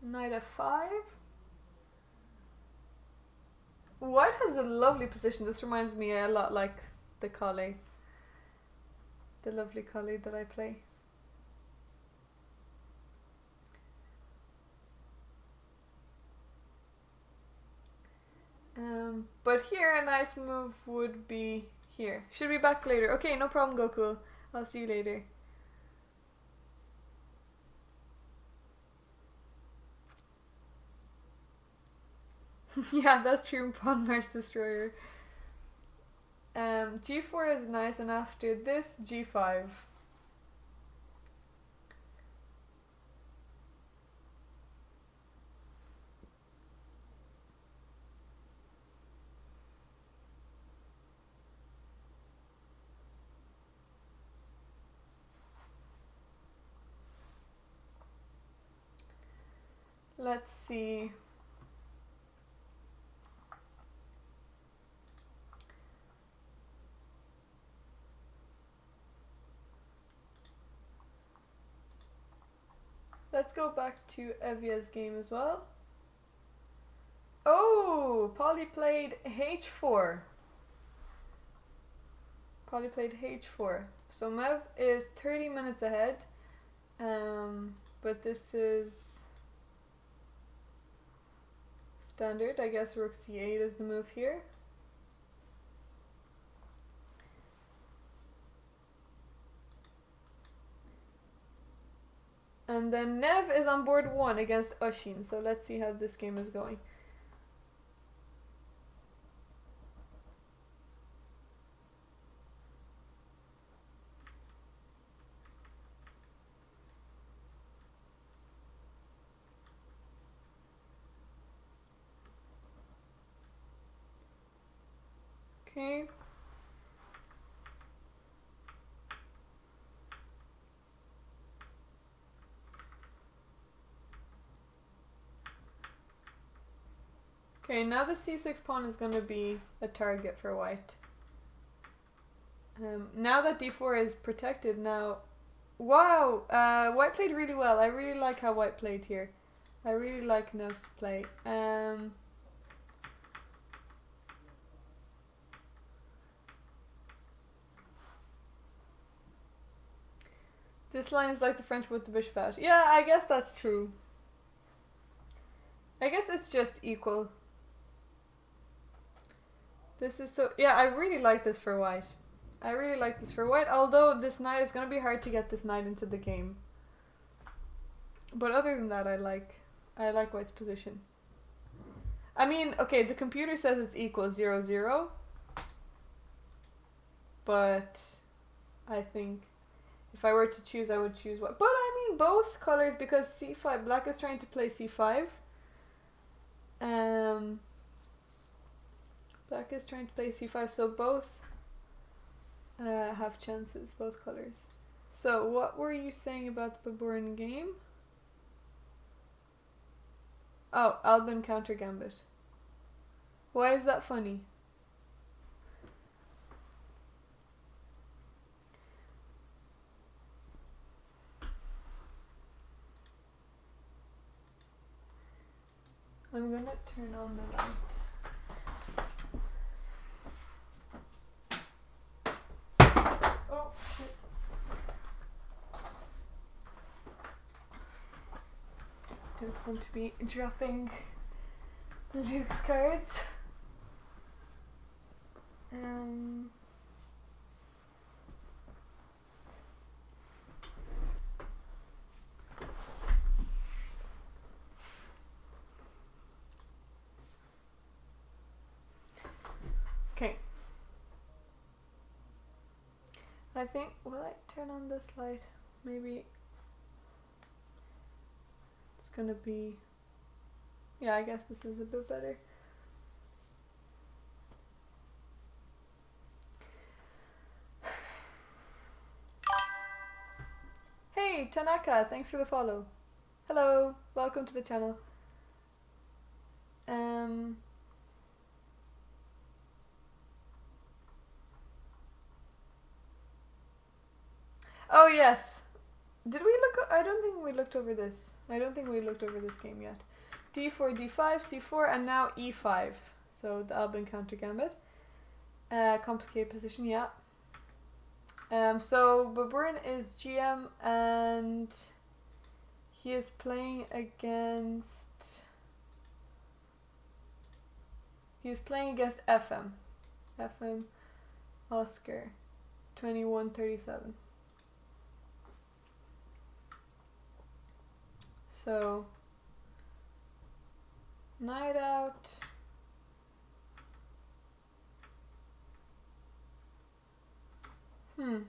knight f5. White has a lovely position. This reminds me a lot like the Collie. The lovely Collie that I play. But here a nice move would be here. Should be back later. Okay, no problem, Goku. I'll see you later. Yeah, that's true. Pawn Mars Destroyer. G4 is nice, and after this, G5. Let's see. Let's go back to Evia's game as well. Oh, Polly played H4. Polly played H4. So Mev is 30 minutes ahead. But this is standard. I guess Rook C8 is the move here. And then Nev is on board 1 against Oshin. So let's see how this game is going. Okay. Okay, now the c6 pawn is going to be a target for white. Now that d4 is protected, now... Wow! White played really well. I really like how white played here. I really like Nev's play. This line is like the French with the bishop out. Yeah, I guess that's true. I guess it's just equal. This is so... Yeah, I really like this for white. I really like this for white, although this knight is going to be hard to get this knight into the game. But other than that, I like white's position. I mean, okay, the computer says it's equal 0-0. But I think if I were to choose, I would choose white. But I mean both colors, because c5, black is trying to play c5. Black is trying to play c5, so both have chances, both colors. So what were you saying about the Baburin game? Oh, Albin counter gambit. Why is that funny? I'm gonna turn on the light. Oh shit. Don't want to be dropping Luke's cards. Okay. I think, will I turn on this light? Maybe it's gonna be, yeah, I guess this is a bit better. Hey, Tanaka, thanks for the follow. Hello, welcome to the channel. Oh yes. Did we look? I don't think we looked over this. I don't think we looked over this game yet. D4, D5, C4, and now E5. So the Albin counter gambit. Complicated position, yeah. So Baburin is GM and he is playing against. He's playing against FM. FM Oscar 2137. So night out. Night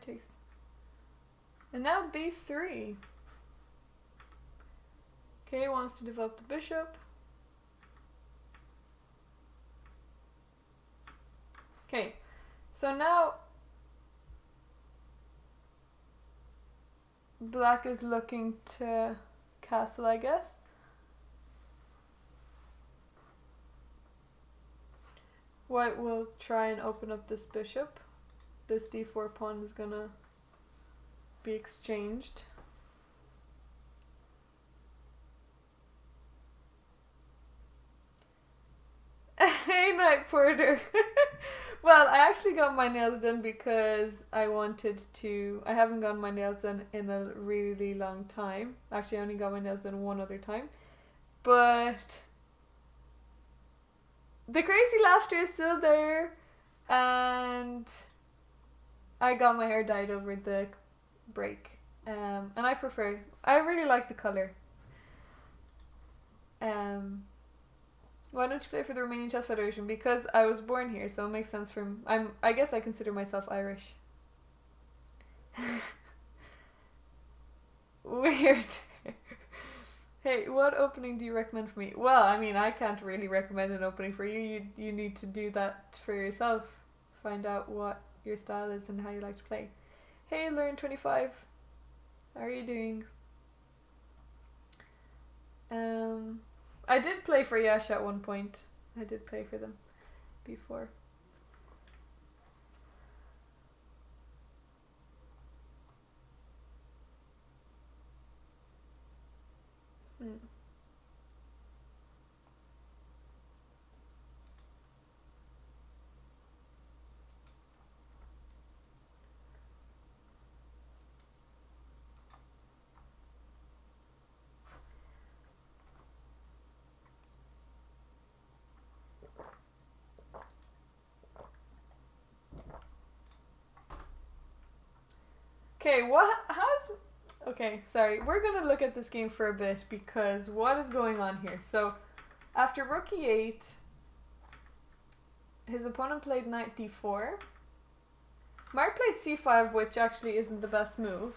takes. And now B3. Okay, wants to develop the bishop. Okay, so now black is looking to castle, I guess. White will try and open up this bishop. This d4 pawn is gonna be exchanged. Hey, Night Porter. Well, I actually got my nails done because I wanted to. I haven't gotten my nails done in a really long time. Actually, I only got my nails done one other time. But the crazy laughter is still there. And I got my hair dyed over the break. And I really like the colour. Why don't you play for the Romanian Chess Federation? Because I was born here, so it makes sense for I guess I consider myself Irish. Weird. Hey, what opening do you recommend for me? Well, I mean, I can't really recommend an opening for you. You need to do that for yourself. Find out what your style is and how you like to play. Hey, Learn25. How are you doing? I did play for Yash at one point. I did play for them before. Okay, okay, sorry. We're gonna look at this game for a bit because what is going on here? So, after rook e8, his opponent played knight d4. Mark played c5, which actually isn't the best move.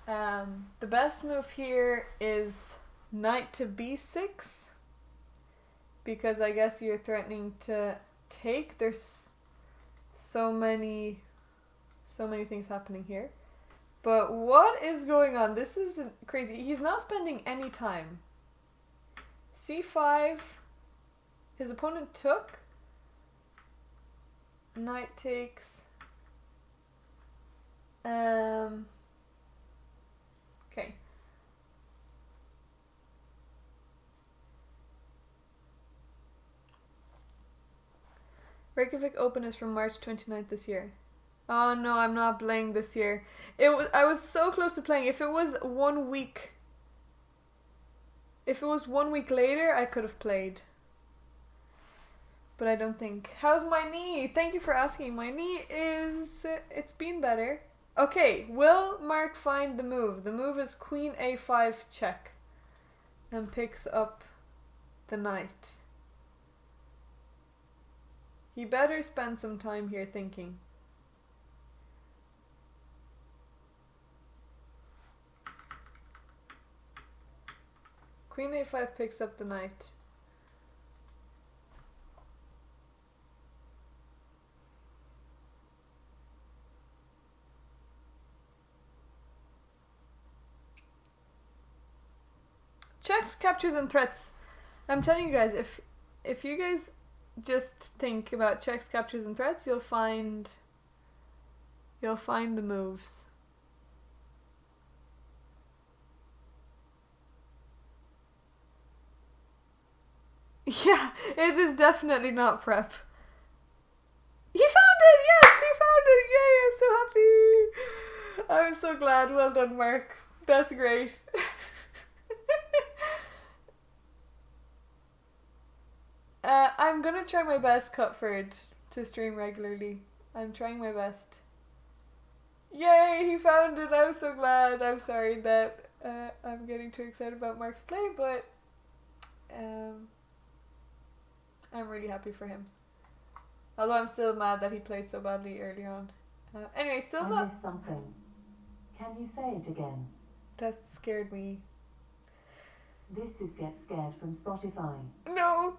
The best move here is knight to b6 because I guess you're threatening to take. There's so many things happening here. But what is going on? This is crazy. He's not spending any time. c5. His opponent took. Knight takes. Okay. Reykjavik Open is from March 29th this year. Oh no, I'm not playing this year. I was so close to playing. If it was 1 week later, I could have played. But I don't think. How's my knee? Thank you for asking. My knee it's been better. Okay, will Mark find the move? The move is Queen A5 check. And picks up the knight. He better spend some time here thinking. Queen a5 picks up the knight. Checks, captures, and threats. I'm telling you guys, if you guys just think about checks, captures, and threats, you'll find the moves. Yeah, it is definitely not prep. He found it! Yes, he found it! Yay, I'm so happy! I'm so glad. Well done, Mark. That's great. I'm gonna try my best, Cutford, to stream regularly. I'm trying my best. Yay, he found it! I'm so glad. I'm sorry that I'm getting too excited about Mark's play, but I'm really happy for him. Although I'm still mad that he played so badly early on. Anyway, still not. I missed something. Can you say it again? That scared me. This is Get Scared from Spotify. No!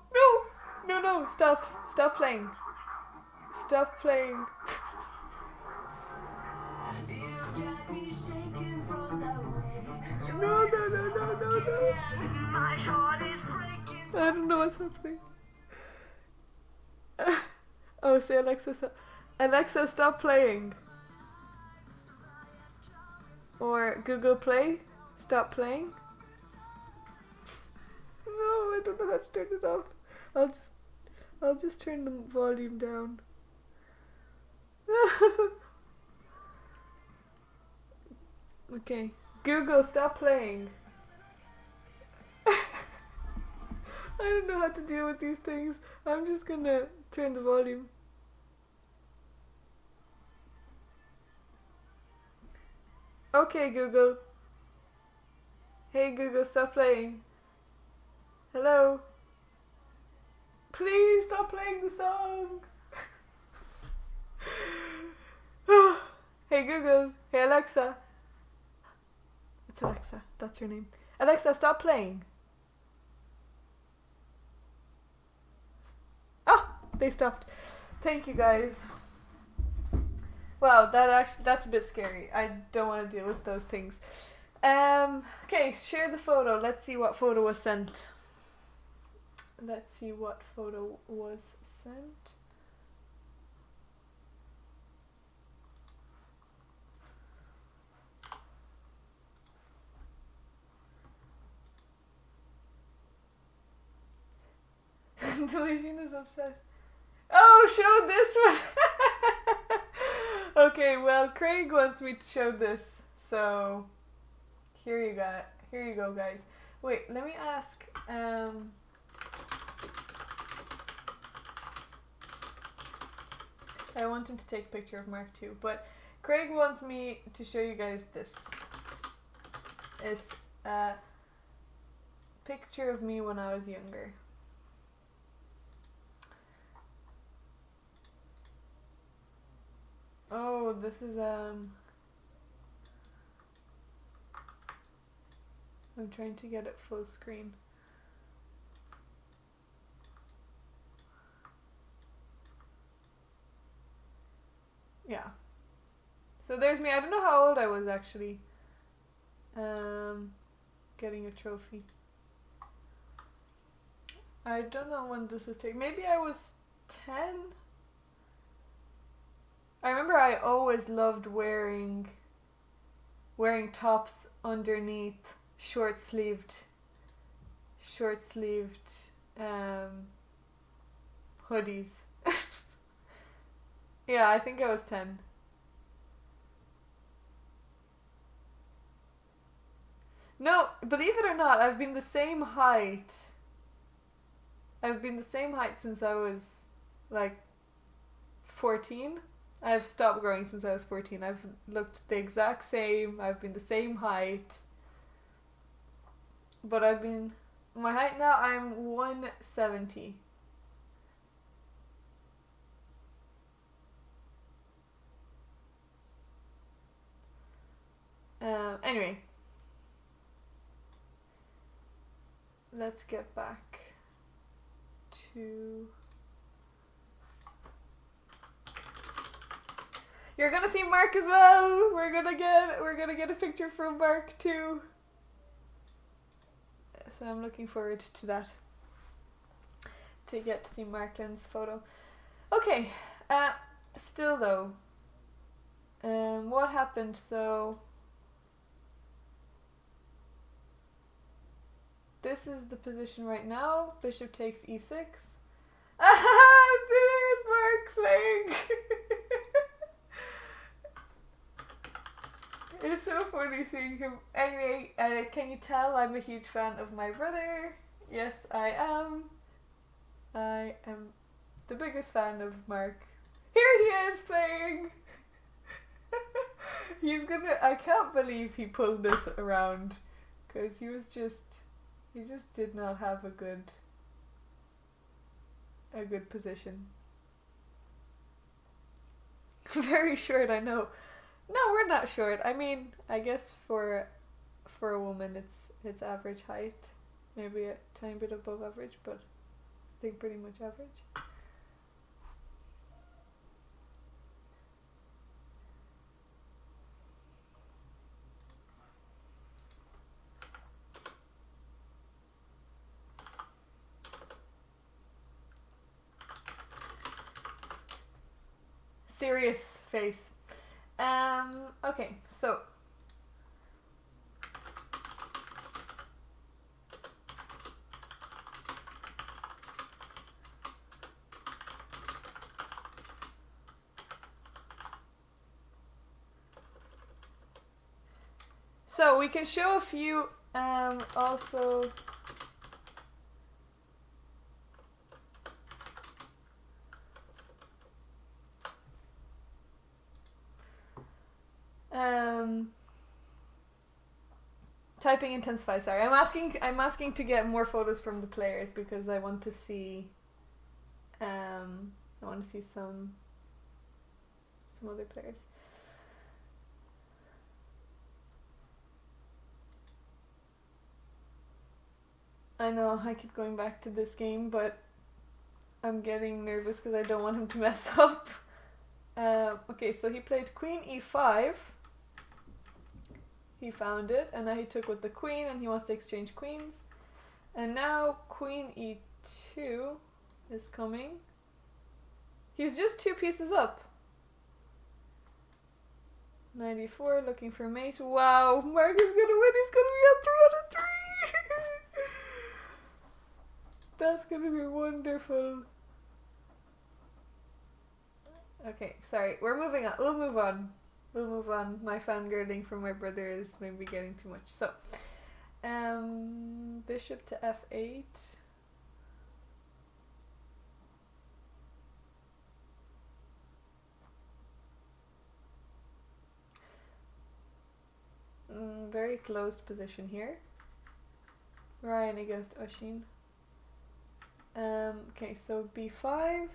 Stop playing. Stop playing. No. My heart is breaking. I don't know what's happening. Oh, say Alexa, stop playing. Or Google Play, stop playing. No, I don't know how to turn it off. I'll just turn the volume down. Okay, Google, stop playing. I don't know how to deal with these things. I'm just gonna turn the volume. Okay, Google. Hey, Google, stop playing. Hello? Please stop playing the song. Hey, Google. Hey, Alexa. It's Alexa. That's her name. Alexa, stop playing. Oh, they stopped. Thank you, guys. Wow, that's a bit scary. I don't want to deal with those things. Okay, share the photo. Let's see what photo was sent. Let's see what photo was sent. Delicious upset. Oh, show this one. Okay, well, Craig wants me to show this, so here you go, guys. Wait, let me ask. I wanted to take a picture of Mark too, but Craig wants me to show you guys this. It's a picture of me when I was younger. Oh, this is I'm trying to get it full screen. Yeah. So there's me. I don't know how old I was actually. Getting a trophy. I don't know when this was taken. Maybe I was 10. I remember I always loved wearing tops underneath short-sleeved hoodies. Yeah, I think I was 10. No, believe it or not, I've been the same height. I've been the same height since I was like 14. I've stopped growing since I was 14. I've looked the exact same. I've been the same height. But my height now, I'm 170. Anyway, let's get back to. You're gonna see Mark as well. We're gonna get a picture from Mark too. So I'm looking forward to that. To get to see Marklin's photo. Okay. Still though. What happened? So this is the position right now. Bishop takes e6. There's Mark playing. It's so funny seeing him. Anyway, can you tell I'm a huge fan of my brother? Yes, I am. I am the biggest fan of Mark. Here he is playing. I can't believe he pulled this around, because he just did not have a good position. Very short, I know. No, we're not short. I mean, I guess for a woman, it's average height, maybe a tiny bit above average, but I think pretty much average. Serious face. Okay, so we can show a few also typing intensifies. Sorry, I'm asking to get more photos from the players because I want to see. I want to see some other players. I know I keep going back to this game, but I'm getting nervous because I don't want him to mess up. Okay, so he played Queen E5. He found it, and now he took with the queen, and he wants to exchange queens. And now Queen E2 is coming. He's just 2 pieces up. 94, looking for mate. Wow, Mark is gonna win. He's gonna be on 3 out of 3. That's gonna be wonderful. Okay, sorry. We're moving on. We'll move on. My fangirling for my brother is maybe getting too much. So, bishop to f8. Very closed position here. Ryan against Oshin. Okay, so b5.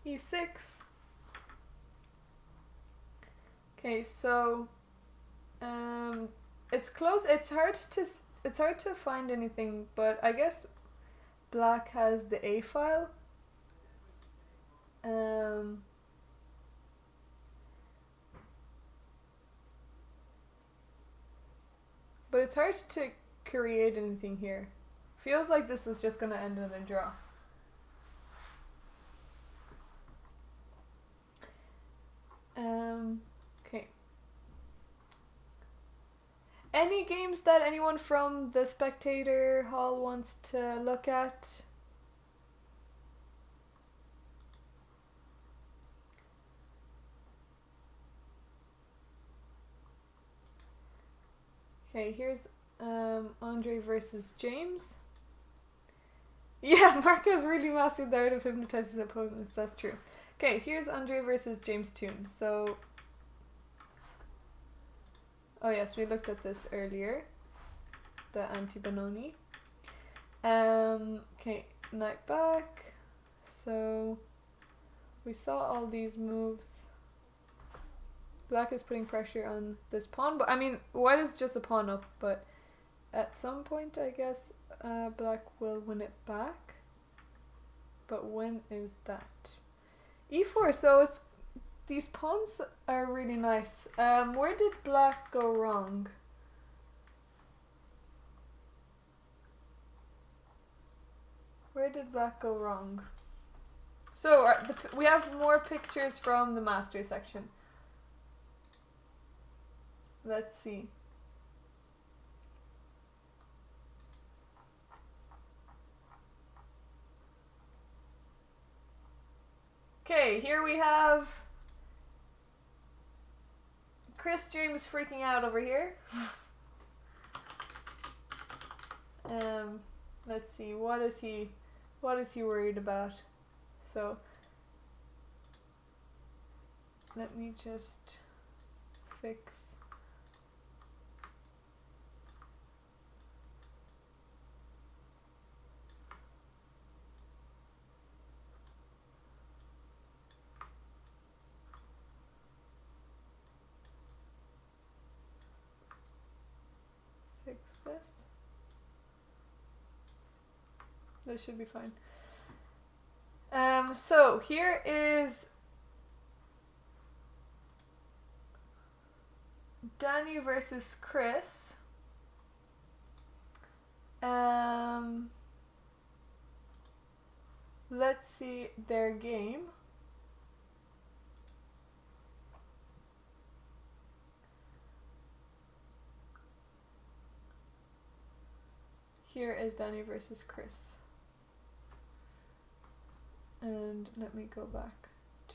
E6. Okay, so it's close. It's hard to find anything, but I guess black has the A file. But it's hard to create anything here. Feels like this is just gonna end in a draw. Okay. Any games that anyone from the spectator hall wants to look at? Okay, here's Andre versus James. Yeah, Marquez really mastered the art of hypnotizing his opponents. That's true. Okay, here's Andre versus James Toon. So, oh yes, we looked at this earlier. The anti-Benoni. Okay, knight back. So, we saw all these moves. Black is putting pressure on this pawn, but I mean, white is just a pawn up, but at some point, I guess, black will win it back. But when is that? E4, so it's these pawns are really nice. Where did black go wrong? Where did black go wrong? So we have more pictures from the master section. Let's see. Okay, here we have Chris James freaking out over here. Let's see, what is he worried about? So let me just fix. Fix this. This should be fine. So here is Danny versus Chris. Let's see their game. Here is Danny versus Chris. And let me go back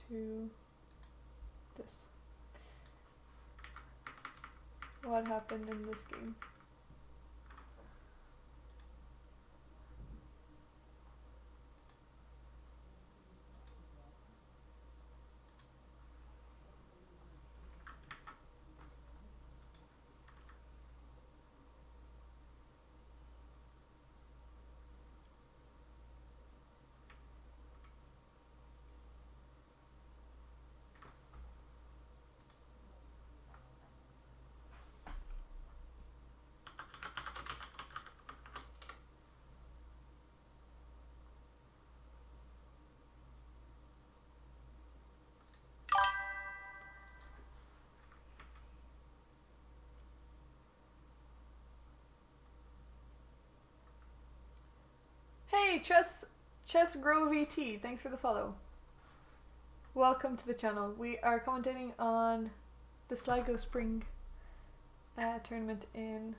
to this. What happened in this game? Hey, Chess Grow VT, thanks for the follow. Welcome to the channel. We are commentating on the Sligo Spring tournament in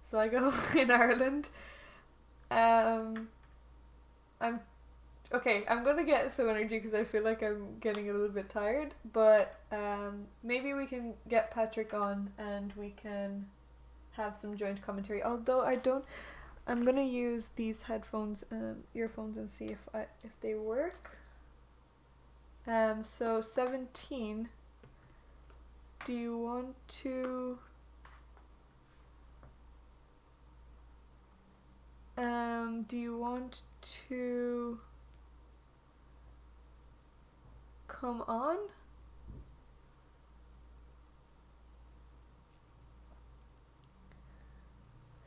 Sligo in Ireland. I'm gonna get some energy because I feel like I'm getting a little bit tired, but maybe we can get Patrick on and we can have some joint commentary. Although I'm gonna use these headphones and earphones and see if they work. So 17. Do you want to come on?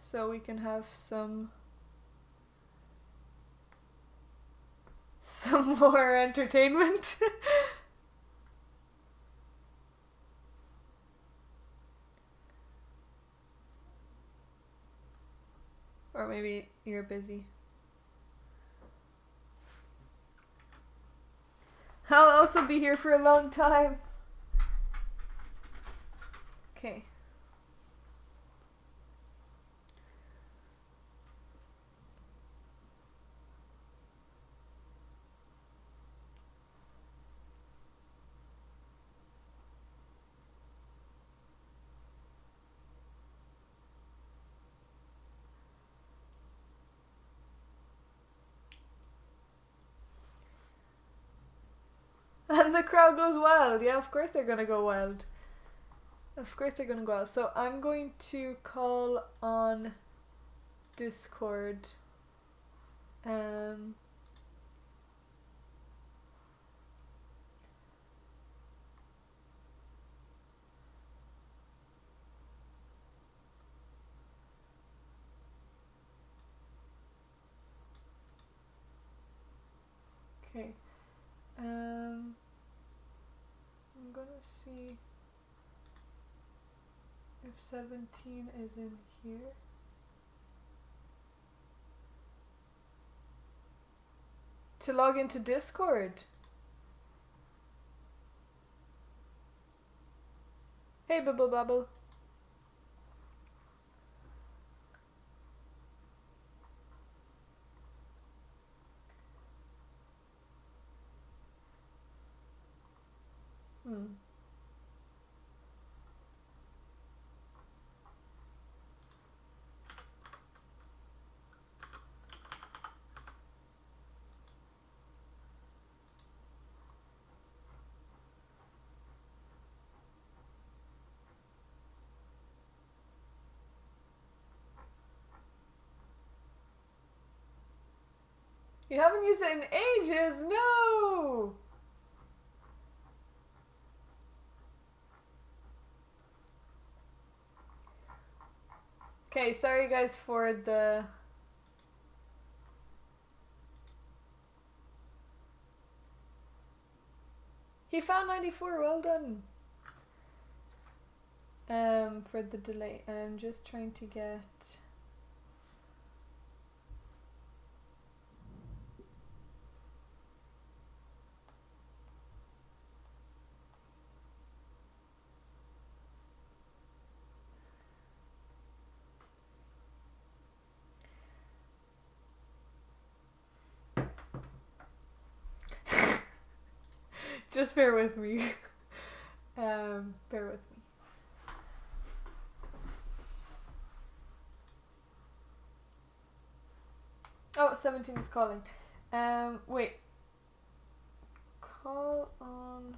So we can have some more entertainment. Or maybe you're busy. I'll also be here for a long time. Okay. the crowd goes wild. Yeah, of course they're gonna go wild. Of course they're gonna go wild. So I'm going to call on Discord. Okay. I'm gonna see if 17 is in here. To log into Discord. Hey, Bubble Bubble. You haven't used it in ages. No. Okay, sorry guys for the... He found 94, well done. For the delay, I'm just trying to get... Just bear with me. Bear with me. Oh, 17 is calling. Wait. Call on...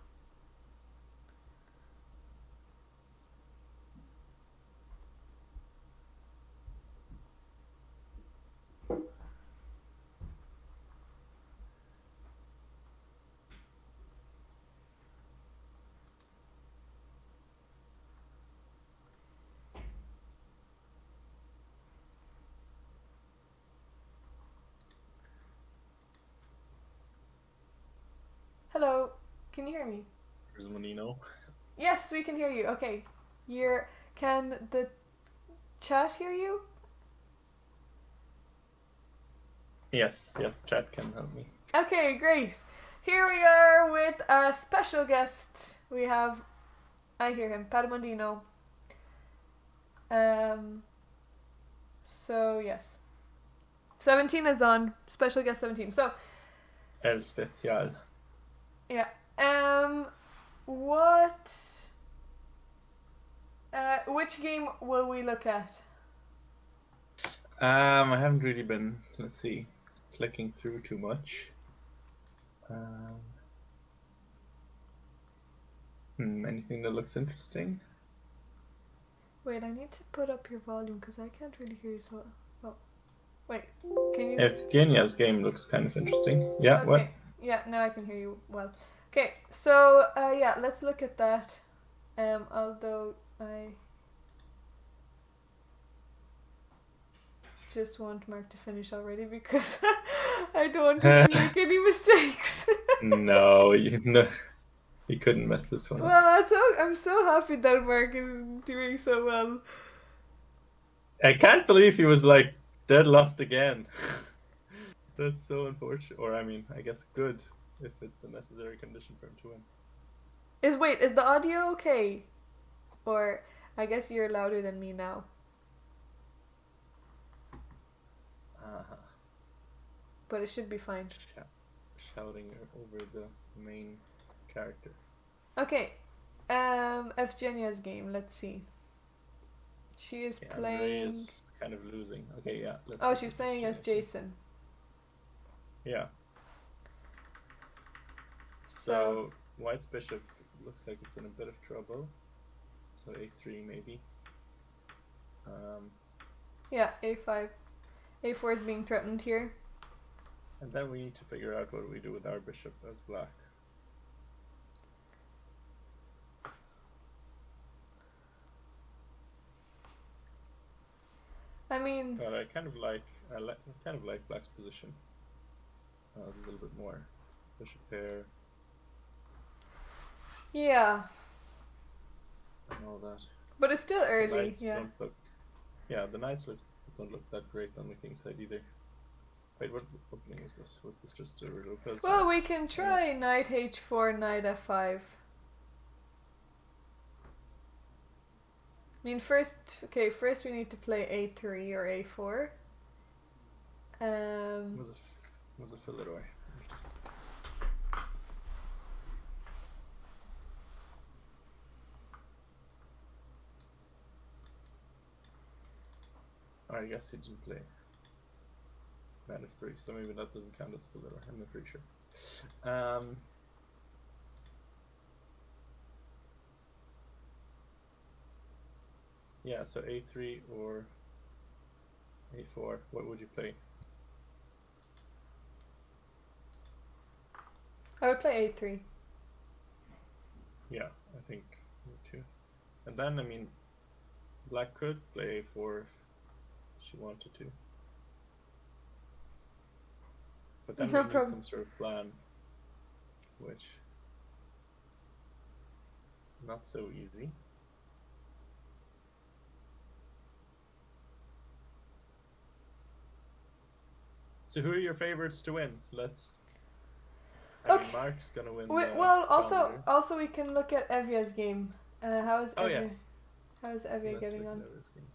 Hello, can you hear me? There's Monino. Yes, we can hear you. Okay. Can the chat hear you? Yes, chat can help me. Okay, great. Here we are with a special guest. We have, I hear him, Padamondino. So yes. 17 is on. Special guest 17. So El Special. yeah. Which game will we look at? I haven't really been, let's see, clicking through too much. Anything that looks interesting? Wait, I need to put up your volume because I can't really hear you so well. Oh. Wait, can you... Evgenia's game looks kind of interesting. Yeah, okay. what? Yeah, now I can hear you well. Okay, so yeah, let's look at that. Although I just want Mark to finish already because I don't want him to make any mistakes. No, you couldn't mess this one up. Well, I'm so happy that Mark is doing so well. I can't believe he was like dead lost again. That's so unfortunate. Or I mean, I guess good if it's a necessary condition for him to win. Is the audio okay? Or I guess you're louder than me now. But it should be fine. Shouting over the main character. Okay. Evgenia's game, let's see. She is playing... Andre is kind of losing. Okay, yeah. Oh, she's playing as Jason. Yeah. So White's bishop looks like it's in a bit of trouble. So a3 maybe. Yeah, a5. a4 is being threatened here. And then we need to figure out what we do with our bishop as black. I mean, But I kind of like black's position a little bit more. Bishop pair yeah, and all that. but it's still The early. knights Yeah. don't look. Yeah, the knights don't look that great on the king side either. Wait, what opening was this? Was this just a Lopez? Well, we can try knight h4, knight f5. I mean, first we need to play a3 or a4. Was it Philidor? I guess he didn't play knight f3, so maybe that doesn't count as Philidor. I'm not pretty sure. Yeah, so a3 or a4. What would you play? I would play a3. Yeah, I think me too. And then, I mean, black could play a4 if she wanted to. But then No we need problem. some sort of plan, which not so easy. So who are your favorites to win? I Okay. mean, Mark's gonna win. Well, Challenger. also we can look at Evya's game. How's Oh Evya? yes. How's Evya Let's getting look on? at Evya's game.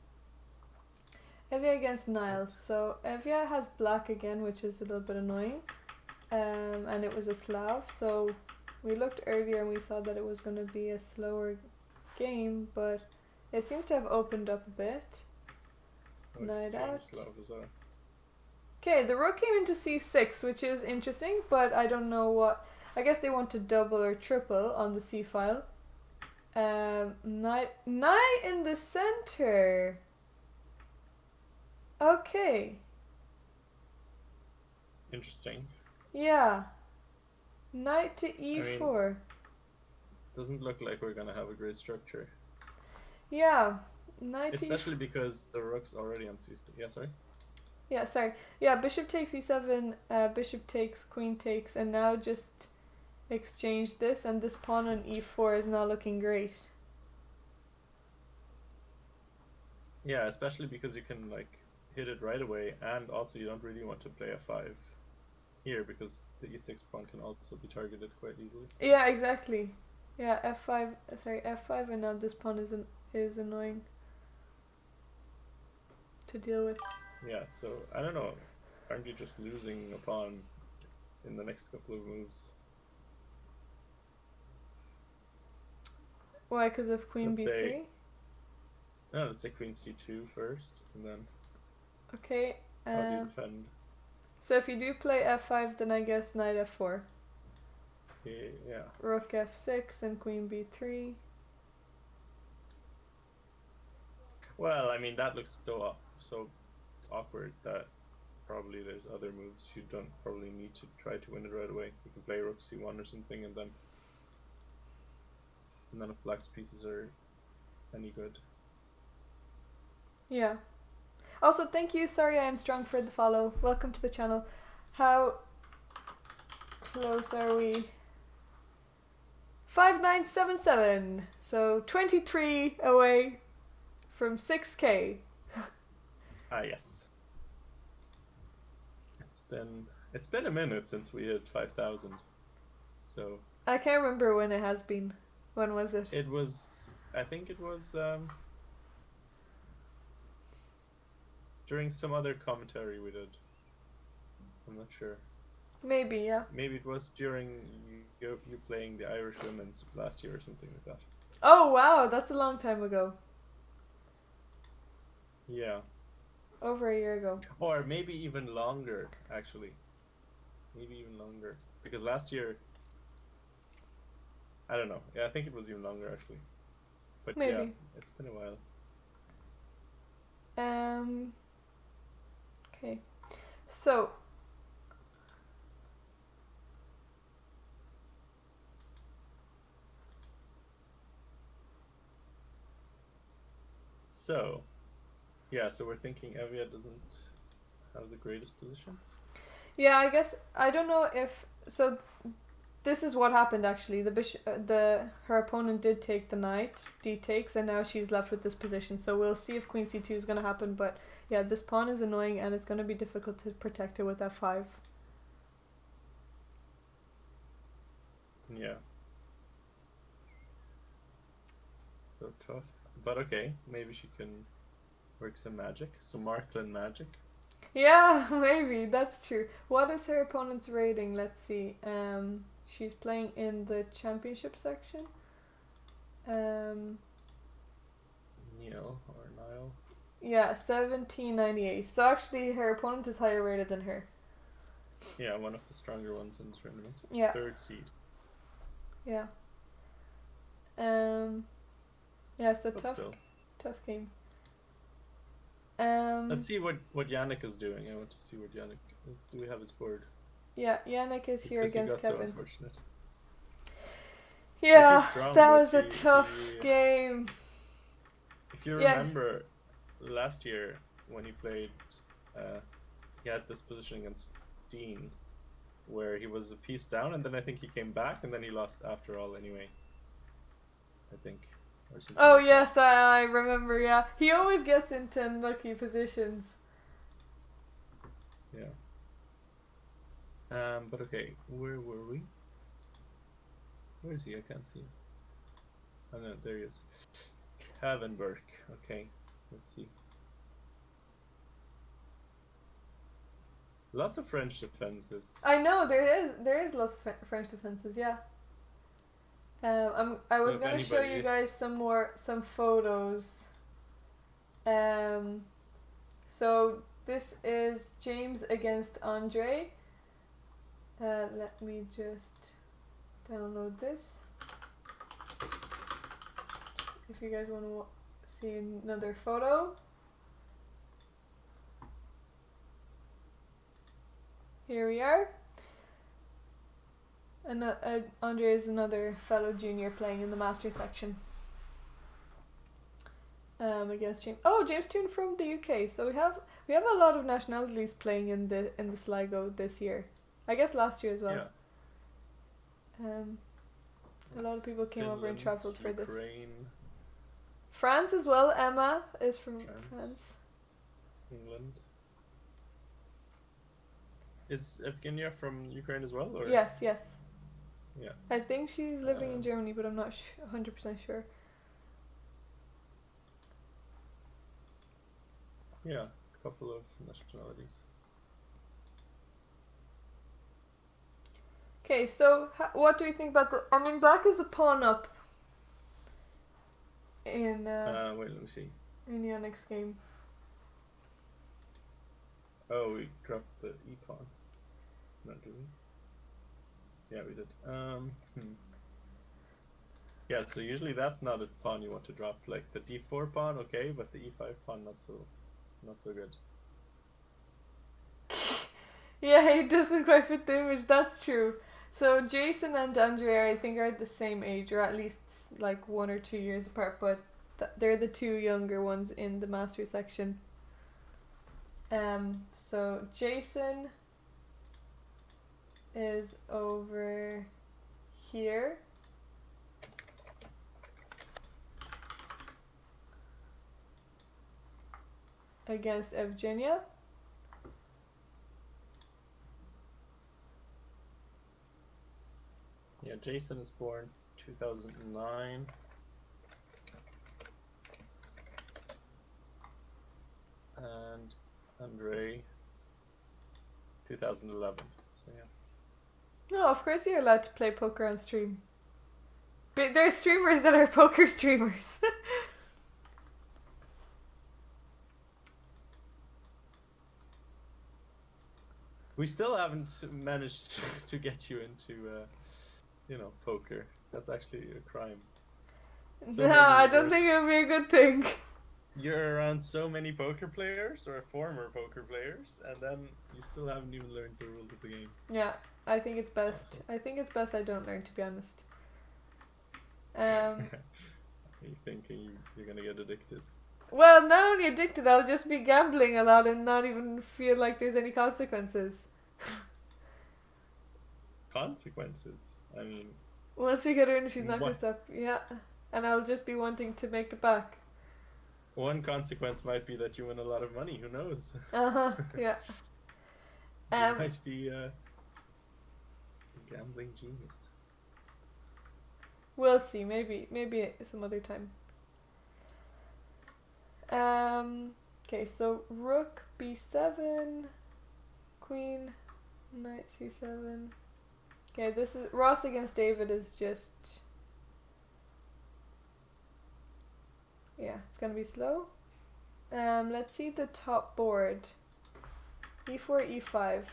Evya against Niles. So Evya has black again, which is a little bit annoying. And it was a Slav. So we looked earlier and we saw that it was going to be a slower game, but it seems to have opened up a bit. Oh, it's Knight out. changed Slav as well. Okay, the rook came into c6, which is interesting, but I don't know what. I guess they want to double or triple on the c file. Knight in the center. Okay. Interesting. Yeah. Knight to e4. Doesn't look like we're gonna have a great structure. Yeah. Knight to Especially because the rook's already on c6. Yeah, sorry. Yeah, sorry. Yeah, bishop takes e7, bishop takes, queen takes, and now just exchange this, and this pawn on e4 is not looking great. Yeah, especially because you can like hit it right away, and also you don't really want to play a5 here because the e6 pawn can also be targeted quite easily. Yeah, exactly. Yeah, f5, and now this pawn is annoying to deal with. Yeah, so I don't know. Aren't you just losing a pawn in the next couple of moves? Why? Because of queen Let's b3? say- No, let's say queen c2 first, and then Okay. how do you defend? So if you do play f5, then I guess knight f4. Yeah. Rook f6 and queen b3. Well, I mean that looks so awkward that probably there's other moves you don't probably need to try to win it right away. You can play rook c1 or something, and then none of black's pieces are any good. Yeah. Also, thank you. Sorry, I am strong for the follow. Welcome to the channel. How close are we? 5977. So 23 away from 6k. Ah, yes. It's been a minute since we hit 5,000. So I can't remember when it has been. When was it? I think it was during some other commentary we did. I'm not sure. Maybe, yeah. Maybe it was during you playing the Irish Women's last year or something like that. Oh wow, that's a long time ago. Yeah. Over a year ago. Or maybe even longer, actually. Maybe even longer. Because last year I don't know. Yeah, I think it was even longer actually. But yeah, Maybe. it's been a while. Okay. So, So, yeah, so we're thinking Evia doesn't have the greatest position. yeah, I guess I don't know if so. This is what happened actually. Her opponent did take the knight, d takes, and now she's left with this position. So we'll see if queen c2 is going to happen. But yeah, this pawn is annoying, and it's going to be difficult to protect it with f5. Yeah. So tough. But okay, maybe she can work some magic. Some Markland magic. Yeah, maybe that's true. What is her opponent's rating? Let's see. She's playing in the championship section. Neil or Niall. Yeah, 1798. So actually, her opponent is higher rated than her. Yeah, one of the stronger ones in the tournament. Yeah. Third seed. Yeah. Yeah, so But tough, still. tough game. Let's see what Yannick is doing. I want to see what Yannick is. Do we have his board? Yeah, Yannick is here Because he against got so Kevin. unfortunate. Yeah, he's strong, that but was a tough game. If you Yeah. remember last year when he played, he had this position against Dean where he was a piece down, and then I think he came back, and then he lost after all anyway. I think. Or something Oh like that. yes, I remember. Yeah, he always gets into unlucky positions. Yeah. But okay, where were we? Where is he? I can't see him. Oh no, there he is. Kevin Burke. Okay, let's see. Lots of French defenses. I know there is lots of French defenses. Yeah. I was if gonna show you anybody- guys some photos. So this is James against Andre. Let me just download this. If you guys want to see another photo. Here we are. And Andre is another fellow junior playing in the master section. Against James. Oh, James Toon from the UK. So we have a lot of nationalities playing in the Sligo this year. I guess last year as well. Yeah. A lot of people came over and Finland, traveled for this. Ukraine, France as well. Emma is from France. England. Is Evgenia from Ukraine as well? Or? Yes. Yeah. I think she's living in Germany, but I'm not 100% sure. Yeah, a couple of nationalities. Okay, so what do you think about the? I mean, black is a pawn up. In Wait, let me see. in Yannick's game. Oh, we dropped the e pawn. Not did we? Yeah, we did. Yeah, so usually that's not a pawn you want to drop. Like the d4 pawn, okay, but the e5 pawn not so good. Yeah, it doesn't quite fit the image. That's true. So Jason and Andrea, I think, are the same age, or at least like 1 or 2 years apart. But they're the two younger ones in the master section. So Jason is over here. Against Evgenia. Yeah, Jason is born 2009. And Andre 2011. So yeah. No, of course you're allowed to play poker on stream. But there's streamers that are poker streamers. We still haven't managed to get you into poker. That's actually a crime. So No, maybe I don't there's think it would be a good thing. you're around so many poker players or former poker players, and then you still haven't even learned the rules of the game. Yeah, I think it's best. Also, I think it's best I don't learn, to be honest. are you thinking you're gonna get addicted? Well, not only addicted, I'll just be gambling a lot and not even feel like there's any consequences. Consequences. I mean, Once we get her in, she's not gonna what? stop. Yeah, and I'll just be wanting to make it back. One consequence might be that you win a lot of money. Who knows? Yeah. You might be a gambling genius. We'll see. Maybe some other time. Okay, so rook b7, queen, knight c7. Okay, this is Ross against David is just, yeah, it's gonna be slow. Let's see the top board. e4, e5.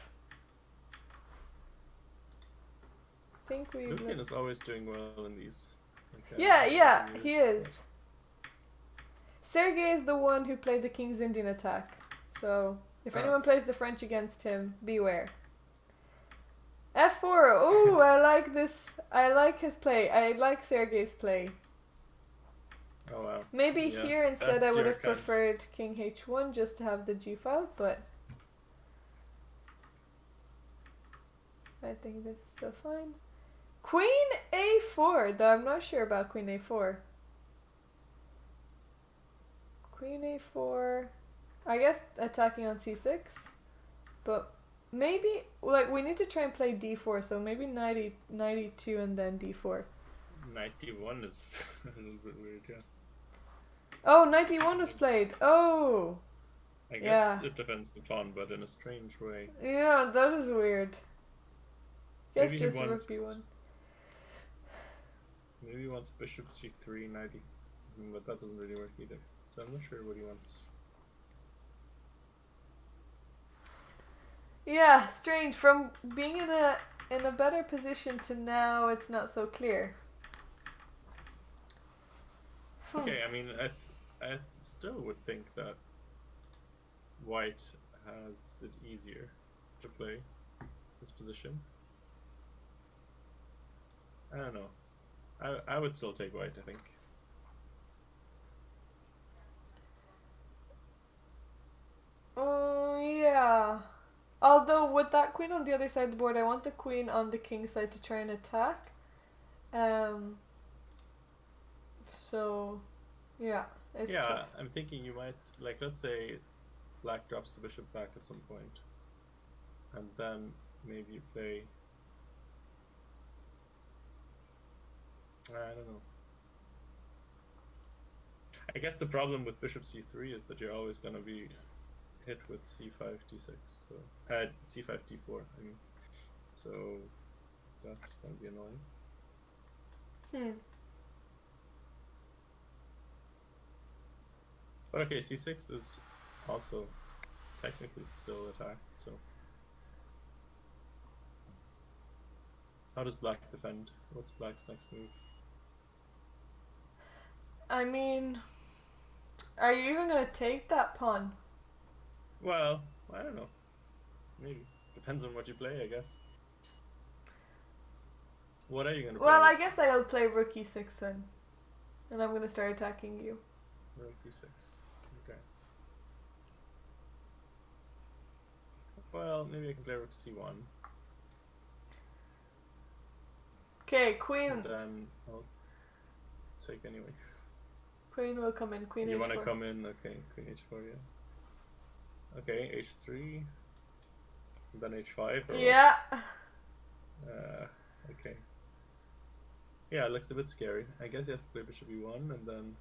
I think we. Lucan is always doing well in these. Yeah, he is. Sergey is the one who played the King's Indian attack. So, if anyone Us. plays the French against him, beware. f4. Oh, I like this. I like his play. I like Sergey's play. Oh wow. Maybe Yeah, here instead I that's would your have kind. preferred King h1 just to have the g file, but I think this is still fine. Queen a4, though I'm not sure about Queen a4. Queen a4. I guess attacking on c6, but maybe like we need to try and play d4. So maybe knight e2 and then d4. 91 is a little bit weird, yeah. Oh, knight e1 was played. Oh, I guess yeah. it defends the pawn, but in a strange way. Yeah, that is weird. Guess Maybe he just rook wants. b1. Maybe he wants bishop c3, knight e, but that doesn't really work either. So I'm not sure what he wants. Yeah, strange. From being in a better position to now, it's not so clear. Okay, I mean, I still would think that white has it easier to play this position. I don't know. I would still take white, I think. Oh, yeah. Although with that queen on the other side of the board, I want the queen on the king side to try and attack. So, yeah. It's Yeah, tough. I'm thinking you might, like, let's say black drops the bishop back at some point, and then maybe you play. I don't know. I guess the problem with bishop c3 is that you're always gonna be hit with c5 d6, so c5 d4. I mean, so that's gonna be annoying. But okay, c6 is also technically still attacked. So how does black defend? What's black's next move? I mean, are you even gonna take that pawn? Well, I don't know. Maybe. Depends on what you play, I guess. What are you gonna play? Well, I guess I'll play rook e6 then. And I'm gonna start attacking you. Rook e6. Okay. Well, maybe I can play rook c1. Okay, queen. And then I'll take anyway. Queen will come in. Queen You h4. wanna come in? Okay, queen h4, yeah. Okay, h3. And then h5 or Yeah. what? Okay. Yeah, it looks a bit scary. I guess you have to play bishop e1 and then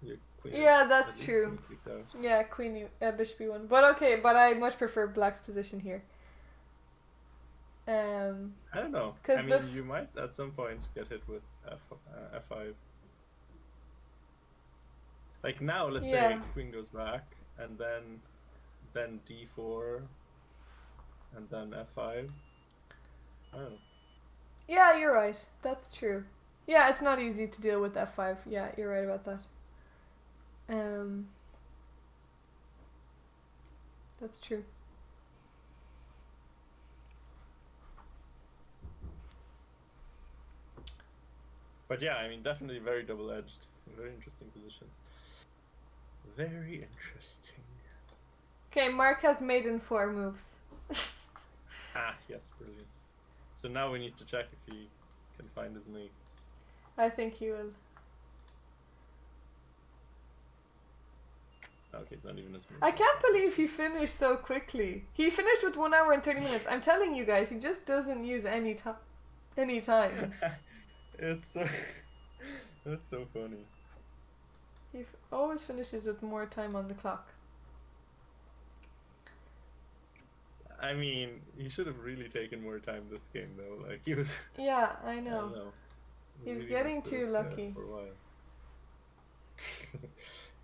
your queen Yeah, is that's at least true. being kicked out. Yeah, queen bishop e1. But okay, but I much prefer black's position here. I don't know. 'Cause I mean, you might at some point get hit with f5. Like now, let's say Yeah. queen goes back, and then d4, and then f5. I don't know. Yeah, you're right. That's true. Yeah, it's not easy to deal with f5. Yeah, you're right about that. That's true. But yeah, I mean, definitely very double-edged. Very interesting position. Very interesting. Okay, Mark has made in 4 moves. Ah, yes, brilliant. So now we need to check if he can find his mates. I think he will. Okay, it's not even his mate. I can't believe he finished so quickly. He finished with 1 hour and 30 minutes. I'm telling you guys, he just doesn't use any time. It's so... That's so funny. He always finishes with more time on the clock. I mean, he should have really taken more time this game, though. Like, he was... Yeah, I I don't know. know. He's Really getting messed it too up, lucky. for a while.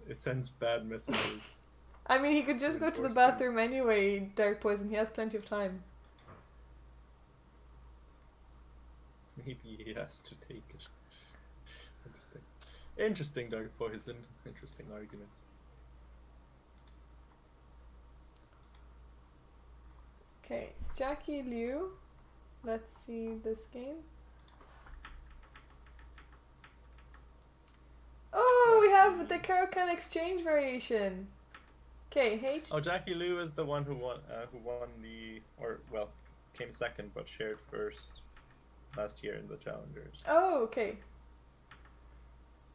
It sends bad messages. I mean, he could just go to the Reinforcing. bathroom anyway, Dark Poison. He has plenty of time. Maybe he has to take it. Interesting. Interesting, Dark Poison. Interesting argument. Okay, Jackie Liu. Let's see this game. Oh, we have the Caro-Kann exchange variation. Okay, H. Oh, Jackie Liu is the one who won the, or well, came second but shared first last year in the Challengers. Oh, okay.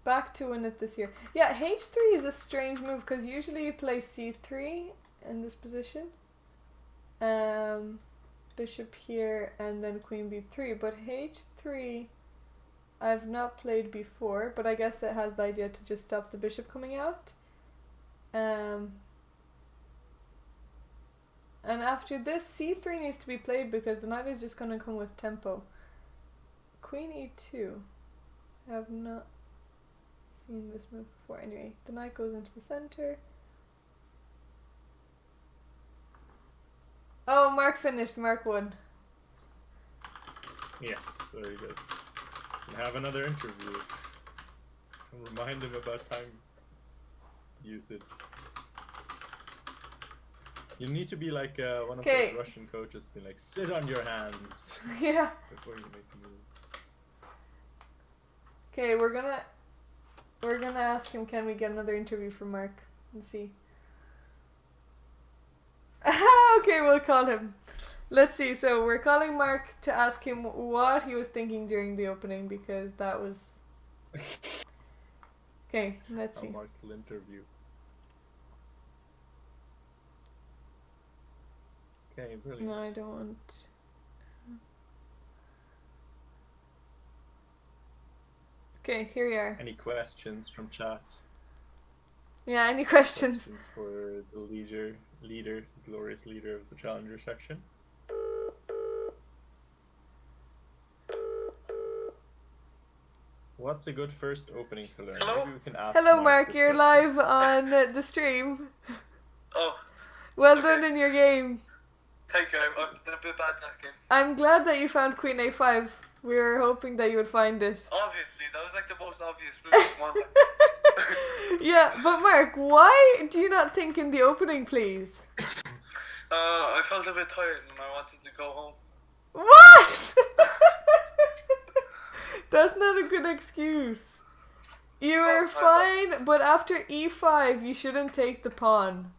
Back to win it this year. Yeah, H3 is a strange move because usually you play C3 in this position. Bishop here and then Queen B3. But H3 I've not played before, but I guess it has the idea to just stop the bishop coming out. And after this, C3 needs to be played because the knight is just going to come with tempo. Queen E2. I have not seen this move before. Anyway, the knight goes into the center. Oh, Mark finished. Mark won. Yes, very good. And have another interview. Remind him about time usage. You need to be like one of those Russian coaches, be like, sit on your hands Yeah. before you make a move. Okay, we're gonna ask him, can we get another interview from Mark and see. Okay, we'll call him. Let's see. So we're calling Mark to ask him what he was thinking during the opening because that was. Okay, let's see. A Mark will interview. Okay, brilliant. No, I don't want. Okay, here we are. Any questions from chat? Yeah, any questions? Questions for the leader, glorious leader of the Challenger section? What's a good first opening to learn? Hello? Maybe we can ask Hello, Mark. this You're question. live on the stream. Oh, Well Okay. done in your game. thank you. I've been a bit bad that game. I'm glad that you found Queen A5. We were hoping that you would find it. Obviously, that was like the most obvious move. Come on. Yeah, but Mark, why do you not think in the opening, please? I felt a bit tired and I wanted to go home. What? That's not a good excuse. You were fine, but after E5, you shouldn't take the pawn.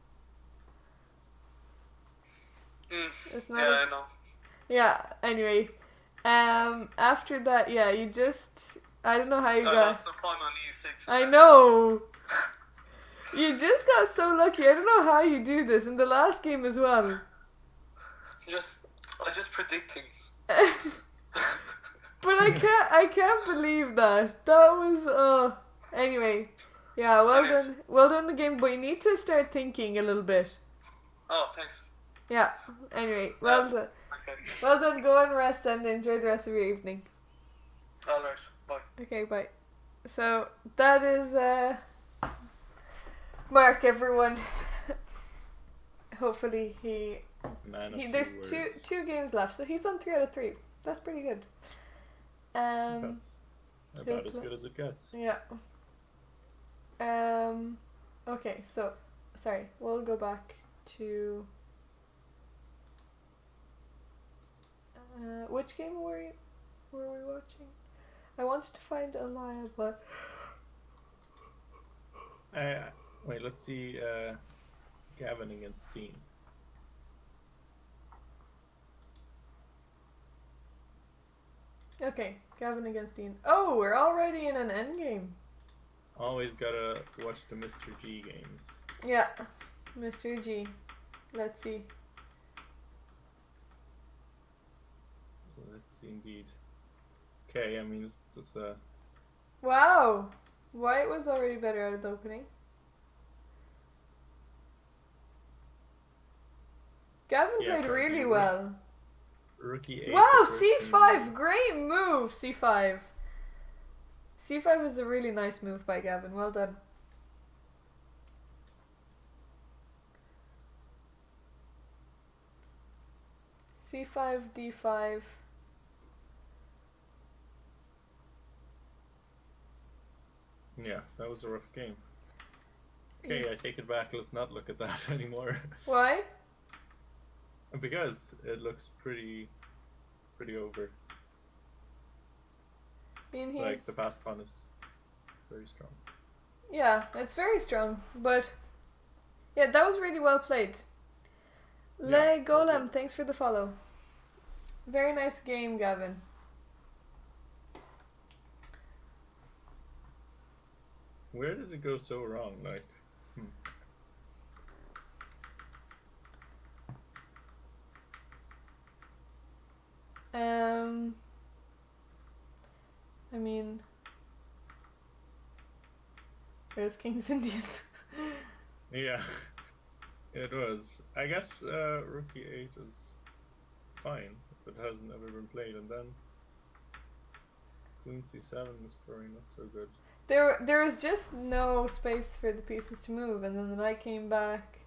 It's not Yeah, I know. Yeah, anyway. After that, yeah, you just... I don't know how you I got... lost the pawn on E6. I know! You just got so lucky. I don't know how you do this. In the last game as well. I just predict things. But I can't believe that. That was anyway. Yeah, well Anyways. done. Well done the game, but you need to start thinking a little bit. Oh, thanks. Yeah. Anyway, well done. Okay. Well done, go and rest and enjoy the rest of your evening. Alright, bye. Okay, bye. So that is Mark, everyone. Hopefully Man, there's few words. two games left, so he's on 3 out of 3. That's pretty good. That's about as play. good as it gets. Yeah. Okay, so sorry, we'll go back to which game were we watching? I wanted to find Elia, but Wait, let's see. Gavin against Dean. okay, Gavin against Dean. Oh, we're already in an endgame. Always gotta watch the Mr. G games. Yeah, Mr. G. Let's see. Let's see, indeed. Okay, I mean, it's just Wow, White was already better out of the opening. Gavin Yeah, played apparently really well. rookie 8. Wow, C5, great move, C5. C5 is a really nice move by Gavin, well done. C5, D5. Yeah, that was a rough game. Okay, I take it back. Let's not look at that anymore. Why? Because it looks pretty over. I mean, he's... Like, the pass pawn is very strong. Yeah, it's very strong, but... Yeah, that was really well played. Yeah, Le Golem, thanks for the follow. Very nice game, Gavin. Where did it go so wrong? Like, I mean... There's King's Indian. yeah, it was. I guess rookie 8 is fine if it hasn't ever been played, and then Queen C7 is probably not so good. There was just no space for the pieces to move, and then the knight came back.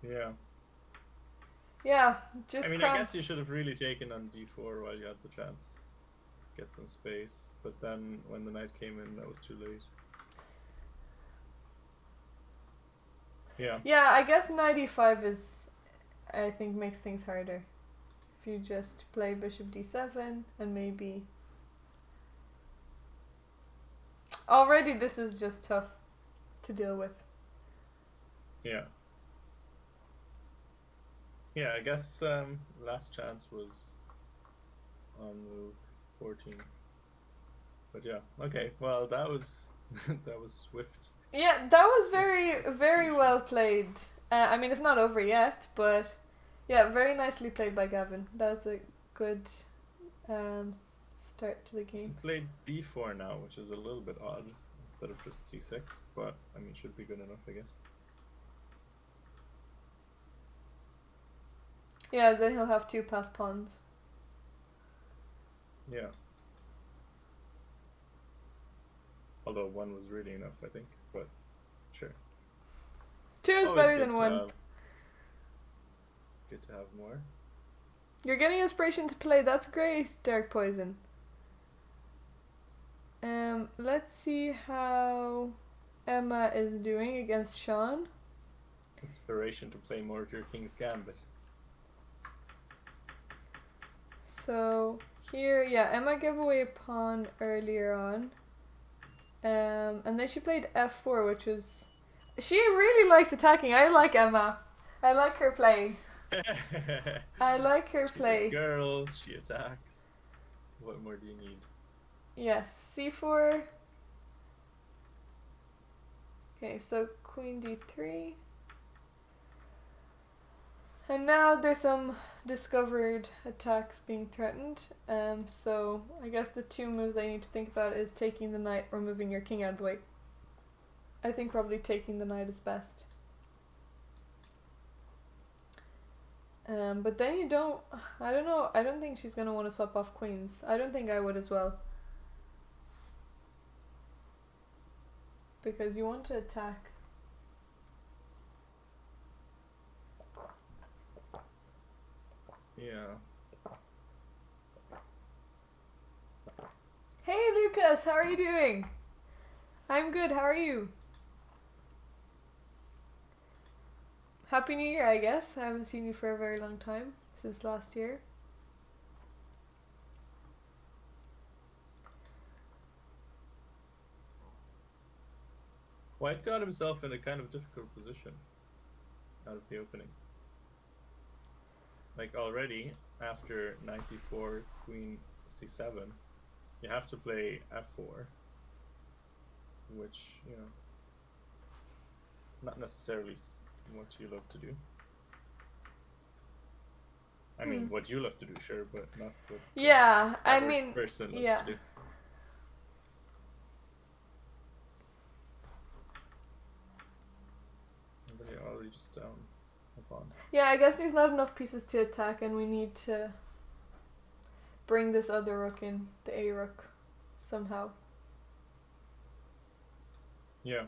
Yeah. Yeah, just I mean, cramped. I guess you should have really taken on D4 while you had the chance. Get some space, but then when the knight came in, that was too late. Yeah. Yeah, I guess knight e5 is, I think, makes things harder. If you just play bishop d7 and maybe... Already this is just tough to deal with. Yeah. Yeah, I guess last chance was on move 14. But yeah, okay. Well, that was that was swift. Yeah, that was very well played. I mean, it's not over yet, but yeah, very nicely played by Gavin. That was a good start to the He game. played B4 now, which is a little bit odd instead of just C6, but I mean, should be good enough, I guess. Yeah, then he'll have two passed pawns. Yeah. Although one was really enough, I think, but sure. Two is Always better good than to one. Good to have more. You're getting inspiration to play. That's great, Dark Poison. Let's see how Emma is doing against Sean. Inspiration to play more of your King's Gambit. So here, yeah, Emma gave away a pawn earlier on. And then she played f4, which was... She really likes attacking. I like Emma. I like her play. I like her She's play. a girl, she attacks. What more do you need? Yes, c4. Okay, so queen d3. And now there's some discovered attacks being threatened. So I guess the two moves I need to think about is taking the knight or moving your king out of the way. I think probably taking the knight is best. But then you don't... I don't know. I don't think she's going to want to swap off queens. I don't think I would as well. Because you want to attack. Yeah. Lucas. How are you doing? I'm good. How are you? Happy New Year, I guess. I haven't seen you for a very long time, since last year. White got himself in a kind of difficult position out of the opening. Like already after 94 Queen C7, you have to play F4, which, you know, not necessarily what you love to do. I mean, what you love to do, sure, but not what Yeah, the I average mean, person loves yeah. to do. And then you're already just down a pawn. Yeah, I guess there's not enough pieces to attack, and we need to bring this other rook in, the A rook, somehow. Yeah.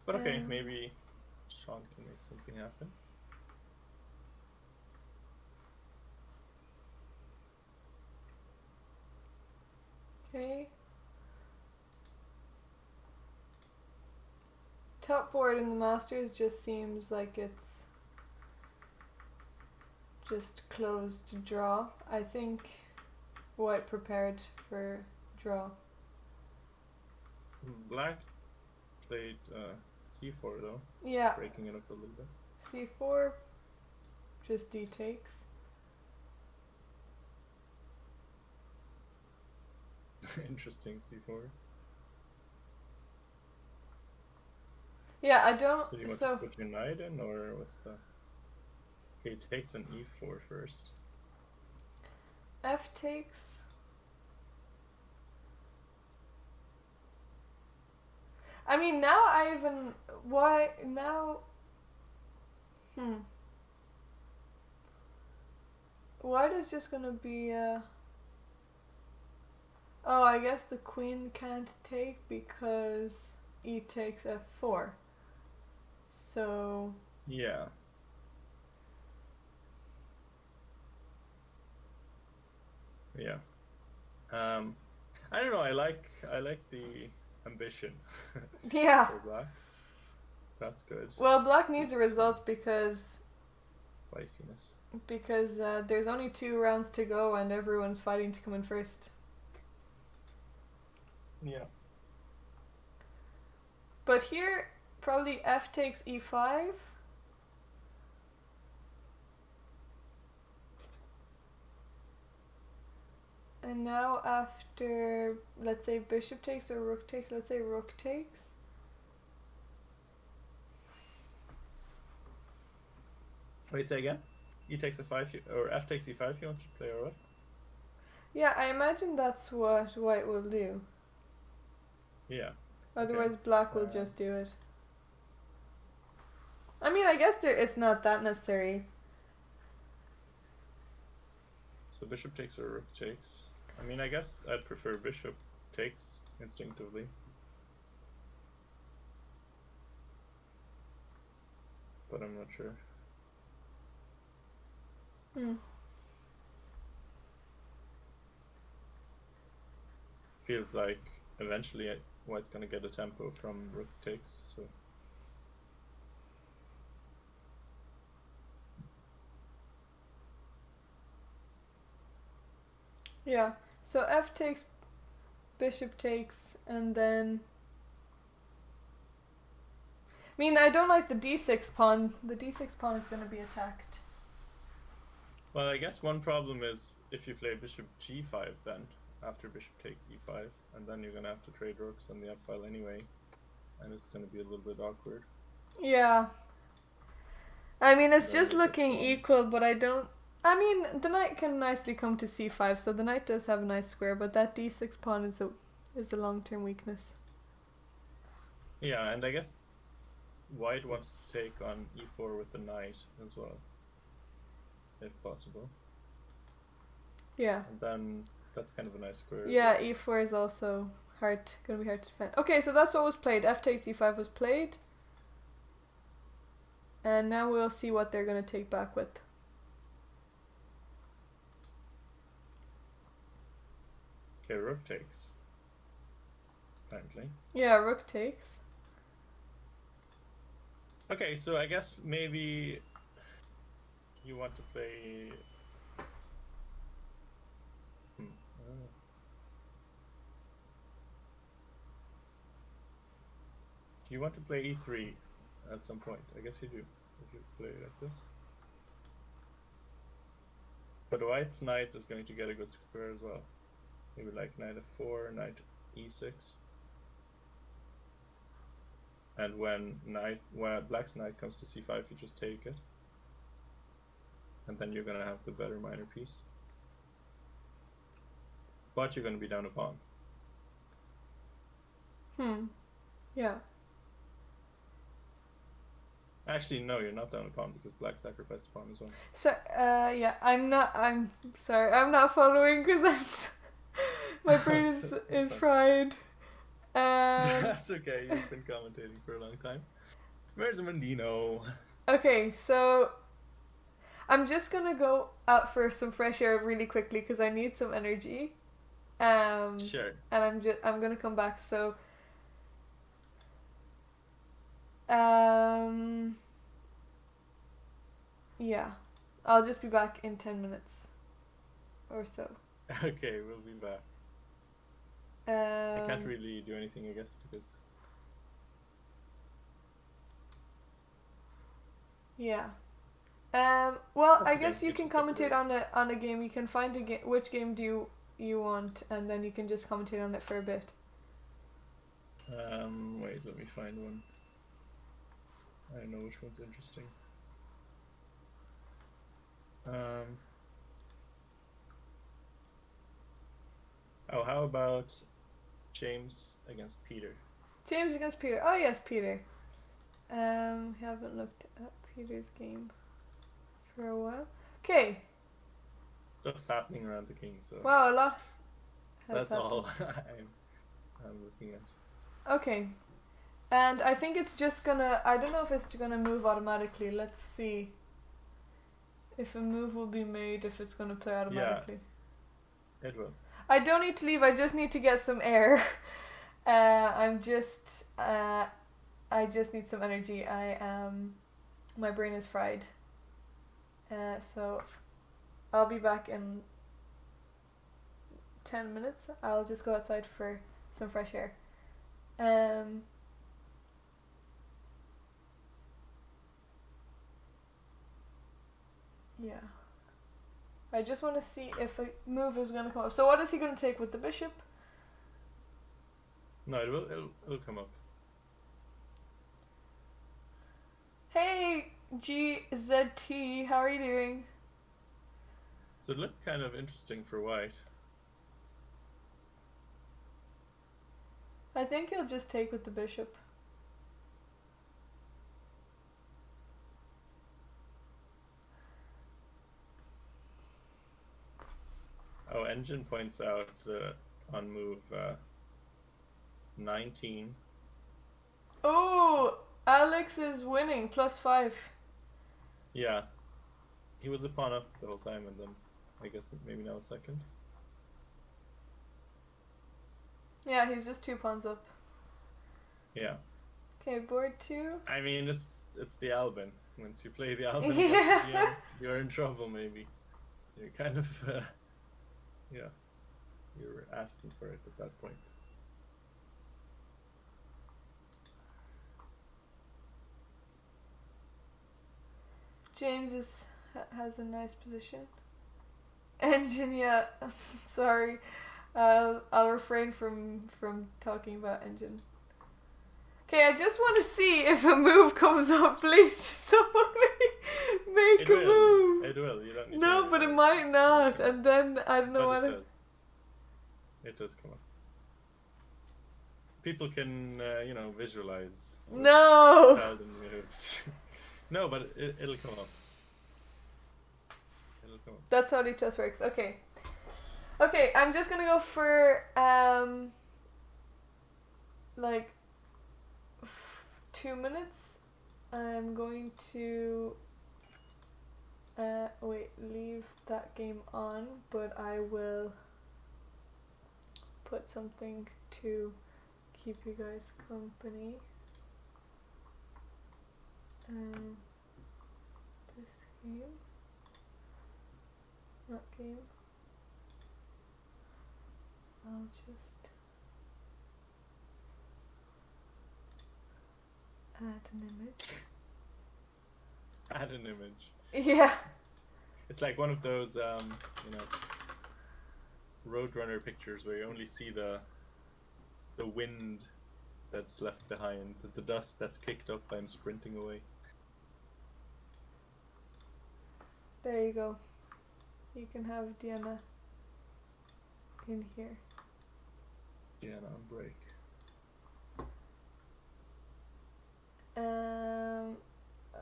But okay, maybe Sean can make something happen. Okay. Top board in the Masters just seems like it's just closed to draw. I think White prepared for draw. Black played C4 though, Yeah, breaking it up a little bit. C4, just D takes. Interesting C4. Yeah, I don't. So do you want So to put your knight in, or what's the? Okay, he takes an E4 first. F takes. I mean, now I even why now. White is just gonna be. Oh, I guess the queen can't take because E takes F4. So Yeah. Yeah. I don't know. I like the ambition. yeah. For black. That's good. Well, black needs a result because Spiciness. there's only 2 rounds to go and everyone's fighting to come in first. Yeah. But here, probably F takes E5. And now after, let's say bishop takes or rook takes, let's say rook takes. Wait, say again? E takes a5, or F takes E5 you want to play, or what? Yeah, I imagine that's what White will do. Yeah. Otherwise, Okay. Black will just do it. I mean, I guess it's not that necessary. So bishop takes or rook takes. I mean, I guess I'd prefer bishop takes instinctively. But I'm not sure. Feels like eventually White's gonna get a tempo from rook takes, so. Yeah. So F takes, bishop takes, and then. I mean, I don't like the D6 pawn. The D6 pawn is going to be attacked. Well, I guess one problem is if you play bishop G5 then, after bishop takes E5, and then you're gonna have to trade rooks on the F file anyway, and it's gonna be a little bit awkward. Yeah. I mean, it's Then just you get looking pawn. equal, but I don't. I mean, the knight can nicely come to C5, so the knight does have a nice square, but that D6 pawn is a long-term weakness. Yeah, and I guess White wants to take on E4 with the knight as well, if possible. Yeah. And then that's kind of a nice square. Yeah, E4 is also gonna be hard to defend. Okay, so that's what was played. F takes E5 was played. And now we'll see what they're gonna take back with. Okay, rook takes. Apparently. Yeah, rook takes. Okay, so I guess maybe you want to play. Uh, you want to play e3 at some point. I guess you do. If you play like this. But white's knight is going to get a good square as well. Maybe like knight f4, knight e6. And when black's knight comes to c5, you just take it. And then you're going to have the better minor piece. But you're going to be down a pawn. Yeah. Actually, no, you're not down a pawn because black sacrificed a pawn as well. So, yeah, I'm sorry, I'm not following because my brain is fried. That's okay, you've been commentating for a long time. Where's Mendino? Okay, so I'm just gonna go out for some fresh air really quickly because I need some energy. Sure. And I'm gonna come back. So, yeah, I'll just be back in 10 minutes or so. Okay, we'll be back. I can't really do anything, I guess, because... Yeah. Well, That's I okay, guess you you can just have to commentate wait. on a game. You can find which game do you want, and then you can just commentate on it for a bit. Wait, let me find one. I don't know which one's interesting. Oh, how about James against Peter? James against Peter. Oh yes, Peter. Haven't looked at Peter's game for a while. Okay. Stuff's happening around the king, so... Wow, a lot has That's happened. all I'm looking at. Okay. And I think it's just gonna... I don't know if it's gonna move automatically. Let's see if a move will be made, if it's gonna play automatically. Yeah, it will. I don't need to leave. I just need to get some air. I just need some energy. My brain is fried. So I'll be back in 10 minutes. I'll just go outside for some fresh air. Yeah. I just want to see if a move is going to come up. So what is he going to take with the bishop? No, it'll come up. Hey, GZT, how are you doing? So it looked kind of interesting for white. I think he'll just take with the bishop. Oh, Engine points out on move 19. Oh, Alex is winning, +5. Yeah. He was a pawn up the whole time, and then I guess maybe now a second. Yeah, he's just 2 pawns up. Yeah. Okay, board 2. I mean, it's the Albin. Once you play the Albin, Yeah. you're in trouble, maybe. You're kind of, yeah, you're asking for it at that point. James has a nice position. Engine, yeah. Sorry. I'll refrain from talking about engine. Okay, I just want to see if a move comes up. Please, just someone make a move. It will. You don't need No, to but it might not, and then I don't know but what. it does. It does come up. People can, visualize. No. Sheldon moves. No, but it'll come up. It'll come up. That's how chess works. Okay. Okay, I'm just gonna go for like 2 minutes. I'm going to leave that game on, but I will put something to keep you guys company. This game. Not game. I'll just add an image. Add an image. Yeah. It's like one of those, Roadrunner pictures where you only see the wind that's left behind, the dust that's kicked up by him sprinting away. There you go. You can have Deanna in here. Deanna on break.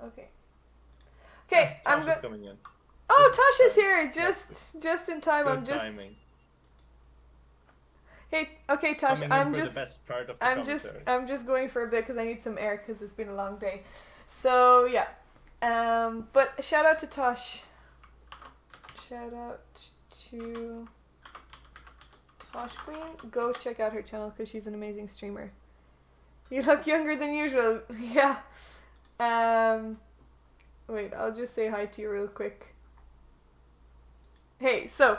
Okay. Okay, Tosh I'm is coming in. Oh, This Tosh is time. here, That's just in time. Good I'm just. timing. Hey, okay, Tosh. Coming in I'm for just. the best part of the I'm commentary. just going for a bit because I need some air because it's been a long day. So yeah. But shout out to Tosh. Shout out to Tosh Queen. Go check out her channel because she's an amazing streamer. You look younger than usual. Yeah. Wait, I'll just say hi to you real quick. Hey, so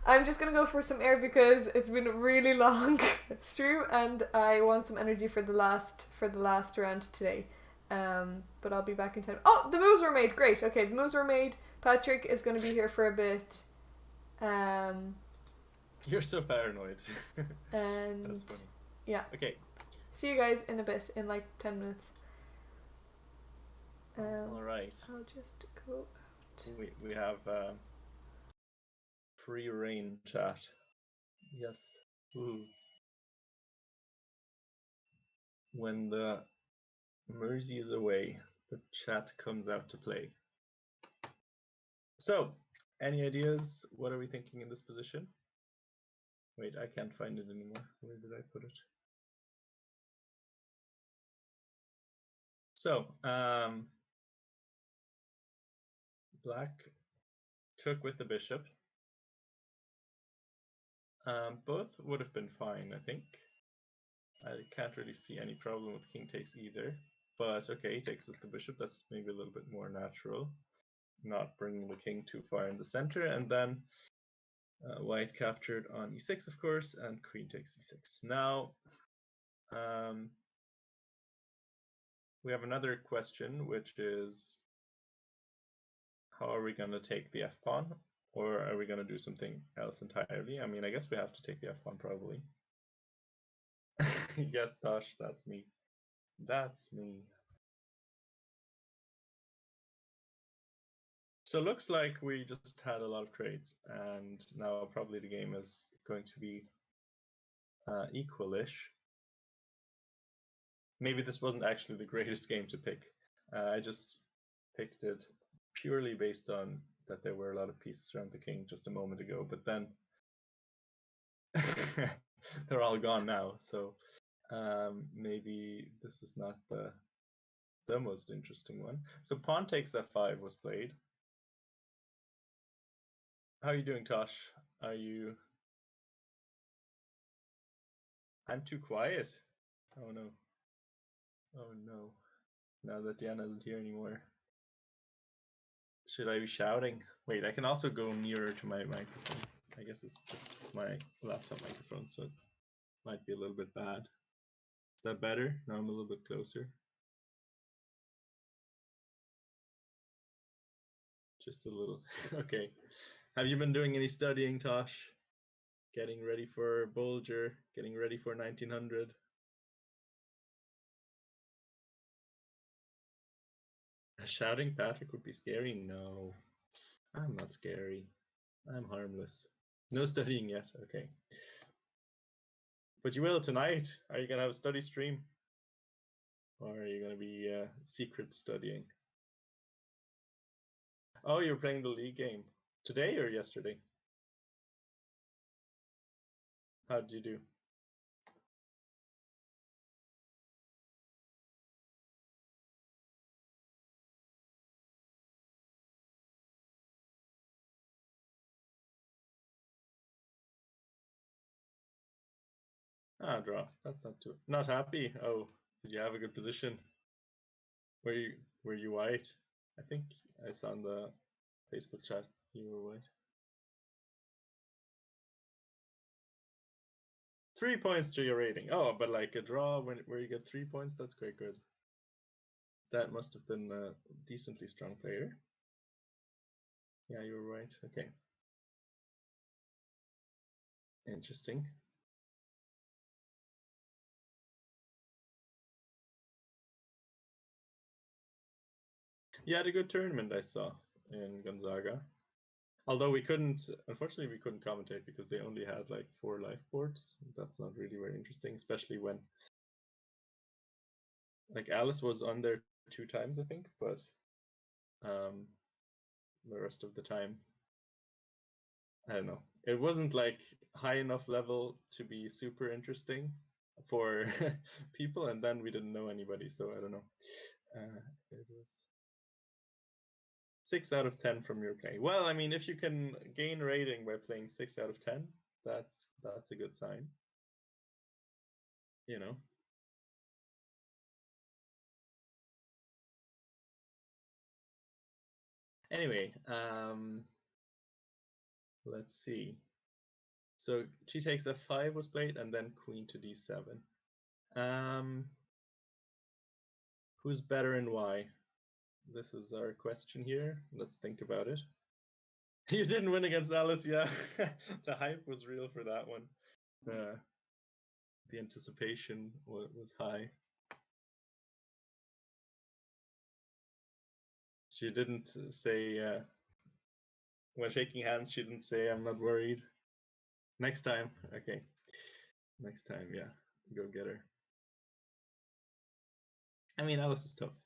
I'm just gonna go for some air because it's been a really long stream and I want some energy for the last round today. But I'll be back in time. Oh, the moves were made. Great. Okay, the moves were made. Patrick is gonna be here for a bit. You're so paranoid. And That's funny. yeah. Okay. See you guys in a bit, in like 10 minutes. All right. I'll just go out. We have free reign chat. Yes. Ooh. When the Mersey is away, the chat comes out to play. So, any ideas? What are we thinking in this position? Wait, I can't find it anymore. Where did I put it? So, black took with the bishop. Both would have been fine, I think. I can't really see any problem with king takes either. But okay, he takes with the bishop. That's maybe a little bit more natural. Not bringing the king too far in the center. And then white captured on e6, of course, and queen takes e6. Now, we have another question, which is, how are we going to take the f-pawn? Or are we going to do something else entirely? I mean, I guess we have to take the f-pawn probably. Yes, Tosh, that's me. That's me. So it looks like we just had a lot of trades, and now probably the game is going to be equalish. Maybe this wasn't actually the greatest game to pick. I just picked it purely based on that there were a lot of pieces around the king just a moment ago, but then they're all gone now, so maybe this is not the most interesting one. So pawn takes f5 was played. How are you doing, Tosh? Are you... I'm too quiet. Oh no. Oh no. Now that Diana isn't here anymore. Should I be shouting? Wait, I can also go nearer to my microphone. I guess it's just my laptop microphone, so it might be a little bit bad. Is that better? Now I'm a little bit closer. Just a little. Okay. Have you been doing any studying, Tosh? Getting ready for Bolger? Getting ready for 1900? Shouting Patrick would be scary? No. I'm not scary. I'm harmless. No studying yet. Okay. But you will tonight. Are you going to have a study stream? Or are you going to be secret studying? Oh, you're playing the league game. Today or yesterday? How did you do? Ah, draw. That's not happy. Oh, did you have a good position? Were you white? I think I saw in the Facebook chat you were white. 3 points to your rating. Oh, but like a draw where you get 3 points, that's quite good. That must have been a decently strong player. Yeah, you were right. Okay. Interesting. You had a good tournament, I saw, in Gonzaga. Although unfortunately, we couldn't commentate because they only had like 4 live boards. That's not really very interesting, especially when like Alice was on there 2 times, I think, but the rest of the time, I don't know. It wasn't like high enough level to be super interesting for people, and then we didn't know anybody, so I don't know. It was 6 out of 10 from your play. Well, I mean, if you can gain rating by playing 6 out of 10, that's a good sign. You know. Anyway, let's see. So she takes f5 was played, and then queen to d7. Who's better and why? This is our question here. Let's think about it. You didn't win against Alice, yeah. The hype was real for that one. The anticipation was high. She didn't say, when shaking hands, she didn't say, I'm not worried. Next time, okay. Next time, yeah. Go get her. I mean, Alice is tough.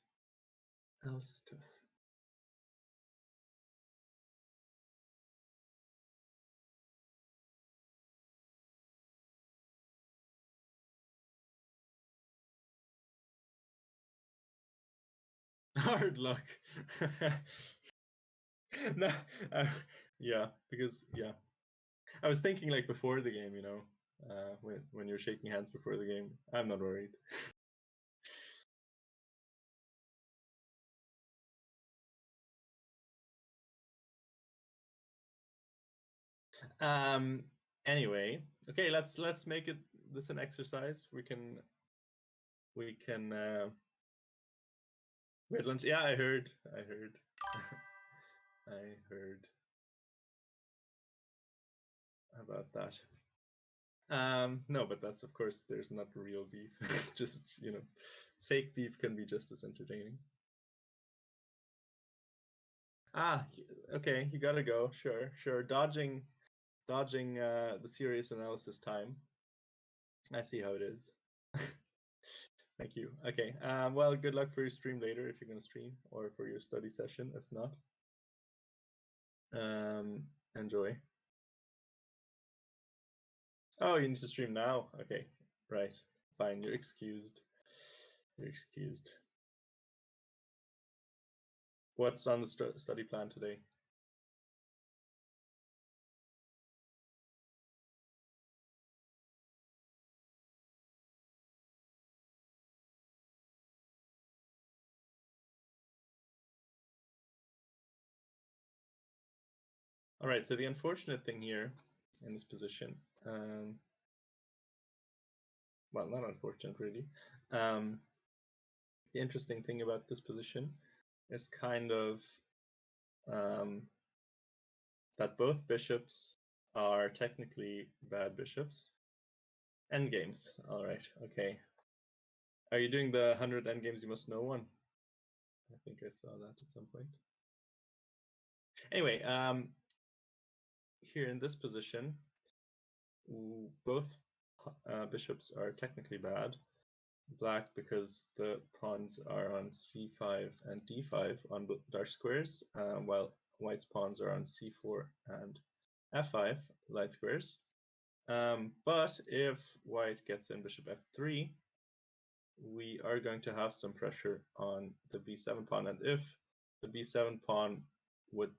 Alice is tough. Hard luck. No, yeah, because I was thinking like before the game, when you're shaking hands before the game, I'm not worried. Anyway, okay, let's make this an exercise. We had lunch. Yeah, I heard. I heard about that. No, but that's, of course, there's not real beef. Just, fake beef can be just as entertaining. Okay, you gotta go. Sure. Dodging the serious analysis time. I see how it is. Thank you. Okay. Well, good luck for your stream later if you're gonna stream, or for your study session if not. Enjoy. Oh, you need to stream now. Okay, right. Fine. You're excused. What's on the study plan today? All right, so the unfortunate thing here in this position, well, not unfortunate really. The interesting thing about this position is kind of that both bishops are technically bad bishops. Endgames. All right, okay. Are you doing the 100 endgames you must know one? I think I saw that at some point. Anyway, here in this position, both bishops are technically bad. Black because the pawns are on c5 and d5 on dark squares, while white's pawns are on c4 and f5 light squares. But if white gets in bishop f3, we are going to have some pressure on the b7 pawn, and if the b7 pawn would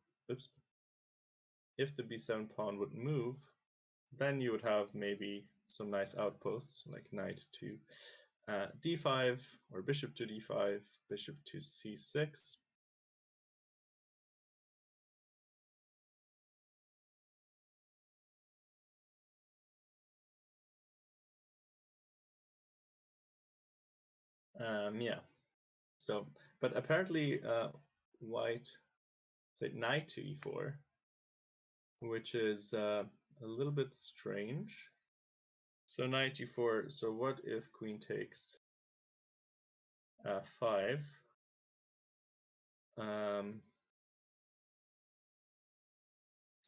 move, then you would have maybe some nice outposts like knight to d5 or bishop to d5, bishop to c6. Yeah. So, but apparently white played knight to e4, which is a little bit strange. So knight e4. So what if queen takes 5?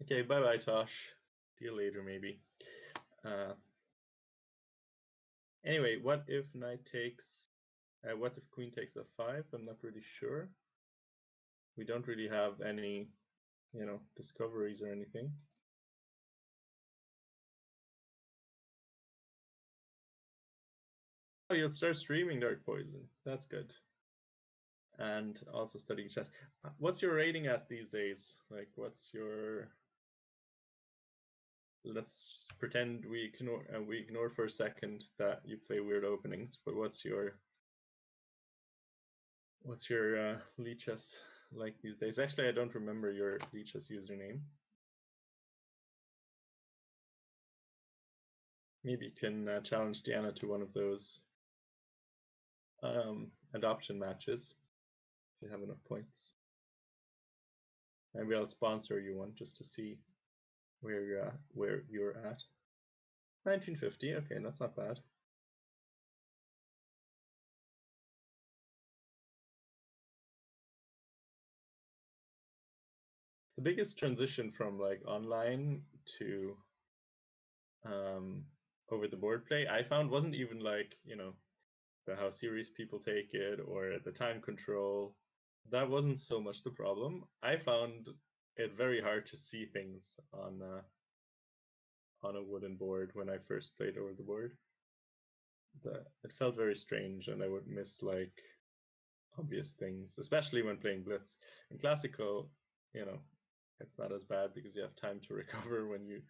Okay, bye bye, Tosh. See you later, maybe. Anyway, what if knight takes? What if queen takes f5? I'm not really sure. We don't really have any, discoveries or anything. Oh, you'll start streaming Dark Poison. That's good. And also studying chess. What's your rating at these days? Like, what's your? Let's pretend we ignore for a second that you play weird openings. But what's your Lichess like these days? Actually, I don't remember your Lichess username. Maybe you can challenge Diana to one of those adoption matches if you have enough points. Maybe I'll sponsor you one just to see where you're at. 1950. Okay, that's not bad. The biggest transition from like online to over the board play I found wasn't even like how serious people take it or the time control. That wasn't so much the problem. I found it very hard to see things on a wooden board when I first played over the board. It felt very strange, and I would miss like obvious things, especially when playing blitz. In classical, it's not as bad because you have time to recover and you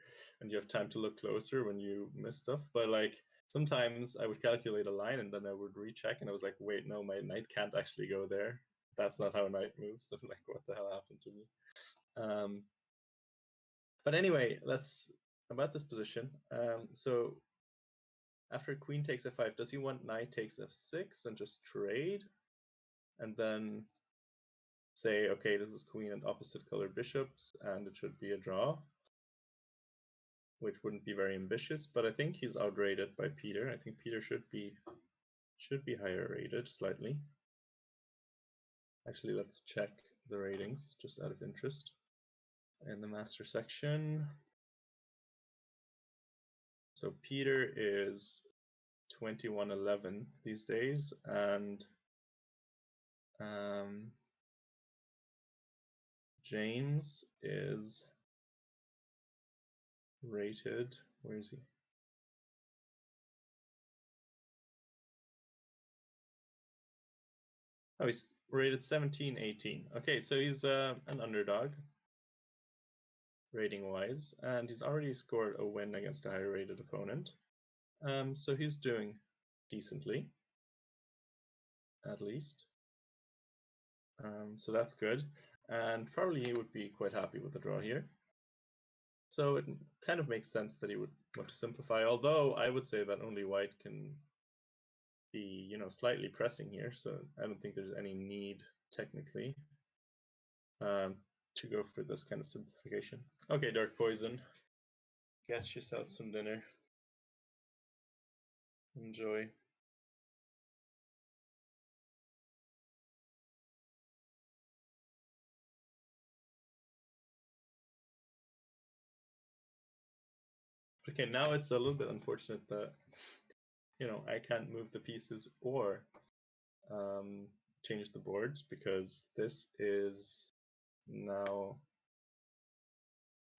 have time to look closer when you miss stuff. But like sometimes I would calculate a line and then I would recheck and I was like, wait, no, my knight can't actually go there. That's not how a knight moves. I'm like, what the hell happened to me? But anyway, let's about this position. So after queen takes f5, does he want knight takes f6 and just trade? And then say, okay, this is queen and opposite colored bishops, and it should be a draw, which wouldn't be very ambitious, but I think he's outrated by Peter. I think Peter should be higher rated slightly. Actually, let's check the ratings just out of interest in the master section. So Peter is 2111 these days, and James is rated, where is he? Oh, he's rated 1718. Okay, so he's an underdog rating wise, and he's already scored a win against a higher rated opponent. So he's doing decently, at least. So that's good, and probably he would be quite happy with the draw here. So it kind of makes sense that he would want to simplify, although I would say that only white can be, slightly pressing here, so I don't think there's any need technically to go for this kind of simplification. Okay, Dark Poison, get yourself some dinner. Enjoy. Okay, now it's a little bit unfortunate that I can't move the pieces or change the boards because this is now.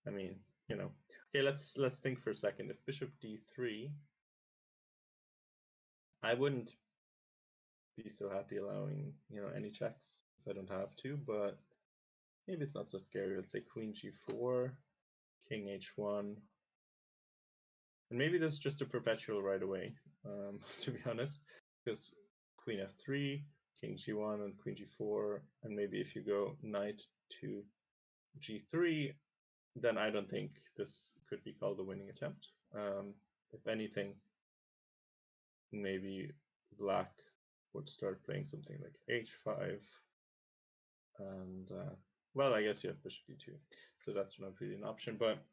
I mean, okay. Let's think for a second. If Bishop d3, I wouldn't be so happy allowing any checks if I don't have to, but maybe it's not so scary. Let's say Queen g4, King h1. And maybe this is just a perpetual right away, to be honest, because queen f3, king g1, and queen g4, and maybe if you go knight to g3, then I don't think this could be called a winning attempt. If anything, maybe black would start playing something like h5, and well, I guess you have bishop e2, so that's not really an option, but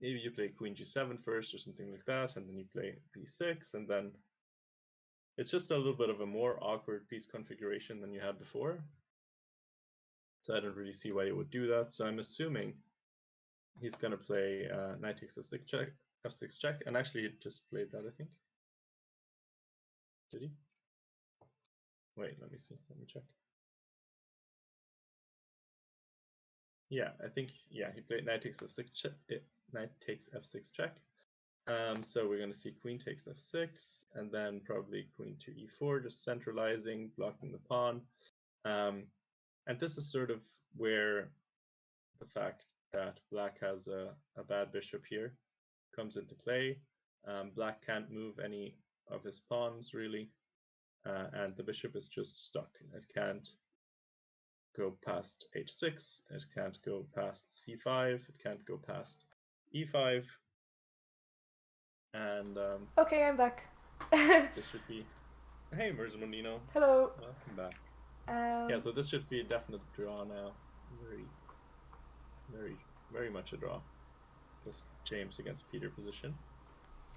maybe you play queen g7 first or something like that, and then you play b6, and then it's just a little bit of a more awkward piece configuration than you had before. So I don't really see why you would do that. So I'm assuming he's going to play knight takes f6 check, and actually he just played that, I think. Did he? Wait, let me see. Let me check. Yeah, I think, yeah, he played knight takes f6 check. Knight takes f6 check. So we're going to see queen takes f6, and then probably queen to e4, just centralizing, blocking the pawn. And this is sort of where the fact that black has a bad bishop here comes into play. Black can't move any of his pawns, really, and the bishop is just stuck. It can't go past h6, it can't go past c5, it can't go past e5, and Okay, I'm back. this should be... Hey, Merzamundino. Hello. Welcome back. Yeah, so this should be a definite draw now. Very much a draw. Just James against Peter position.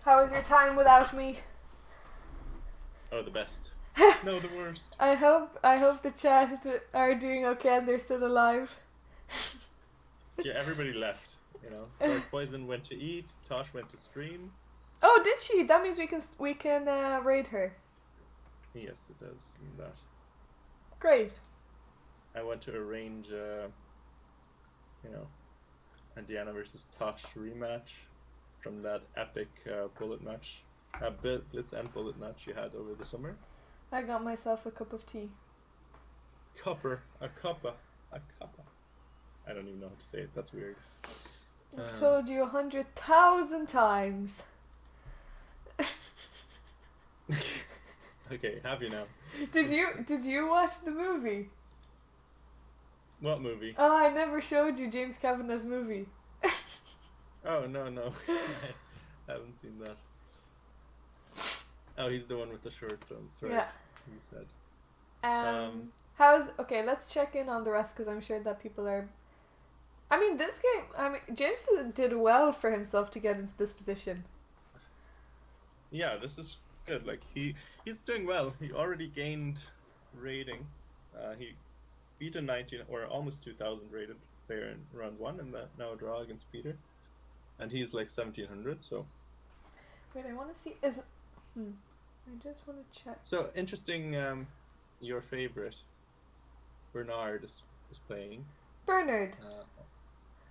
How was your time without me? Oh, the best. No, the worst. I hope the chat are doing okay and they're still alive. Yeah, everybody left. You know, Dark Poison went to eat. Tosh went to stream. Oh, did she? That means we can raid her. Yes, it does mean that. Great. I want to arrange, you know, Indiana versus Tosh rematch from that epic bullet match, Blitz and bullet match you had over the summer. I got myself a cup of tea. A cuppa. I don't even know how to say it. That's weird. I've told you 100,000 times. Okay, have you now? Did you watch the movie? What movie? Oh, I never showed you James Kavanagh's movie. Oh, no. I haven't seen that. Oh, he's the one with the short films, right? Yeah. You said. Okay, let's check in on the rest because I'm sure that people are... I mean, this game, James did well for himself to get into this position. Yeah, this is good. Like, he's doing well. He already gained rating. He beat a 19 or almost 2,000 rated player in round 1 and now a draw against Peter. And he's like 1,700, so... Wait, I want to see... I just want to check. So, interesting, your favorite, Bernard, is playing. Bernard.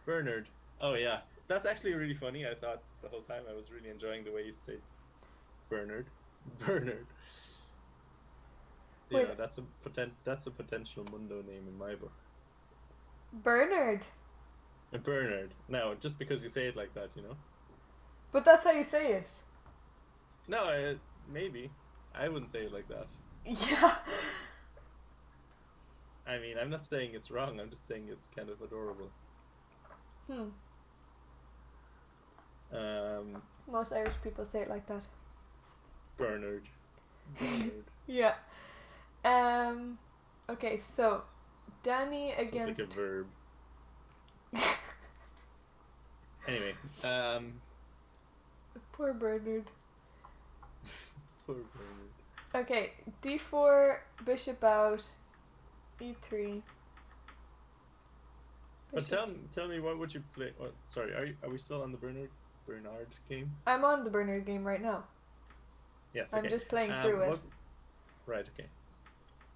Bernard. Oh, yeah. That's actually really funny. I thought the whole time I was really enjoying the way you say Bernard. Wait. Yeah, that's a potential Mundo name in my book. Bernard. Bernard. Now, just because you say it like that, you know? But that's how you say it. No, maybe. I wouldn't say it like that. Yeah. I mean, I'm not saying it's wrong. I'm just saying it's kind of adorable. Most Irish people say it like that. Bernard. Yeah. Okay, so Danny against... Sounds like a verb. Anyway, Poor Bernard. Poor Bernard. Okay, d4, bishop out, e3. But tell me, what would you play? What? Sorry, are we still on the Bernard game? I'm on the Bernard game right now. Yes. I'm just playing through it. Right. Okay.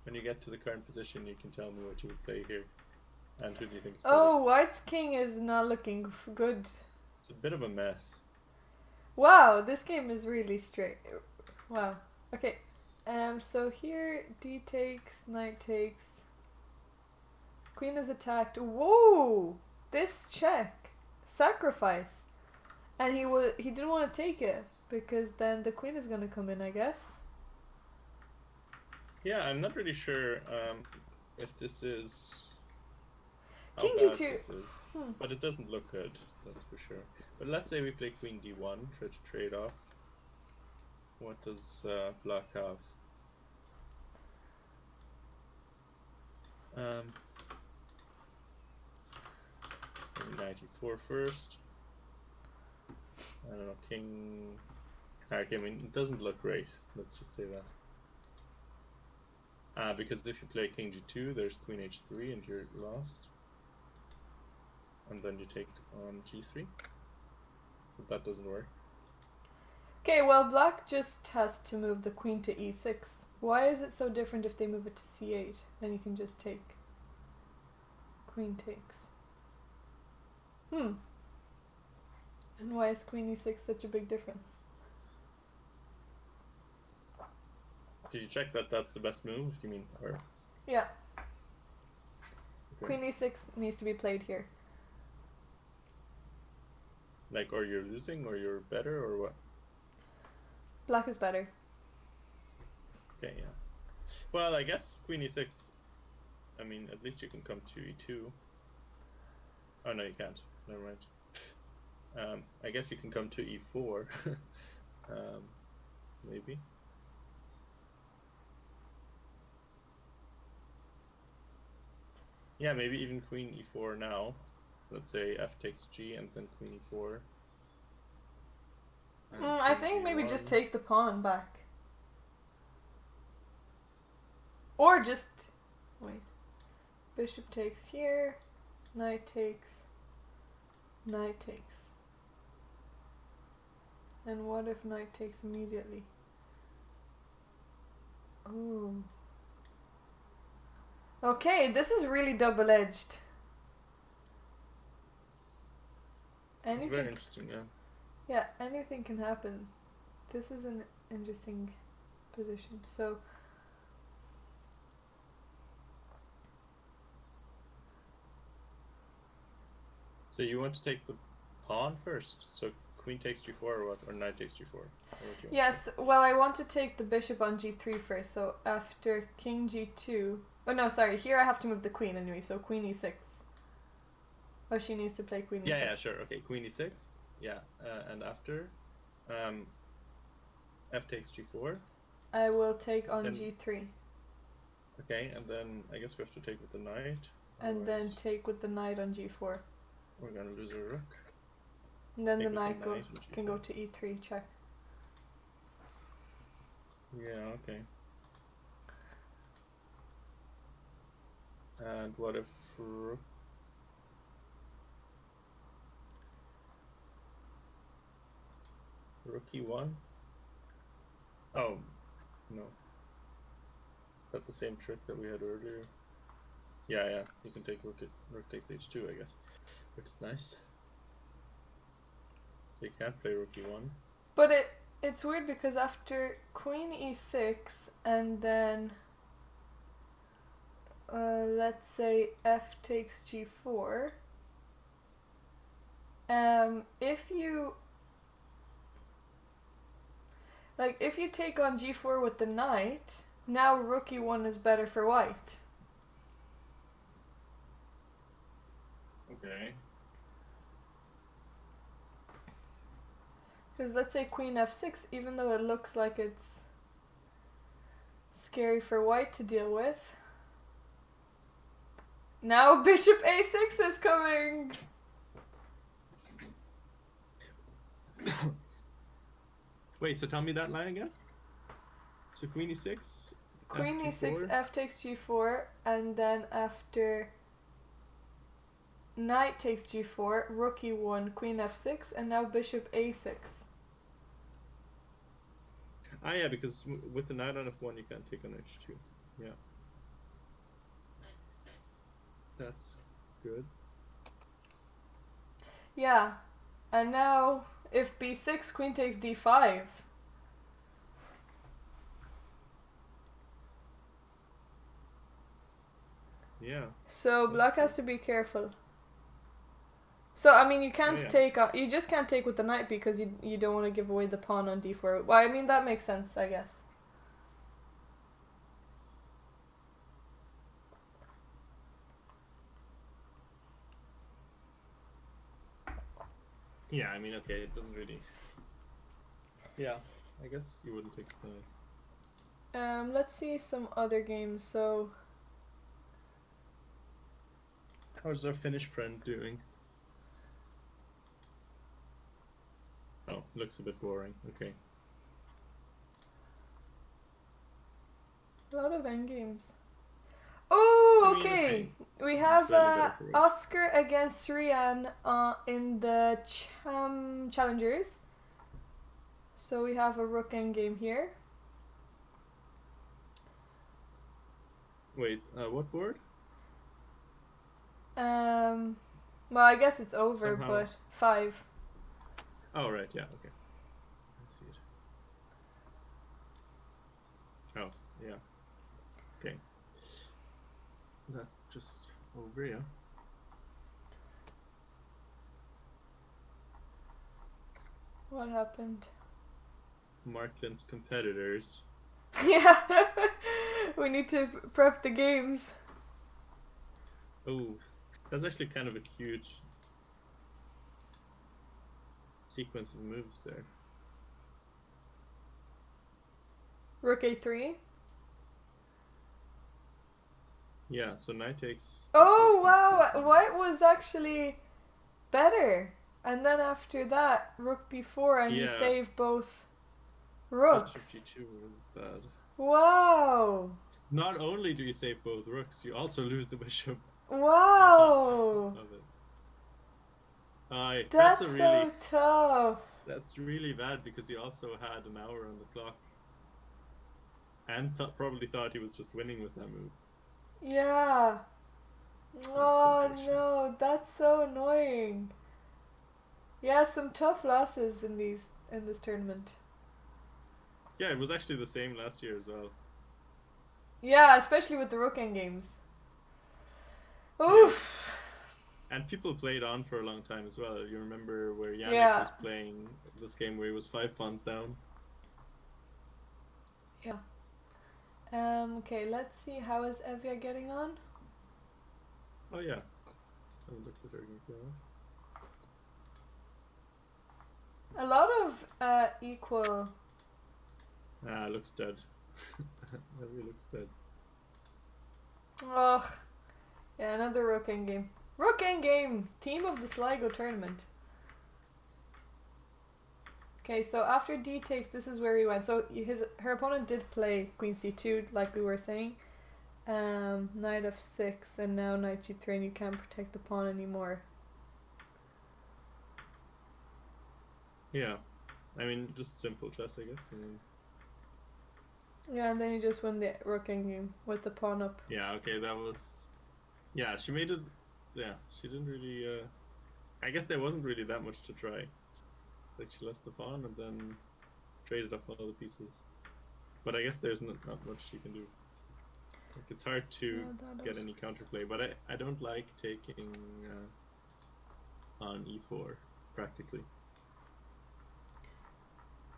When you get to the current position, you can tell me what you would play here, and who do you think is better? Oh, White's king is not looking good. It's a bit of a mess. Wow, this game is really straight. Wow. Okay. So here, d takes, knight takes. Queen is attacked. Whoa! This check. Sacrifice. And he didn't want to take it because then the queen is gonna come in, I guess. Yeah, I'm not really sure if this is how King bad G2. this is, but it doesn't look good. That's for sure. But let's say we play Queen D1, try to trade off. What does Black have? Maybe knight e4 first. I don't know, king. Okay, I mean, it doesn't look great. Let's just say that. Because if you play king g2, there's queen h3 and you're lost. And then you take on g3. But that doesn't work. Okay, well, black just has to move the queen to e6. Why is it so different if they move it to c8? Then you can just take. Queen takes. And why is queen e6 such a big difference? Did you check that that's the best move? You mean, or? Yeah. Okay. Queen e6 needs to be played here. Like, or you're losing, or you're better, or what? Black is better. Okay, yeah. Well, I guess queen e6. I mean, at least you can come to e2. Oh no, you can't. Never mind. I guess you can come to e4. Maybe. Yeah, maybe even queen e4 now. Let's say f takes g and then queen e4. I think maybe just take the pawn back. Or just... Wait. Bishop takes here. Knight takes. Knight takes. And what if knight takes immediately? Ooh. Okay, this is really double-edged. It's very interesting, yeah. Yeah, anything can happen. This is an interesting position. So you want to take the pawn first? So queen takes g4 or what? Or knight takes g4? yes, well, I want to take the bishop on g3 first. So after king g2... Oh no, sorry. Here I have to move the queen anyway. So queen e6. Oh, she needs to play queen e6. Yeah, sure. Okay, queen e6. Yeah, and after f takes g4. I will take on g3. Okay, and then I guess we have to take with the knight. And then take with the knight on g4. We're gonna lose a rook. And then the knight can go to e3, check. Yeah, okay. And what if rook? Rook e1? Oh, no. Is that the same trick that we had earlier? Yeah, you can take rook takes h2, I guess. Looks nice. So you can't play rook e1. But it's weird because after queen e6 and then let's say f takes g4, if you take on g4 with the knight, now rook e1 is better for white. Okay. Because let's say queen f6, even though it looks like it's scary for white to deal with, now bishop a6 is coming! Wait, so tell me that line again? So queen e6? Queen e6, f takes g4, and then after knight takes g4, rook e1, queen f6, and now bishop a6. Ah, yeah, because with the knight on f1 you can't take on h2. Yeah. That's good. Yeah, and now if b6, queen takes d5. Yeah. So black has to be careful. So I mean, you can't yeah. take. You just can't take with the knight because you don't want to give away the pawn on d4. Well, I mean that makes sense, I guess. Yeah, I mean, okay, it doesn't really. Yeah, I guess you wouldn't take the knight. Let's see some other games. So How's our Finnish friend doing? Oh, looks a bit boring. Okay. a lot of endgames. Oh, I mean, okay. We Maybe have slightly better for Rook. Oscar against Rian in the challengers. So we have a rook endgame here. Wait, what board? Well, I guess it's over, Somehow. but 5. Oh, right, yeah, okay. I see it. Oh, yeah. Okay. That's just over, yeah. What happened? Marklin's competitors. Yeah, we need to prep the games. Oh, that's actually kind of a huge sequence of moves there. Rook a3. Yeah, so knight takes. Oh wow, white was actually better. And then after that, rook b4 and you Yeah. save both Bishop rooks. g2 was bad. Wow. Not only do you save both rooks, you also lose the bishop Wow. of it. That's a really so tough. that's really bad because he also had an hour on the clock, and probably thought he was just winning with that move. Yeah. Oh impatient. no, that's so annoying. Yeah, some tough losses in this tournament. Yeah, it was actually the same last year as well. Yeah, especially with the rook end games. Oof. And people played on for a long time as well. You remember where Yannick Yeah. was playing this game where he was 5 pawns down? Yeah. Okay, let's see, how is Evia getting on? Oh yeah. I haven't looked at her against that. A lot of equal. Looks dead. Evia looks dead. Oh, yeah, another rook end game. Rook end game! Team of the Sligo tournament. Okay, so after d takes, this is where he went. So her opponent did play queen c2, like we were saying. Knight f6, and now knight g3, and you can't protect the pawn anymore. Yeah. I mean, just simple chess, I guess. I mean, Yeah, and then you just win the rook end game with the pawn up. yeah, okay, that was... Yeah, she made it... Yeah, she didn't really... I guess there wasn't really that much to try. Like, she lost the pawn and then traded up all the pieces. But I guess there's not much she can do. Like, it's hard to get any counterplay, but I don't like taking on e4, practically.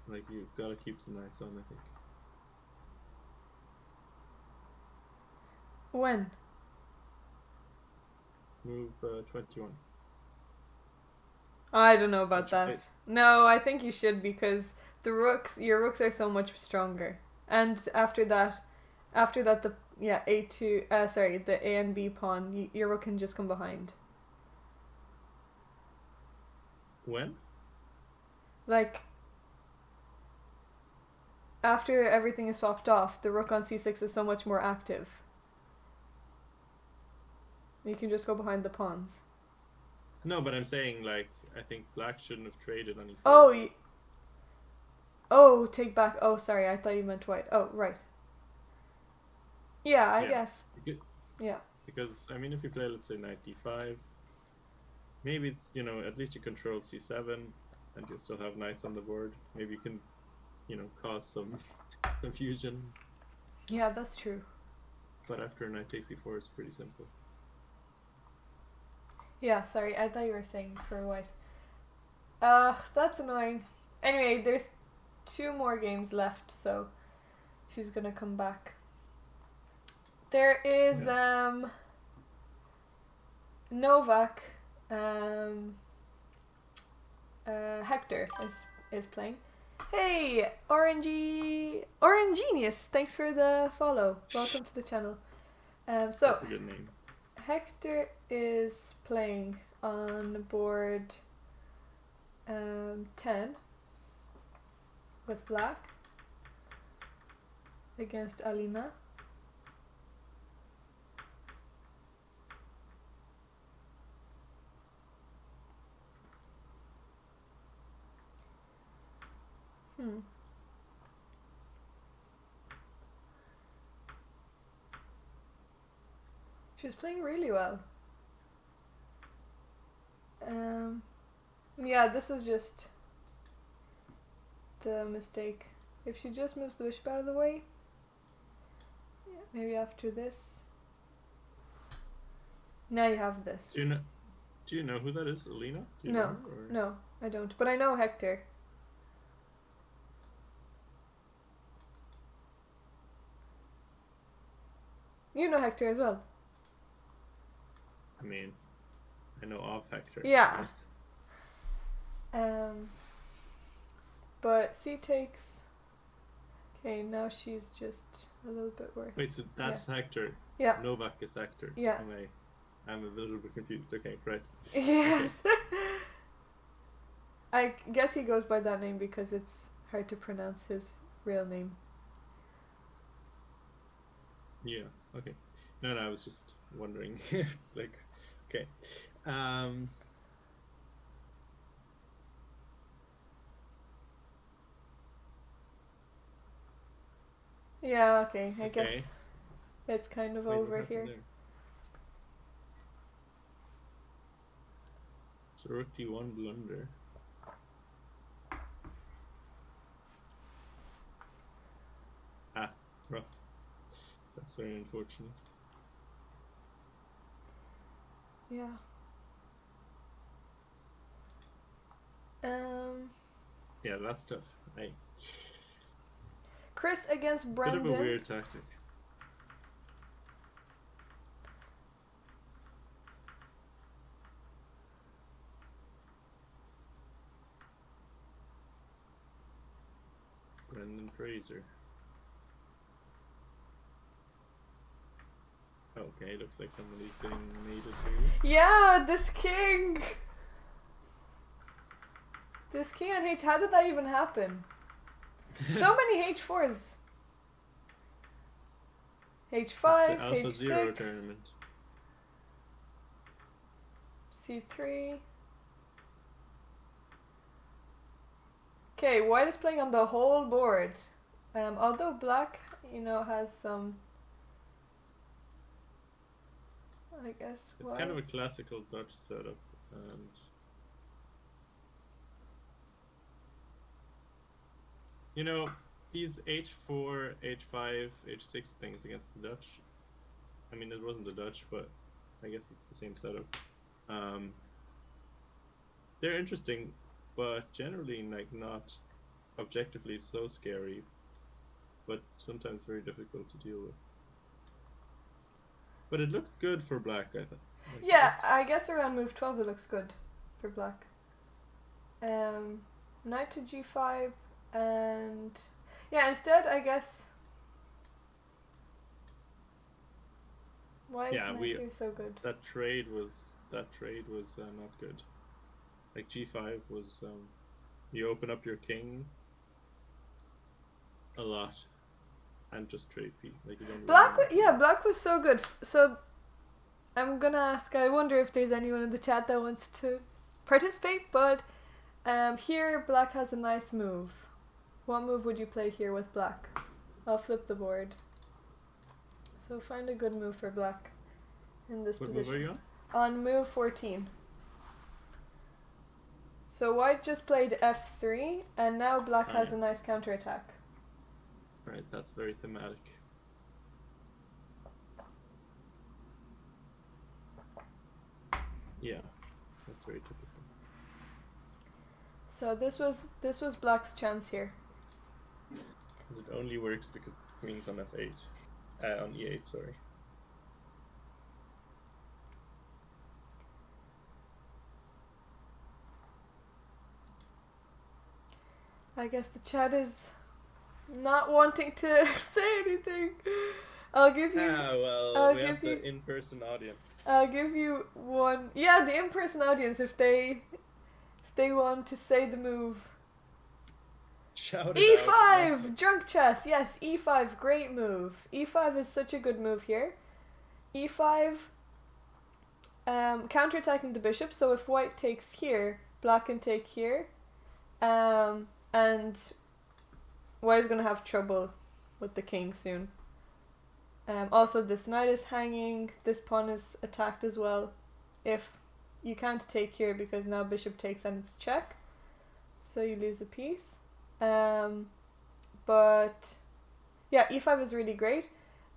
Like, you've got to keep the knights on, I think. When? Move 21. I don't know about Don't you that. No, I think you should, because your rooks are so much stronger. And after that the a2, the a and b pawn, your rook can just come behind. When? Like, after everything is swapped off, the rook on c6 is so much more active. You can just go behind the pawns. No, but I'm saying, like, I think black shouldn't have traded on e4. Oh, take back. Oh, sorry, I thought you meant white. Oh, right. Yeah, I guess. Yeah. Because, I mean, if you play, let's say, knight d5, maybe it's, at least you control c7, and you still have knights on the board. Maybe you can, cause some confusion. Yeah, that's true. But after knight takes e4, it's pretty simple. Yeah, sorry, I thought you were saying for white. That's annoying. Anyway, there's 2 more games left, so she's gonna come back. There is Novak. Hector is playing. Hey, Orangenius, thanks for the follow. Welcome to the channel. So That's a good name. Hector is playing on board 10 with black against Alina. She's playing really well. Yeah, this was just the mistake. If she just moves the bishop out of the way, yeah, maybe after this. Now you have this. Do you know who that is, Alina? Do you No, know her, or? no, I don't. But I know Hector. You know Hector as well. I mean, I know of Hector. Yeah. Yes. But C takes. Okay, now she's just a little bit worse. Wait, so that's Hector. Yeah. Novak is Hector. Yeah. I'm a little bit confused. Okay, right. Yes. I guess he goes by that name because it's hard to pronounce his real name. Yeah. Okay. No, I was just wondering. Like, okay. Yeah. Okay. I Okay. guess it's kind of Wait, what over happened here. there? So rook d1 blunder. Rough. That's very unfortunate. Yeah. Yeah, that's tough. Chris against Brendan. Bit of a weird tactic. Brendan Fraser. Okay, looks like somebody's getting mated here. Yeah, this king. This king on H. How did that even happen? So many H4s. H5, It's the Alpha H6, Zero tournament. C3. Okay, white is playing on the whole board. Although black, has some. I guess. It's kind of a classical Dutch setup, and these H4, H5, H6 things against the Dutch. I mean, it wasn't the Dutch, but I guess it's the same setup. They're interesting, but generally not objectively so scary, but sometimes very difficult to deal with. But it looked good for black, I think. Yeah, I guess around move 12 it looks good for black. Knight to G5 and yeah, instead I guess. Why is knight here so good? That trade was not good. Like G5 was you open up your king a lot and just trade p. Like you don't. Black was so good. So I'm gonna ask. I wonder if there's anyone in the chat that wants to participate. But here black has a nice move. What move would you play here with black? I'll flip the board. So find a good move for black in this position. What move are you on? On move 14. So white just played f3, and now black has a nice counterattack. Right, that's very thematic. Yeah, that's very typical. So this was black's chance here. And it only works because the queen's on f8. On e8, sorry. I guess the chat is not wanting to say anything. I'll give you. We have the in-person audience. I'll give you one. Yeah, the in-person audience. If they want to say the move. Shout E5 out, drunk chess. Yes, E5 great move. E5 is such a good move here. E5 counterattacking the bishop. So if white takes here, black can take here. And white is going to have trouble with the king soon. Also, this knight is hanging. This pawn is attacked as well. If you can't take here because now bishop takes and it's check, so you lose a piece. But yeah, e5 is really great.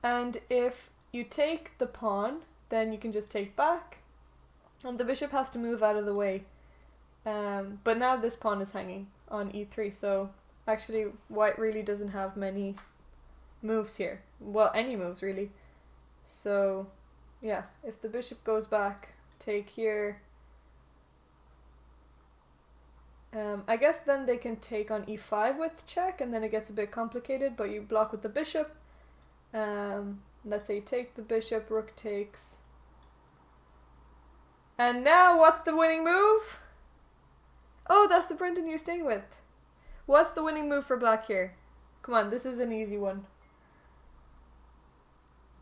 And if you take the pawn, then you can just take back, and the bishop has to move out of the way. But now this pawn is hanging on e3, so actually white really doesn't have many moves here. Well, any moves really. So yeah, if the bishop goes back, take here. I guess then they can take on e5 with check, and then it gets a bit complicated, but you block with the bishop. Let's say you take the bishop, rook takes. And now what's the winning move? Oh, that's the Brendan you're staying with. What's the winning move for black here? Come on, this is an easy one.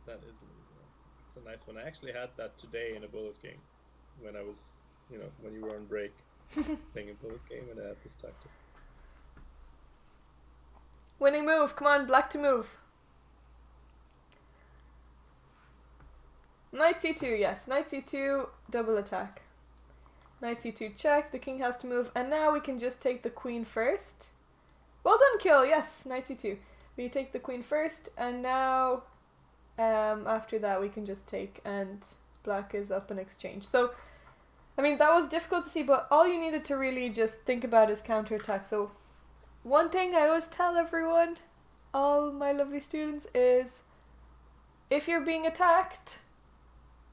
That is an easy one. It's a nice one. I actually had that today in a bullet game when I was, when you were on break playing a bullet game, and I had this tactic. Winning move. Come on, black to move. Knight c2, yes. Knight c2, double attack. Knight c2 check, the king has to move, and now we can just take the queen first. Well done, kill, yes, knight c2. We take the queen first, and now after that we can just take, and black is up in exchange. So, I mean, that was difficult to see, but all you needed to really just think about is counterattack. So, one thing I always tell everyone, all my lovely students, is if you're being attacked,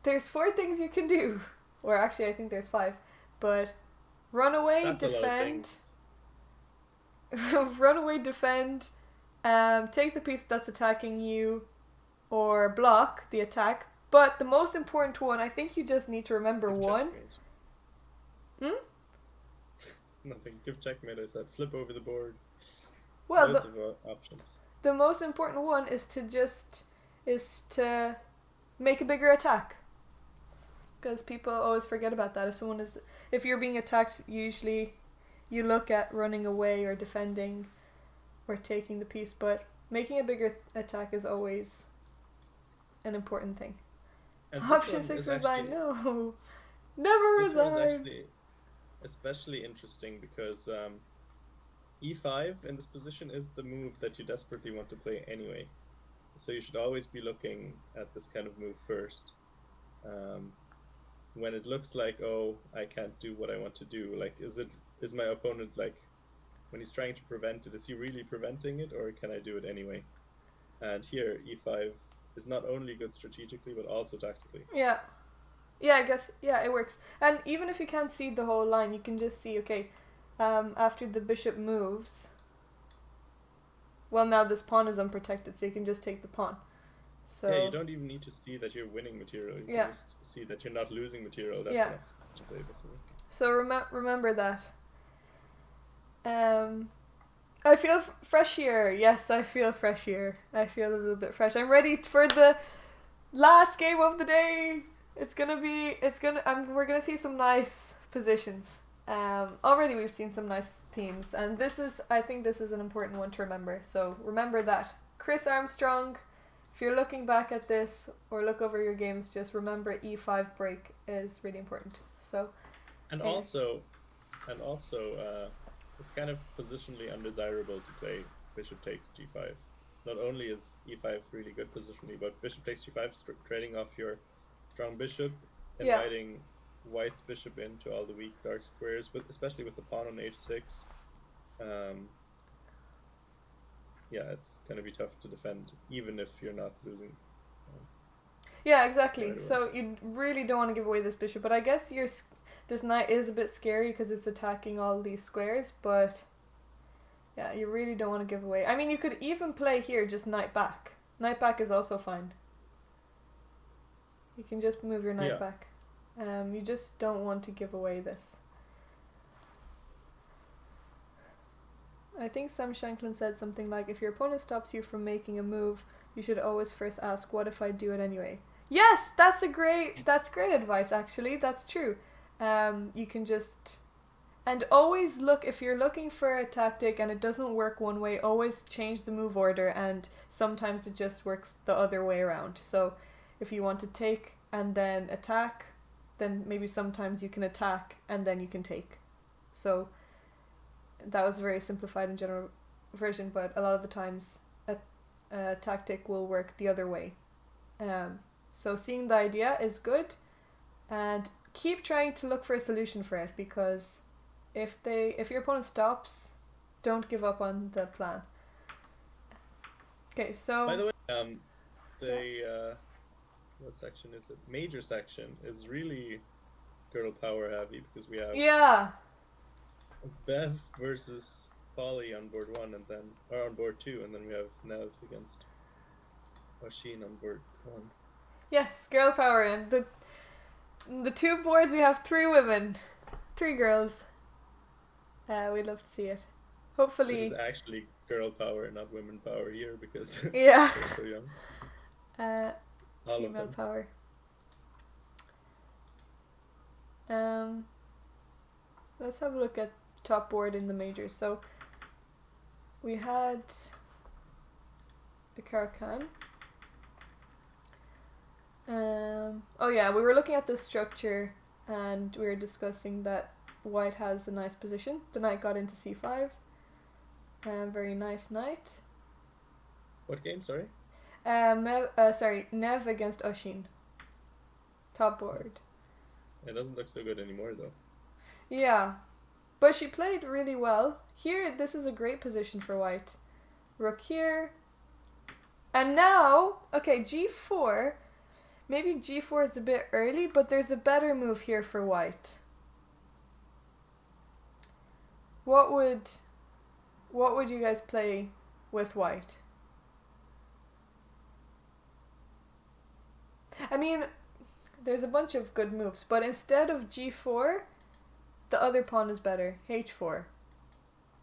there's 4 things you can do. Or actually, I think there's 5. But run away, That's defend. Run away, defend. Take the piece that's attacking you, or block the attack. But the most important one, I think you just need to remember Give one. Checkmate. Nothing. Give checkmate, I said. Flip over the board. Well, Loads of options. The most important one is to make a bigger attack. Because people always forget about that. If you're being attacked, usually you look at running away or defending or taking the piece, but making a bigger attack is always an important thing. Option 6 resign. No, never This one is resign. actually especially interesting because e5 in this position is the move that you desperately want to play anyway. So you should always be looking at this kind of move first. When it looks like, oh, I can't do what I want to do, like, is my opponent, like, when he's trying to prevent it, is he really preventing it, or can I do it anyway? And here, e5 is not only good strategically, but also tactically. Yeah, I guess, yeah, it works. And even if you can't see the whole line, you can just see, okay, after the bishop moves, well, now this pawn is unprotected, so you can just take the pawn. So yeah, you don't even need to see that you're winning material. You can just see that you're not losing material. That's enough to play this move. So remember that. I feel fresh here. Yes, I feel fresh here. I feel a little bit fresh. I'm ready for the last game of the day. We're gonna see some nice positions. Already we've seen some nice themes, and I think this is an important one to remember. So remember that. Chris Armstrong, if you're looking back at this or look over your games, just remember e5 break is really important. So, also, it's kind of positionally undesirable to play bishop takes g5. Not only is e5 really good positionally, but bishop takes g5 trading off your strong bishop, inviting White's bishop into all the weak dark squares, but especially with the pawn on h6. Yeah, it's gonna be tough to defend, even if you're not losing Yeah, exactly. right away. So you really don't want to give away this bishop, but I guess this knight is a bit scary because it's attacking all these squares, but yeah, you really don't want to give away. I mean, you could even play here just knight back. Knight back is also fine. You can just move your knight Yeah. back. You just don't want to give away this. I think Sam Shanklin said something like, if your opponent stops you from making a move, you should always first ask, what if I do it anyway? Yes, that's great advice, actually. That's true. You can just... And always look, if you're looking for a tactic and it doesn't work one way, always change the move order, and sometimes it just works the other way around. So if you want to take and then attack, then maybe sometimes you can attack and then you can take. So that was a very simplified and general version, but a lot of the times a tactic will work the other way. So seeing the idea is good, and keep trying to look for a solution for it, because if your opponent stops, don't give up on the plan. Okay, so By the way, what section is it? Major section is really girl power heavy, because we have Bev versus Polly on board 1 and then on board 2, and then we have Nev against Oshin on board 1. Yes, girl power, and the 2 boards we have 3 women, 3 girls. We'd love to see it. Hopefully. This is actually girl power, not women power here, because yeah. they're so young. All female power. Let's have a look at top board in the majors. So we had the Karakan. Oh yeah, we were looking at the structure and we were discussing that White has a nice position. The knight got into c5. Very nice knight. What game, sorry? Nev against Oshin. Top board. It doesn't look so good anymore though. Yeah, but she played really well. Here, this is a great position for White. Rook here. And now, okay, g4. Maybe g4 is a bit early, but there's a better move here for White. What would you guys play with White? I mean, there's a bunch of good moves, but instead of g4, the other pawn is better, h4,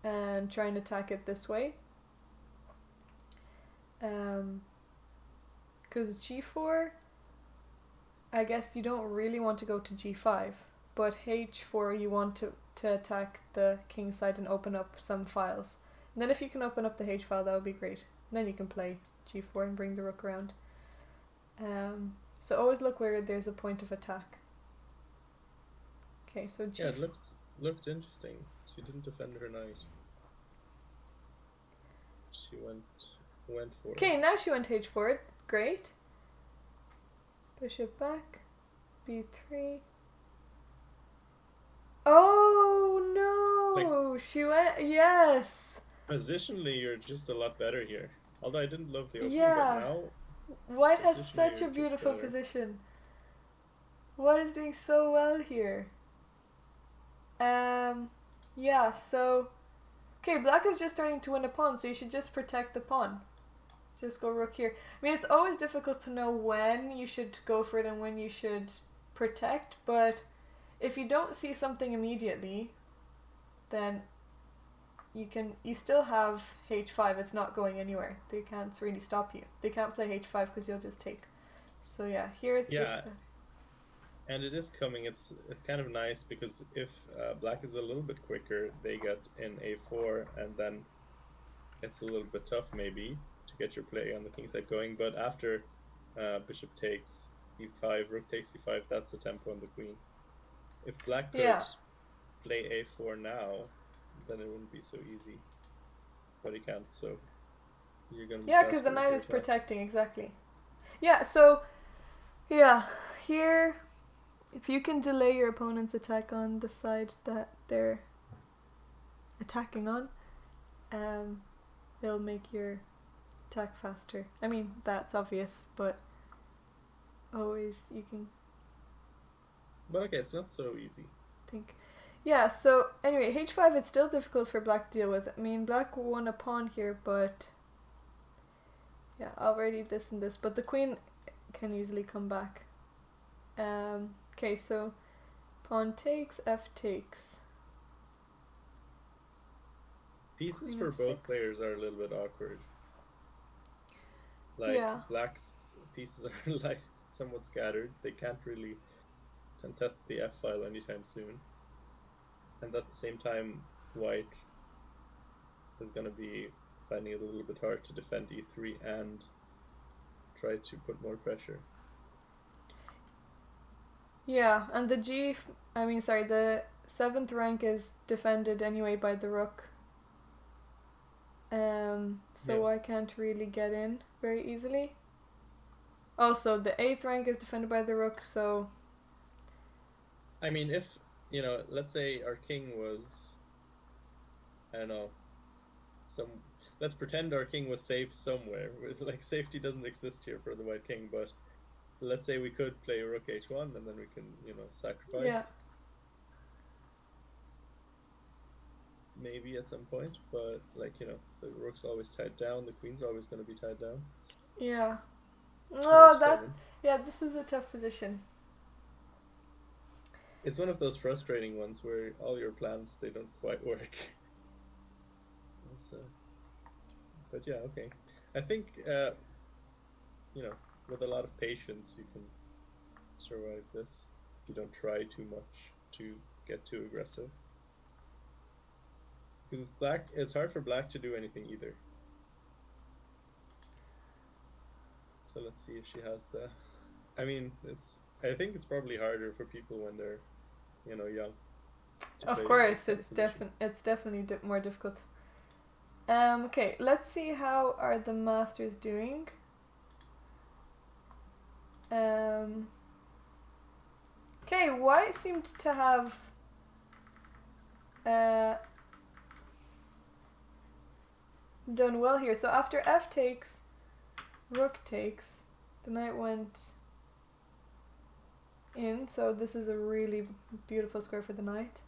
and try and attack it this way. Because g4, I guess you don't really want to go to g5, but h4 you want to attack the king side and open up some files. And then if you can open up the h file, that would be great. And then you can play g4 and bring the rook around. So always look where there's a point of attack. Okay, so yeah, it looked interesting. She didn't defend her knight. She went for it. Okay, now she went h4. Great. Bishop back. b3. Oh no! She went. Yes. Positionally, you're just a lot better here. Although I didn't love the opening, Yeah. but now White has such a you're just beautiful better. position. White is doing so well here. Yeah, so... Okay, black is just starting to win a pawn, so you should just protect the pawn. Just go rook here. I mean, it's always difficult to know when you should go for it and when you should protect, but if you don't see something immediately, then you still have h5. It's not going anywhere. They can't really stop you. They can't play h5 because you'll just take. So yeah, here it's just... And it is coming. It's kind of nice because if black is a little bit quicker, they get in a4, and then it's a little bit tough maybe to get your play on the king side going. But after bishop takes e5, rook takes e5, that's the tempo on the queen. If black could play a4 now, then it wouldn't be so easy. But he can't, so you're gonna be because the knight is protecting, exactly. Yeah, so yeah, here If you can delay your opponent's attack on the side that they're attacking on, it'll make your attack faster. I mean, that's obvious, but always you can But okay, it's not so easy. think. Yeah, so anyway, h5, it's still difficult for black to deal with. I mean, black won a pawn here, but yeah, already this and this, but the queen can easily come back. Okay, so pawn takes, f takes. Pieces Queen for of both 6. players are a little bit awkward. Like Yeah. black's pieces are like somewhat scattered. They can't really contest the f file anytime soon. And at the same time, white is going to be finding it a little bit hard to defend e3 and try to put more pressure. Yeah, and the the 7th rank is defended anyway by the rook. So Yeah. I can't really get in very easily. Also, the 8th rank is defended by the rook, so I mean, if, let's say our king was, I don't know, let's pretend our king was safe somewhere. Like, safety doesn't exist here for the white king, but let's say we could play rook h1 and then we can, sacrifice. yeah. Maybe at some point, but like, the rook's always tied down, the queen's always going to be tied down. Yeah. To Oh, h7. this is a tough position. It's one of those frustrating ones where all your plans, they don't quite work. But yeah, okay. I think, with a lot of patience, you can survive this if you don't try too much to get too aggressive. Because it's hard for black to do anything either. So let's see if she has the. I mean, I think it's probably harder for people when they're, young. Of course, it's definitely more difficult. Okay, let's see how are the masters doing. Okay, white seemed to have done well here. So after f takes, rook takes, the knight went in, so this is a really beautiful square for the knight.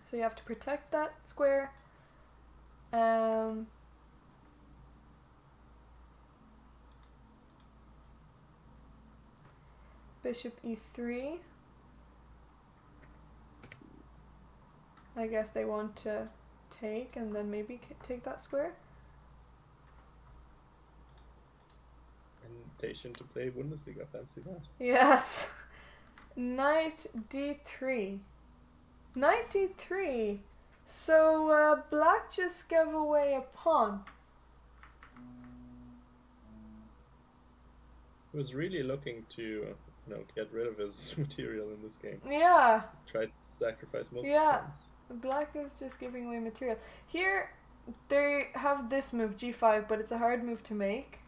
So you have to protect that square. Bishop e3. I guess they want to take and then take that square. Invitation to play Bundesliga, fancy that. Yes. Knight d3. Knight d3. So black just gave away a pawn. He was really looking to, get rid of his material in this game. Yeah. Tried to sacrifice multiple times. Black is just giving away material. Here, they have this move, g5, but it's a hard move to make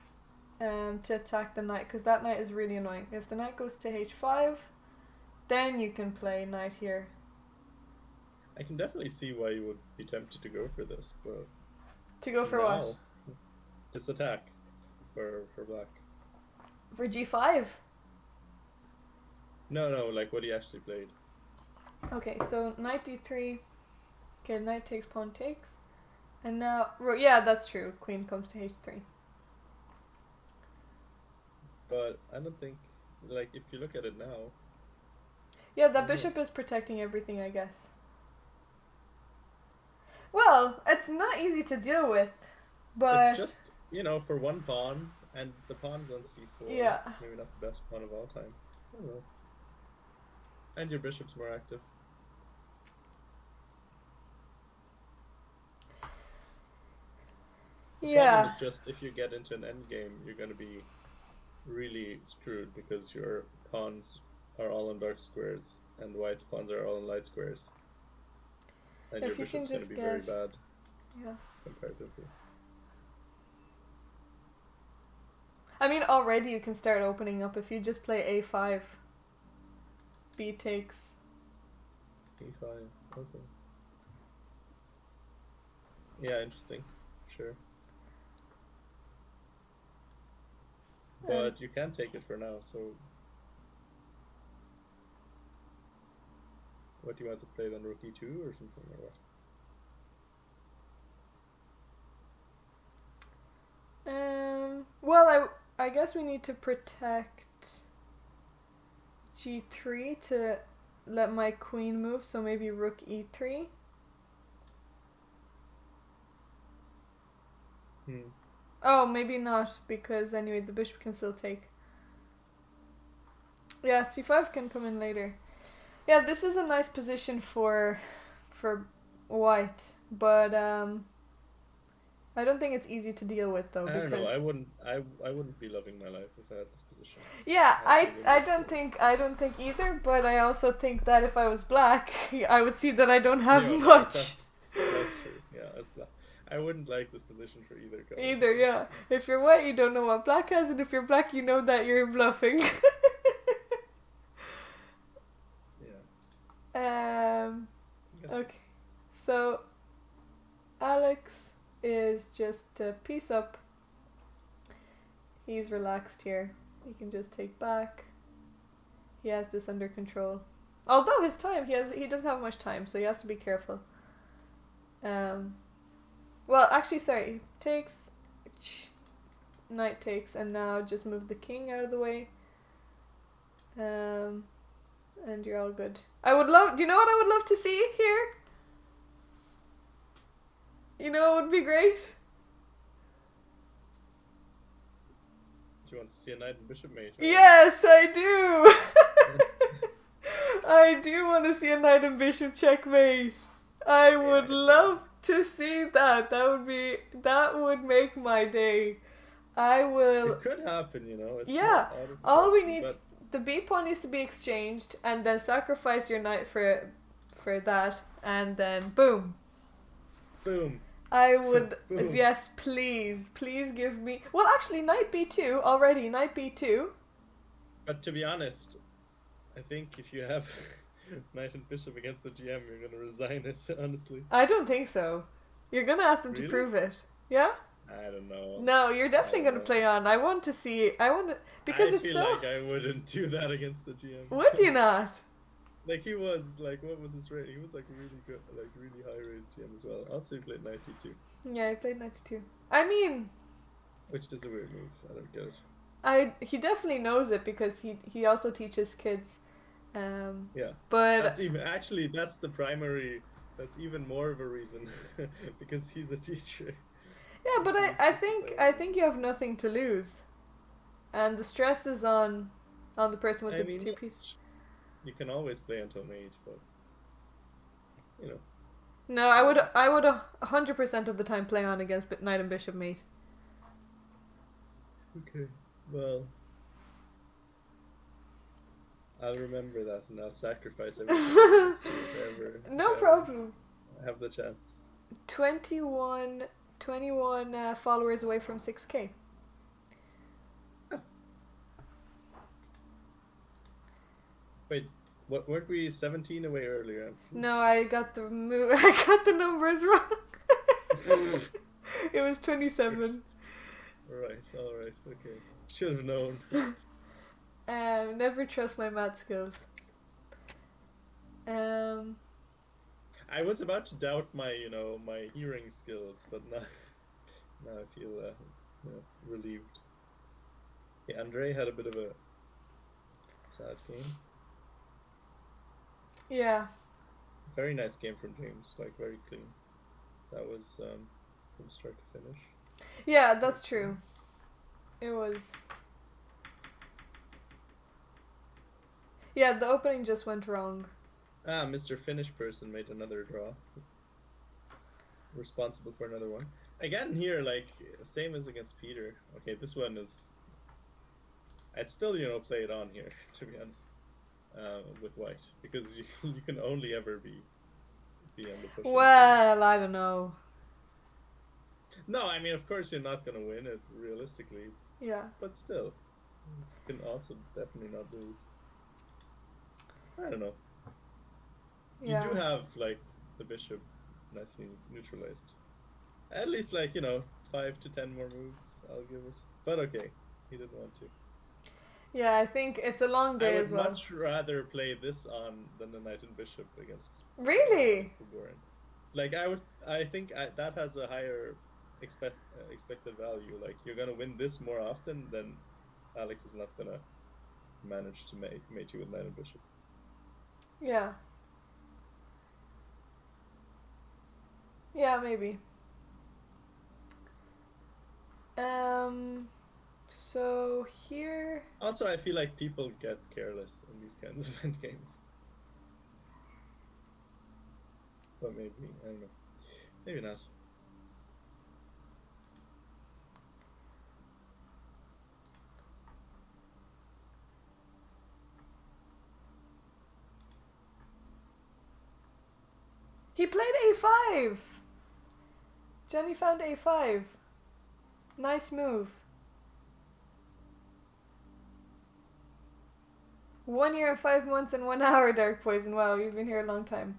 to attack the knight, because that knight is really annoying. If the knight goes to h5, then you can play knight here. I can definitely see why you would be tempted to go for this, but... To go for what? Just attack for black. For g5? No, like what he actually played. Okay, so knight d3. Okay, knight takes, pawn takes. And now, yeah, that's true. Queen comes to h3. But I don't think, like, if you look at it now... Yeah, that bishop is protecting everything, I guess. Well, it's not easy to deal with, but... It's just, for one pawn, and the pawn's on c4. Yeah. Maybe not the best pawn of all time. I don't know. And your bishop's more active. The problem is just, if you get into an endgame, you're going to be really screwed, because your pawns are all on dark squares, and white's pawns are all on light squares. And your bishop's going to be very bad. Yeah. Comparatively. I mean, already you can start opening up if you just play a5. B takes. E5. Okay. Yeah, interesting. Sure. But you can take it for now, so what do you want to play then? Rook E2 or something, or what? Well, I guess we need to protect G3 to let my queen move, so maybe Rook E3. Oh, maybe not, because anyway, the bishop can still take. Yeah, C5 can come in later. Yeah, this is a nice position for white, but I don't think it's easy to deal with though. I Because don't know. I wouldn't be loving my life if I had this position. yeah, I don't think either. But I also think that if I was black, I would see that I don't have Yeah, much. That's true. Yeah, as black, I wouldn't like this position for either color. Either, yeah. If you're white, you don't know what black has, and if you're black, you know that you're bluffing. Yeah. Okay. So Alex is just a piece up. He's relaxed here. He can just take back. He has this under control. Although his time, he doesn't have much time, so he has to be careful. Well, actually, sorry. He takes, knight takes, and now just move the king out of the way. And you're all good. Do you know what I would love to see here? You know what would be great? Do you want to see a knight and bishop mate? Or? Yes, I do! I do want to see a knight and bishop checkmate. I would love to see that. That would make my day. I will. It could happen, you know. It's yeah. All we need. The b pawn needs to be exchanged, and then sacrifice your knight for that, and then boom. Boom. I would. Boom. Yes, please give me. Well, actually, knight b2 already. Knight b2. But to be honest, I think if you have knight and bishop against the GM, you're gonna resign it. Honestly. I don't think so. You're gonna ask them to prove it. Yeah. I don't know. No, you're definitely gonna play on. I want to because it's so. I feel like I wouldn't do that against the GM. Would you not? Like he was like, what was his rating? He was like really good, like really high rated GM as well. Also he played knight e2. Yeah, he played knight e2. I mean, which is a weird move. I don't get it. He definitely knows it because he also teaches kids. Yeah. But that's even more of a reason because he's a teacher. Yeah, but I think you have nothing to lose, and the stress is on the person with the two pieces. You can always play until mate, but you know. No, I would 100% of the time play on against knight and bishop mate. Okay, well, I'll remember that and I'll sacrifice everything if no problem. I have the chance. 21 followers away from 6K. Wait, weren't we 17 away earlier? No, I got the numbers wrong. It was 27. All right, okay. Should have known. Never trust my math skills. I was about to doubt my hearing skills, but now I feel relieved. Yeah, Andre had a bit of a sad game. Yeah. Very nice game from James, like very clean. That was from start to finish. Yeah, that's true. It was. Yeah, the opening just went wrong. Mr. Finnish person made another draw. Responsible for another one. Again here, like, same as against Peter. Okay, this one is... I'd still, play it on here, to be honest, with white. Because you can only ever be on the push. Well, I don't know. No, I mean, of course you're not going to win it, realistically. Yeah. But still, you can also definitely not lose. I don't know. Yeah. You do have like the bishop nicely neutralized. At least like 5 to 10 more moves. I'll give it. But okay, he didn't want to. Yeah, I think it's a long I day would as well. much rather play this on than the knight and bishop against. Really? Bulgarian. Like I think that has a higher expected value. Like you're gonna win this more often than Alex is not gonna manage to mate you with knight and bishop. Yeah. Yeah, maybe. So here. Also, I feel like people get careless in these kinds of end games. But maybe, I don't know. Maybe not. He played a5! Johnny found a5. Nice move. 1 year, 5 months, and 1 hour, Dark Poison. Wow, you've been here a long time.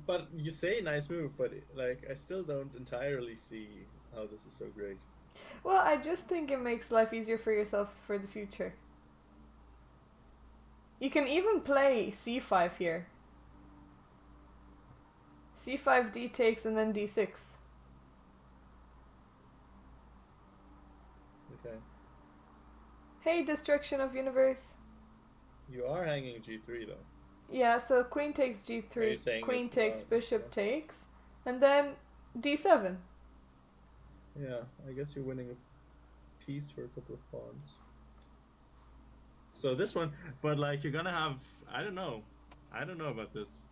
But you say nice move, but like I still don't entirely see how this is so great. Well, I just think it makes life easier for yourself for the future. You can even play c5 here. c5, d takes, and then d6. Okay. Hey, destruction of universe. You are hanging g3 though. Yeah, so queen takes Are you g3, saying queen it's takes, not- bishop not- takes, and then d7. Yeah, I guess you're winning a piece for a couple of pawns. So this one, but like you're gonna have, I don't know about this.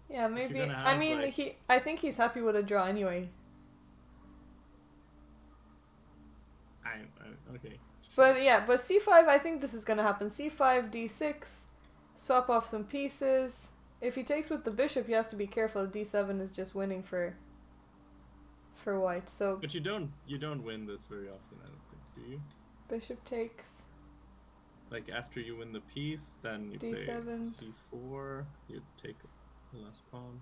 Yeah, maybe. gonna I have, mean, like- I think he's happy with a draw anyway. Okay. But yeah, but c5, I think this is gonna happen. c5, d6, swap off some pieces. If he takes with the bishop, he has to be careful. d7 is just winning for white. So But you don't win this very often, I don't think, do you? bishop takes. Like after you win the piece, then you play D7. c4. You take the last pawn.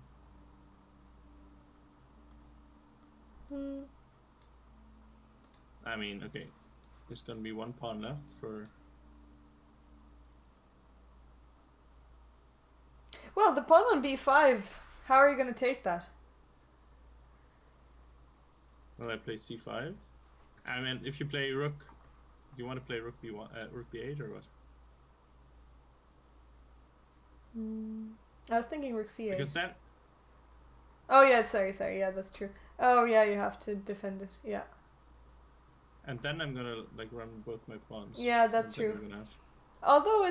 Hmm. I mean, okay. There's gonna be one pawn left for. Well, the pawn on b5. How are you gonna take that? Will I play c5? I mean, if you play rook, do you want to play rook b1, rook b8 or what? I was thinking rook c8. Because then, Oh yeah, sorry. Yeah, that's true. Oh yeah, you have to defend it. Yeah. and then I'm gonna like run both my pawns. Yeah, that's and then true. I'm gonna have- Although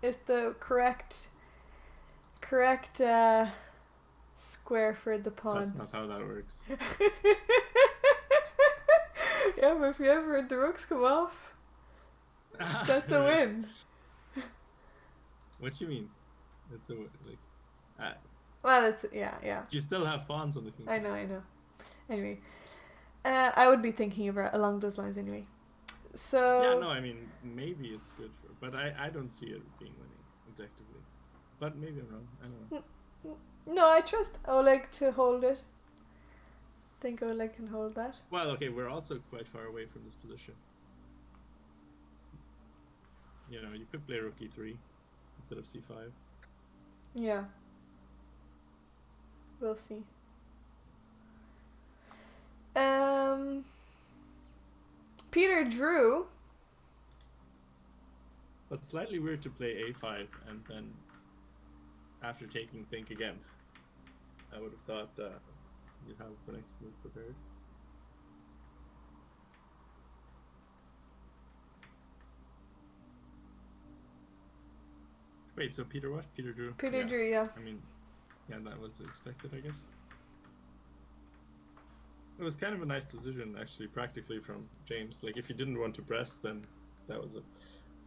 it's the correct square for the pawn. That's not how that works. Yeah, but if you ever the rooks come off, that's a win. What do you mean? It's a like. Well, it's yeah. You still have pawns on the king. I know. Anyway, I would be thinking about along those lines anyway. So Yeah, no, I mean maybe it's good for, but I don't see it being winning objectively. But maybe I'm wrong. I don't know. no, I trust Oleg to hold it. Think Oleg can hold that. Well, okay, we're also quite far away from this position. You know, you could play rook e3 instead of c5. Yeah. We'll see. Peter drew. But slightly weird to play a5 and then after taking think again. I would have thought you'd have the next move prepared. Wait, so Peter what? Peter drew? Peter Yeah. drew, yeah. I mean, yeah, that was expected, I guess. It was kind of a nice decision, actually, practically from James. Like, if you didn't want to press, then that was a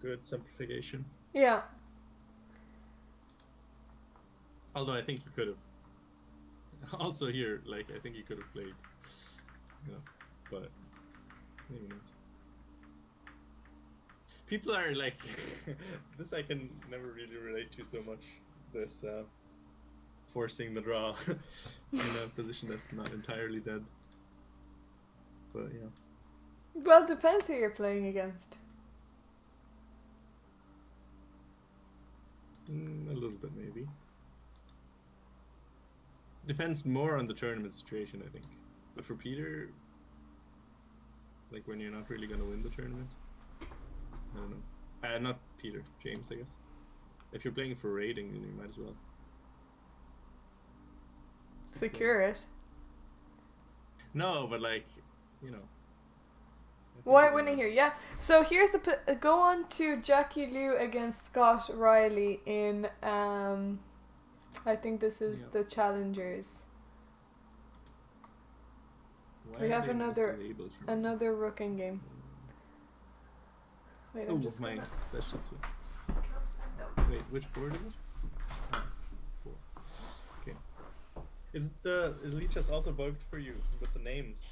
good simplification. Yeah. Although I think he could have. Also here, like, I think he could have played, but maybe not. People are like, this I can never really relate to so much. this forcing the draw in a position that's not entirely dead. But yeah. Well, it depends who you're playing against. A little bit, maybe. Depends more on the tournament situation, I think. But for Peter, like when you're not really gonna win the tournament, I don't know. Not Peter, James, I guess. If you're playing for rating, then you might as well Secure it. No, but like, you know. White winning here, yeah. So here's the go on to Jackie Liu against Scott Riley in I think this is the challengers. We have another rook in game. Wait, I'm just my gonna... specialty. Wait, which board is it? Oh, 4. Okay. Is Lichess also bugged for you with the names?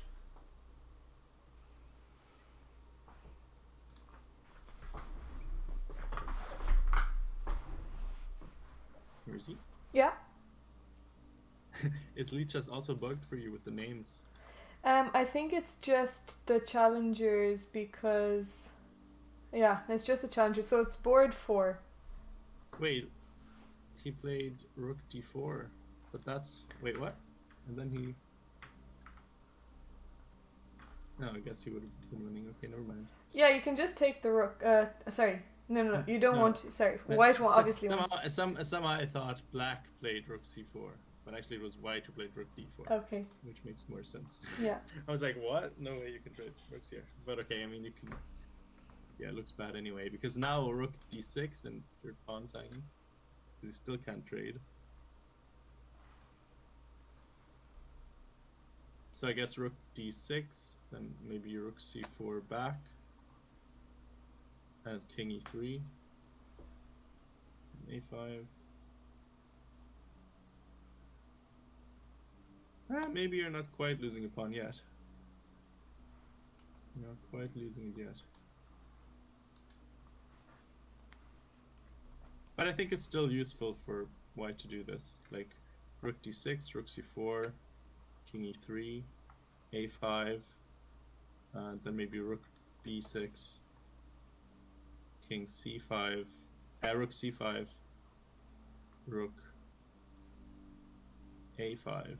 Where is he? Yeah. Is Lichess also bugged for you with the names? I think it's just the challengers because... Yeah, it's just the challengers. So it's board 4. Wait, he played rook d4, but that's... Wait, what? And then he... No, I guess he would have been winning. Okay, never mind. Yeah, you can just take the rook. Sorry. No. You don't want to. Sorry. White one obviously wants. Somehow I thought black played rook c4, but actually it was white who played rook d4. Okay. Which makes more sense. Yeah. I was like, what? No way you can trade rooks here. But okay, I mean, you can... Yeah, it looks bad anyway, because now rook d6 and your pawn's hanging. Because you still can't trade. So I guess rook d6, then maybe rook c4 back. And king e3. And a5. Maybe you're not quite losing a pawn yet. You're not quite losing it yet. But I think it's still useful for white to do this. Like rook d6, rook c4, king e3, a5, then maybe rook b6, king c5, rook c5, rook a5,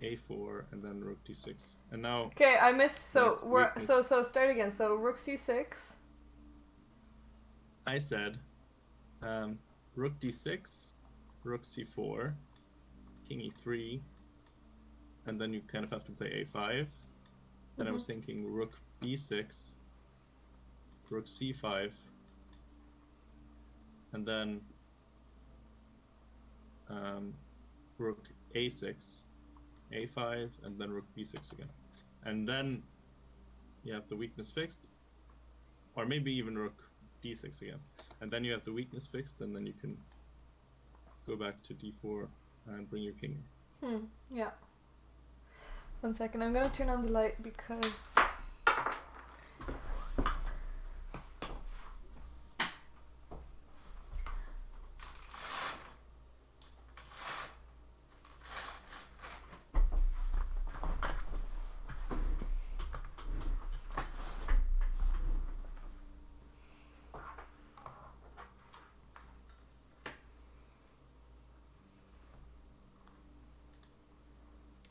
a4, and then rook d6. And now... Okay, I missed. So start again. So rook c6. I said rook d6, rook c4, king e3, and then you kind of have to play a5. Then I was thinking rook b6, rook c5, and then rook a6, a5, and then rook b6 again. And then you have the weakness fixed, or maybe even rook d6 again. And then you have the weakness fixed, and then you can go back to d4 and bring your king in. Yeah. 1 second, I'm gonna turn on the light because...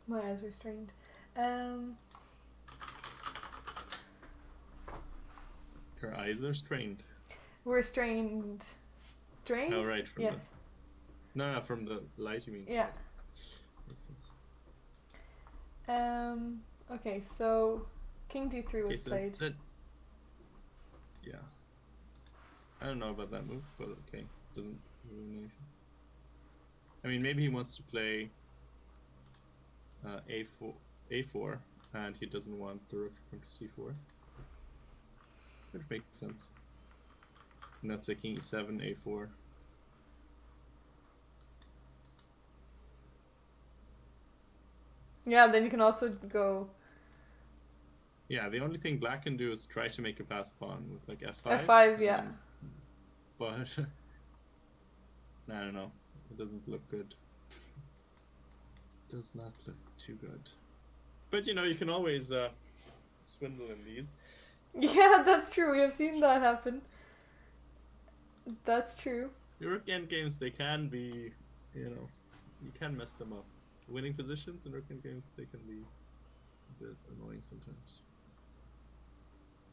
My eyes are strained. Her eyes are strained. We're strained. Strained? Oh, right. From yes. No, from the light, you mean? Yeah. Makes sense. Okay, so king d3 was played. Instead... Yeah. I don't know about that move, but okay. Doesn't ruin anything. I mean, maybe he wants to play a4, and he doesn't want the rook to come to c4. Which makes sense. And that's a king e7, a4. Yeah, then you can also go... Yeah, the only thing black can do is try to make a passed pawn with like f5. f5, yeah. But I don't know. It doesn't look good. Does not look too good. But you know, you can always swindle in these. Yeah, that's true. We have seen that happen. That's true. The rook endgames, they can be, you know, you can mess them up. Winning positions in rook endgames, they can be a bit annoying sometimes.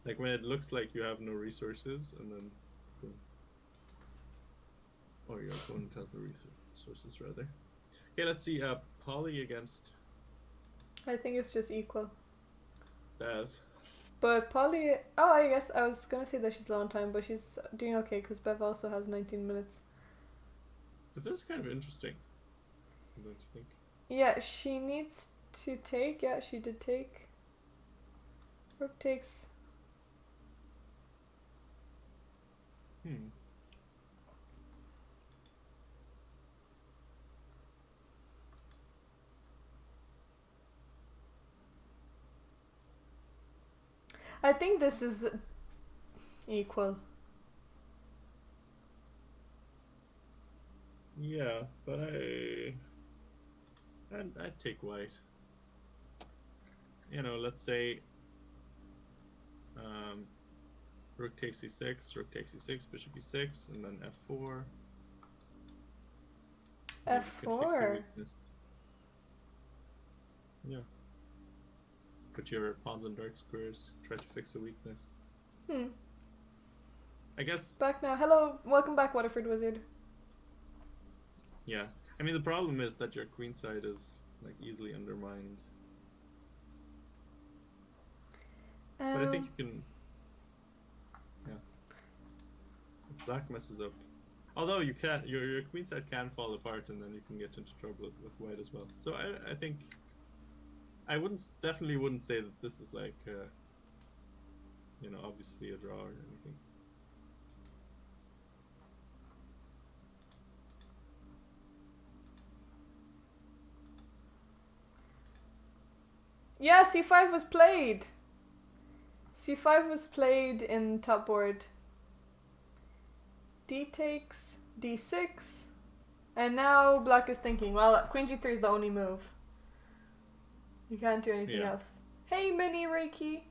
Like when it looks like you have no resources, and then boom. Or your opponent has no resources, rather. Okay, let's see. Polly against I think it's just equal. Bev. But Polly, oh, I guess I was gonna say that she's low on time, but she's doing okay because Bev also has 19 minutes. But this is kind of interesting, don't you think? Yeah, she needs to take. Yeah, she did take. Rook takes. Hmm. I think this is equal. Yeah, but I'd take white. You know, let's say rook takes e6, rook takes e6, bishop e6, and then f4. Maybe you could fix a F4. weakness. Yeah. Put your pawns on dark squares, try to fix a weakness. I guess, Back now. Hello, welcome back, Waterford Wizard. yeah. I mean, the problem is that your queen side is like easily undermined. But I think you can, yeah. If black messes up, although you can, your queen side can fall apart, and then you can get into trouble with white as well. So I think I definitely wouldn't say that this is like, you know, obviously a draw or anything. Yeah, c5 was played. c5 was played in top board. D takes, d6, and now black is thinking, well, queen g3 is the only move. You can't do anything else. Hey, mini Reiki,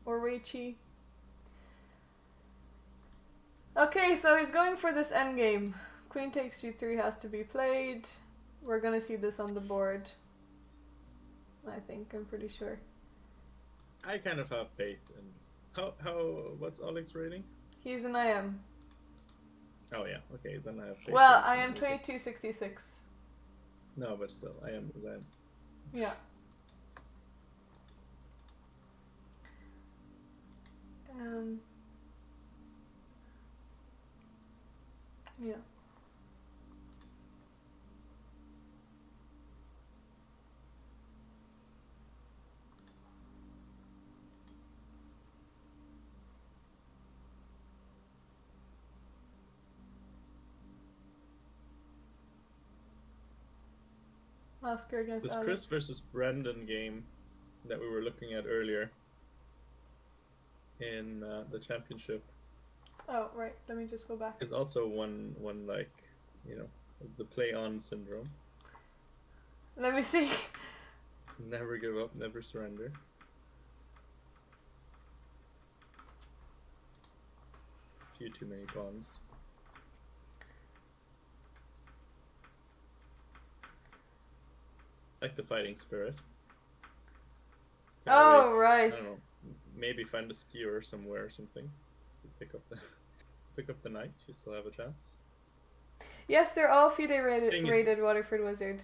or Reichi. Okay, so he's going for this endgame. Queen takes g3 has to be played. We're gonna see this on the board. I think, I'm pretty sure. I kind of have faith in what's Oleg's rating? He's an IM. Oh yeah, okay, then I have faith. Well, I am 2266. No, but still, I am. Yeah. Yeah. Oscar against This Alex. Chris versus Brendan game that we were looking at earlier in the championship. Oh, right. Let me just go back. Is also one like, you know, the play on syndrome. Let me see. Never give up, never surrender. Few too many pawns. Like the fighting spirit. Oh, right. I don't know. Maybe find a skewer somewhere or something. Pick up the knight. You still have a chance. Yes, they're all FIDE rated Waterford Wizard.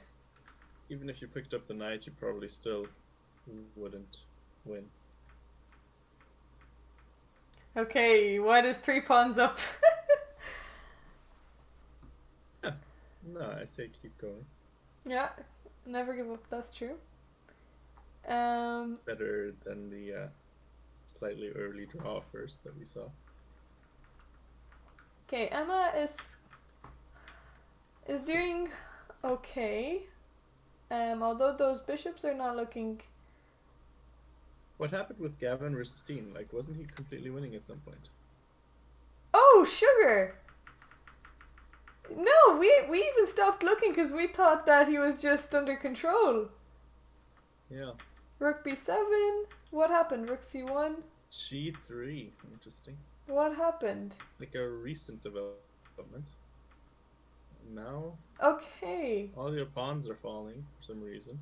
Even if you picked up the knight, you probably still wouldn't win. Okay, white is 3 pawns up. No, I say keep going. Yeah, never give up. That's true. Better than the slightly early draw first that we saw. Okay, Emma is doing okay. Although those bishops are not looking. What happened with Gavin versus Dean? Like, wasn't he completely winning at some point? Oh, sugar! No, we even stopped looking because we thought that he was just under control. Yeah. Rook b7. What happened? Rook c1. G3. Interesting. What happened? Like a recent development. Now Okay. all your pawns are falling for some reason.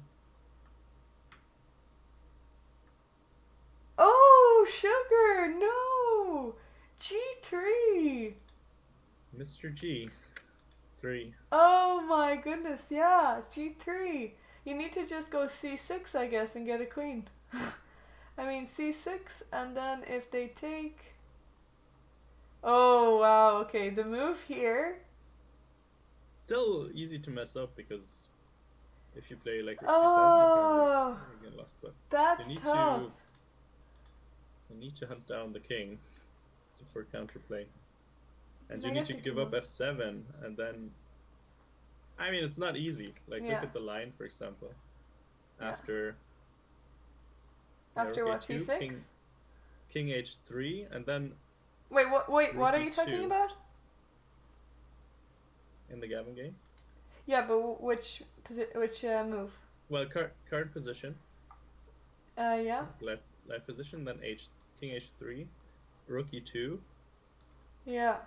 Oh, sugar! No! G3! Mr. G. 3. Oh my goodness, yeah, G3. You need to just go c6, I guess, and get a queen. I mean, c6, and then if they take... Oh, wow, okay, the move here... Still easy to mess up because if you play like rook c7, Oh, you get lost. But that's you need tough. you need to hunt down the king for counterplay, and I you need guess to you give can up also- f7, and then. I mean, it's not easy. Like Yeah. look at the line, for example. Yeah. After. After rook what, a2, c6? King h3, and then Wait, what rook are you talking e2. about? In the Gavin game. Yeah, but which move? Well, card position. Yeah. Left position, then king h3, rook e2, Yeah.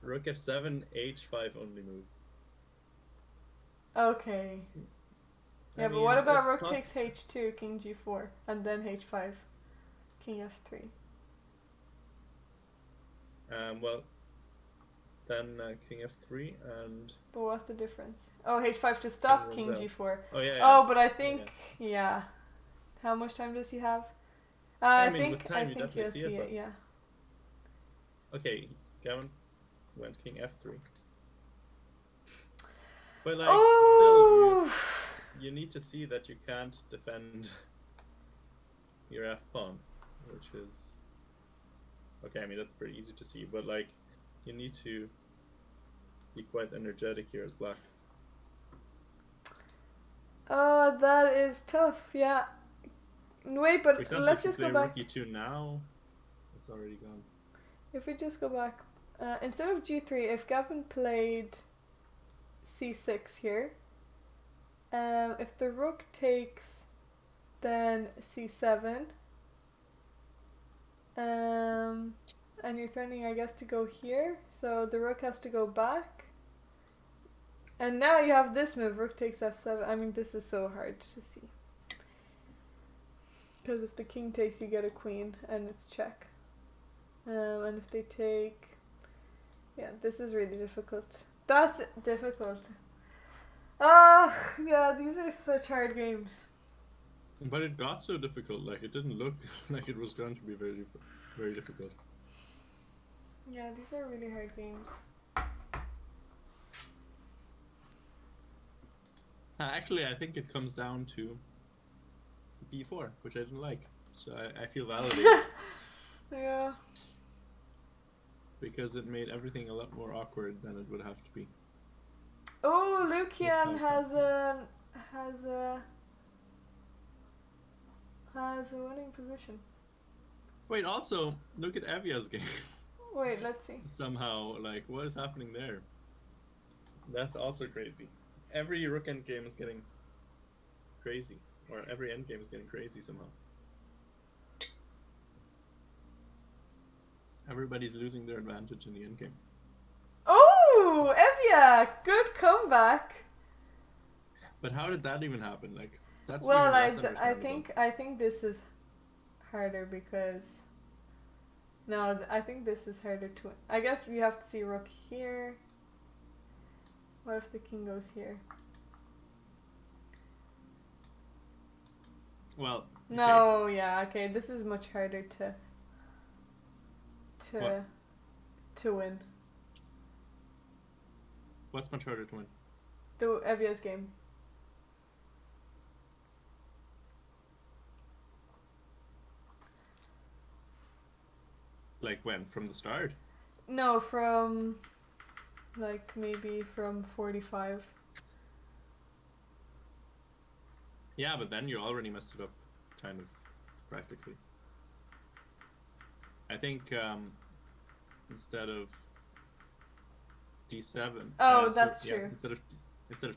rook f7, h5 only move. Okay. Yeah, I but mean, what about it's rook takes h2, king g4, and then h5, king f3? Well, then king f3 and. But what's the difference? Oh, h5 to stop King king runs g4. Oh yeah. Oh, but I think yeah. How much time does he have? I mean, with time I you think definitely he'll see see it, it. but- Yeah. Okay, Gavin went king f3. But like, Oh. still, you need to see that you can't defend your f pawn, which is okay. I mean, that's pretty easy to see, but like, you need to be quite energetic here as black. Oh, that is tough. Yeah. Wait, For but example, let's if you just play go back. rook e2 now, it's already gone. If we just go back, instead of g3, if Gavin played c6 here, if the rook takes, then c7, and you're threatening, I guess, to go here, so the rook has to go back. And now you have this move, rook takes f7. I mean, this is so hard to see. Because if the king takes, you get a queen, and it's check. And if they take... Yeah, this is really difficult. That's difficult. Ah, yeah, these are such hard games. But it got so difficult. Like it didn't look like it was going to be very difficult. Yeah, these are really hard games. Actually, I think it comes down to b4, which I didn't like. So I feel validated. Yeah. Because it made everything a lot more awkward than it would have to be. Oh, Lucian has a winning position. Wait, also, look at Evia's game. Wait, let's see. Somehow, like, what is happening there? That's also crazy. Every rook endgame is getting crazy. Or every endgame is getting crazy somehow. Everybody's losing their advantage in the endgame. Oh, Evia, good comeback. But how did that even happen? Like, that's Well, even less I understandable. think this is harder because no, I think this is harder to. I guess we have to see rook here. What if the king goes here? Well, No, yeah, okay. This is much harder What? to win. What's much harder to win? The Evia's game. Like when? From the start? No, from like maybe from 45. Yeah, but then you already messed it up, kind of, practically. I think instead of d7. Oh, So, that's yeah, true. instead of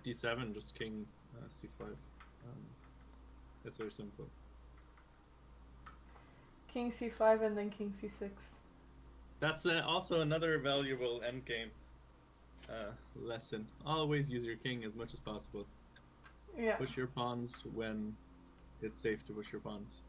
d7, just king c5. That's very simple. King c5 and then king c6. That's also another valuable endgame lesson. Always use your king as much as possible. Yeah. Push your pawns when it's safe to push your pawns.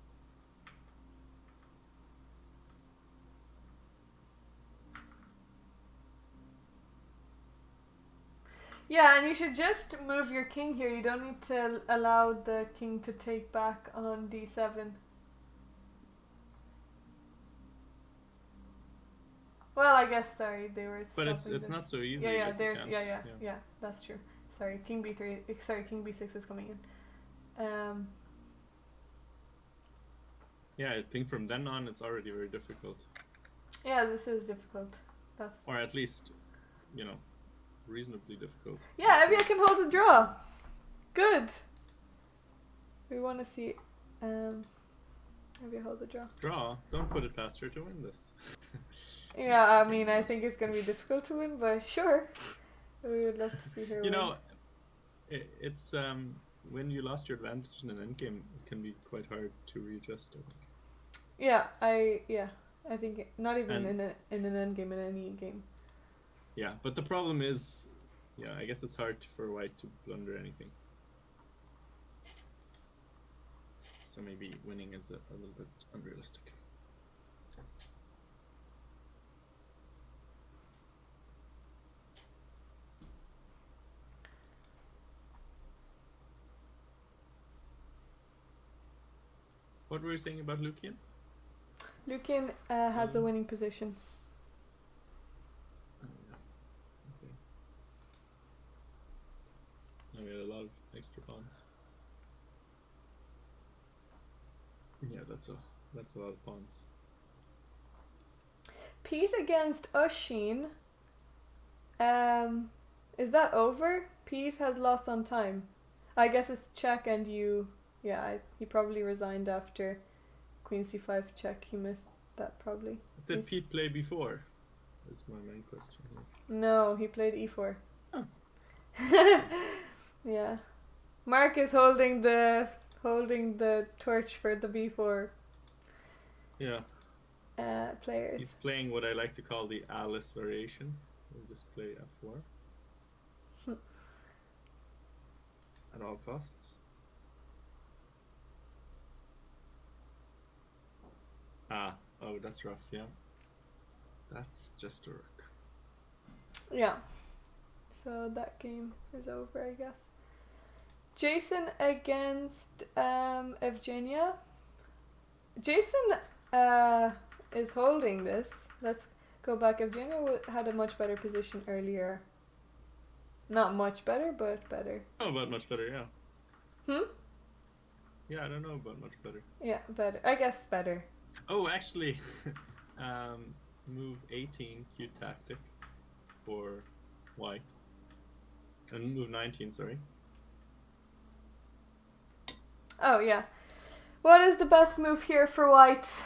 Yeah, and you should just move your king here. You don't need to allow the king to take back on d7. Well, I guess sorry, they were But stopping it's this. not so easy. Yeah, Like, there's you can't, yeah, that's true. Sorry, king b3. Sorry, king b6 is coming in. Yeah, I think from then on it's already very difficult. Yeah, this is difficult. That's. Or at least, reasonably difficult. Yeah, maybe I can hold a draw. Good. We want to see. Maybe hold a draw. Draw. Don't put it past her to win this. Yeah, I mean, I think it's gonna be difficult to win, but sure. We would love to see her win. It's when you lost your advantage in an endgame, it can be quite hard to readjust. I think. Yeah, I think not even in an endgame, in any game. Yeah, but the problem is, I guess it's hard for white to blunder anything. So maybe winning is a little bit unrealistic. What were you saying about Lucian? Lucian has a winning position. Oh, yeah. Okay. I got a lot of extra pawns. Yeah, that's a lot of pawns. Pete against Oshin. Is that over? Pete has lost on time. I guess it's check and you. Yeah, he probably resigned after Queen c5 check. He missed that probably. Did Pete play before? That's my main question here. No, he played e4. Oh. Yeah. Mark is holding the torch for the b4. Yeah. Players. He's playing what I like to call the Alice variation. We'll just play f4 at all costs. Oh, that's rough. Yeah, that's just a rook. Yeah. So that game is over, I guess. Jason against Evgenia. Jason is holding this. Let's go back. Evgenia had a much better position earlier. Not much better, but better. Oh, but much better, yeah. Yeah, I don't know about much better. Yeah, better. I guess better. Oh, actually, move 18, cute tactic for white. And move 19, sorry. Oh, yeah. What is the best move here for white?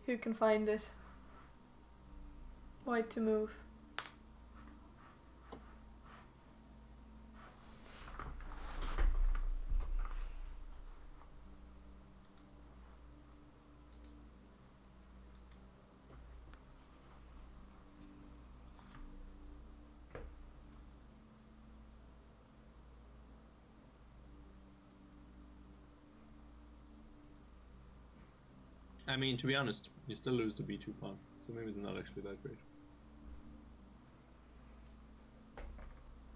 Who can find it? White to move. I mean, to be honest, you still lose the b2 pawn, so maybe it's not actually that great.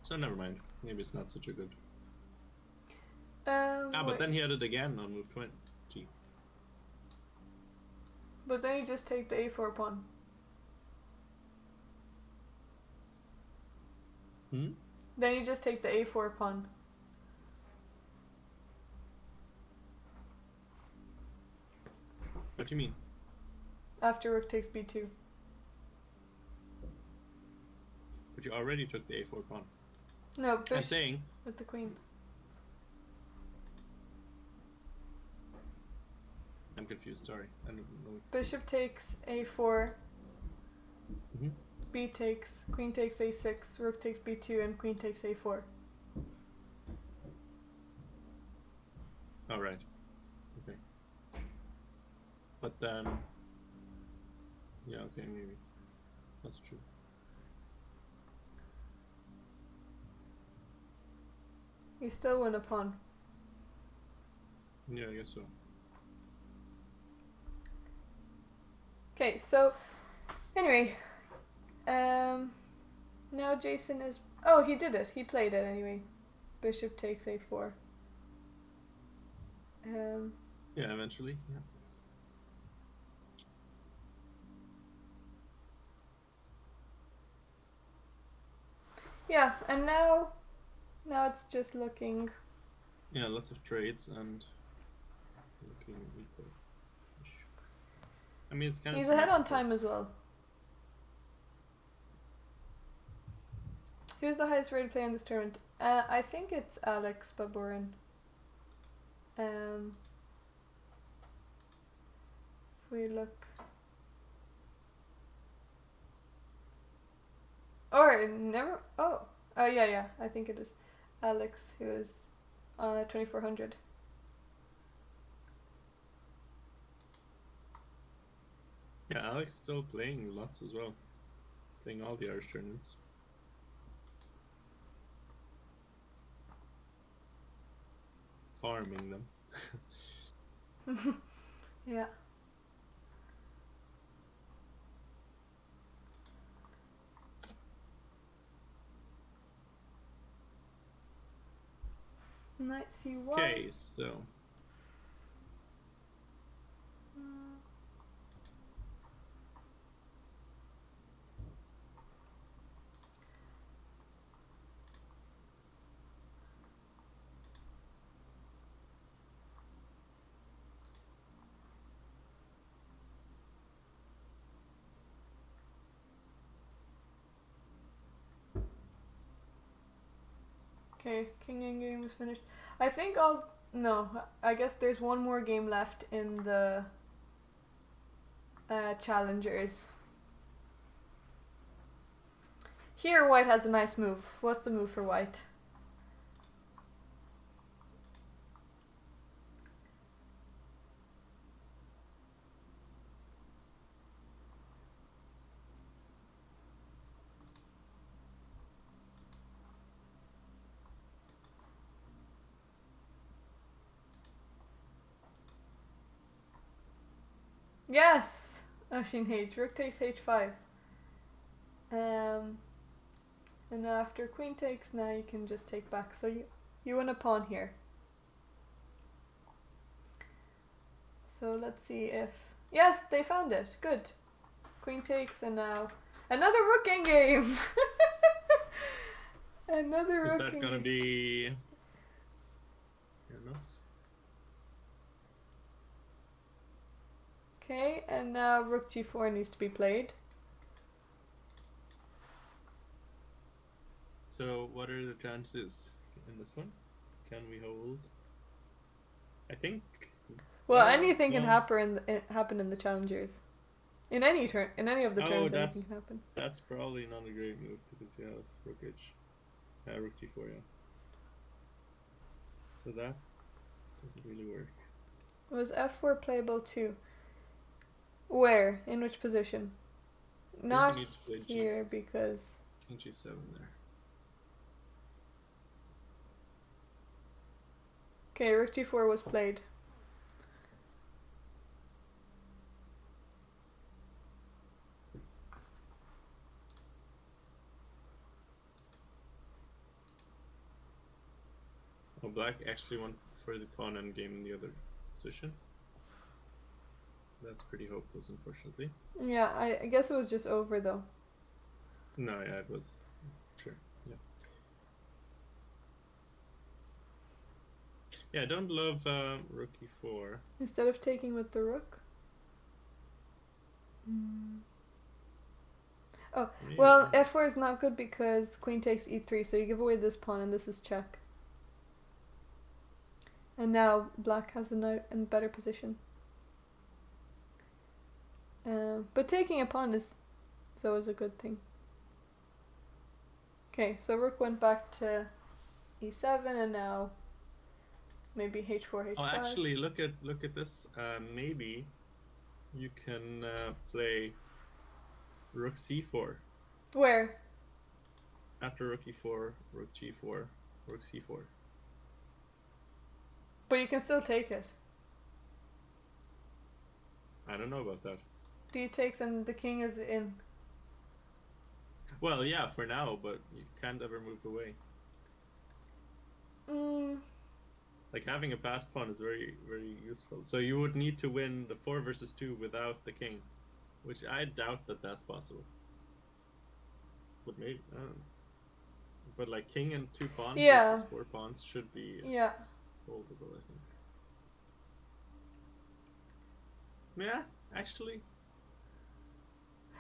So never mind. Maybe it's not such a good. But then he had it again on move 20. But then you just take the a4 pawn. Then you just take the a4 pawn. What do you mean? After rook takes b2. But you already took the a4 pawn. No, I'm saying. With the queen. I'm confused, sorry. I don't know. Bishop takes a4. b takes, queen takes a6, rook takes b2, and queen takes a4. Oh, right. Okay. But then... Yeah, okay, maybe. That's true. You still win a pawn. Yeah, I guess so. Okay, so anyway, now Jason is. Oh, he did it. He played it anyway. Bishop takes a4. Yeah, eventually. Yeah. Yeah, and now it's just looking. Yeah, lots of trades and looking equal. I mean, it's kind of. He's ahead on time as well. Who's the highest rated player in this tournament? I think it's Alex Baburin. If we look. Or never. Oh, yeah. I think it is Alex, who is 2400. Yeah, Alex still playing lots as well. Playing all the Irish tournaments. Farming them. Yeah. Knight c1. Okay, so. Okay, king endgame was finished. I think no, I guess there's one more game left in the challengers. Here white has a nice move. What's the move for white? Yes! Oshin H. Rook takes h5. And after queen takes, now you can just take back. So you win a pawn here. So let's see if... Yes, they found it. Good. Queen takes, and now another rook endgame! Another rook endgame. Is that gonna be enough? Okay, and now rook g4 needs to be played. So, what are the chances in this one? Can we hold? I think. Well, anything can happen in the challengers. In any of the turns, anything can happen. That's probably not a great move because you have rook h, rook g4, yeah. So that doesn't really work. Was f4 playable too? Where? In which position? Not here because... King g7 there. Okay, rook g4 was played. Oh, black actually went for the pawn endgame in the other position. That's pretty hopeless, unfortunately. Yeah, I guess it was just over though. No, yeah, it was. Sure, yeah. Yeah, I don't love rook e4. Instead of taking with the rook? Oh, Maybe. well, f4 is not good because queen takes e3, so you give away this pawn and this is check. And now black has a better position. But taking a pawn is always a good thing. Okay, so rook went back to e7 and now maybe h4, h5. Oh, actually, look at this. Maybe you can play rook c4 Where? after rook e4, rook g4, rook c4. But you can still take it. I don't know about that. D takes and the king is in. Well, yeah, for now, but you can't ever move away. Mm, Like having a passed pawn is very, very useful. So you would need to win the 4 versus 2 without the king, which I doubt that that's possible. But maybe, I don't know. But like king and 2 pawns Yeah. versus 4 pawns should be yeah. holdable, I think. Yeah, actually,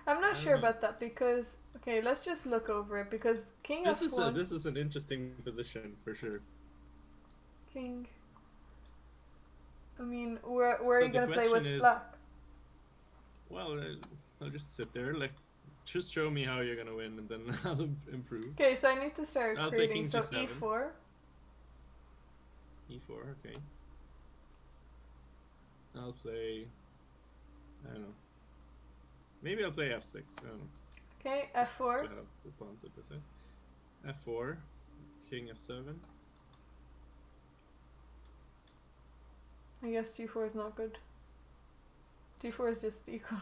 I'm I not don't sure know. about that because okay, let's just look over it because king This f1, is an interesting position for sure. king. I mean, where are So you the gonna play with question is, black? well, I'll just sit there, like, just show me how you're gonna win, and then I'll improve. Okay, so I need to start So I'll play creating. king So g7. e4. E4, okay. I'll play, I don't know. Maybe I'll play f6. I don't know. Okay, So I f4. have the pawns at this side. F4, king f7. I guess g4 is not good. g4 is just equal.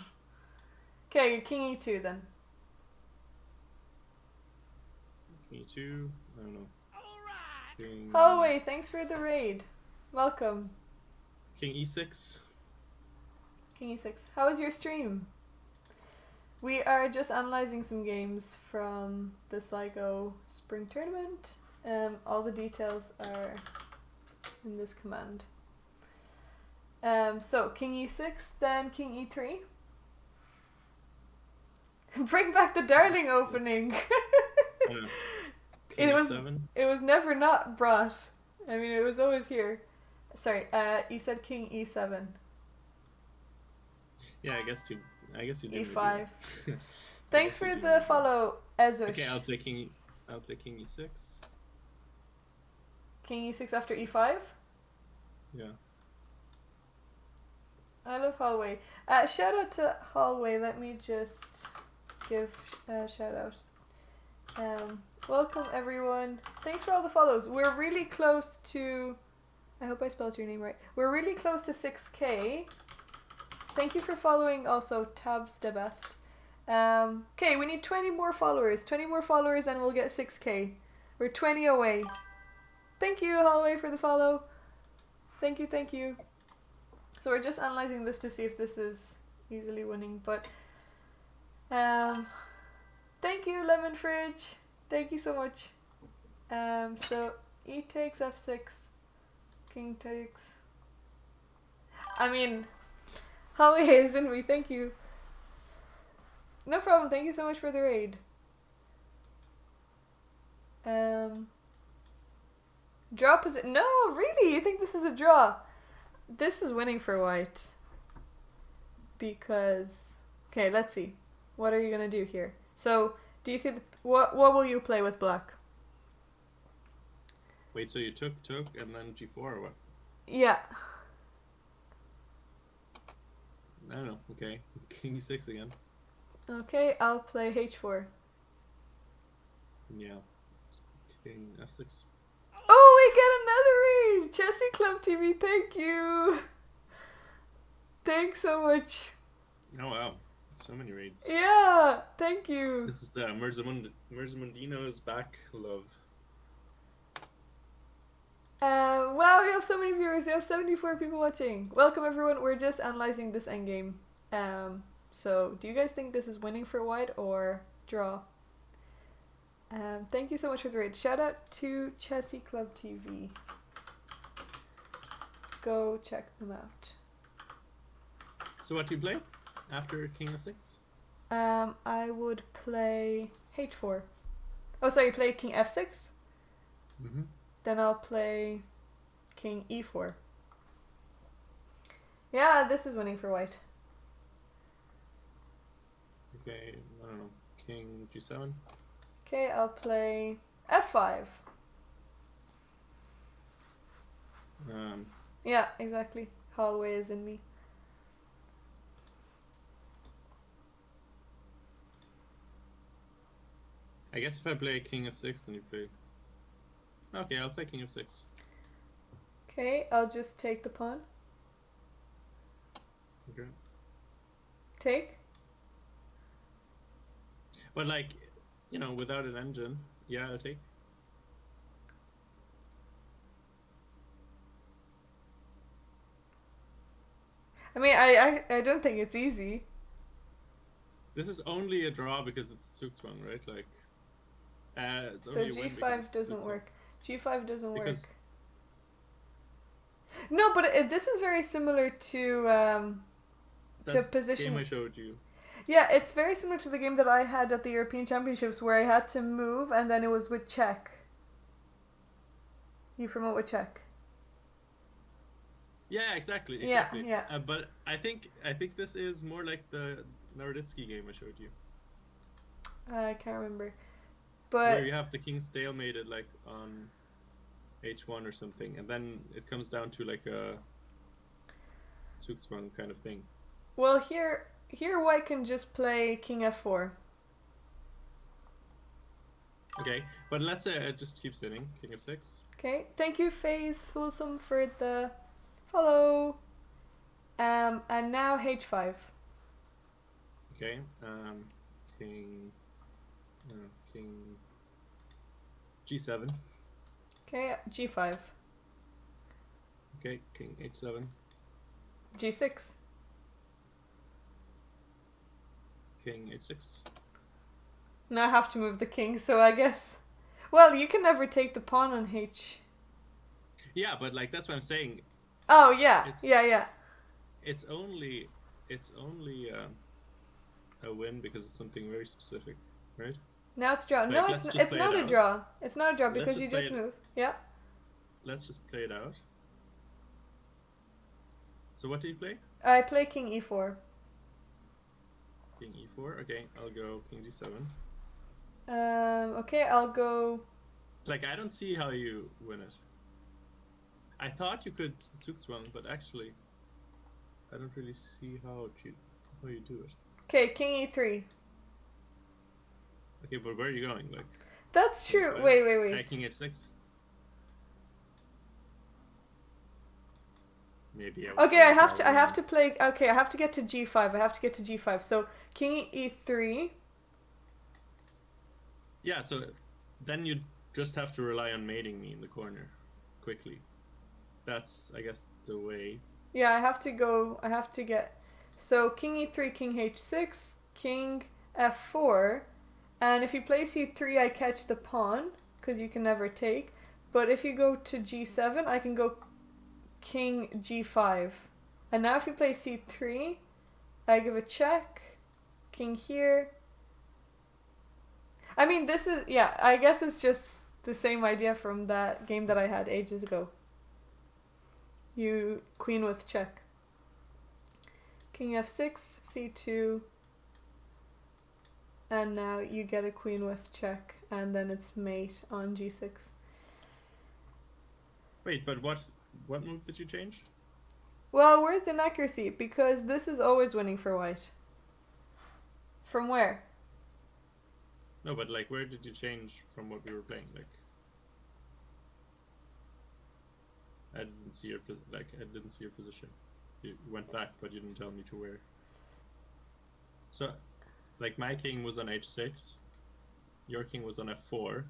Okay, king e2 then. King e2. I don't know. King, Holloway, thanks for the raid. Welcome. king e6. King e6. How was your stream? We are just analysing some games from the Sligo Spring Tournament. All the details are in this command. So king e6, then king e3. Bring back the darling opening. King It was f7. it was never not brought. I mean, it was always here. Sorry, you said king e7. Yeah, I guess you didn't E5. really do that. Thanks for the follow, Ezush. Okay, I'll play king e6. King e6 after e5. Yeah. I love Hallway. Shout out to Hallway. Let me just give a shout out. Welcome everyone. Thanks for all the follows. We're really close to. I hope I spelled your name right. We're really close to 6K. Thank you for following. Also, Tabs the best. Okay, we need 20 more followers. 20 more followers, and we'll get 6K. We're 20 away. Thank you, Hallway, for the follow. Thank you, thank you. So we're just analyzing this to see if this is easily winning, but thank you, Lemon Fridge. Thank you so much. So e takes f6, king takes. I mean, how isn't we? Thank you. No problem. Thank you so much for the raid. Draw position. No, really? You think this is a draw? This is winning for white. Because, okay, let's see. What are you gonna do here? So, do you see what will you play with black? Wait, so you took, and then g4 or what? Yeah. I don't know. Okay, king e6 again. Okay, I'll play h4. Yeah. King f6. Oh, we get another raid! Chelsea Club TV, thank you! Thanks so much. Oh wow, so many raids. Yeah, thank you. This is the Merzamundino's back love. Wow, we have so many viewers. We have 74 people watching. Welcome everyone. We're just analyzing this endgame. So do you guys think this is winning for white or draw? Thank you so much for the raid. Shout out to Chelsea Club TV. Go check them out. So what do you play after king f6? I would play h4. Oh, sorry, play king f6. Mm-hmm. Then I'll play king e4. Yeah, this is winning for white. Okay, I don't know. King g7. Okay, I'll play f5. Yeah, exactly. Hallway is in me. I guess if I play king f6, then you play. Okay, I'll play king f6. Okay, I'll just take the pawn. Okay. Take. But like, without an engine, yeah, I'll take. I mean, I don't think it's easy. This is only a draw because it's Zugzwang, right? Like, it's So only a win because g5 it's doesn't Zugzwang. work. G5 doesn't Because work. No, but this is very similar to that's position. the game I showed you. Yeah, it's very similar to the game that I had at the European Championships where I had to move and then it was with check. You promote with check. Yeah, exactly. Yeah. But I think this is more like the Naroditsky game I showed you, I can't remember. But where you have the king stalemated like on h1 or something, and then it comes down to like a Zugzwang kind of thing. well, here white can just play king f4. Okay, but let's say it just keeps sitting king f6. Okay, thank you, FaZe Fulsome, for the follow. And now h5. Okay, king g7. Okay, g5. Okay, king h7. G6. King h6. Now I have to move the king, so I guess. Well, you can never take the pawn on h. Yeah, but like that's what I'm saying. Oh yeah, It's yeah. It's only a win because it's something very specific, right? Now it's draw. Like, No, let's just it's play not it a out. draw. It's not a draw Let's because just you play just it- move. Yeah. Let's just play it out. So what do you play? I play king e4. King e4. Okay, I'll go king g7. Okay, I'll go. Like I don't see how you win it. I thought you could Zugzwang, but actually, I don't really see how you do it. Okay, king e3. Okay, but where are you going? Like That's true. h5? Wait. King h6. Maybe. Okay, I have to play. Okay, I have to get to g5. I have to get to g5. So king e3. Yeah, so then you just have to rely on mating me in the corner, quickly. That's, I guess, the way. Yeah, I have to go. I have to get. So king e3, king h6, king f4, and if you play c3, I catch the pawn because you can never take. But if you go to g7, I can go king g5. And now if you play c3, I give a check. King here. I mean, this is, yeah, I guess it's just the same idea from that game that I had ages ago. You queen with check. King f6, c2, and now you get a queen with check, and then it's mate on g6. Wait, but what move did you change? Well, where's the inaccuracy? Because this is always winning for white. From where? No, but like, where did you change from what we were playing? Like, I didn't see your position. You went back, but you didn't tell me to where. So, like, my king was on h6. Your king was on f4.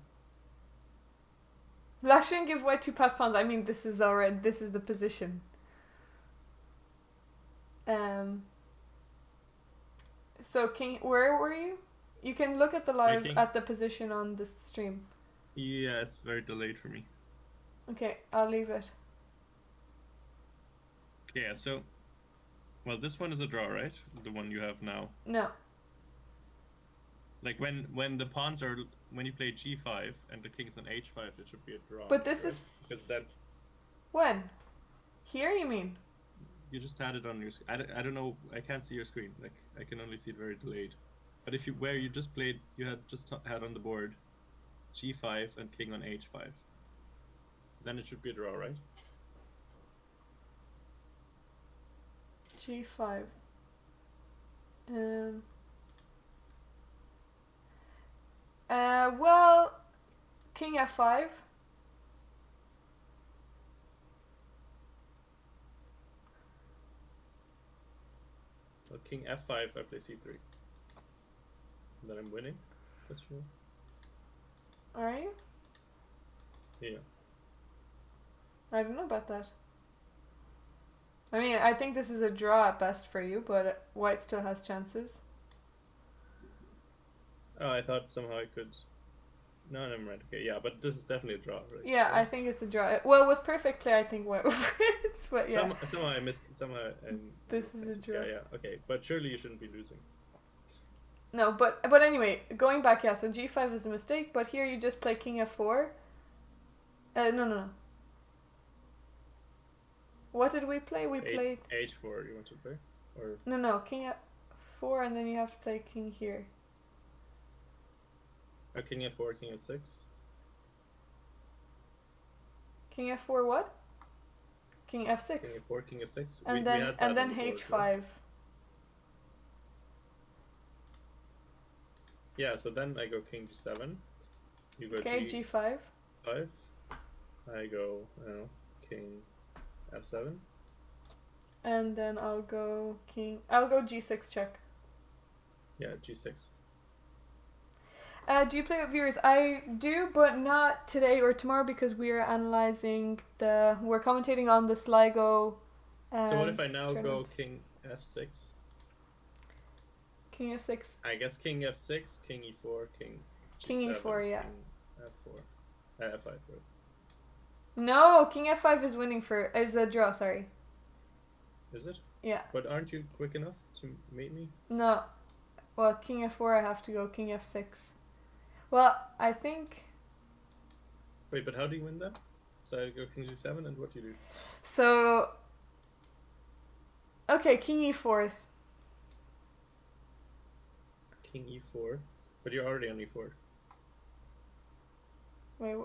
Black shouldn't give white two passed pawns. I mean, this is the position. So king, where were you? You can look at the live at the position on the stream. Yeah, it's very delayed for me. Okay, I'll leave it. Yeah, so, well, this one is a draw, right? The one you have now. No. Like when the pawns are when you play g5 and the king's on h5, it should be a draw. But this right? is because that when? Here, you mean? you just had it on your. I don't know. I can't see your screen. Like I can only see it very delayed. But if you where you just played, you had just had on the board g5 and king on h5. Then it should be a draw, right? G5. Well, king f5. So king f5, I play c3. Then I'm winning. That's true. Are you? Yeah. I don't know about that. I mean, I think this is a draw at best for you, but white still has chances. Oh, I thought somehow I could. No, never mind. Okay, yeah, but this is definitely a draw, right? Yeah, I think it's a draw. Well, with perfect play, I think white wins, but yeah. Somehow I missed. Somehow. This is a draw. Yeah, yeah. Okay, but surely you shouldn't be losing. No, but anyway, going back, yeah. So G5 is a mistake, but here you just play king f4. No. What did we play? We played h4. You want to play, or no king f4, and then you have to play king here. king f4, king f6. King f4 what? King f6. King f4, king f6. And then h5. Right? Yeah, so then I go king g7. You go Okay, G5. 5. I go king f7. And then I'll go G6 check. Yeah, g6. Do you play with viewers? I do, but not today or tomorrow because we're we're commentating on the Sligo. So what if I now tournament. go king f6? King f6. I guess king f6, king e4, king g7, King e4, yeah. King f4, f5. Right? No, king f5 is is a draw. Sorry. Is it? Yeah. But aren't you quick enough to mate me? No. Well, king f4, I have to go king f6. Well, I think. Wait, but how do you win that? So I go king g7, and what do you do? So. Okay, king e4. King e4, but you're already on e4. Wait,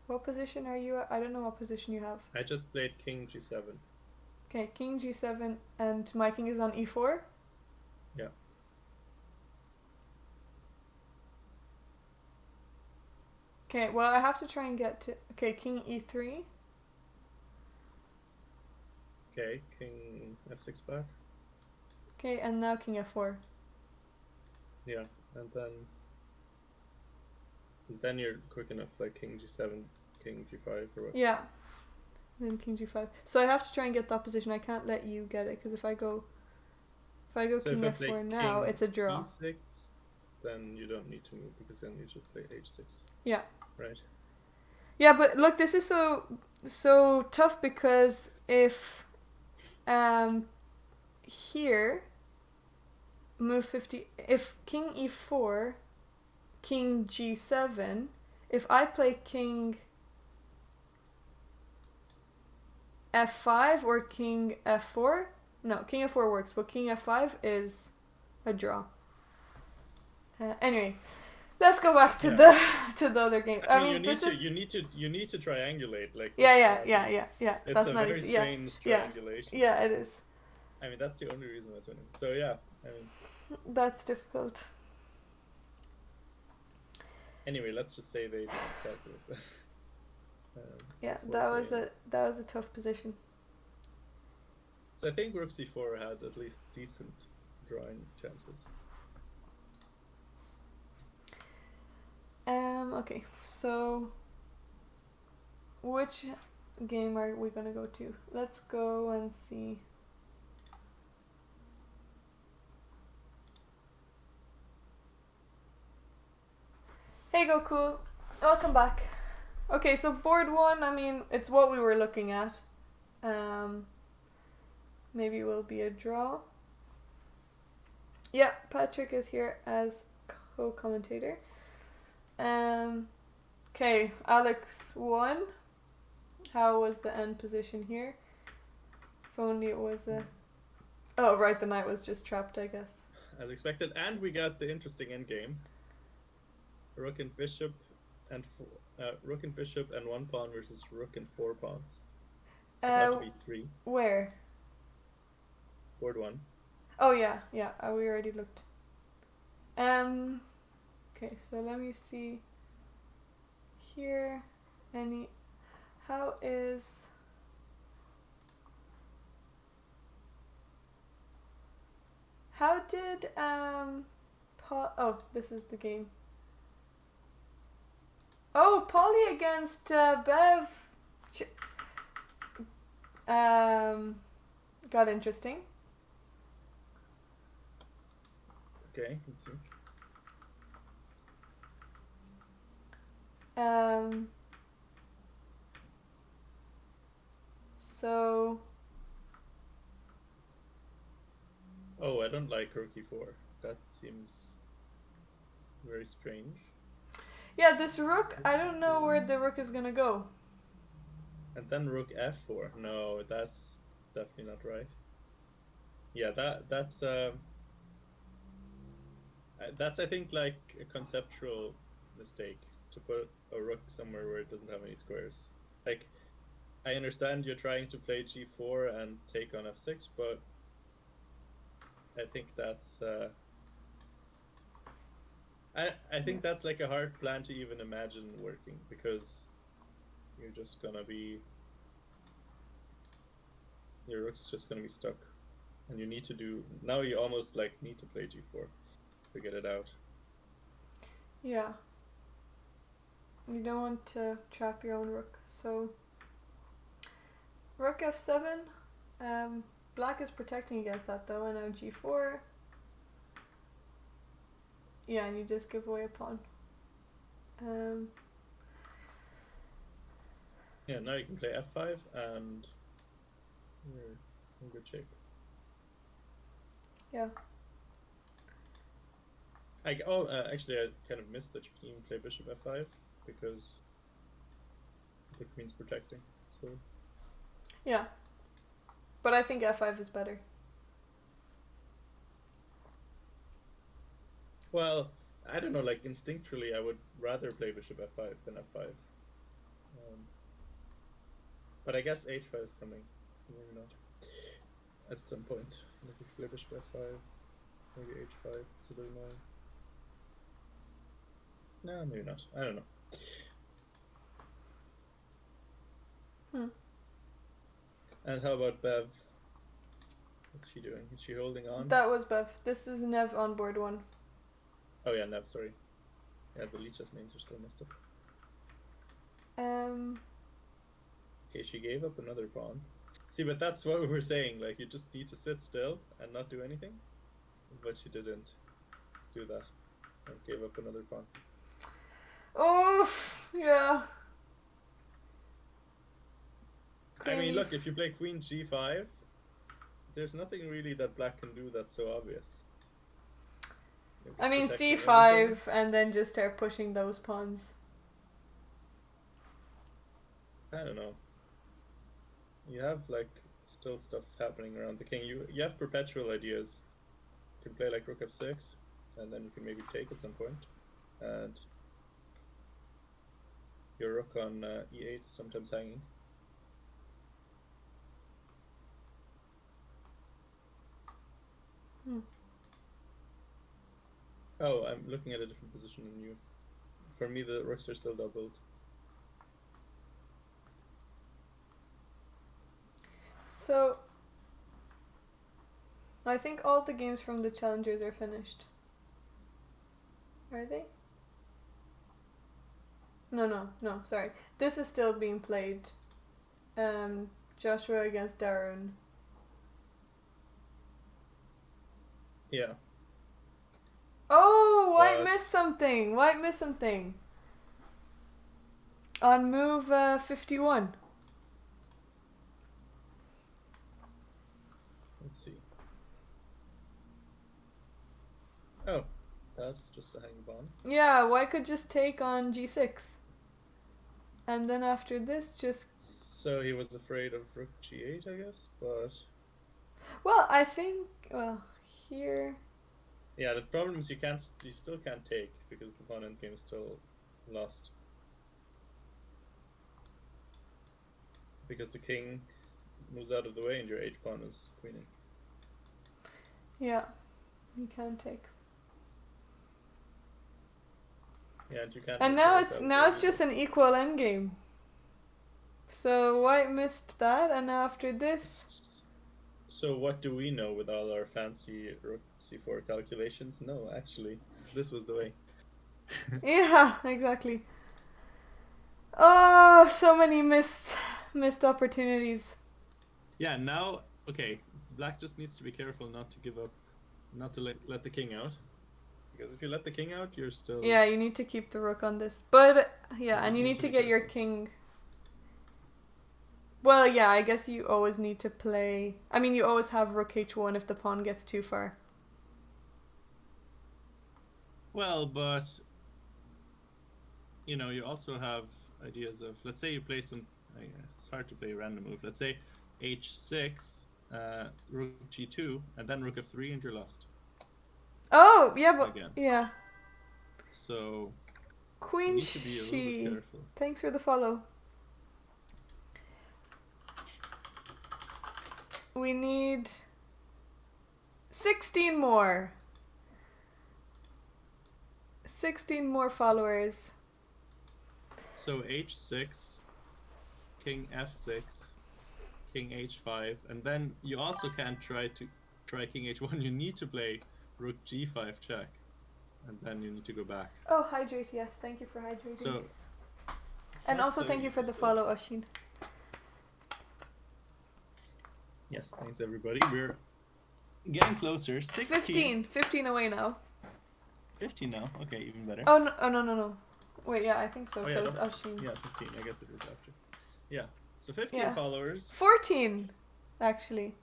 what position are you at? I don't know what position you have. I just played king g7. Okay, king g7, and my king is on e4? Yeah. Okay, well, I have to try and get to... Okay, king e3. Okay, king f6 back. Okay, and now king f4. Yeah, and then you're quick enough, like king g7, king g5, or what? Yeah. Then king g5. So I have to try and get that position. I can't let you get it, because if I go So king if I play f4 now, king it's a draw. e6, then you don't need to move, because then you just play h6. Yeah. Right. Yeah, but look, this is so tough because if here move 50, if king e4, king g7, if I play king f5 or king f4, no, king f4 works, but king f5 is a draw. Anyway, let's go back to the other game. I mean, you need to triangulate, like. Yeah. It's That's a not very easy. strange triangulation. Yeah, it is. I mean, that's the only reason it's winning. So yeah, I mean. That's difficult. Anyway, let's just say they didn't calculate that. Yeah, that was a tough position. So I think rook c4 had at least decent drawing chances. Okay, so which game are we gonna go to? Let's go and see. Hey Goku, welcome back. Okay, so board one, I mean, it's what we were looking at. Maybe it will be a draw. Yeah, Patrick is here as co-commentator. Okay, Alex won. How was the end position here? If only it was a... Oh, right, the knight was just trapped, I guess. As expected, and we got the interesting endgame. Rook and bishop and rook and bishop and 1 pawn versus rook and 4 pawns. It had to be 3. Where? Board 1. Oh yeah, yeah. We already looked. Okay, so let me see. Here, how is? How did Paul? Oh, this is the game. Oh, Polly against Bev. Got interesting. Okay, let's see. So. Oh, I don't like rook e4. That seems very strange. Yeah, this rook, I don't know where the rook is gonna go. And then rook f4. No, that's definitely not right. Yeah, that's I think like a conceptual mistake to put a rook somewhere where it doesn't have any squares. Like, I understand you're trying to play g4 and take on f6, but I think that's I think that's like a hard plan to even imagine working, because you're just gonna be, your rook's just gonna be stuck, and you need to do, now you almost like need to play g4 to get it out. Yeah. You don't want to trap your own rook, so rook f7. Black is protecting against that though, and now g4. Yeah, and you just give away a pawn. Yeah, now you can play f5 and you're in good shape. Yeah. Actually, I kind of missed that you can even play bishop f5 because the queen's protecting. So Yeah. But I think f5 is better. well, I don't know. Like instinctually, I would rather play bishop f5 than f5. But I guess h5 is coming. Maybe not. At some point, like if you play bishop f5, maybe h5. It's a bit annoying. No, maybe not. I don't know. And how about Bev? What's she doing? Is she holding on? That was Bev. This is Nev on board 1. Oh yeah, Nev, sorry. Yeah, the Lichess names are still messed up. Okay, she gave up another pawn. See, but that's what we were saying, like you just need to sit still and not do anything. But she didn't do that and gave up another pawn. Oh, yeah. I mean, look, if you play queen g5, there's nothing really that black can do that's so obvious. I mean, Protecting c5 everything. and then just start pushing those pawns. I don't know. You have like still stuff happening around the king. You have perpetual ideas. You can play like rook f6, and then you can maybe take at some point, and your rook on e8 is sometimes hanging. Oh, I'm looking at a different position than you. For me, the rooks are still doubled. So, I think all the games from the challengers are finished. Are they? No, sorry. This is still being played. Joshua against Darren. Yeah. Oh, White missed something. White missed something. On move 51. Let's see. Oh, that's just a hanging pawn. Yeah, White could just take on g6. And then after this, just... So he was afraid of rook g8, I guess, but... Well, I think... Well, here... Yeah, the problem is you still can't take, because the pawn endgame is still lost. because the king moves out of the way and your h pawn is queening. Yeah, you can take. Yeah, and you can't. And take now the rook it's out of now the it's way just either. an equal endgame. So white missed that, and after this, So what do we know with all our fancy rook c4 calculations? No, actually, this was the way. yeah, exactly. Oh, so many missed opportunities. Yeah, now, okay, black just needs to be careful not to give up, not to let the king out. Because if you let the king out, you're still... Yeah, you need to keep the rook on this. But, yeah, and you need to be get your careful. king... Well, yeah, I guess you always need to play... I mean, you always have rook h1 if the pawn gets too far. Well, but, you know, you also have ideas of... Let's say you play some... It's hard to play a random move. Let's say h6, rook g2, and then rook f3, and you're lost. Oh, yeah, but... Again. Yeah. So... Queen you need to be a little bit she... careful. Thanks for the follow. We need 16 more. 16 more followers. So h6, king f6, king h5, and then you also can't try king h1. You need to play rook g5 check, and then you need to go back. Oh, hydrate, yes. Thank you for hydrating. So, and not also so thank you for easy the still. follow, Oshin. Yes, thanks everybody. We're getting closer. 16. 15 away now. 15 now. Okay, even better. Oh no. Wait, yeah, I think so, Oh, yeah, because no. Oshin. Yeah, 15. I guess it was after. Yeah. So 15 Yeah. followers. 14, actually.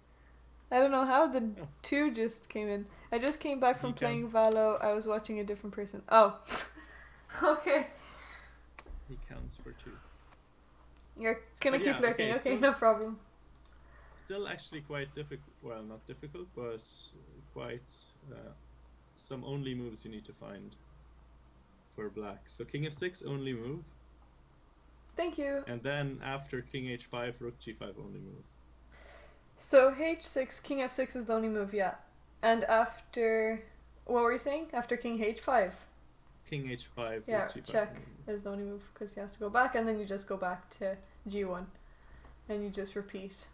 I don't know how the Oh. 2 just came in. I just came back from You can- playing Valo. I was watching a different person. Oh. Okay. He counts for 2. You're gonna But keep yeah, lurking. okay, Okay, still- no problem. Still actually quite difficult. Well, not difficult, but quite some only moves you need to find for black. So king f6 only move, Thank you. and then after king h5, rook g5 only move. So h6, king f6 is the only move, yeah. And after... What were you saying? After king h5? King h5, Yeah, rook g5 check only move. is the only move, because he has to go back, and then you just go back to g1. And you just repeat.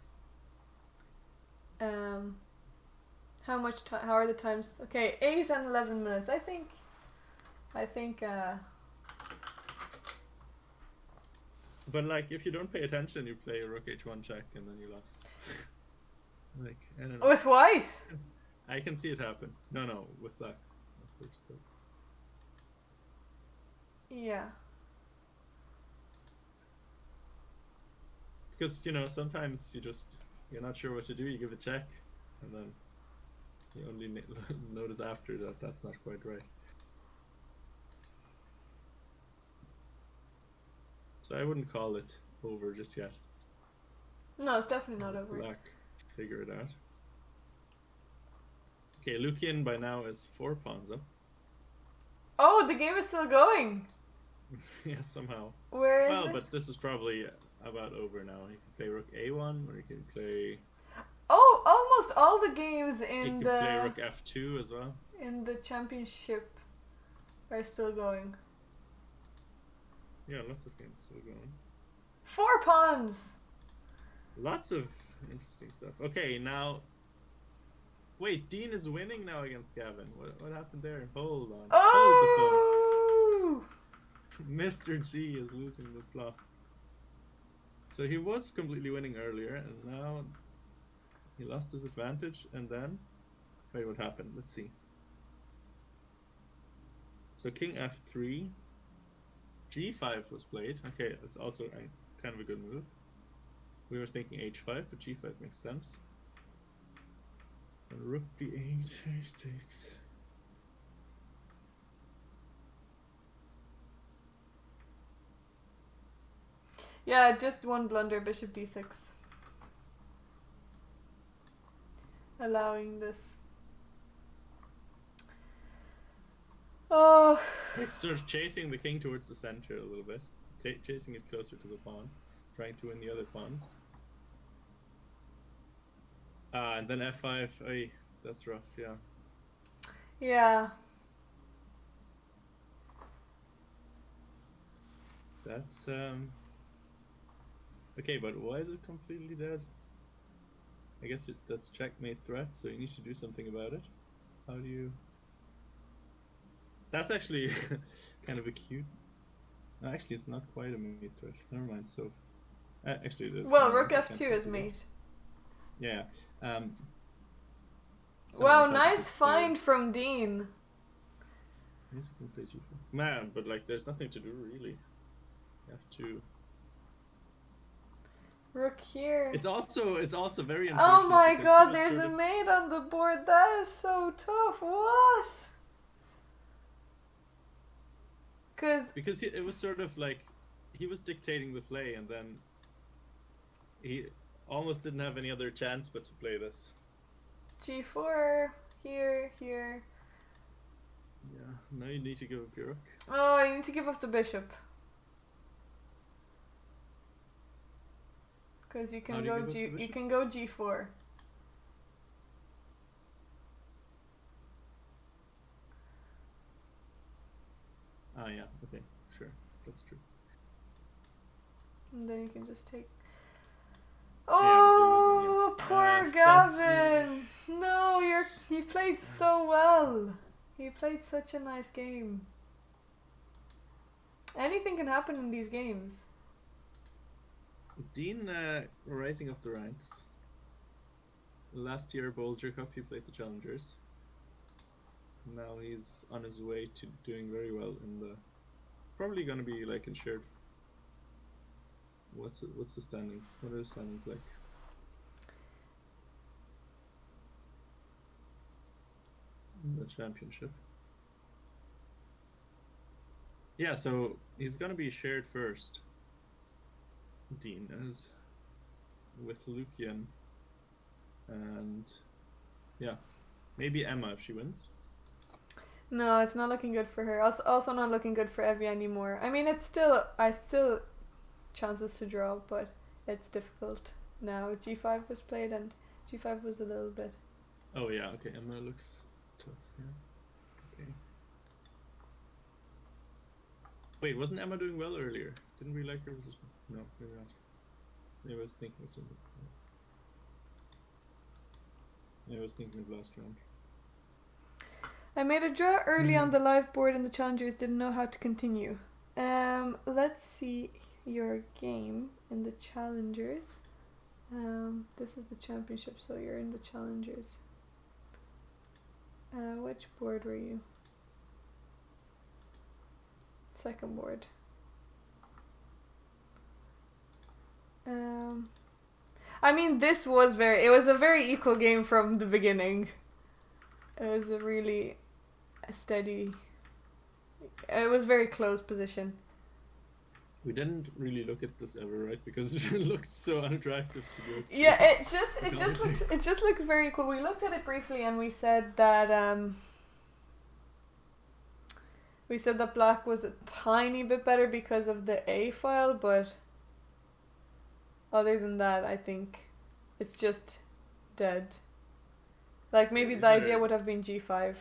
How much time? How are the times? Okay, 8 and 11 minutes. I think. But like, if you don't pay attention, you play rook h1 check, and then you lost. Like, I don't know. With white. I can see it happen. No, with black. Of course, but... Yeah. Because, you know, sometimes you're not sure what to do, you give a check, and then you only notice after that that's not quite right. So I wouldn't call it over just yet. No, it's definitely not over. Black, figure it out. Okay, Lucian by now is 4 pawns up. Oh, the game is still going. Yeah, somehow. Where is Well, it? but this is probably about over now. You can play rook a1, or you can play... Oh, almost all the games You in can the play rook f2 as well. in the championship are still going. Yeah, lots of games still going. 4 pawns. Lots of interesting stuff. Okay, now... Wait, Dean is winning now against Gavin. What happened there? Hold on. Oh! Hold the phone. Mr. G is losing the plot. So he was completely winning earlier, and now he lost his advantage, and then... Wait, what happened? Let's see. So king f3. g5 was played. Okay, that's also kind of a good move. We were thinking h5, but g5 makes sense. And rook d8, h6. Yeah, just one blunder, bishop d6. Allowing this. Oh. It's sort of chasing the king towards the center a little bit. Chasing it closer to the pawn. Trying to win the other pawns. And then f5. Ay, that's rough. Yeah. Yeah. That's okay, but why is it completely dead? I guess that's checkmate threat, so you need to do something about it. How do you? That's actually kind of a cute. No, actually, it's not quite a mate threat. Never mind. So, actually, it is. Well, Never rook mind. I can't f2 take is it off. mate. Yeah. So I Wow, thought you nice could play. find from Dean. Yes, you can play g4. Man, but like, there's nothing to do really. You have to. Rook here. It's also very Oh unfortunate. my because he god, was there's sort a of, mate on the board. That is so tough. What? because it was sort of like he was dictating the play, and then he almost didn't have any other chance but to play this. G4, here. Yeah. Now you need to give up your rook. Oh, I need to give up the bishop. Because you How can do you go give up the you bishop? can go G4. Ah, yeah. Okay. Sure. That's true. And then you can just take. Yeah, but you're losing, yeah. Oh, poor That's Gavin! No, he played so well. He played such a nice game. Anything can happen in these games. Dean rising up the ranks. Last year, Bolger Cup, he played the Challengers. Now he's on his way to doing very well in the. Probably gonna be like in shared. What's the standings? What are the standings like? In the championship. Yeah, so he's gonna be shared first. Dean is with Lucian, and yeah, maybe Emma if she wins. No, it's not looking good for her. Also not looking good for Evie anymore. I mean, I still chances to draw, but it's difficult now. G5 was played, and G5 was a little bit. Oh yeah, okay. Emma looks tough. Yeah. Okay. Wait, wasn't Emma doing well earlier? Didn't we like her? No, maybe not. Maybe I was thinking of something else. Maybe I was thinking of last round. I made a draw early on the live board, and the challengers didn't know how to continue. Let's see your game in the challengers. This is the championship, so you're in the challengers. Which board were you? Second board. I mean, it was a very equal game from the beginning. It was a really steady. It was very close position. We didn't really look at this ever, right? Because it looked so unattractive to go. Yeah, it just looked very cool. We looked at it briefly and we said that black was a tiny bit better because of the A file, but other than that, I think it's just dead. Like maybe the idea would have been G5.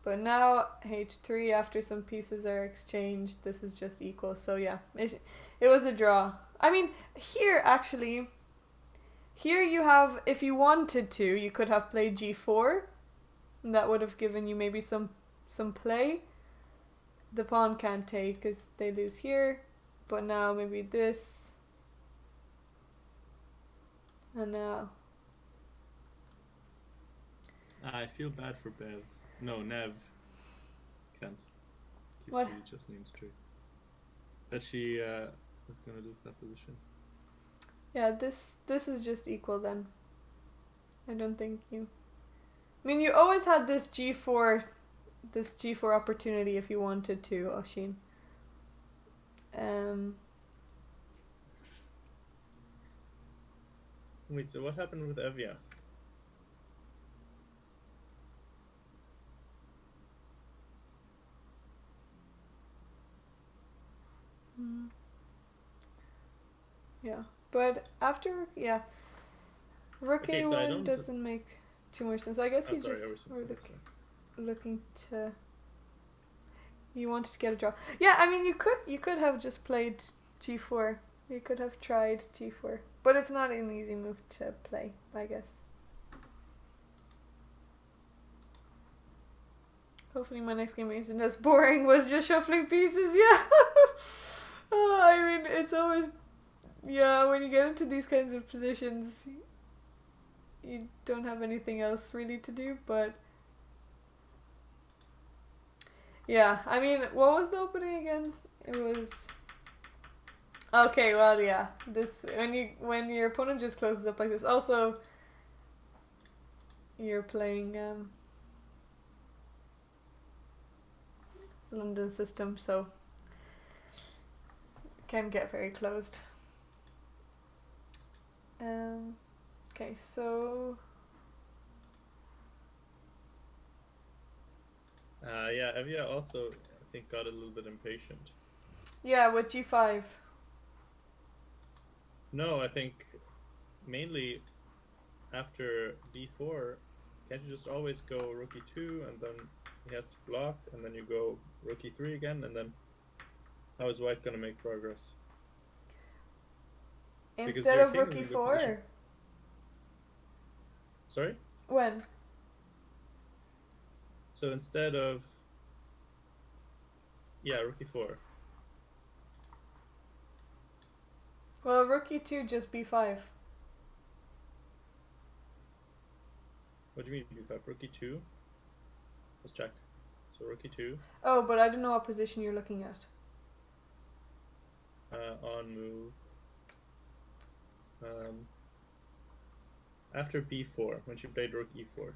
But now H3, after some pieces are exchanged, this is just equal. So yeah, it was a draw. I mean, here you have, if you wanted to, you could have played G4. And that would have given you maybe some play. The pawn can't take because they lose here. But now maybe this. And now. I feel bad for Bev. No, Nev. Can't. What? He just named straight. That she is gonna lose that position. Yeah, this is just equal then. I don't think you. I mean, you always had this G4 opportunity if you wanted to, Oshin. Wait, so what happened with Evia? Yeah, but after, yeah. Rook Okay, so I A1 don't. doesn't make too much sense. I guess Oh, you sorry, just oversimplified, were sorry. looking to. You wanted to get a draw. Yeah, I mean, you could have just played G4. You could have tried G4, but it's not an easy move to play, I guess. Hopefully, my next game isn't as boring. Was just shuffling pieces. Yeah. Oh, I mean, it's always when you get into these kinds of positions, you don't have anything else really to do, but. Yeah, I mean, what was the opening again? It was okay. Well, yeah, this when your opponent just closes up like this. Also, you're playing London system, so it can get very closed. Okay, so Yeah, Evia also, I think, got a little bit impatient. yeah, with G5. No, I think mainly after B4, can't you just always go rook E2 and then he has to block, and then you go rook E3 again, and then how is white gonna make progress? Because Instead your of king rook is in good position. E4? Sorry? When? So instead of rook E4. Well, rook E2 just B5. What do you mean B5? Rook E2? Let's check. So rook E2. Oh, but I don't know what position you're looking at. On move. After B4, when she played rook E4.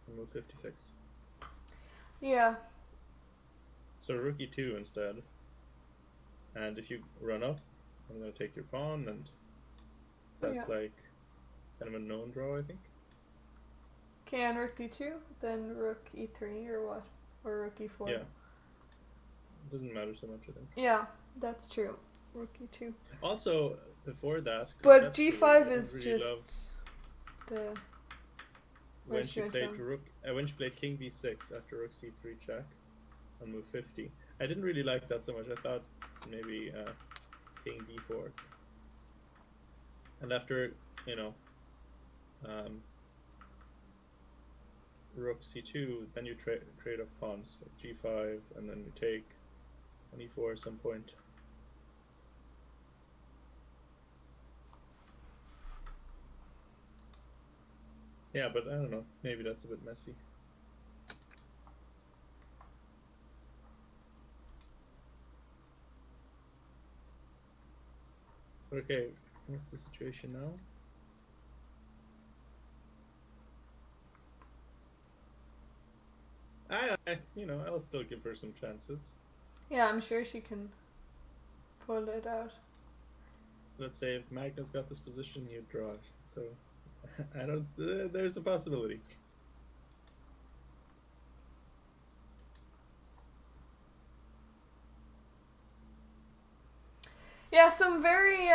On move 56. Yeah. So rook E2 instead. And if you run up, I'm going to take your pawn, and that's like kind of a known draw, I think. Okay, and rook D2, then rook E3 or what? Or rook E4? Yeah. It doesn't matter so much, I think. Yeah, that's true. Rook E2. Also, before that, But G5 is really just the. When she played when she played King B6 after rook C3 check on move 50. I didn't really like that so much. I thought maybe King D4. And after, rook C2, then you trade off pawns, like G5, and then you take on E4 at some point. Yeah, but I don't know. Maybe that's a bit messy. Okay, what's the situation now? I'll still give her some chances. Yeah, I'm sure she can pull it out. Let's say if Magnus got this position, you'd draw it. So, I don't. There's a possibility. Yeah, some very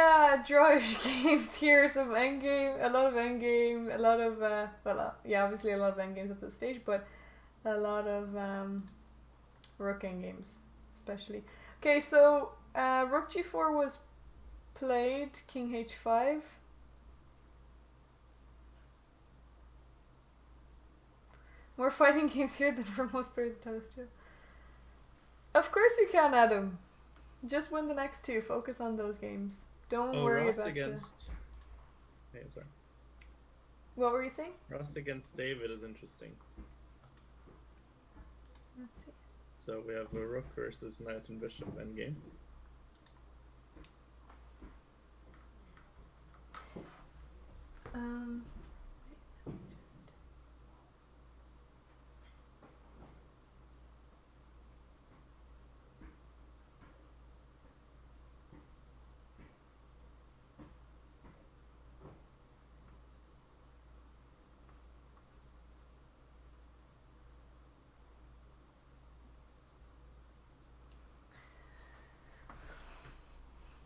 drawish games here. Some endgame, a lot of endgame, a lot of obviously a lot of endgames at this stage, but a lot of rook endgames, especially. Okay, so rook G4 was played, King H5. More fighting games here than for most players of tennis too. Of course you can, Adam. Just win the next two. Focus on those games. Don't worry Ross about against. Hey, sorry. What were you saying? Ross against David is interesting. Let's see. So we have a rook versus knight and bishop endgame.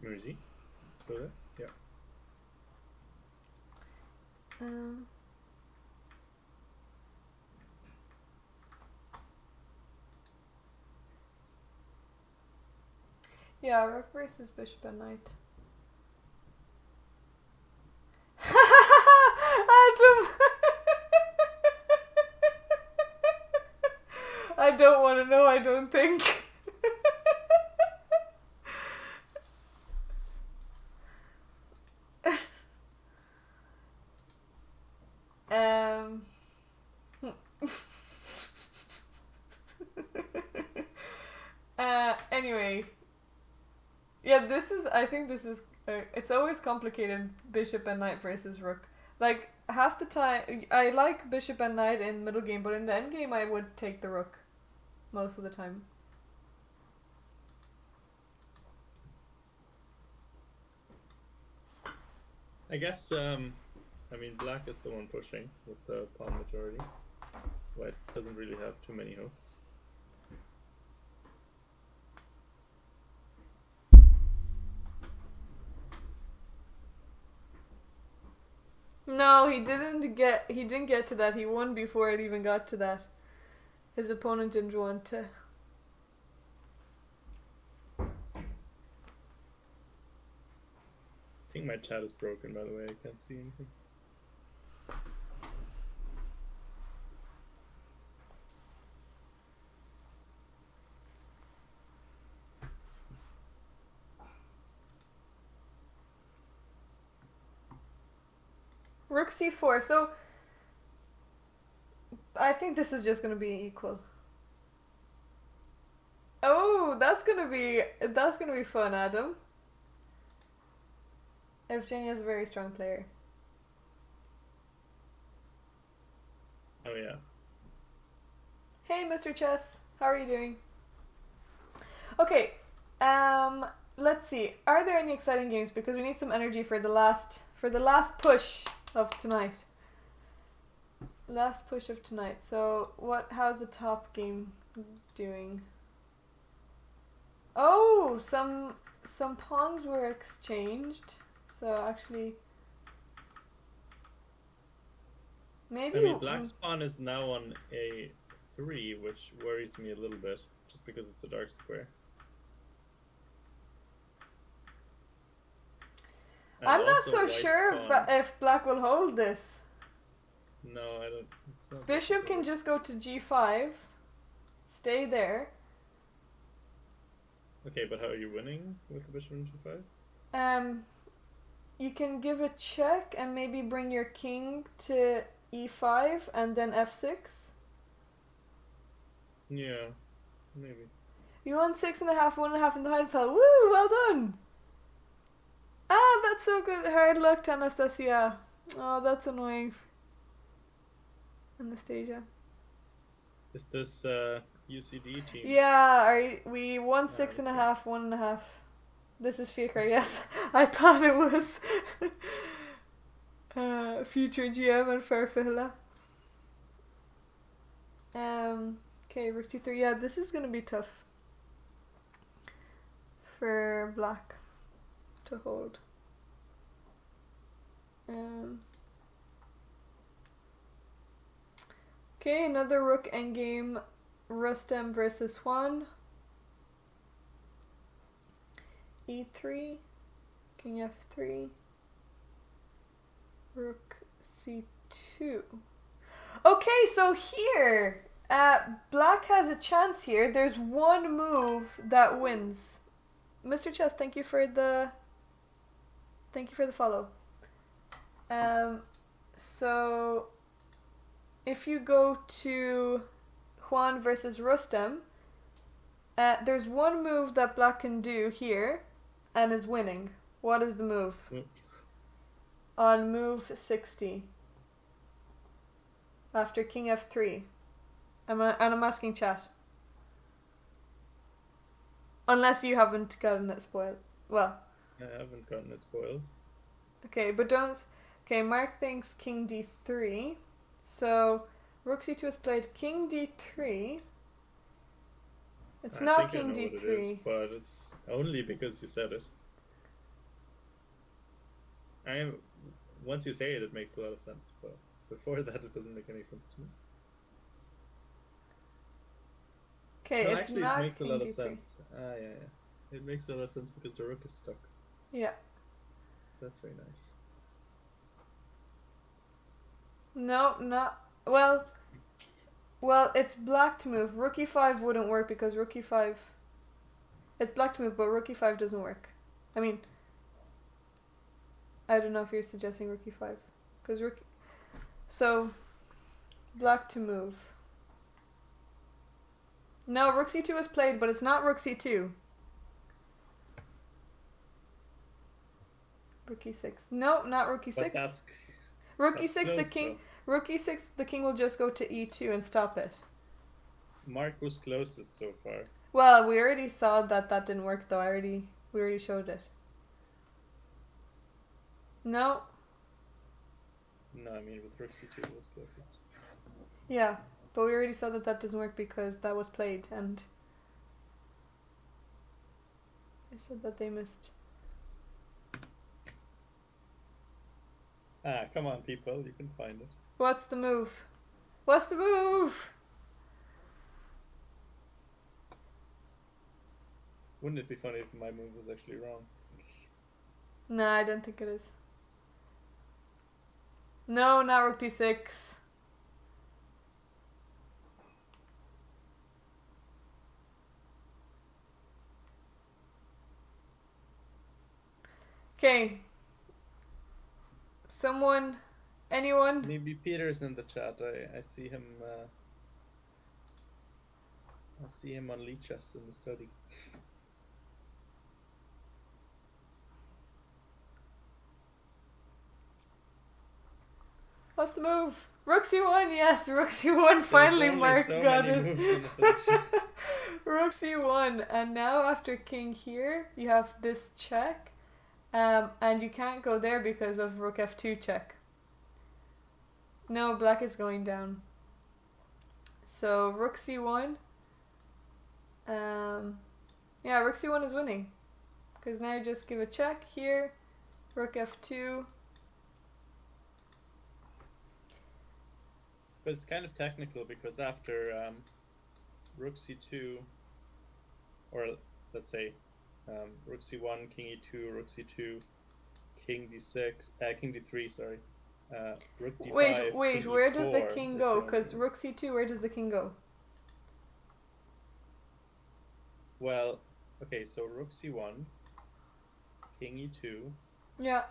Mersey. Go there. Yeah. Um, yeah, rook versus bishop and knight. Adam! I don't want to know, I don't think. um. Anyway. Yeah, I think this is, it's always complicated, bishop and knight versus rook. Like, half the time, I like bishop and knight in middle game, but in the end game I would take the rook. Most of the time. I guess, I mean, black is the one pushing with the pawn majority. White doesn't really have too many hopes. No, he didn't get to that. He won before it even got to that. His opponent didn't want to. I think my chat is broken, by the way. I can't see anything. Rook c4. So I think this is just going to be equal. Oh, that's gonna be fun, Adam. Evgenia's a very strong player. Oh yeah. Hey, Mr. Chess, how are you doing? Okay, let's see. Are there any exciting games? Because we need some energy for the last push of tonight. Last push of tonight. So how's the top game doing? Oh, some pawns were exchanged. So actually, maybe. I mean, black's pawn is now on a3, which worries me a little bit, just because it's a dark square. And I'm not also so white's sure, pawn- but if black will hold this, No, I don't. It's not bishop can necessary. just go to g5, stay there. Okay, but how are you winning with the bishop in g5? You can give a check and maybe bring your king to e5 and then f6. Yeah, maybe. You won 6.5, 1.5 in the Heidfeld. Woo! Well done! Ah, that's so good. Hard luck to Anastasia. Oh, that's annoying. Anastasia. Is this UCD team? Yeah, we won Ah, 6.5, 1.5. This is Fikar, yes. I thought it was future GM and Farfella. Okay, rook c3. Yeah, this is gonna be tough for black to hold. Okay, another rook endgame. Rustem versus Juan. e3, king f3, rook c2. Okay, so here, black has a chance here. There's one move that wins. Mr. Chess, thank you for the follow. So if you go to Juan versus Rustem, there's one move that black can do here and is winning. What is the move? On move 60. After king f3. And I'm asking chat. Unless you haven't gotten it spoiled. Well. I haven't gotten it spoiled. Okay, but don't... Okay, Mark thinks king d3. So, rook c2 is played king d3. It's not king I know d3. what it is, but it's only because you said it. once you say it, it makes a lot of sense. But before that, it doesn't make any sense to me. Okay, No, it's actually, it not makes a king lot of d3. sense. Ah, yeah. It makes a lot of sense because the rook is stuck. Yeah. That's very nice. No, not well. Well, it's black to move. Rook e5 wouldn't work because rook e5. It's black to move, but rook e5 doesn't work. I mean, I don't know if you're suggesting rook e5, because rook. So, black to move. No, rook c2 is played, but it's not rook c2. Rook e6. No, not rook e6. But that's rook that's e6. The close, king. though. Rook e6. The king will just go to e2 and stop it. Mark was closest so far. Well, we already saw that didn't work though. We already showed it. No. No, I mean with rook c2 was closest. Yeah, but we already saw that doesn't work because that was played, and I said that they missed. Ah, come on, people, you can find it. What's the move? What's the move? Wouldn't it be funny if my move was actually wrong? Nah, I don't think it is. No, not rook d6. Okay. Someone, anyone? Maybe Peter's in the chat. I see him. I see him on Lichess in the study. What's the move? Rook c1, yes, rook c1. Finally, There's only Mark so got many it. moves in the position. Rook c1, and now after king here, you have this check, and you can't go there because of rook f2 check. No, black is going down. So rook c1. Yeah, rook c1 is winning because now you just give a check here. Rook f2. But it's kind of technical because after rook c2, or let's say rook c1, king e2, rook c2, king d6, king d3, sorry, rook d5. Wait, king where e4 does the king go? the Because only- rook c2, where does the king go? Well, okay, so rook c1, king e2, Yeah,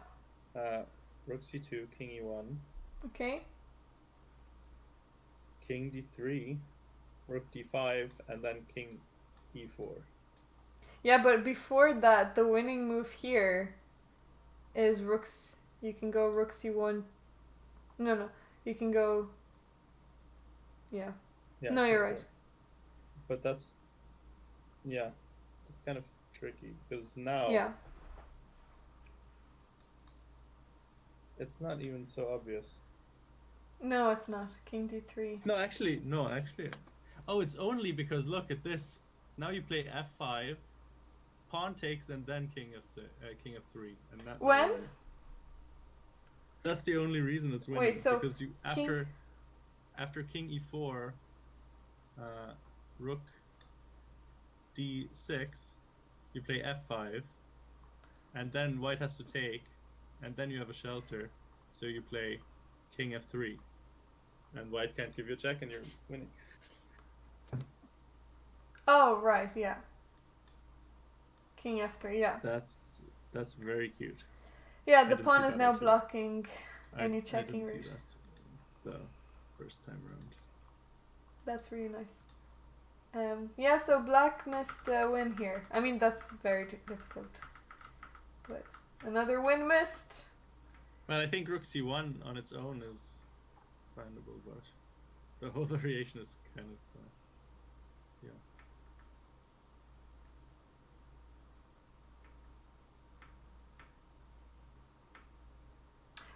rook c2, king e1, okay. king d3, rook d5, and then king e4. Yeah, but before that, the winning move here is rooks. You can go rook c1. No. You can go. Yeah. Yeah, No, you're right. But that's, yeah, it's kind of tricky because now Yeah. it's not even so obvious. No, it's not. King d3. No, actually. Oh, it's only because look at this. Now you play f5, pawn takes, and then king f3, and that. When? That's the only reason it's winning. Wait, so because you after king e4, rook d6, you play f5, and then white has to take, and then you have a shelter, so you play king f3, and white can't give you a check, and you're winning. Oh, right, yeah. King f3, yeah. That's very cute. Yeah, I the didn't pawn see is that, now actually. blocking any I checking didn't route. see that the first time around. That's really nice. Yeah, so black missed a win here. I mean, that's very difficult. But another win missed. Well, I think rook c1 on its own is findable, but the whole variation is kind of yeah.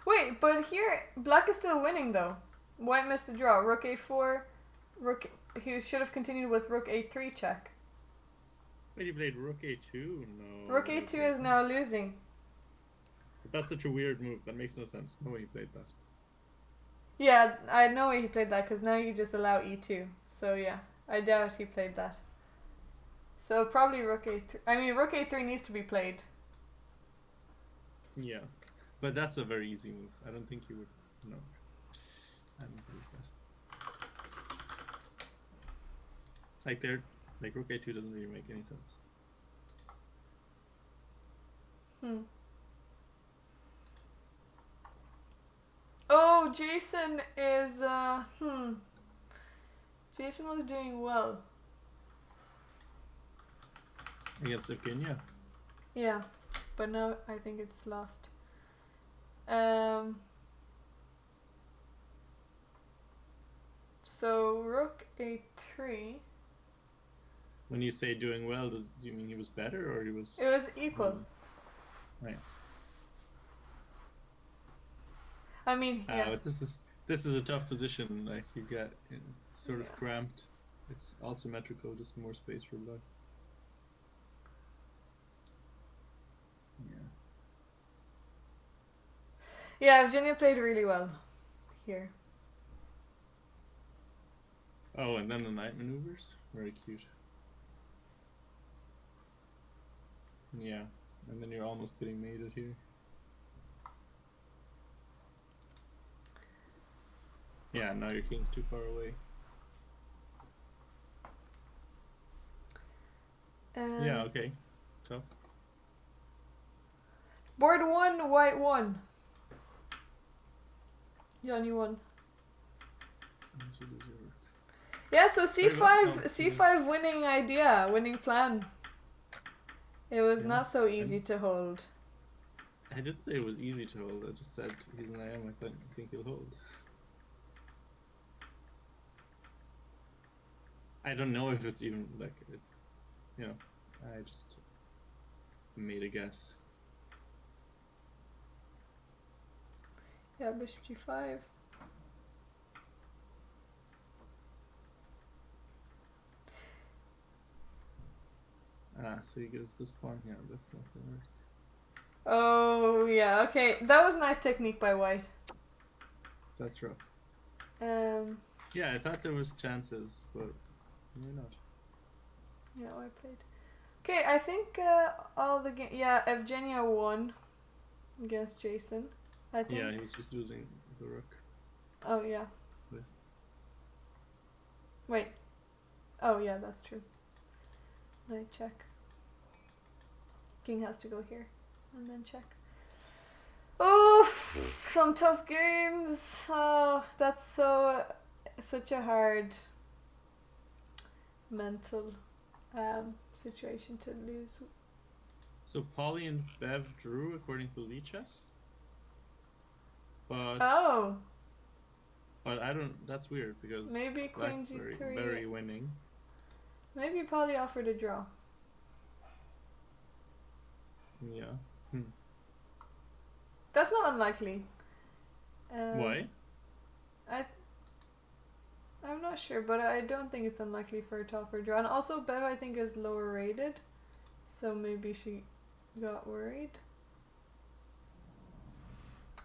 Wait, but here black is still winning though. White missed a draw. Rook a4. Rook. He should have continued with rook a3 check. Wait, you played rook a2? No. Rook a2 is now losing. That's such a weird move. That makes no sense. No way he played that. Yeah, I know he played that because now you just allow e2. So yeah, I doubt he played that. So probably rook a3. I mean, rook a3 needs to be played. Yeah, but that's a very easy move. I don't think he would. No, I don't believe that. It's like rook a2 doesn't really make any sense. Oh, Jason is Jason was doing well. Against Evgenia. Yeah, but now I think it's lost. So rook a3. When you say doing well, do you mean he was better or he was? It was equal. Right. I mean, yeah. But this is a tough position. Like you get sort of cramped. It's all symmetrical, just more space for black. Yeah, Virginia played really well here. Oh, and then the knight maneuvers. Very cute. Yeah, and then you're almost getting mated here. Yeah, now your king's too far away. Yeah, okay. Tough. Board 1, white 1. Johnny won. Yeah, so c5 winning idea, winning plan. It was not so easy to hold. I didn't say it was easy to hold. I just said he's an IM. I think he'll hold. I don't know if it's even like, I just made a guess. Yeah, bishop g5. So he goes this pawn. Yeah, that's not gonna work. Oh, yeah, okay. That was a nice technique by white. That's rough. Yeah, I thought there was chances, but maybe not. Yeah, white played. Okay, I think all the game. Yeah, Evgenia won against Jason. I think. Yeah, he's just losing the rook. Oh yeah. Wait. Wait. Oh yeah, that's true. Let me check. King has to go here and then check. Oh, some tough games. Oh, that's such a hard mental situation to lose. So Polly and Bev drew according to Lichess. But I don't. That's weird because maybe Queen Black's G3. very winning. Maybe Polly offered a draw. Yeah. That's not unlikely. Why? I'm not sure, but I don't think it's unlikely for her to offer a draw. And also, Bev I think is lower rated, so maybe she got worried.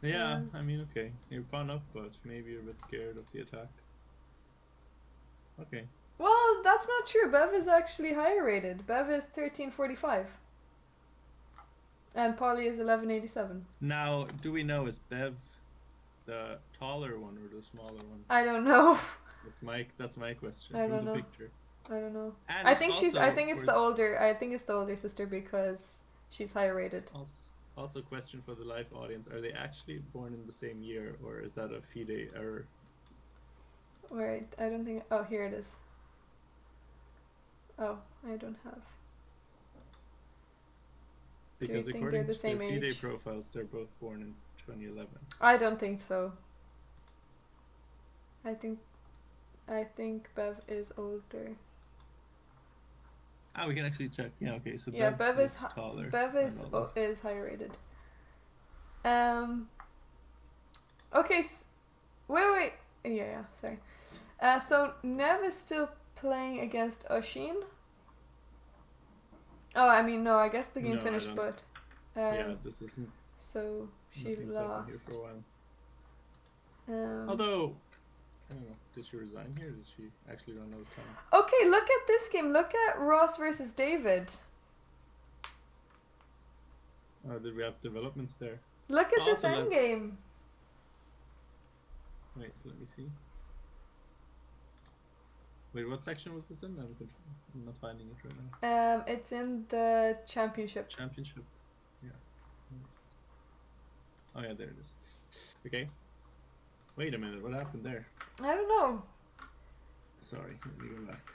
Yeah, I mean, okay, you're pawn up, but maybe you're a bit scared of the attack. Okay. Well, that's not true. Bev is actually higher rated. Bev is 1345. And Polly is 1187. Now, do we know, is Bev the taller one or the smaller one? I don't know. That's my question. I don't From the know. picture. I don't know. And I think also, it's the older sister because she's higher rated. Also, question for the live audience: are they actually born in the same year, or is that a FIDE error? Wait, I don't think. Oh, here it is. Oh, I don't have. Because think according they're the to same their FIDE age? profiles, they're both born in 2011. I don't think so. I think Bev is older. We can actually check. Yeah, okay. So Yeah, Bev is taller. Bev is higher rated. Okay. Wait. Yeah. Sorry. So Nev is still playing against Oshin. Oh, I mean no. I guess the game finished, but. Yeah, this isn't. so she Nothing's happened here lost. for a while. Although, I don't know, did she resign here? Did she actually run out of time? Okay, look at this game. Look at Ross versus David. Oh, did we have developments there? Look at this Also, end game. Wait, let me see. Wait, what section was this in? I'm not finding it right now. It's in the championship. Championship. Yeah. Oh yeah, there it is. Okay. Wait a minute, what happened there? I don't know. Sorry, let me go back.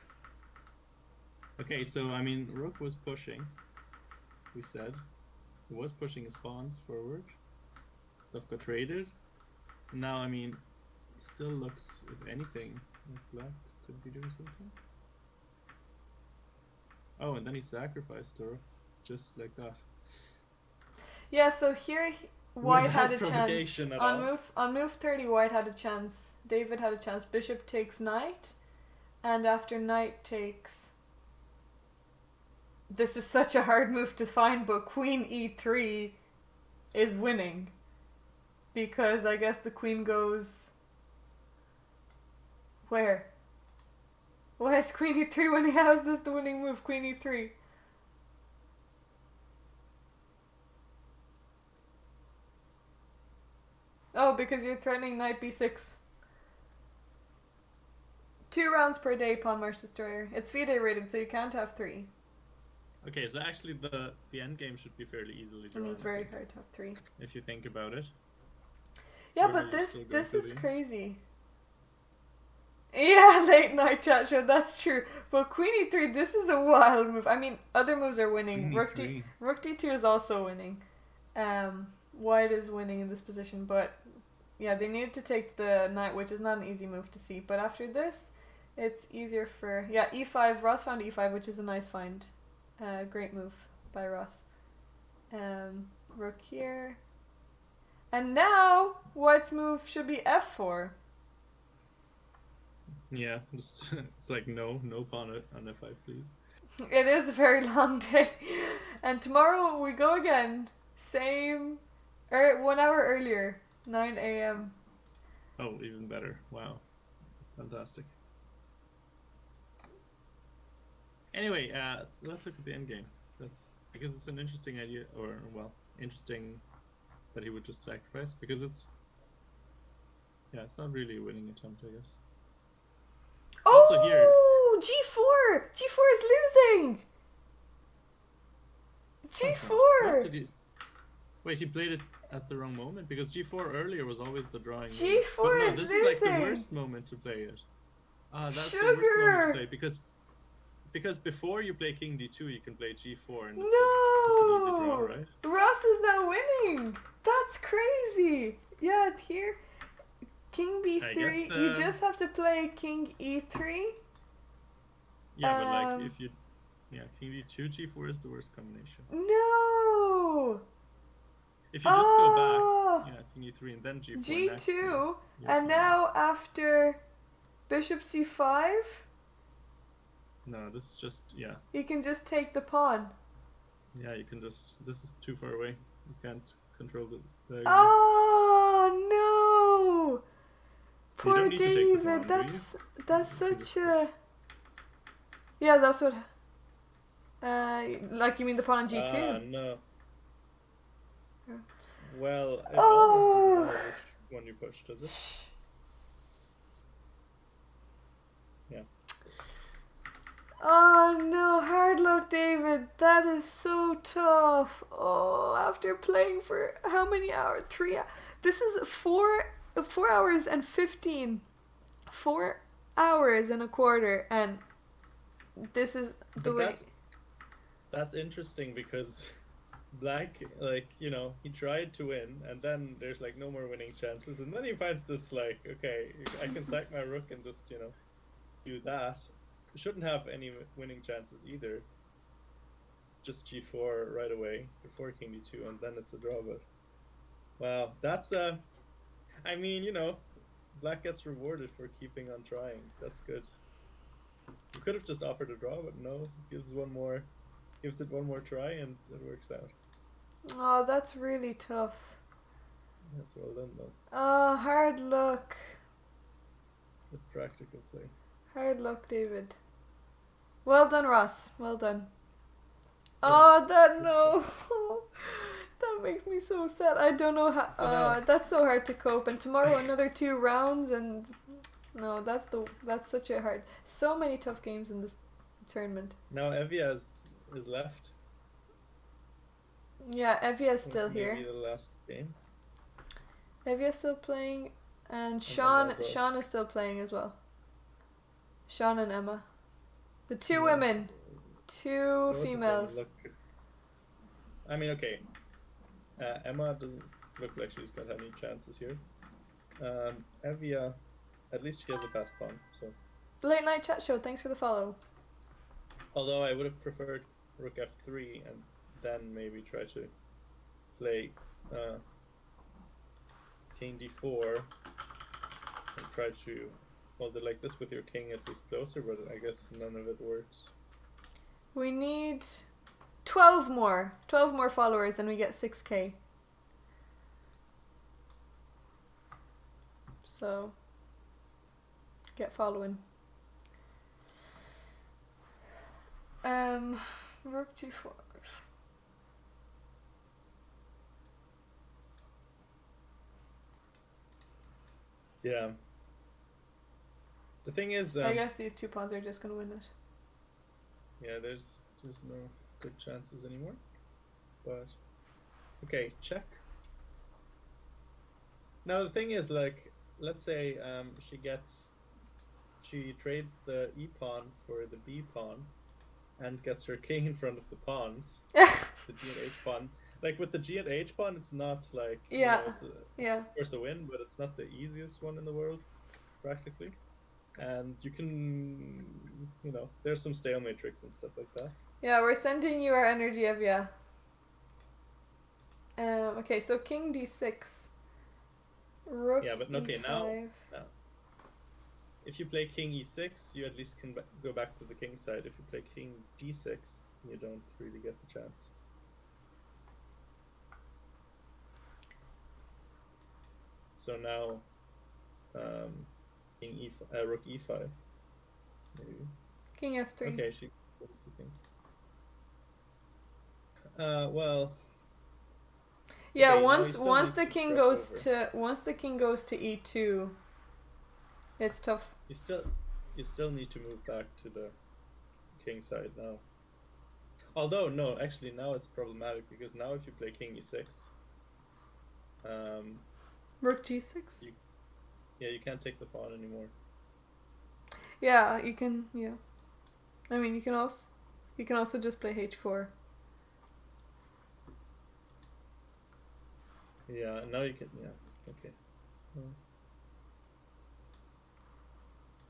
Okay, so I mean, Rook was pushing. We said he was pushing his pawns forward. Stuff got traded. And now, I mean, it still looks, if anything, like Black could be doing something. Oh, and then he sacrificed her, just like that. Yeah, so here White Without had a chance. provocation at all. On move 30, White had a chance. David had a chance. Bishop takes knight. And after knight takes... This is such a hard move to find, but queen e3 is winning. Because I guess the queen goes... Where? Why is queen e3 winning? How is this the winning move? Queen e3. Oh, because you're threatening knight b6. 2 rounds per day, Pawn March Destroyer. It's FIDE rated, so you can't have 3. Okay, so actually the end game should be fairly easily drawn. And it's very hard to have 3. If you think about it. Yeah, Or but do you still go this to is the- crazy. Yeah, late night chat show, that's true. But queen e3, this is a wild move. I mean, other moves are winning. Queen E3. Rook d2 is also winning. White is winning in this position, but yeah, they needed to take the knight, which is not an easy move to see. But after this, it's easier for... Yeah, e5. Ross found e5, which is a nice find. Great move by Ross. Rook here. And now, White's move should be f4. Yeah, just, it's like no pawn on f5, please. It is a very long day. And tomorrow we go again. Same, 1 hour earlier, 9 a.m. Oh, even better. Wow. Fantastic. Anyway, let's look at the endgame. That's because it's an interesting idea, or well, interesting that he would just sacrifice, because it's it's not really a winning attempt, I guess. Also here- Oh, g4! G4 is losing! What G4! did he... Wait, he played it at the wrong moment, because g4 earlier was always the drawing. move. G4 But no, is this is like the losing. worst moment to play it. That's the worst moment Sugar! to play, because before you play king d2, you can play g4, and it's an easy draw, No! right? Ross is now winning! That's crazy! Yeah, here, king b3, guess, you just have to play king e3. Yeah, but like if you, king d2, g4 is the worst combination. No! If you just go Oh! back, king e3 and then g4 next, G2, you're and fine. now after bishop c5, No, this is just, you can just take the pawn. you can just, this is too far away. You can't control the Oh no! Poor don't need to take the David, pawn, do you? that's You can such just a... Yeah, that's what... like you mean the pawn on g2? No. Yeah. Well, it Oh! almost doesn't matter which one you push, does it? Yeah. Oh no, hard luck, David. That is so tough. Oh, after playing for how many hours? 3 hours. This is 4 hours and 15. 4 hours and a quarter, and this is the But way. that's interesting, because Black, like, he tried to win, and then there's like no more winning chances, and then he finds this like, okay, I can sack my rook and just, do that. Shouldn't have any winning chances either. Just g4 right away before king d2, and then it's a draw. But wow, that's I mean, Black gets rewarded for keeping on trying. That's good. You could have just offered a draw, but no, gives it one more try, and it works out. Oh, that's really tough. That's well done though. Oh, hard luck. With practical play. Hard luck, David. Well done, Ross. Well done. Yeah, Oh, that that's no. That makes me so sad. I don't know how. So now- That's so hard to cope. And tomorrow another 2 rounds, and no, that's such a hard. So many tough games in this tournament. Now Evia is left. Yeah, Evia's still Maybe here. the last game. Evia's still playing, and And Sean Emma as well. Sean is still playing as well. Sean and Emma, the 2 Yeah. women, 2 Both of them females. I mean, okay. Emma doesn't look like she's got any chances here. Evia, at least she has a pass pawn. So, Late night chat show. Thanks for the follow. although I would have preferred rook f3 and then maybe try to play king d4 and try to hold it like this with your king at least closer, but I guess none of it works. We need 12 more. 12 more followers and we get 6k. So, get following. Rook g4. Yeah. The thing is, I guess these 2 pawns are just gonna win it. yeah, there's no good chances anymore. But okay, check. Now the thing is, like, let's say she trades the e pawn for the b pawn, and gets her king in front of the pawns, the g and h pawn. Like with the g and h pawn, it's not like Yeah. it's Yeah. of course a win, but it's not the easiest one in the world, practically. And you can, there's some stalemate tricks and stuff like that. Yeah, we're sending you our energy, Evia. Okay, so king d6. Rook Yeah, but okay, e5. now, if you play king e6, you at least can go back to the king side. If you play king d6, you don't really get the chance. So now, king e5, rook e5, maybe. King f3. Okay, she what's the king? Well. Yeah, Okay, now once you still once need the to king cross goes over. once the king goes to e2, it's tough. You still need to move back to the king side now. Although no, actually now it's problematic because now if you play king e6, Rook g6. yeah, you can't take the pawn anymore. Yeah, you can. Yeah, I mean you can also just play h4. Yeah, and now you can. Yeah, okay.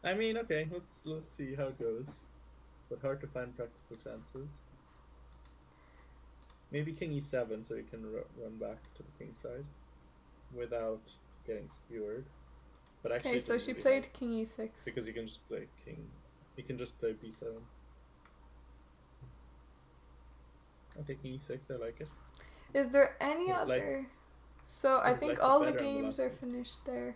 I mean, okay. Let's see how it goes. But hard to find practical chances. Maybe king e7, so you can run back to the king side without getting skewered. But actually, Okay, it so doesn't she really played help, king e6. because you can just play king. You can just play b7. Okay, king e6. I like it. Is there any Yeah, like- other? So I would've think liked it all the better on the games last are one. finished there.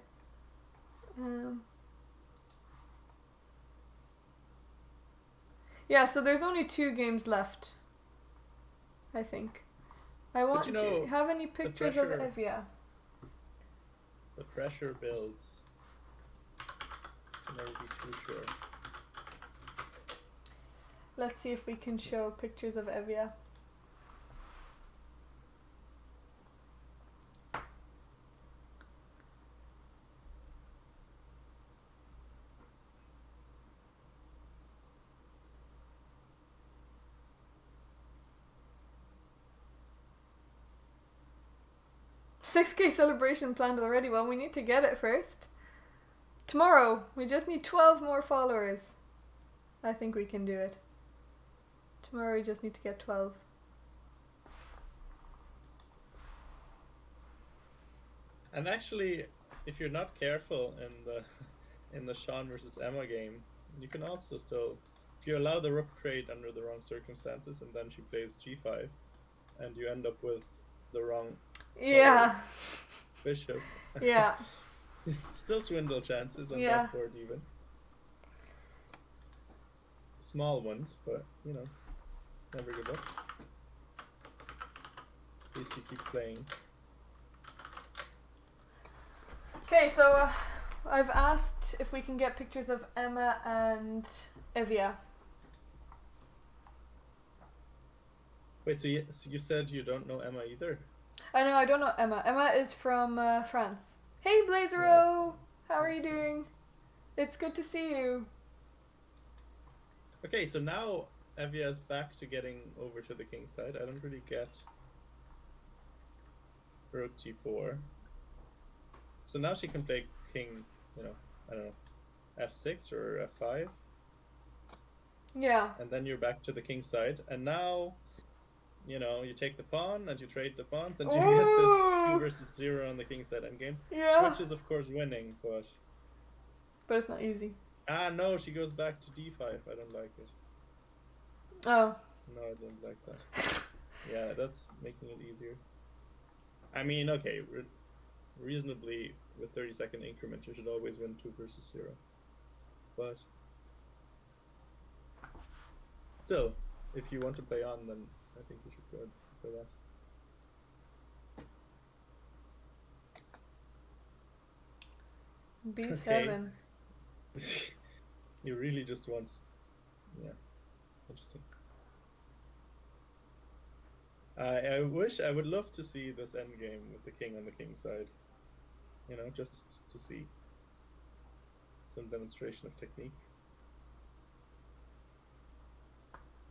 Yeah, so there's only 2 games left. I think. I want you to know, have any pictures of pressure- Evia. The pressure builds. Can never be too sure. Let's see if we can show pictures of Evia. $6K celebration planned already. Well, we need to get it first. Tomorrow, we just need 12 more followers. I think we can do it. Tomorrow we just need to get 12. And actually, if you're not careful in the Sean versus Emma game, you can also still, if you allow the rook trade under the wrong circumstances, and then she plays g5, and you end up with the wrong Yeah. bishop. Yeah. Still swindle chances on Yeah. that board even. Small ones, but you know, never give up. At least you keep playing. Okay, so I've asked if we can get pictures of Emma and Evia. Wait, so you said you don't know Emma either? I know, I don't know Emma. Emma is from France. Hey, Blazero! How are you doing? It's good to see you. Okay, so now Evia is back to getting over to the king side. I don't really get rook g4. So now she can play king, you know, I don't know, f6 or f5. Yeah. And then you're back to the king side. And now, you know, you take the pawn and you trade the pawns and you get this 2 versus 0 on the king side endgame. Yeah. Which is, of course, winning, but... But it's not easy. Ah, no, she goes back to d5. I don't like it. Oh. No, I don't like that. Yeah, that's making it easier. I mean, okay, reasonably, with 30-second increment, you should always win 2 versus 0. But still, if you want to play on, then I think you should go for that. B7. Okay. You really just want... Yeah, interesting. I would love to see this endgame with the king on the king side. You know, just to see some demonstration of technique.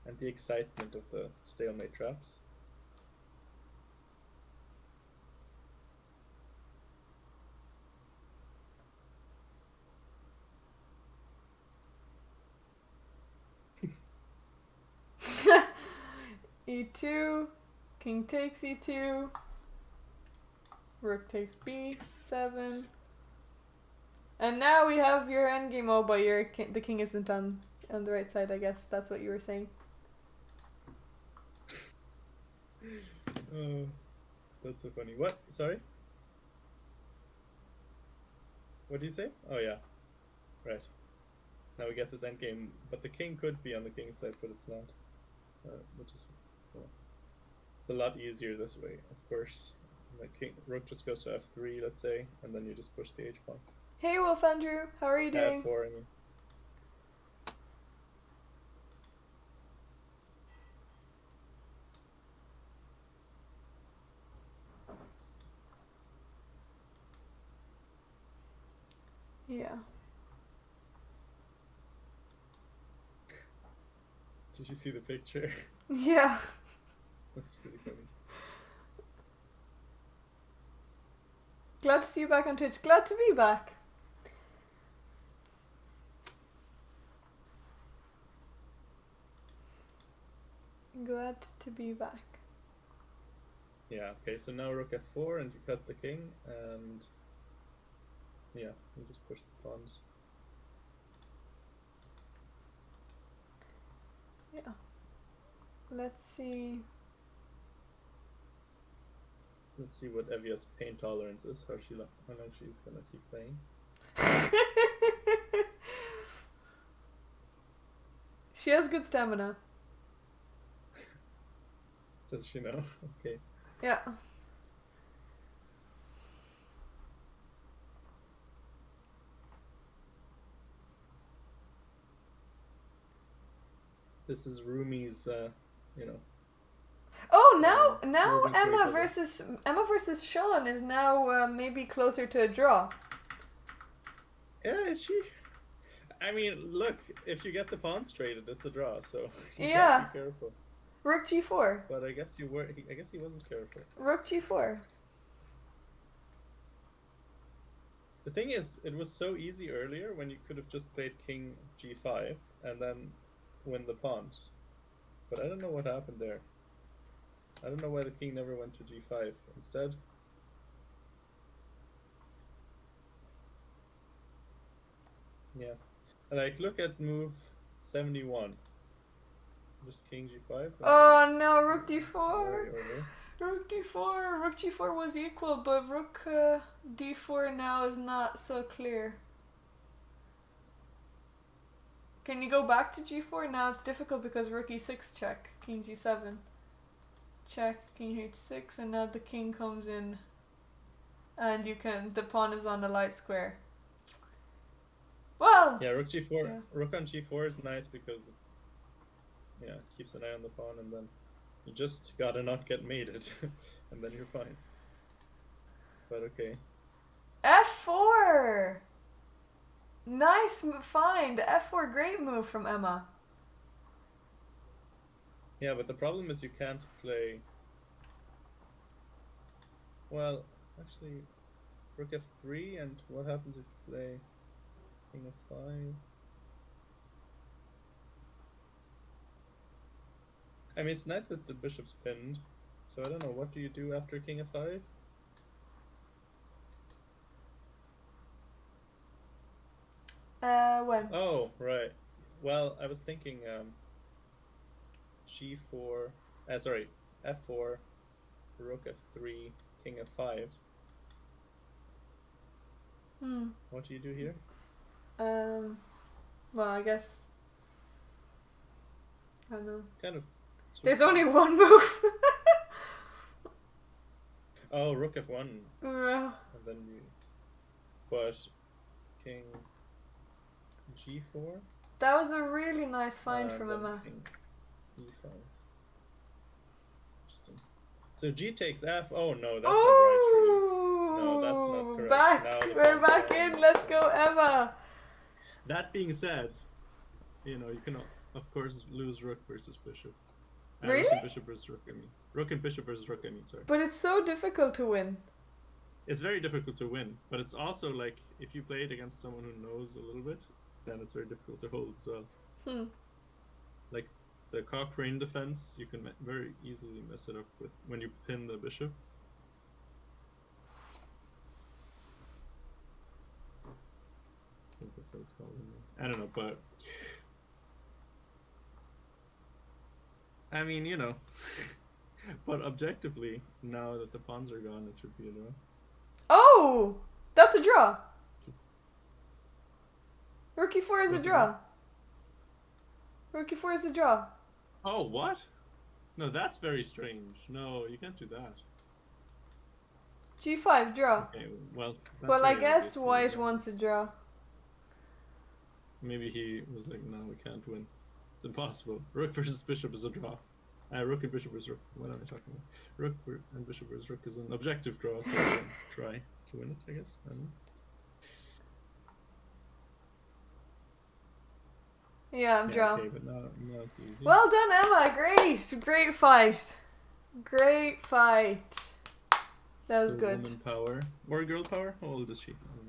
And the excitement of the stalemate traps. E2. King takes E2. Rook takes B7. And now we have your endgame. Oh, but the king isn't on the right side, I guess. That's what you were saying. Oh, that's so funny. What? Sorry? What do you say? Oh, yeah. Right. Now we get this endgame, but the king could be on the king's side, but it's not. Which is... Well, it's a lot easier this way, of course. The rook just goes to f3, let's say, and then you just push the h-pawn. Hey, Wolf Andrew. How are you doing? f4, I mean. Yeah. Did you see the picture? Yeah. That's pretty funny. Glad to see you back on Twitch. Glad to be back. Glad to be back. Yeah, okay, so now rook f4 and you cut the king, and yeah, you just push the pawns. Yeah. Let's see. Let's see what Evia's pain tolerance is, how long she's gonna keep playing. She has good stamina. Does she know? Okay. Yeah. This is Rumi's, you know. Oh, now moving for each other. Emma versus Sean is now maybe closer to a draw. Yeah, is she? I mean, look, if you get the pawns traded, it's a draw, so you Yeah. gotta be careful. Rook G4. But I guess I guess he wasn't careful. Rook G4. The thing is, it was so easy earlier when you could have just played king g5 and then win the pawns. But I don't know what happened there. I don't know why the king never went to g5 instead. Yeah. Like, look at move 71. Just king g5. Oh no, Rook D4. Rook d4. Rook g4 was equal, but rook d4 now is not so clear. Can you go back to g4? Now it's difficult because rook e6 check, king g7 check, king h6, and now the king comes in, and the pawn is on a light square. Well, Yeah, rook g4. Yeah. Rook on g4 is nice because it keeps an eye on the pawn, and then you just gotta not get mated, and then you're fine. But okay. f4. Nice find. f4, great move from Emma. Yeah, but the problem is you can't play. Well, actually, rook f3, and what happens if you play king f5? I mean, it's nice that the bishop's pinned, so I don't know, what do you do after king f5? When? Oh, right. Well, I was thinking g4, sorry, f4, rook f3, king f5. What do you do here? Well, I guess. I don't know. Kind of. There's only one move. Oh, rook f1. Yeah. And then you. But king g4. That was a really nice find from then Emma. King e5. Interesting. So g takes f. Oh no, that's not right. Truly. No, that's not correct. Back. Now the We're pawn's back falling. in. Let's go, Emma. That being said, you can of course lose rook versus bishop. Really? Rook and bishop versus rook. I mean, rook and bishop versus rook. I mean, sorry. But it's so difficult to win. It's very difficult to win, but it's also like if you play it against someone who knows a little bit, then it's very difficult to hold as well. Like the Cochrane defense, you can very easily mess it up with when you pin the bishop. I think that's what it's called. I don't know, but I mean, but objectively, now that the pawns are gone, it should be a draw. Oh, that's a draw. Rook e4 is a What's it draw. Rook e4 is a draw. Oh, what? No, that's very strange. No, you can't do that. G5 draw. Okay, well. That's Well, I very guess obviously white a draw. wants a draw. Maybe he was like, no, we can't win. It's impossible. Rook versus bishop is a draw. Rook and bishop versus rook. What am I talking about? Rook and bishop versus rook is an objective draw, so I can try to win it, I guess. I don't know. Yeah, draw. Okay, but now it's easy. Well done, Emma. Great fight. Great fight. That was So good. Woman power or girl power? How old is she? I don't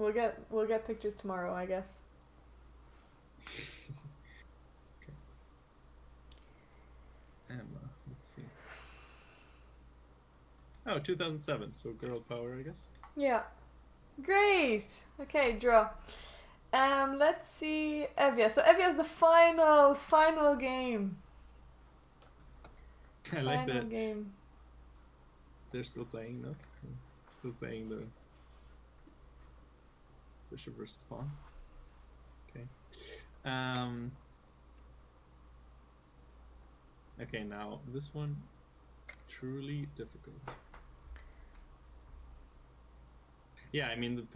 know. We'll get pictures tomorrow, I guess. Okay. Emma, let's see. Oh, 2007. So girl power, I guess. Yeah. Great. Okay, draw. Let's see Evia. So Evia's the final game. I like Final that. game. They're still playing, no? Still playing the bishop versus pawn. Okay. Okay, now this one truly difficult. Yeah, I mean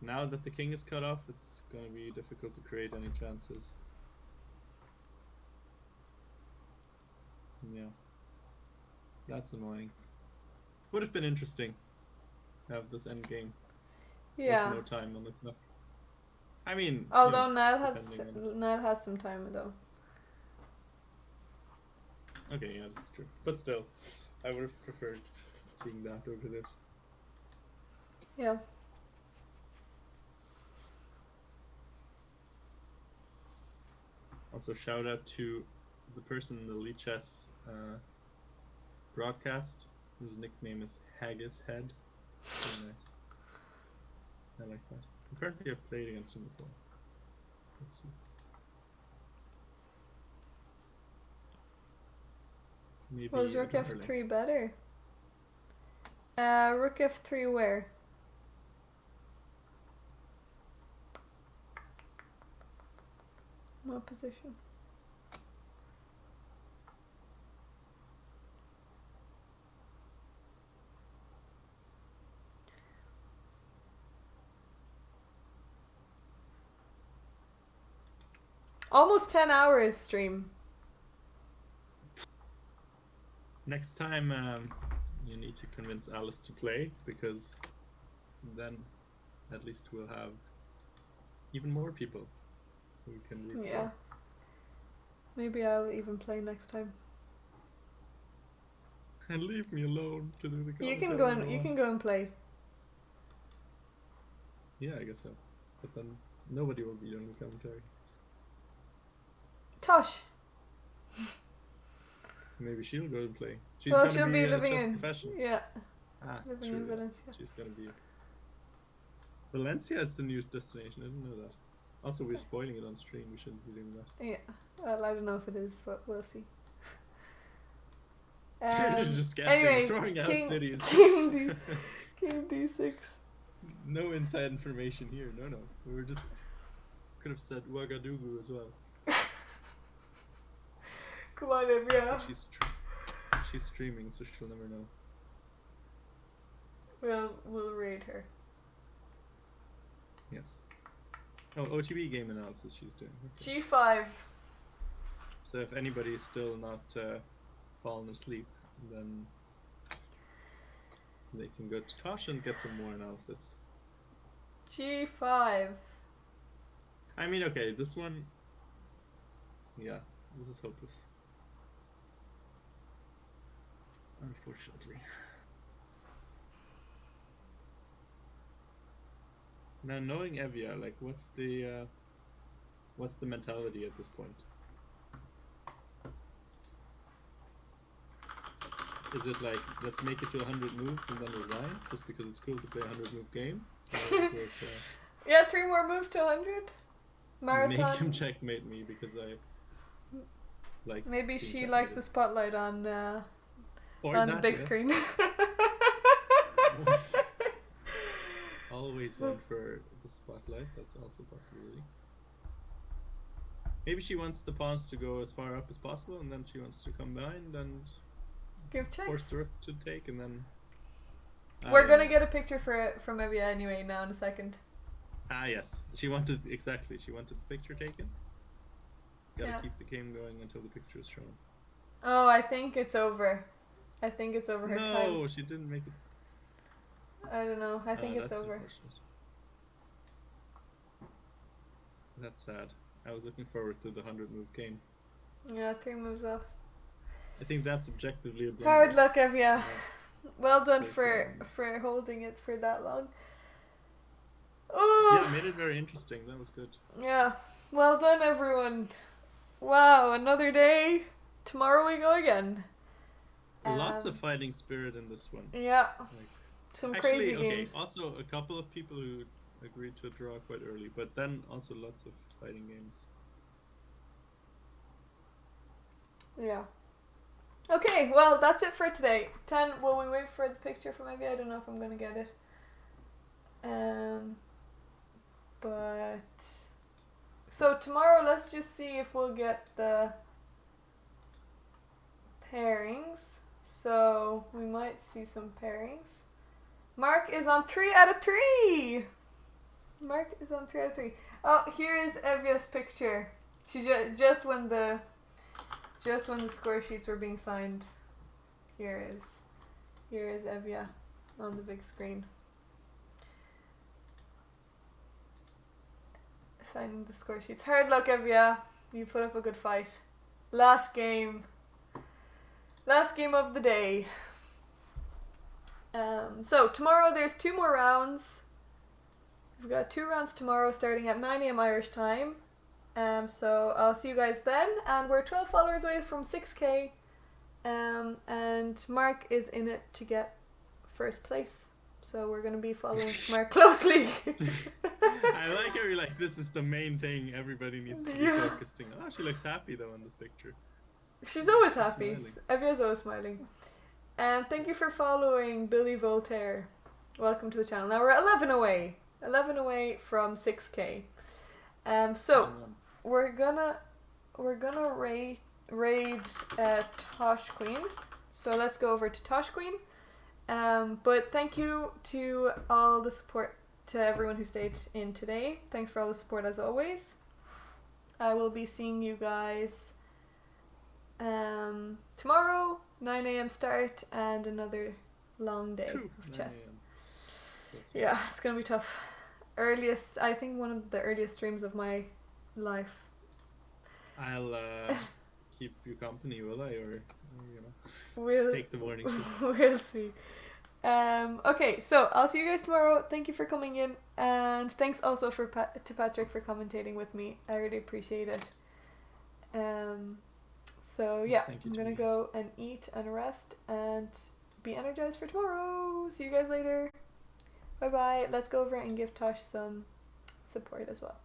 now that the king is cut off, it's gonna be difficult to create any chances. Yeah. That's annoying. Would have been interesting to have this end game Yeah. with no time on the clock. I mean, Although depending Niall has some time though. Okay, yeah, that's true. But still, I would have preferred seeing that over this. Yeah. Also, shout out to the person in the Lee Chess broadcast, whose nickname is Haggis Head. Very nice. I like that. Apparently, I've played against him before. Let's see. Maybe Was rook darling. f3 better? Rook f3 where? What position? Almost 10 hours stream. Next time, you need to convince Alice to play, because then at least we'll have even more people who we can root Yeah. for. Maybe I'll even play next time. And leave me alone to do the You commentary. can go and you can go and play. Yeah, I guess so. But then nobody will be doing the commentary. Tosh. Maybe she'll go and play. She's Well, gonna she'll be a living chess in. professional. Yeah, Ah, living true. in yeah. Valencia. She's gonna be. Valencia is the new destination. I didn't know that. Also, we're spoiling it on stream. We shouldn't be doing that. Yeah. Well, I don't know if it is, but we'll see. Just guessing, anyway, throwing out cities. King D6. No inside information here. No. We were just could have said Ouagadougou as well. Come on, Evia. But she's streaming, so she'll never know. We'll raid her. Yes. Oh, OTB game analysis she's doing. Okay. G5. So if anybody's still not fallen asleep, then they can go to Tosh and get some more analysis. G5. I mean, okay, this one... Yeah, this is hopeless. Unfortunately. Now, knowing Evia, like, what's the mentality at this point? Is it like, let's make it to 100 moves and then resign, just because it's cool to play a 100 move game? Or is it, Yeah, 3 more moves to 100. Marathon. make him checkmate me because I like. Maybe being she likes checkmated? the spotlight on Or the that, big yes. screen. Always went for the spotlight. That's also a possibility. Maybe she wants the pawns to go as far up as possible, and then she wants to come behind and Give force checks. the rook to take, and then. We're gonna get a picture from Evia anyway now in a second. Ah yes, she wanted She wanted the picture taken. Gotta Yeah. keep the game going until the picture is shown. Oh, I think it's over. I think it's over her time. No, she didn't make it. I don't know. I think it's that's over. unfortunate. That's sad. I was looking forward to the 100 move game. Yeah, 3 moves off. I think that's objectively a blunder. Hard luck, Evia. Uh, Well done Great for performance. holding it for that long. Oh, Yeah, made it very interesting. That was good. yeah. Well done, everyone. Wow, another day. Tomorrow we go again. Lots Um, of fighting spirit in this one. Yeah. Like, Some actually, crazy okay. games. Also, a couple of people who agreed to draw quite early, but then also lots of fighting games. Yeah. Okay, well, that's it for today. 10, will we wait for the picture from Evia? I don't know if I'm going to get it. But... So tomorrow, let's just see if we'll get the pairings. So we might see some pairings. Mark is on 3 out of 3! Mark is on 3 out of 3. Oh, here is Evia's picture. She just when the score sheets were being signed. Here is Evia on the big screen. Signing the score sheets. Hard luck, Evia. You put up a good fight. Last game of the day. So tomorrow there's 2 more rounds. We've got 2 rounds tomorrow starting at 9 AM Irish time. So I'll see you guys then. And we're 12 followers away from 6k. And Mark is in it to get first place. So we're going to be following Mark closely. I like how you're like, this is the main thing everybody needs to be Yeah. focusing on. Oh, she looks happy though in this picture. She's always She's happy. smiling. Evya's always smiling. And thank you for following Billy Voltaire. Welcome to the channel. Now we're 11 away. 11 away from 6k. So we're gonna raid Tosh Queen. So let's go over to Tosh Queen. But thank you to all the support, to everyone who stayed in today. Thanks for all the support as always. I will be seeing you guys tomorrow, 9 a.m. start, and another long day of chess. Yeah, it's gonna be tough. I think one of the earliest streams of my life. I'll keep you company, will I? Or We'll take the morning shift. we'll see. Okay, so I'll see you guys tomorrow. Thank you for coming in, and thanks also to Patrick for commentating with me. I really appreciate it. So yeah, Thank you, I'm gonna Julia. go and eat and rest and be energized for tomorrow. See you guys later. Bye bye. Let's go over and give Tosh some support as well.